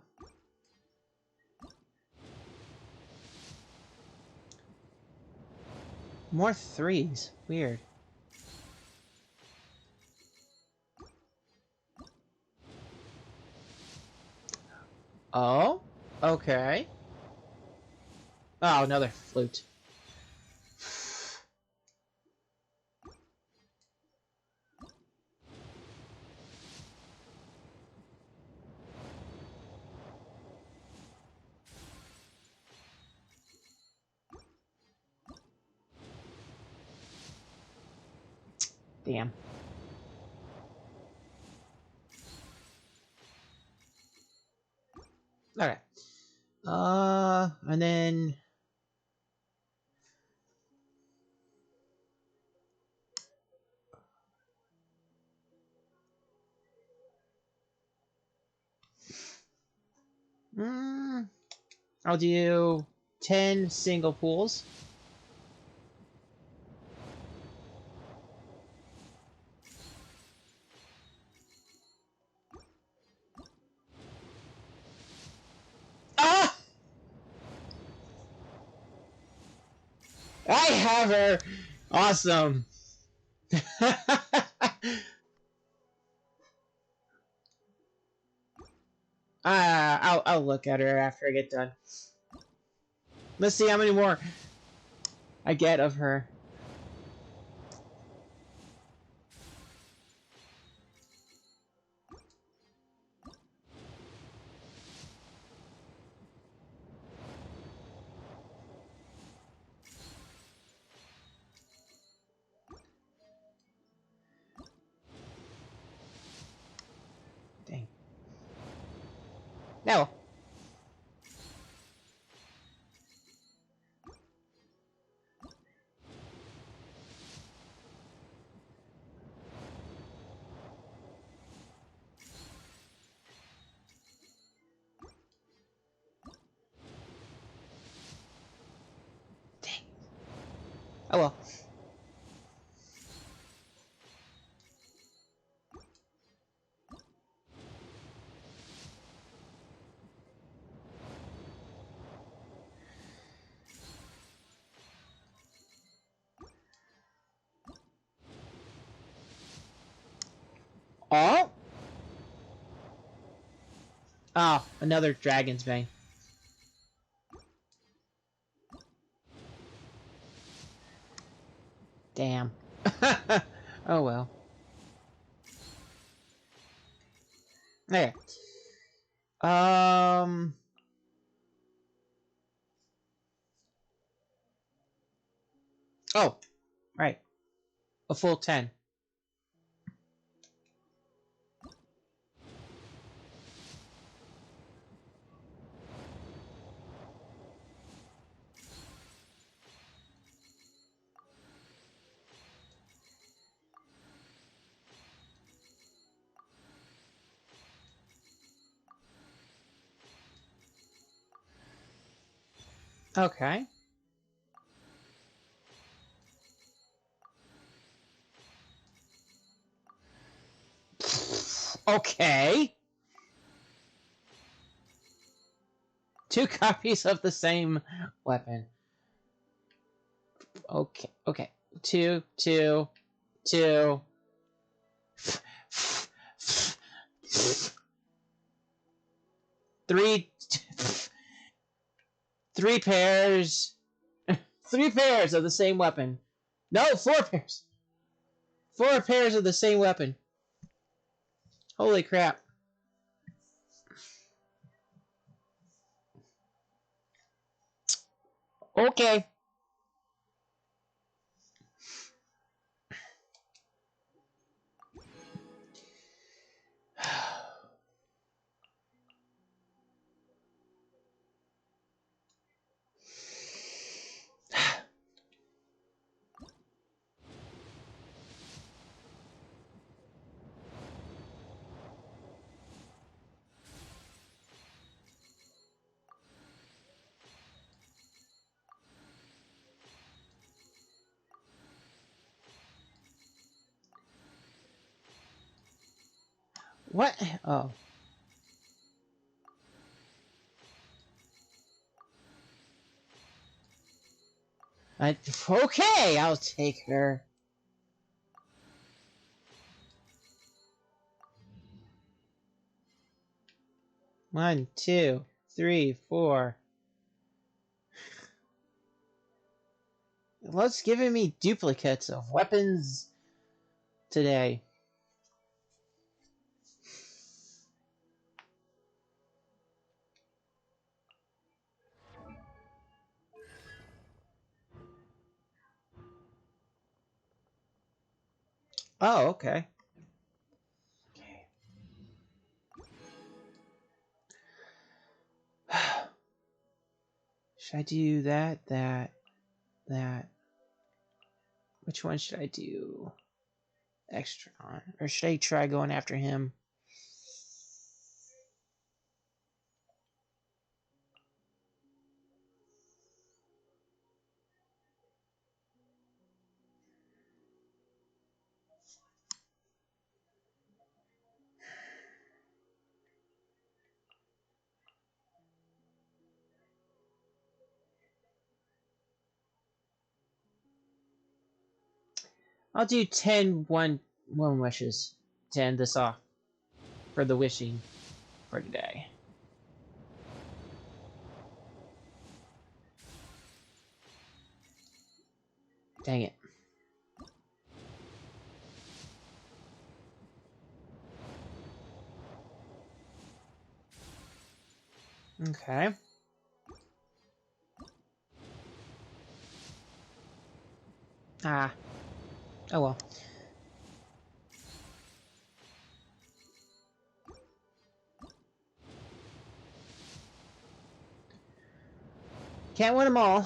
More 3s. Weird. Oh? Okay. Oh, another flute. Damn. Okay. And then I'll do 10 single pools. Ah! I have her! Awesome! I'll look at her after I get done. Let's see how many more I get of her. Dang. No. Oh well. Oh! Oh, another Dragon's Bane. Damn. Oh well. Okay. Oh, right. A full 10. Okay. Okay. 2 copies of the same weapon. Okay. Okay. 2, 2, 2. 3, 3 pairs. 3 pairs of the same weapon. No, 4 pairs. 4 pairs of the same weapon. Holy crap. Okay. What? Oh. Okay, I'll take her. One, two, three, four. What's giving me duplicates of weapons today? Oh, okay. Should I do that, that? Which one should I do extra on? Or should I try going after him? I'll do 10 one wishes to end this off for the wishing for today. Dang it. Okay. Ah. Oh well. Can't win them all.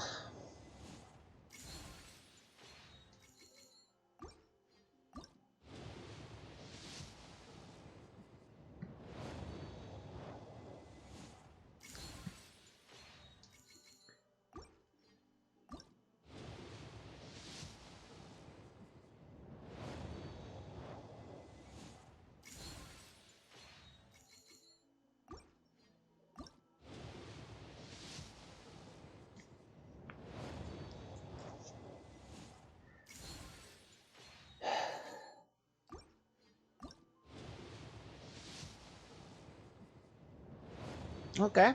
Okay.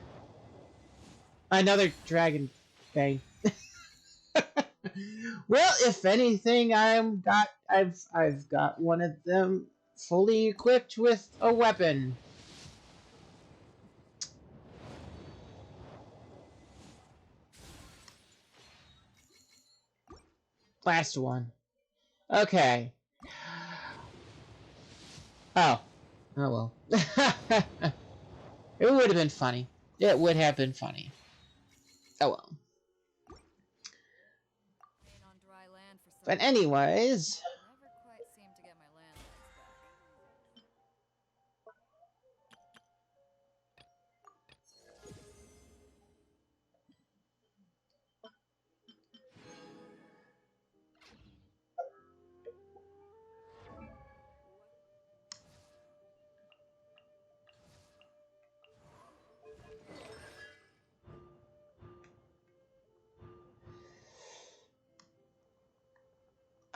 Another dragon thing. Well, if anything, I've got one of them fully equipped with a weapon. Last one. Okay. Oh. Oh well. It would have been funny. It would have been funny. Oh well. But anyways. Never quite seem to get my landlords back.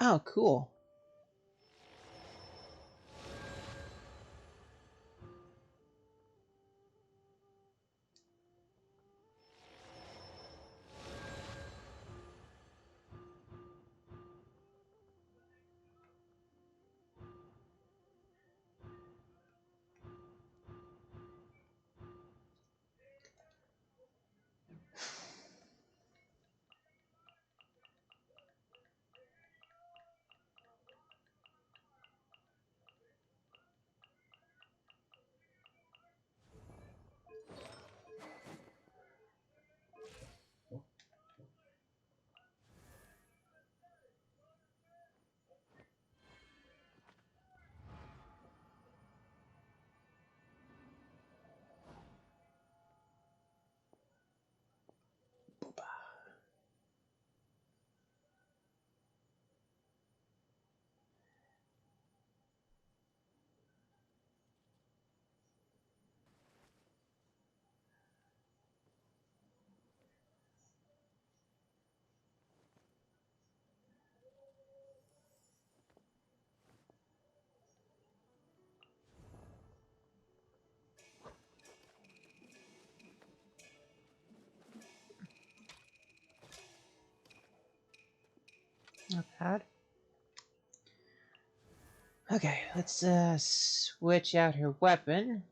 Oh, cool. Not bad. Okay, let's switch out her weapon.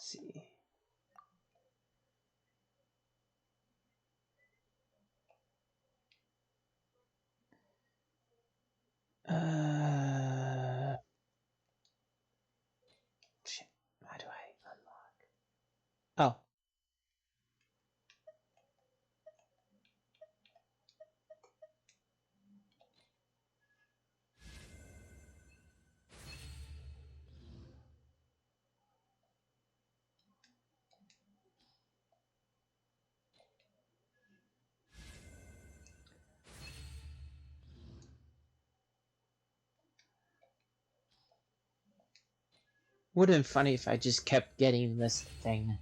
Let's see. Shit. How do I unlock? Oh. Would have been funny if I just kept getting this thing.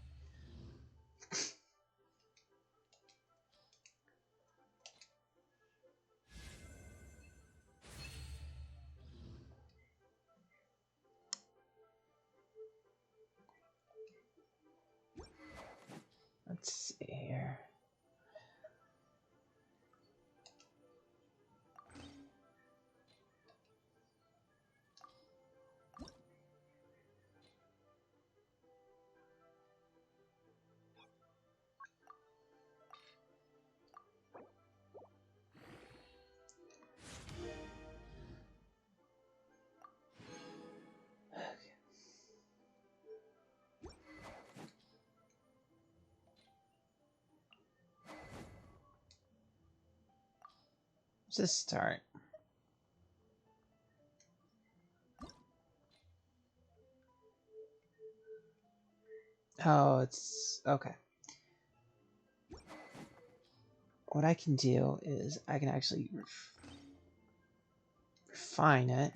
just start. Oh, it's okay. What I can do is I can actually refine it.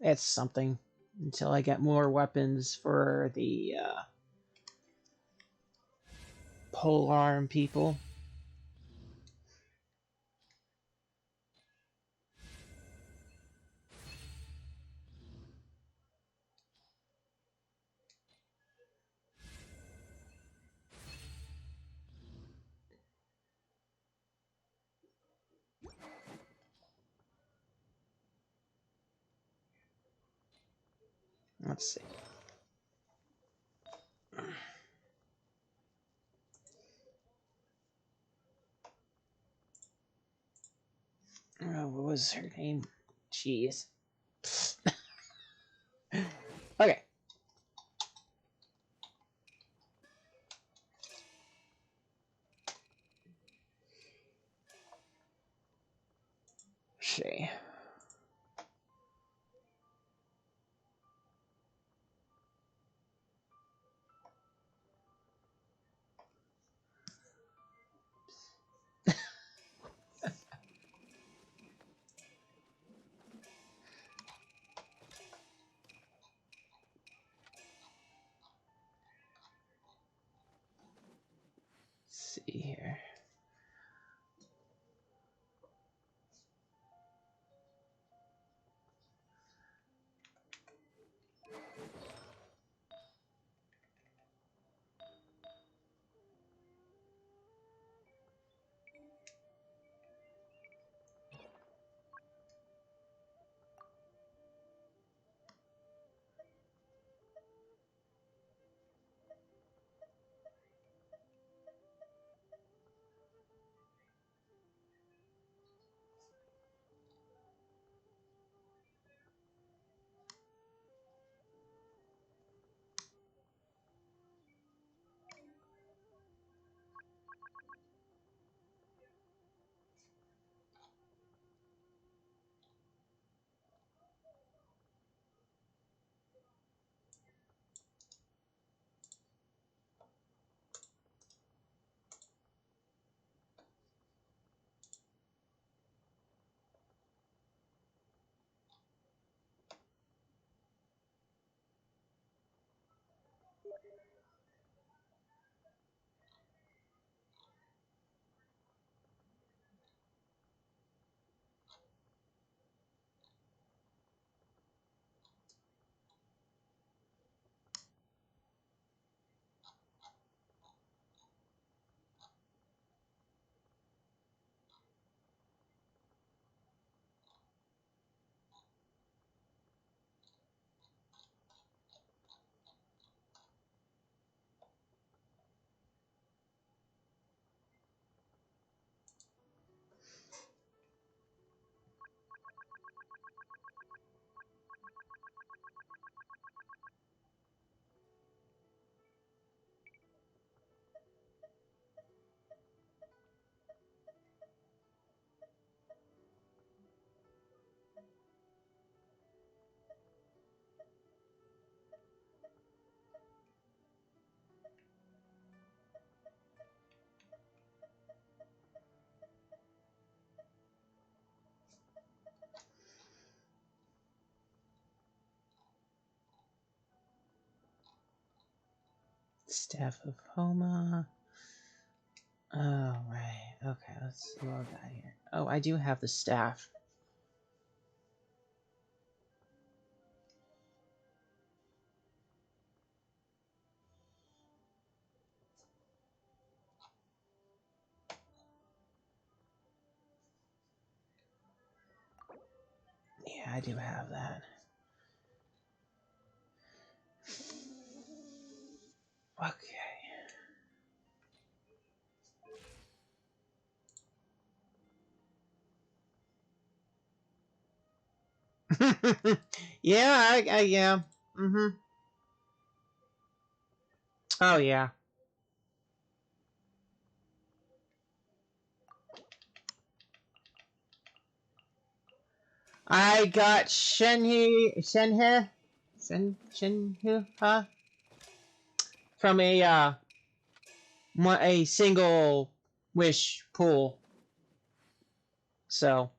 It's something until I get more weapons for the polearm people. Let's see. What was her name? Jeez. Okay. See. See here. Staff of Homa. Oh, right. Okay, let's load that here. Oh, I do have the staff. Yeah, I do have that. Okay. Yeah, yeah. Mm-hmm. Oh, yeah. I got Shenhe, huh? From a single wish pool. So,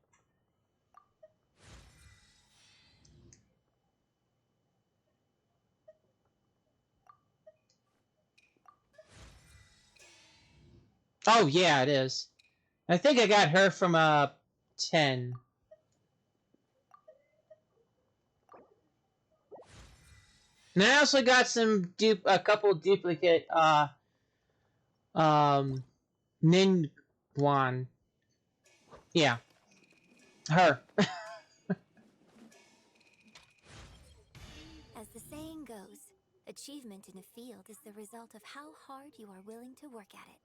oh yeah, it is. I think I got her from 10. And I also got a couple duplicate um Ningguang. Yeah, her. As the saying goes, achievement in a field is the result of how hard you are willing to work at it.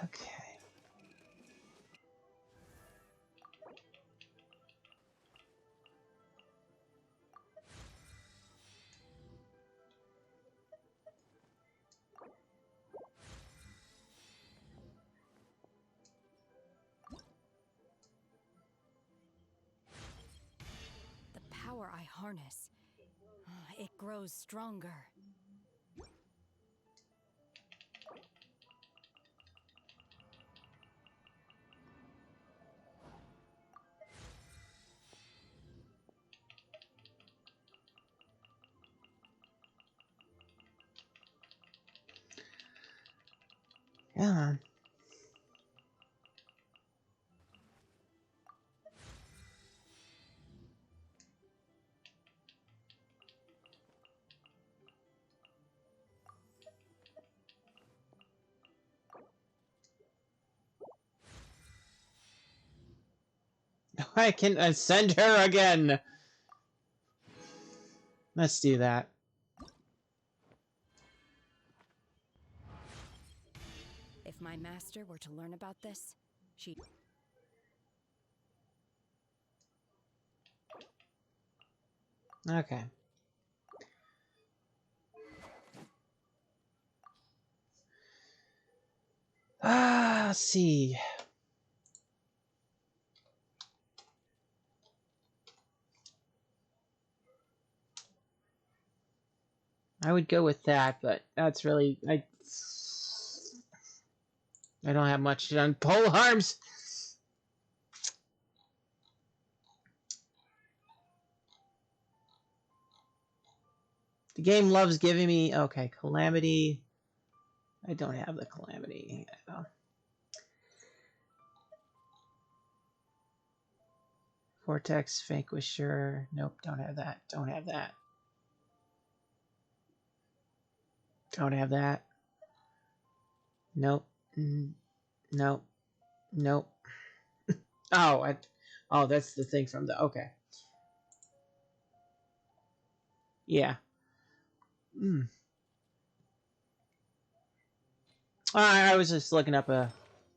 Okay. The power I harness, it grows stronger. Yeah. I can ascend her again. Let's do that. If my master were to learn about this, she'd... Okay. Let's see. I would go with that, but that's really I don't have much on pole arms. The game loves giving me calamity. I don't have the calamity. Vortex Vanquisher. Nope, don't have that. Don't have that. Don't have that. Nope. Nope. Nope. Oh, that's the thing from the yeah. I was just looking up a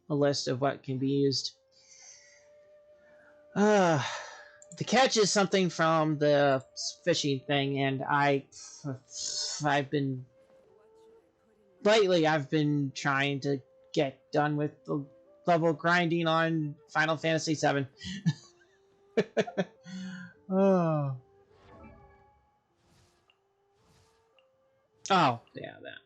list of what can be used. The catch is something from the fishing thing, and I've been lately I've been trying to get done with the level grinding on Final Fantasy VII. Oh. Oh, yeah, that.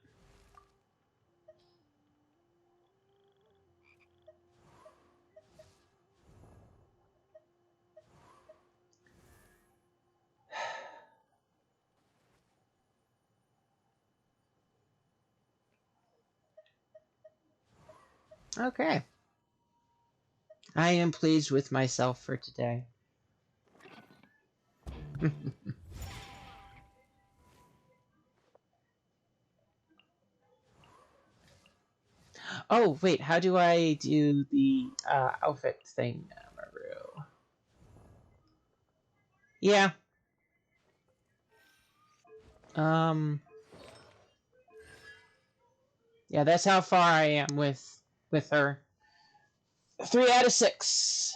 Okay. I am pleased with myself for today. Oh, wait, how do I do the outfit thing, Maru? Yeah. Yeah, that's how far I am with her. 3 out of 6.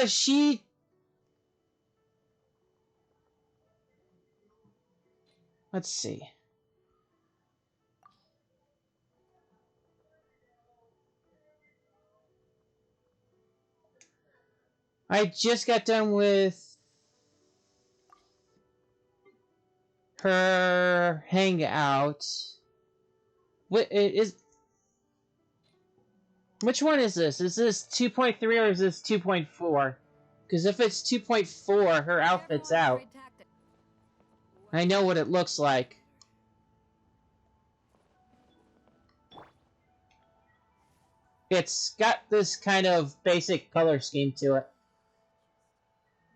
She... Let's see. I just got done with her hangout. What is... Which one is this? Is this 2.3 or is this 2.4? Because if it's 2.4, her outfit's out. I know what it looks like. It's got this kind of basic color scheme to it.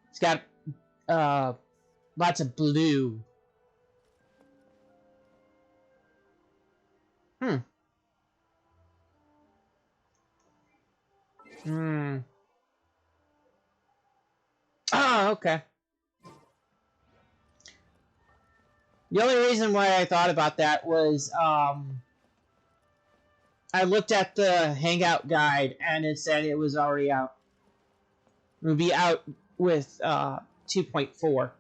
It's got lots of blue. Hmm. Oh, okay. The only reason why I thought about that was I looked at the Hangout guide and it said it was already out. It would be out with 2.4.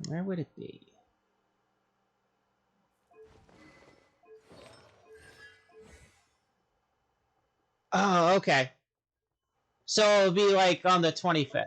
Where would it be? Oh, okay. So it'll be like on the 25th.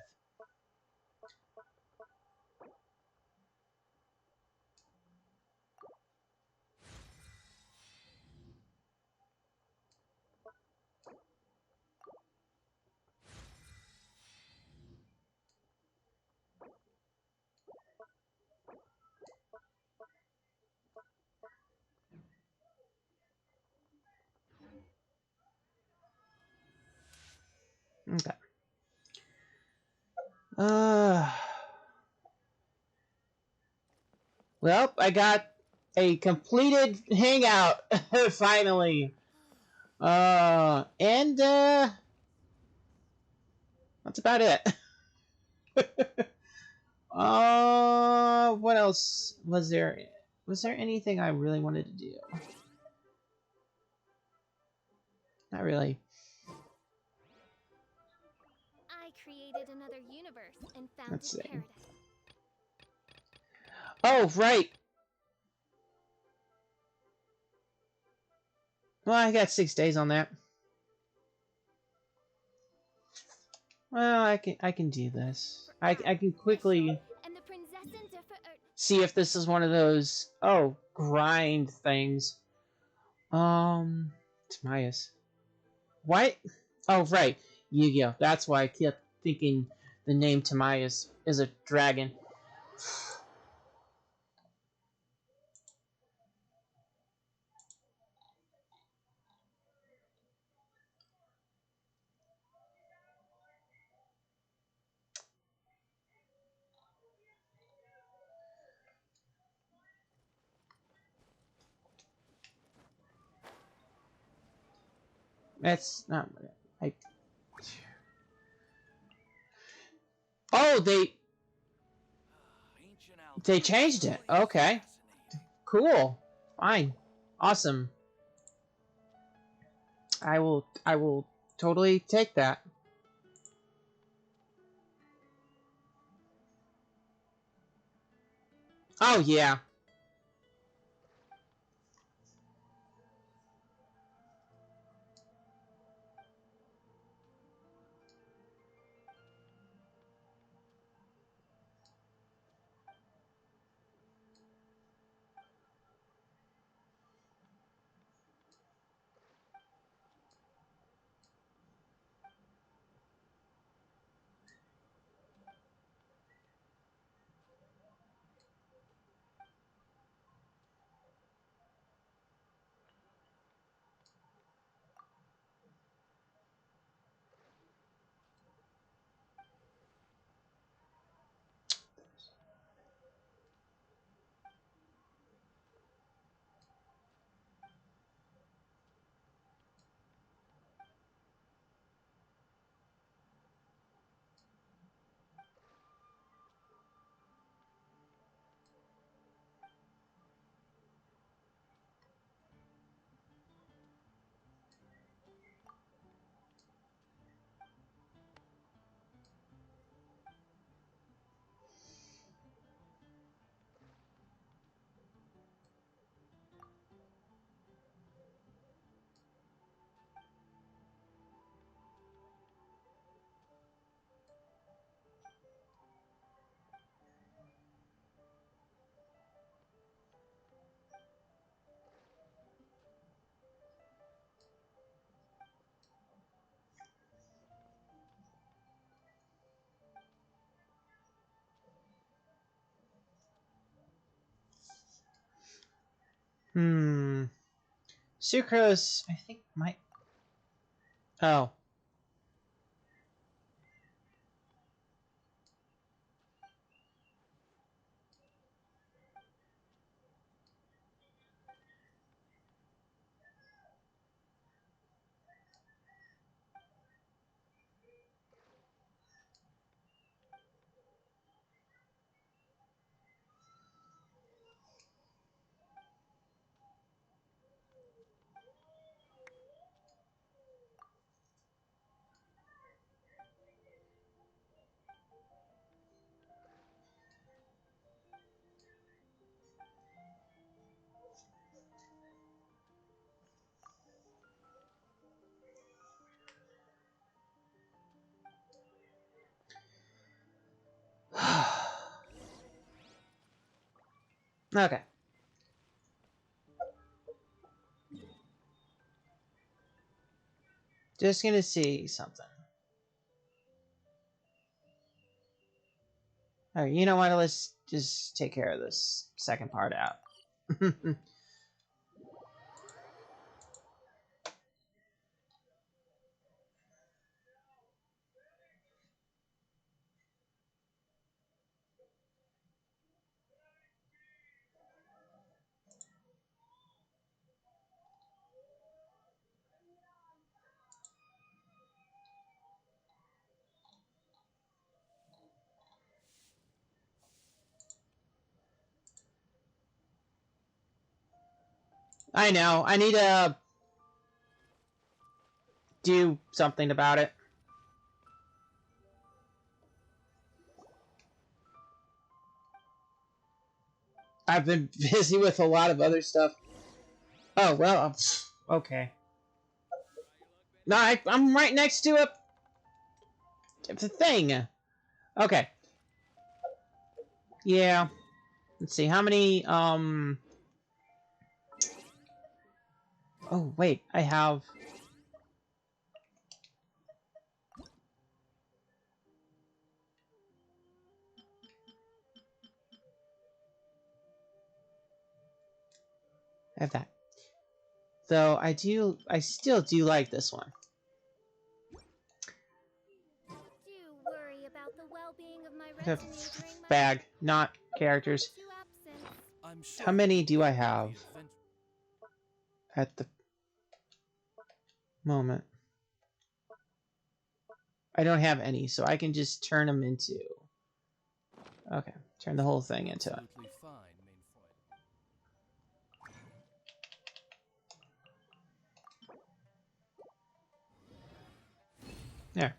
Okay. Well, I got a completed hangout finally. And that's about it. What else was there? Was there anything I really wanted to do? Not really. I created another universe and founded Let's see. paradise. Oh, right. Well, I got 6 days on that. Well, I can do this. I can quickly see if this is one of those grind things. Timaeus. What? Oh, right. Yu-Gi-Oh! That's why I kept thinking the name Timaeus is a dragon. That's not like. Oh, they changed it. Okay, cool, fine, awesome. I will totally take that. Oh yeah. Sucrose, I think, might... Oh. Okay. Just gonna see something. Alright, you know what? Let's just take care of this second part out. I know. I need to do something about it. I've been busy with a lot of other stuff. Oh, well, okay. No, I'm right next to it. It's a thing. Okay. Yeah. Let's see, how many, Oh, wait, I have... I have that. Though, I still do like this one. Do worry about the well-being of my I have retinue during my bag, not characters. absence. How many do I have at the moment? I don't have any, so I can just turn them into... Okay, turn the whole thing into it. There.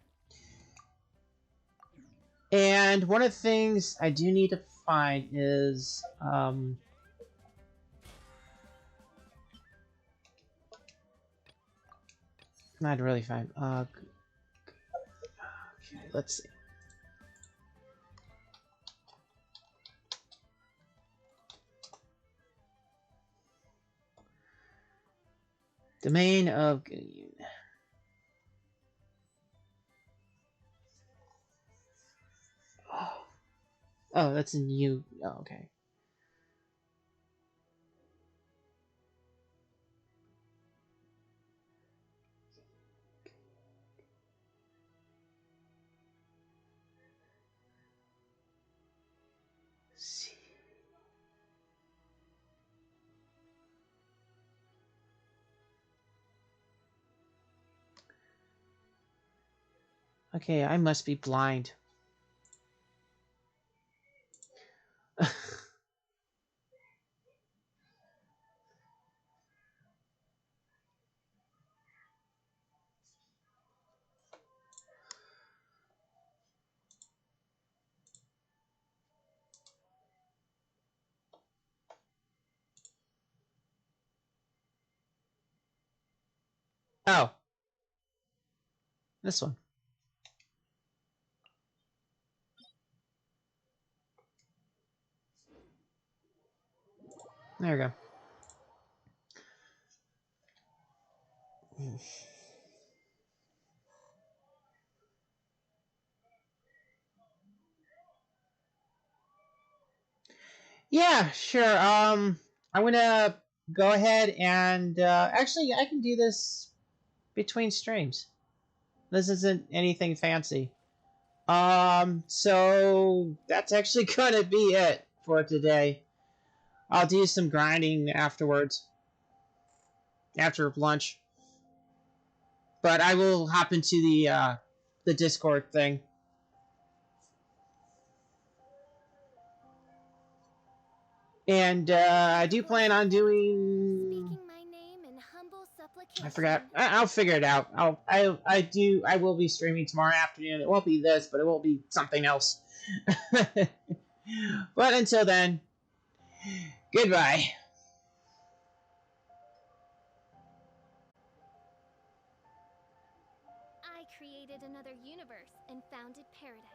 And one of the things I do need to find is... not really find... okay, let's see. Domain of... Oh, that's in you. Oh, okay. See. Okay, I must be blind. Oh. This one. There we go. Yeah, sure. I'm gonna go ahead and actually, I can do this between streams. This isn't anything fancy. So that's actually gonna be it for today. I'll do some grinding afterwards, after lunch. But I will hop into the Discord thing. And I do plan on doing. I forgot. I'll figure it out. I will be streaming tomorrow afternoon. It won't be this, but it will be something else. But until then, goodbye. I created another universe and founded paradise.